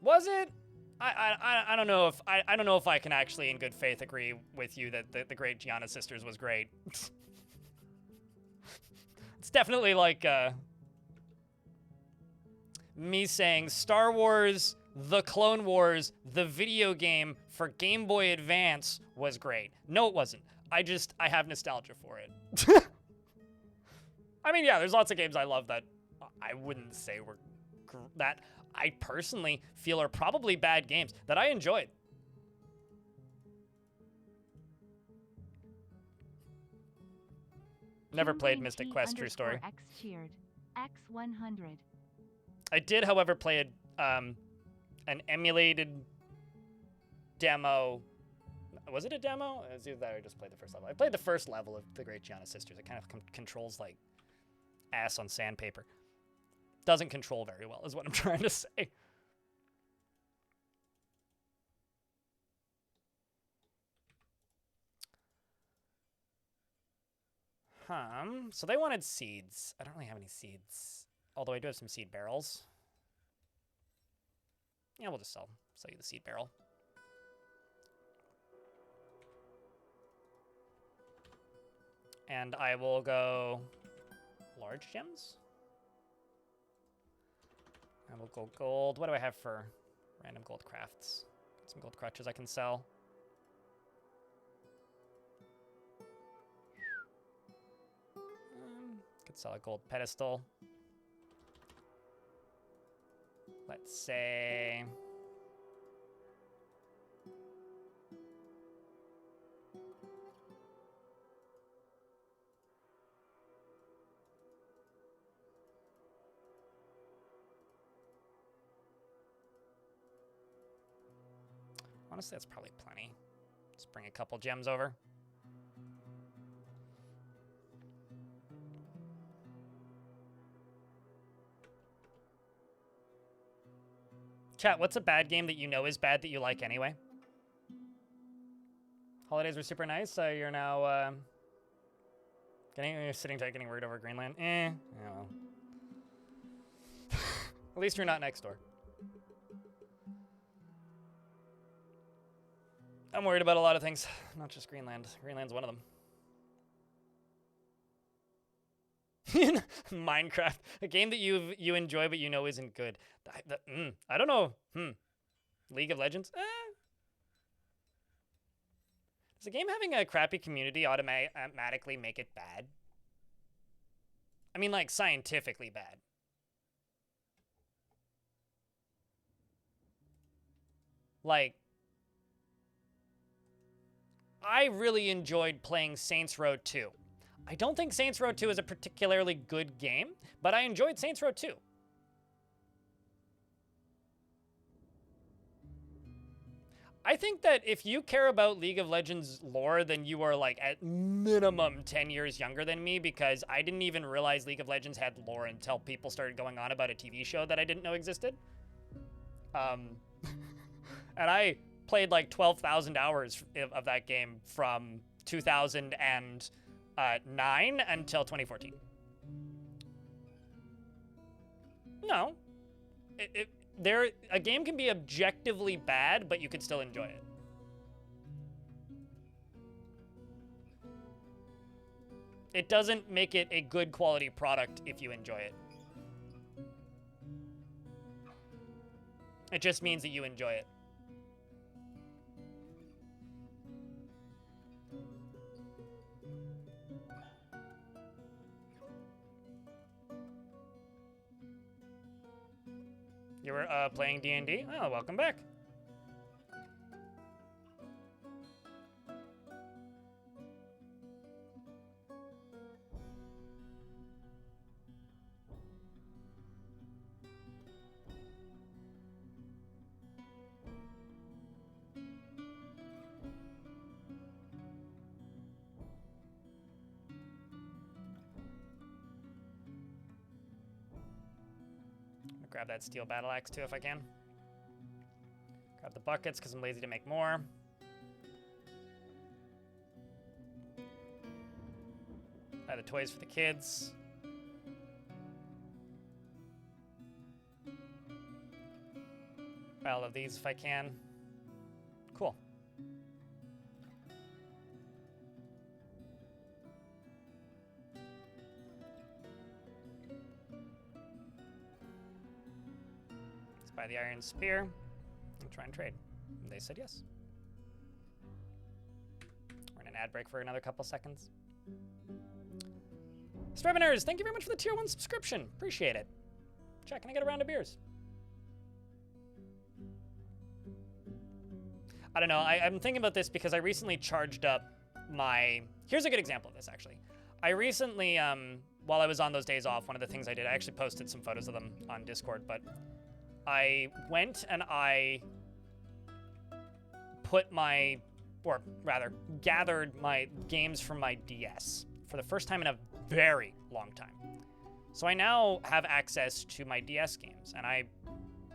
S1: Was it? I don't know if I don't know if I can actually in good faith agree with you that the Great Gianna Sisters was great. It's definitely like me saying Star Wars, The Clone Wars, the video game for Game Boy Advance was great. No, it wasn't. I have nostalgia for it. I mean, yeah, there's lots of games I love that I wouldn't say were that I personally feel are probably bad games that I enjoyed. Never played Mystic Quest, true story.
S2: X cheered. X100.
S1: I did, however, play an emulated demo. Was it a demo? It was either that or I just played the first level. I played the first level of the Great Gianna Sisters. It kind of controls like ass on sandpaper. Doesn't control very well, is what I'm trying to say. So they wanted seeds. I don't really have any seeds. Although I do have some seed barrels. Yeah, we'll just sell you the seed barrel. And I will go large gems. I will go gold. What do I have for random gold crafts? Got some gold crutches I can sell. Could sell a gold pedestal. Let's say... Honestly, that's probably plenty. Let's bring a couple gems over. Chat, what's a bad game that you know is bad that you like anyway? Holidays were super nice, so you're now you're sitting tight getting worried over Greenland. Yeah, well. At least you're not next door. I'm worried about a lot of things, not just Greenland. Greenland's one of them. Minecraft, a game that you enjoy but you know isn't good. I don't know. League of Legends? Does a game having a crappy community automatically make it bad? I mean, like, scientifically bad. Like, I really enjoyed playing Saints Row 2. I don't think Saints Row 2 is a particularly good game, but I enjoyed Saints Row 2. I think that if you care about League of Legends lore, then you are like at minimum 10 years younger than me, because I didn't even realize League of Legends had lore until people started going on about a TV show that I didn't know existed. And I played like 12,000 hours of that game from 2009 until 2014. No. A game can be objectively bad, but you can still enjoy it. It doesn't make it a good quality product if you enjoy it. It just means that you enjoy it. You were playing D&D? Oh, welcome back. Grab that steel battle axe too if I can. Grab the buckets because I'm lazy to make more. Buy the toys for the kids. Buy all of these if I can. Cool. Buy the iron spear and try and trade. And they said yes. We're in an ad break for another couple seconds. Streveners, thank you very much for the tier 1 subscription. Appreciate it. Chat, can I get a round of beers? I don't know. I'm thinking about this because I recently charged up my... Here's a good example of this, actually. I recently, while I was on those days off, one of the things I did, I actually posted some photos of them on Discord, but I went and I put my, or rather, gathered my games from my DS for the first time in a very long time. So I now have access to my DS games, and I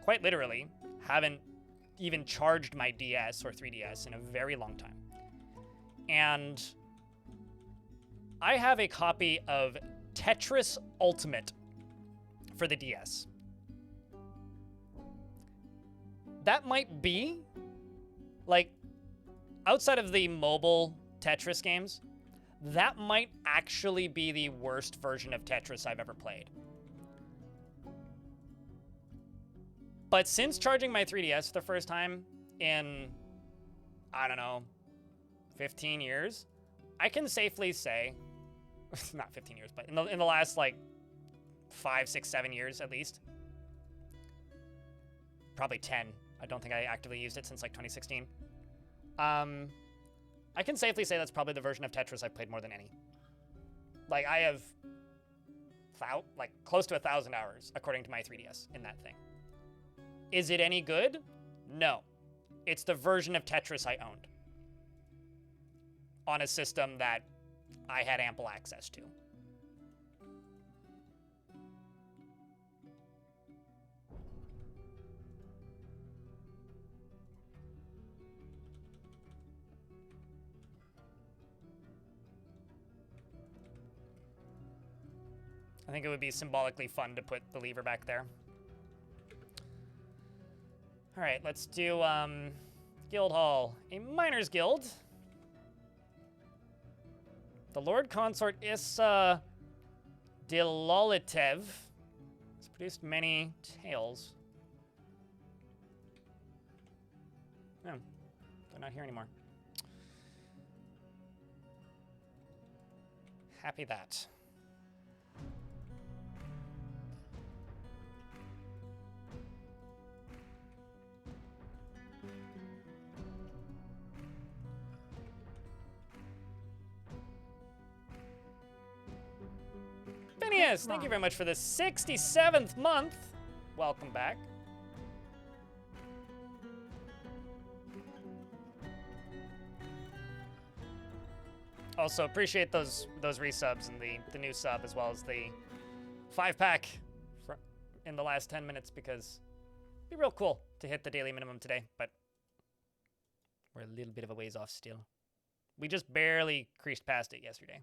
S1: quite literally haven't even charged my DS or 3DS in a very long time. And I have a copy of Tetris Ultimate for the DS. that might be, like, outside of the mobile Tetris games, that might actually be the worst version of Tetris I've ever played. But since charging my 3DS for the first time in, I don't know, 15 years, I can safely say, not 15 years, but in the last, like, 5, 6, 7 years at least, probably 10. I don't think I actively used it since, like, 2016. I can safely say that's probably the version of Tetris I've played more than any. Like, I have, like, close to 1,000 hours, according to my 3DS, in that thing. Is it any good? No. It's the version of Tetris I owned on a system that I had ample access to. I think it would be symbolically fun to put the lever back there. All right, let's do Guild Hall. A Miners Guild. The Lord Consort Issa Dilolitev has produced many tales. No, they're not here anymore. Happy that. Phineas, thank you very much for the 67th month. Welcome back. Also, appreciate those resubs and the new sub, as well as the 5-pack in the last 10 minutes, because it'd be real cool to hit the daily minimum today, but we're a little bit of a ways off still. We just barely creased past it yesterday.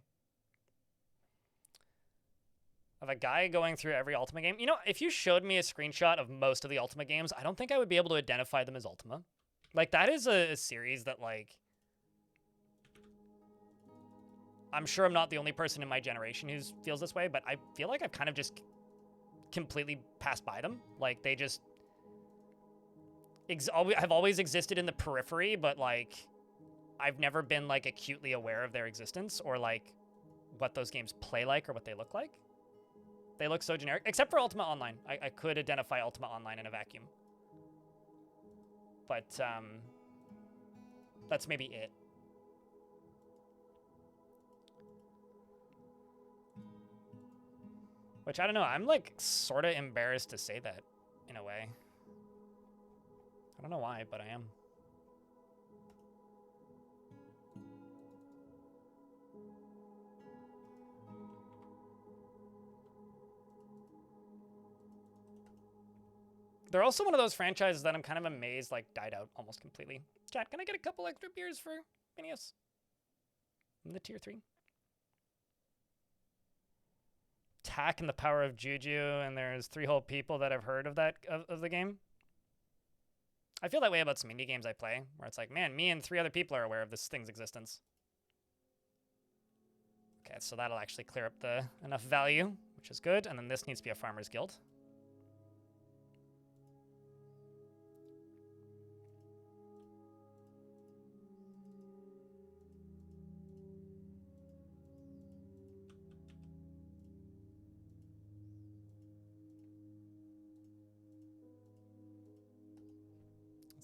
S1: Of a guy going through every Ultima game. You know, if you showed me a screenshot of most of the Ultima games, I don't think I would be able to identify them as Ultima. Like, that is a series that, like, I'm sure I'm not the only person in my generation who feels this way, but I feel like I've kind of just completely passed by them. Like, they just have always existed in the periphery, but, like, I've never been, like, acutely aware of their existence or, like, what those games play like or what they look like. They look so generic, except for Ultima Online. I could identify Ultima Online in a vacuum. But, that's maybe it. Which, I don't know, I'm, like, sort of embarrassed to say that, in a way. I don't know why, but I am. They're also one of those franchises that I'm kind of amazed, like, died out almost completely. Chat, can I get a couple extra beers for Phineas? In the tier 3. Tack and the Power of Juju, and there's 3 whole people that have heard of that, of the game. I feel that way about some indie games I play, where it's like, man, me and 3 other people are aware of this thing's existence. Okay, so that'll actually clear up enough value, which is good, and then this needs to be a Farmer's Guild.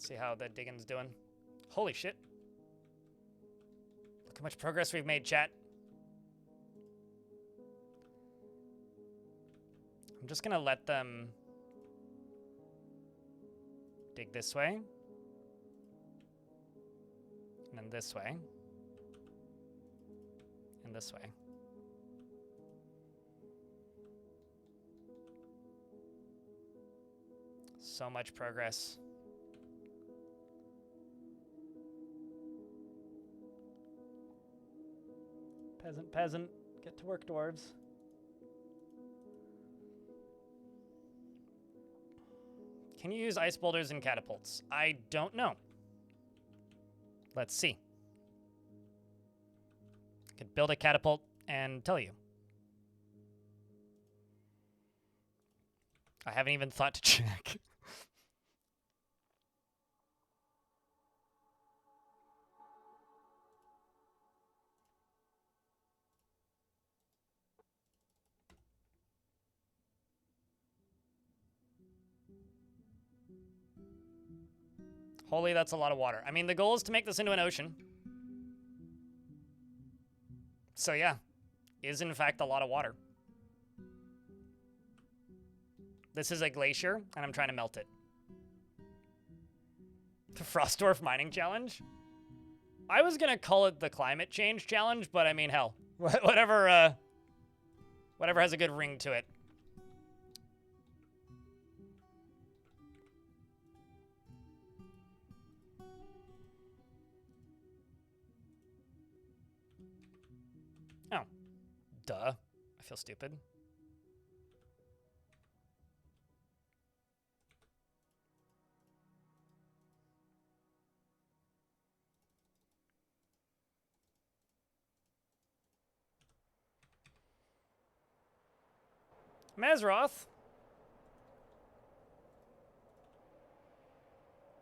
S1: See how the digging's doing. Holy shit. Look how much progress we've made, chat. I'm just gonna let them dig this way. And then this way. And this way. So much progress. Peasant, peasant, get to work, dwarves. Can you use ice boulders and catapults? I don't know. Let's see. I could build a catapult and tell you. I haven't even thought to check. Holy, that's a lot of water. I mean, the goal is to make this into an ocean. So yeah, is in fact a lot of water. This is a glacier, and I'm trying to melt it. The Frostdwarf Mining Challenge? I was gonna call it the Climate Change Challenge, but I mean, hell. Whatever has a good ring to it. Oh. Duh. I feel stupid. Mazroth.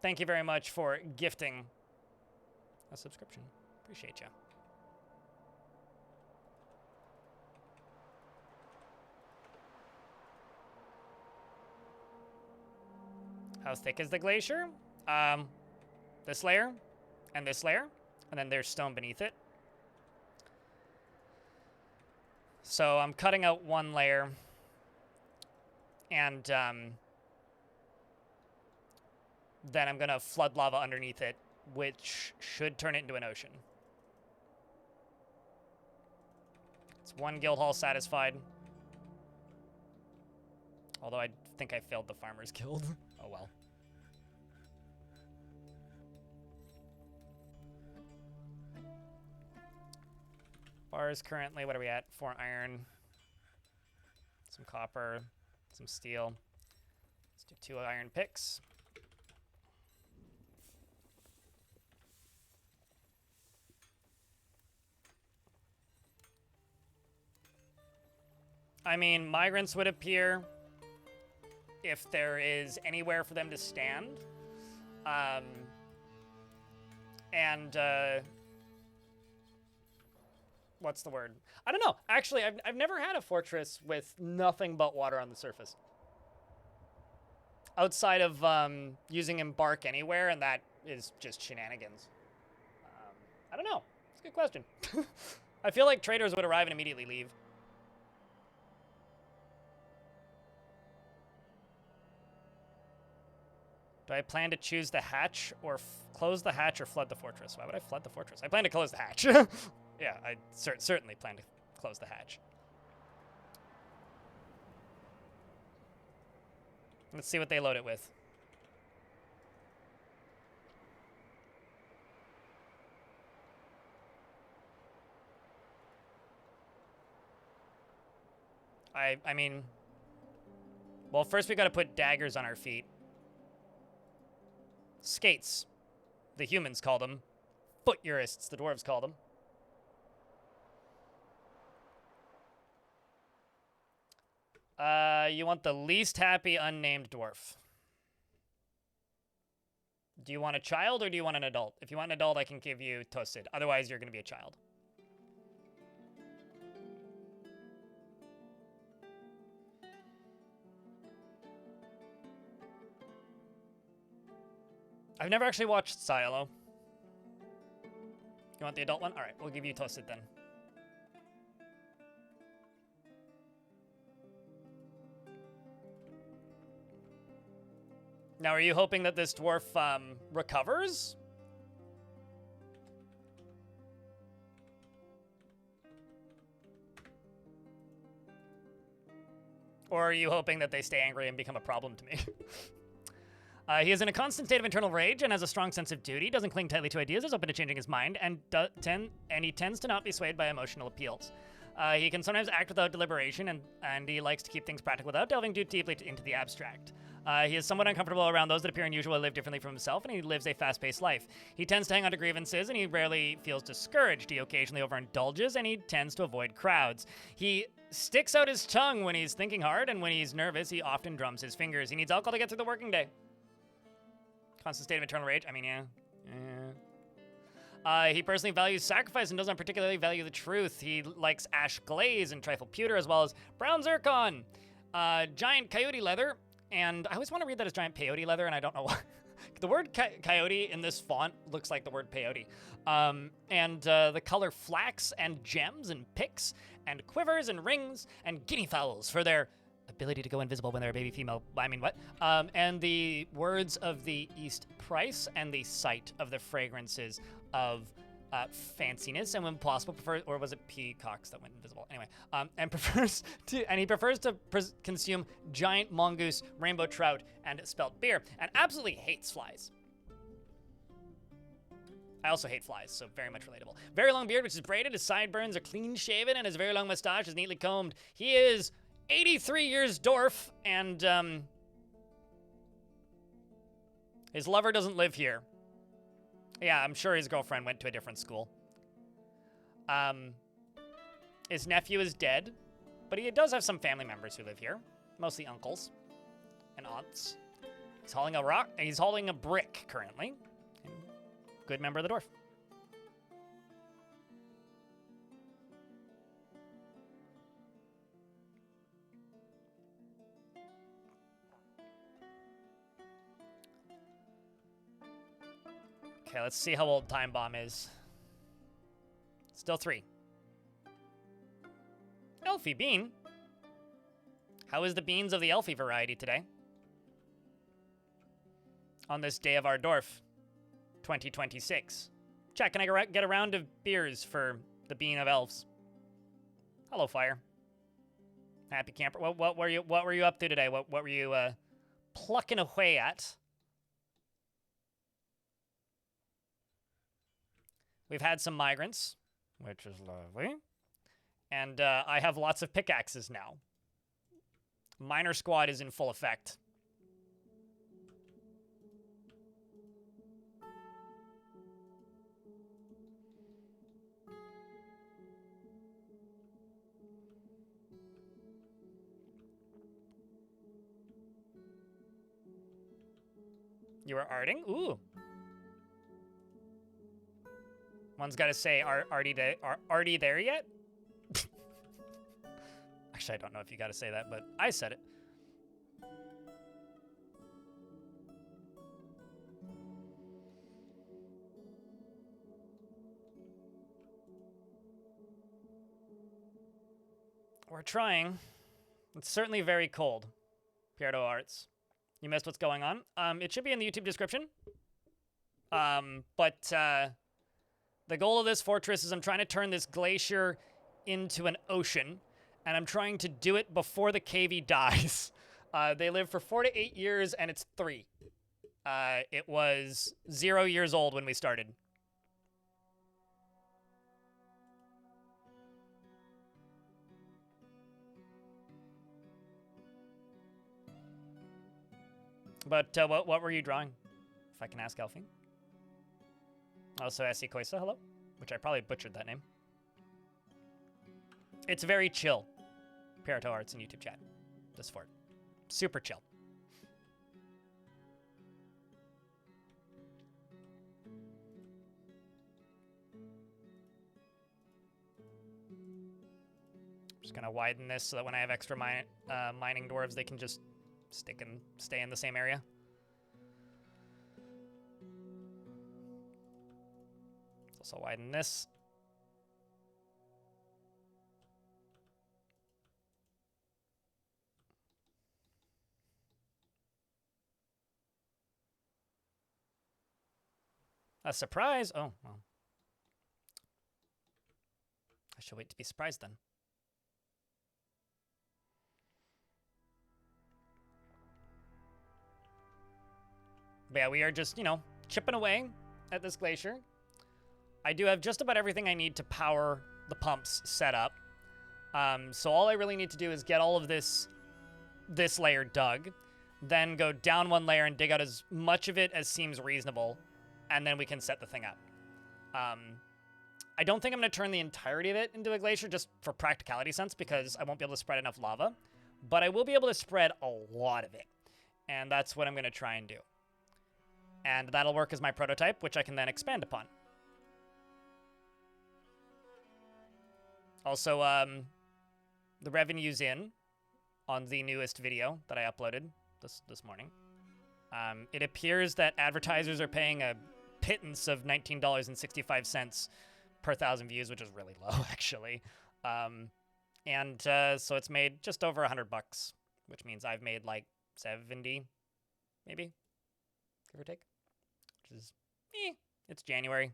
S1: Thank you very much for gifting a subscription. Appreciate you. How thick is the glacier? This layer, and this layer, and then there's stone beneath it. So I'm cutting out one layer, and then I'm gonna flood lava underneath it, which should turn it into an ocean. It's one guild hall satisfied. Although I think I failed the farmers guild. Oh well. Bars currently, what are we at? 4 iron, some copper, some steel. Let's do 2 iron picks. I mean, migrants would appear if there is anywhere for them to stand. What's the word? I don't know. Actually, I've never had a fortress with nothing but water on the surface. Outside of using Embark Anywhere, and that is just shenanigans. I don't know. It's a good question. I feel like traders would arrive and immediately leave. Do I plan to choose the hatch or close the hatch or flood the fortress? Why would I flood the fortress? I plan to close the hatch. Yeah, I certainly plan to close the hatch. Let's see what they load it with. I mean, well, first we got to put daggers on our feet. Skates, the humans call them. Foot jurists, the dwarves call them. You want the least happy unnamed dwarf. Do you want a child or do you want an adult? If you want an adult, I can give you toasted. Otherwise, you're going to be a child. I've never actually watched Silo. You want the adult one? All right, we'll give you toasted then. Now, are you hoping that this dwarf recovers? Or are you hoping that they stay angry and become a problem to me? He is in a constant state of internal rage and has a strong sense of duty, doesn't cling tightly to ideas, is open to changing his mind, and he tends to not be swayed by emotional appeals. He can sometimes act without deliberation, and he likes to keep things practical without delving too deeply into the abstract. He is somewhat uncomfortable around those that appear unusual and live differently from himself, and he lives a fast-paced life. He tends to hang on to grievances, and he rarely feels discouraged. He occasionally overindulges, and he tends to avoid crowds. He sticks out his tongue when he's thinking hard, and when he's nervous, he often drums his fingers. He needs alcohol to get through the working day. Constant state of internal rage. I mean, yeah. He personally values sacrifice and doesn't particularly value the truth. He likes ash glaze and trifle pewter, as well as brown zircon, giant coyote leather, and I always want to read that as giant peyote leather, and I don't know why. The word coyote in this font looks like the word peyote. And the color flax and gems and picks and quivers and rings and guinea fowls for their ability to go invisible when they're a baby female. I mean, what? And the words of the East Price and the sight of the fragrances of fanciness, and when possible prefer, or was it peacocks that went invisible? Anyway, he prefers to consume giant mongoose, rainbow trout, and spelt beer, and absolutely hates flies. I also hate flies, so very much relatable. Very long beard, which is braided. His sideburns are clean shaven, and his very long mustache is neatly combed. He is 83 years Dwarf, and his lover doesn't live here. Yeah, I'm sure his girlfriend went to a different school. His nephew is dead, but he does have some family members who live here, mostly uncles and aunts. He's hauling a rock. He's hauling a brick currently. Good member of the Dwarf. Okay, let's see how old Time Bomb is. Still 3. Elfie Bean. How is the beans of the Elfie variety today? On this day of our Dwarf, 2026. Chat, can I get a round of beers for the Bean of Elves? Hello, Fire. Happy camper. What were you up to today? What were you plucking away at? We've had some migrants, which is lovely. And I have lots of pickaxes now. Miner Squad is in full effect. You were arting? Ooh. One's got to say, Artie there yet? Actually, I don't know if you got to say that, but I said it. We're trying. It's certainly very cold. Pierdo Arts. You missed what's going on? It should be in the YouTube description. The goal of this fortress is I'm trying to turn this glacier into an ocean, and I'm trying to do it before the KV dies. They live for 4 to 8 years, and it's 3. It was 0 years old when we started. But what were you drawing, if I can ask Elfie? Also, S.C. Koisa, hello. Which I probably butchered that name. It's very chill. Parato Arts in YouTube chat. This fort. Super chill. Just gonna widen this so that when I have extra mining dwarves, they can just stay in the same area. Also widen this. A surprise? Oh, well. I should wait to be surprised then. But yeah, we are just, chipping away at this glacier. I do have just about everything I need to power the pumps set up. So all I really need to do is get all of this layer dug. then go down one layer and dig out as much of it as seems reasonable, and then we can set the thing up. I don't think I'm going to turn the entirety of it into a glacier just for practicality sense, because I won't be able to spread enough lava, but I will be able to spread a lot of it, and that's what I'm going to try and do. And that'll work as my prototype, which I can then expand upon. Also, the revenue's in on the newest video that I uploaded this morning. It appears that advertisers are paying a pittance of $19.65 per 1,000 views, which is really low, actually. So it's made just over $100, which means I've made like 70, maybe, give or take. Which is, it's January.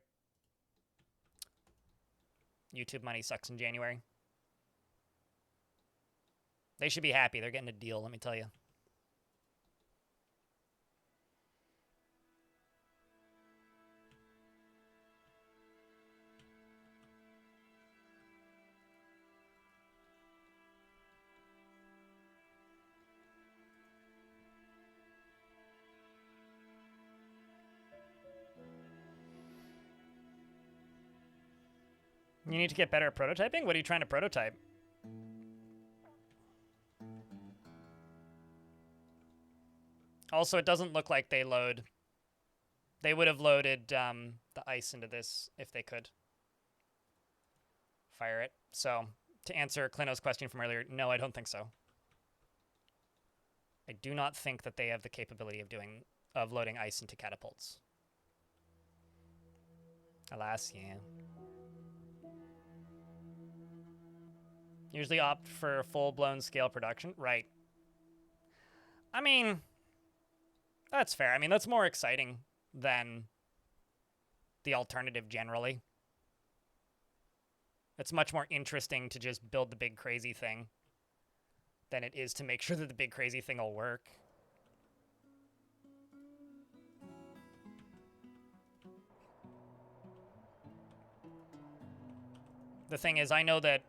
S1: YouTube money sucks in January. They should be happy. They're getting a deal, let me tell you. You need to get better at prototyping? What are you trying to prototype? Also, it doesn't look like they load. They would have loaded the ice into this if they could. Fire it. So, to answer Klino's question from earlier, no, I don't think so. I do not think that they have the capability of loading ice into catapults. Alas, yeah. Usually opt for full-blown scale production. Right. I mean, that's fair. I mean, that's more exciting than the alternative generally. It's much more interesting to just build the big crazy thing than it is to make sure that the big crazy thing will work. The thing is, I know that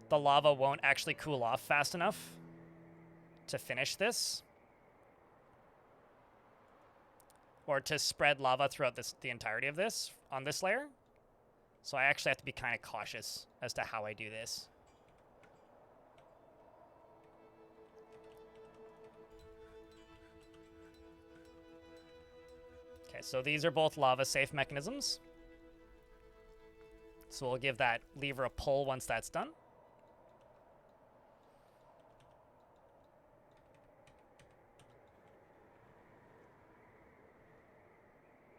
S1: the lava won't actually cool off fast enough to finish this, or to spread lava throughout the entirety of this on this layer. So I actually have to be kind of cautious as to how I do this. Okay, so these are both lava-safe mechanisms. So we'll give that lever a pull once that's done.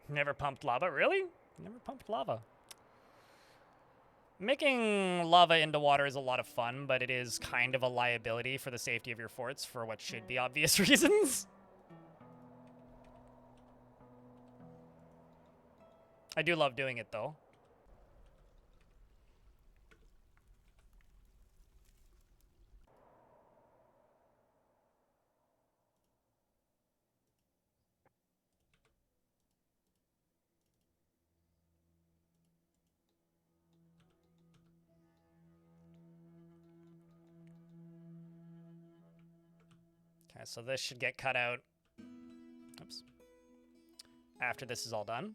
S1: Never pumped lava? Really? Never pumped lava. Making lava into water is a lot of fun, but it is kind of a liability for the safety of your forts for what should be obvious reasons. I do love doing it, though. Okay, so this should get cut out. Oops. After this is all done.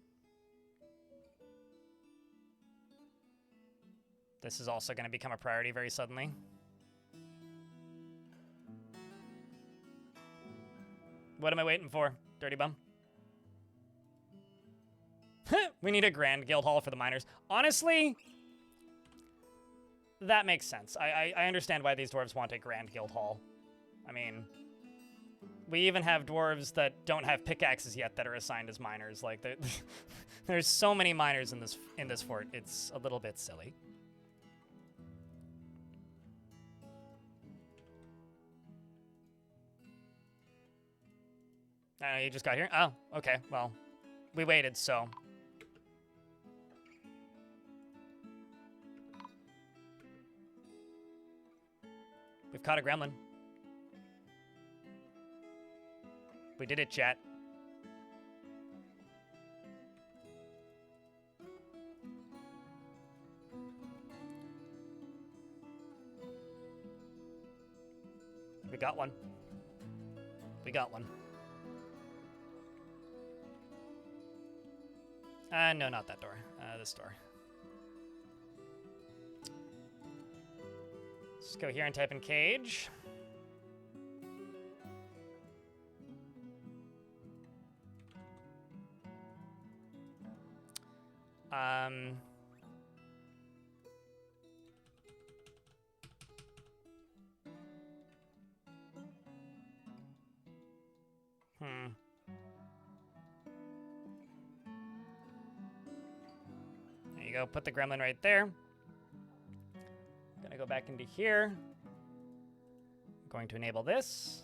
S1: This is also going to become a priority very suddenly. What am I waiting for, dirty bum? We need a grand guild hall for the miners. Honestly, that makes sense. I understand why these dwarves want a grand guild hall. I mean, we even have dwarves that don't have pickaxes yet that are assigned as miners. Like, there's so many miners in this fort. It's a little bit silly. You just got here? Oh, okay. Well, we waited, so. We've caught a gremlin. We did it, chat. We got one. we got one. No, not that door. This door. Let's go here and type in cage. There you go, put the gremlin right there. Gonna go back into here. Going to enable this.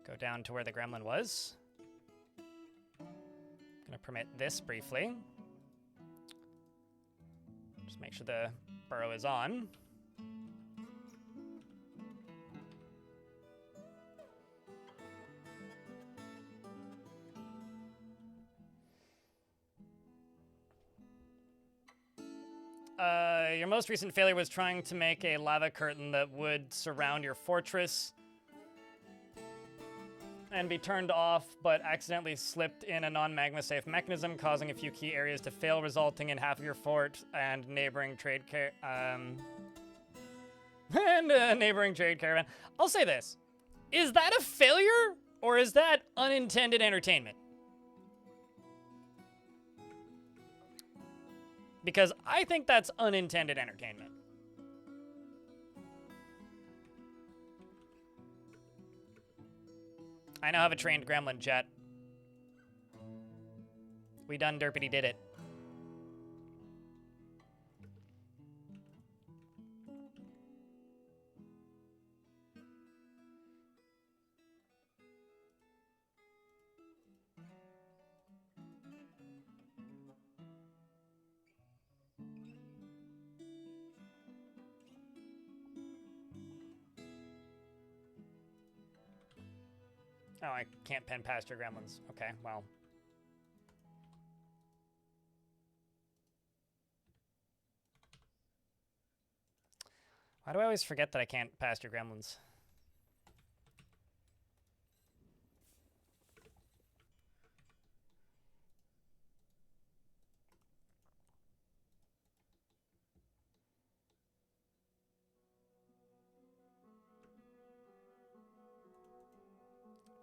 S1: Go down to where the gremlin was. Gonna permit this briefly. Just make sure the burrow is on. Your most recent failure was trying to make a lava curtain that would surround your fortress and be turned off, but accidentally slipped in a non-magma safe mechanism, causing a few key areas to fail, resulting in half of your fort and neighboring trade caravan. I'll say this. Is that a failure, or is that unintended entertainment? Because I think that's unintended entertainment. I now have a trained gremlin, chat. We done derpity did it. Oh, I can't pen past your gremlins. Okay, well. Why do I always forget that I can't pass your gremlins?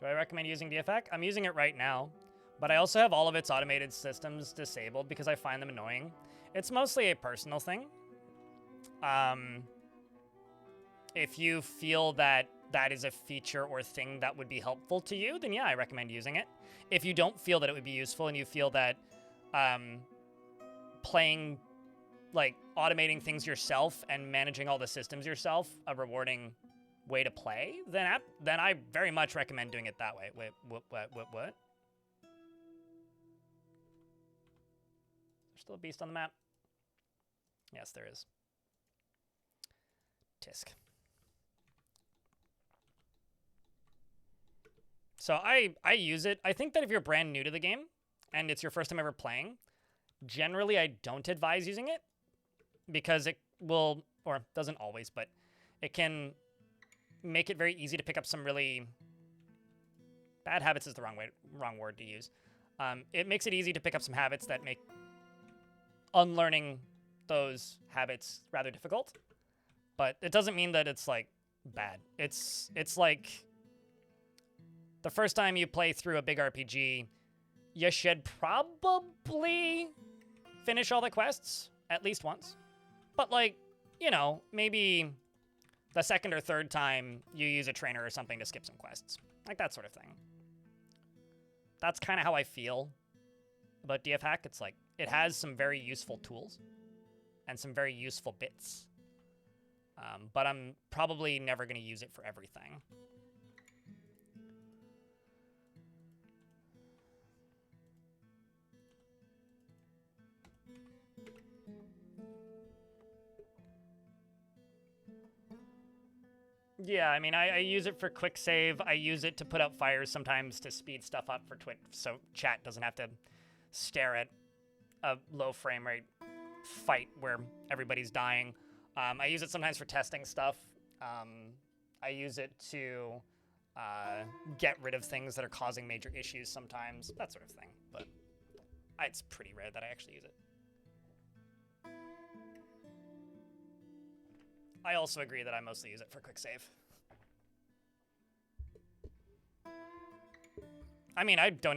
S1: Do I recommend using DFAC? I'm using it right now, but I also have all of its automated systems disabled because I find them annoying. It's mostly a personal thing. If you feel that that is a feature or thing that would be helpful to you, then yeah, I recommend using it. If you don't feel that it would be useful and you feel that playing, like automating things yourself and managing all the systems yourself, a rewarding way to play, then I very much recommend doing it that way. Wait, what? There's still a beast on the map? Yes, there is. Tisk. So I use it. I think that if you're brand new to the game and it's your first time ever playing, generally I don't advise using it because it will, or doesn't always, but it can make it very easy to pick up some really bad habits is the wrong word to use. It makes it easy to pick up some habits that make unlearning those habits rather difficult. But it doesn't mean that it's like bad. It's like the first time you play through a big RPG, you should probably finish all the quests at least once. But like, you know, maybe the second or third time you use a trainer or something to skip some quests. Like that sort of thing. That's kind of how I feel about DFHack. It's like, it has some very useful tools and some very useful bits. But I'm probably never going to use it for everything. Yeah, I mean, I use it for quick save. I use it to put out fires sometimes to speed stuff up for Twitch, so chat doesn't have to stare at a low frame rate fight where everybody's dying. I use it sometimes for testing stuff. I use it to get rid of things that are causing major issues sometimes, that sort of thing. But it's pretty rare that I actually use it. I also agree that I mostly use it for quick save. I mean, I don't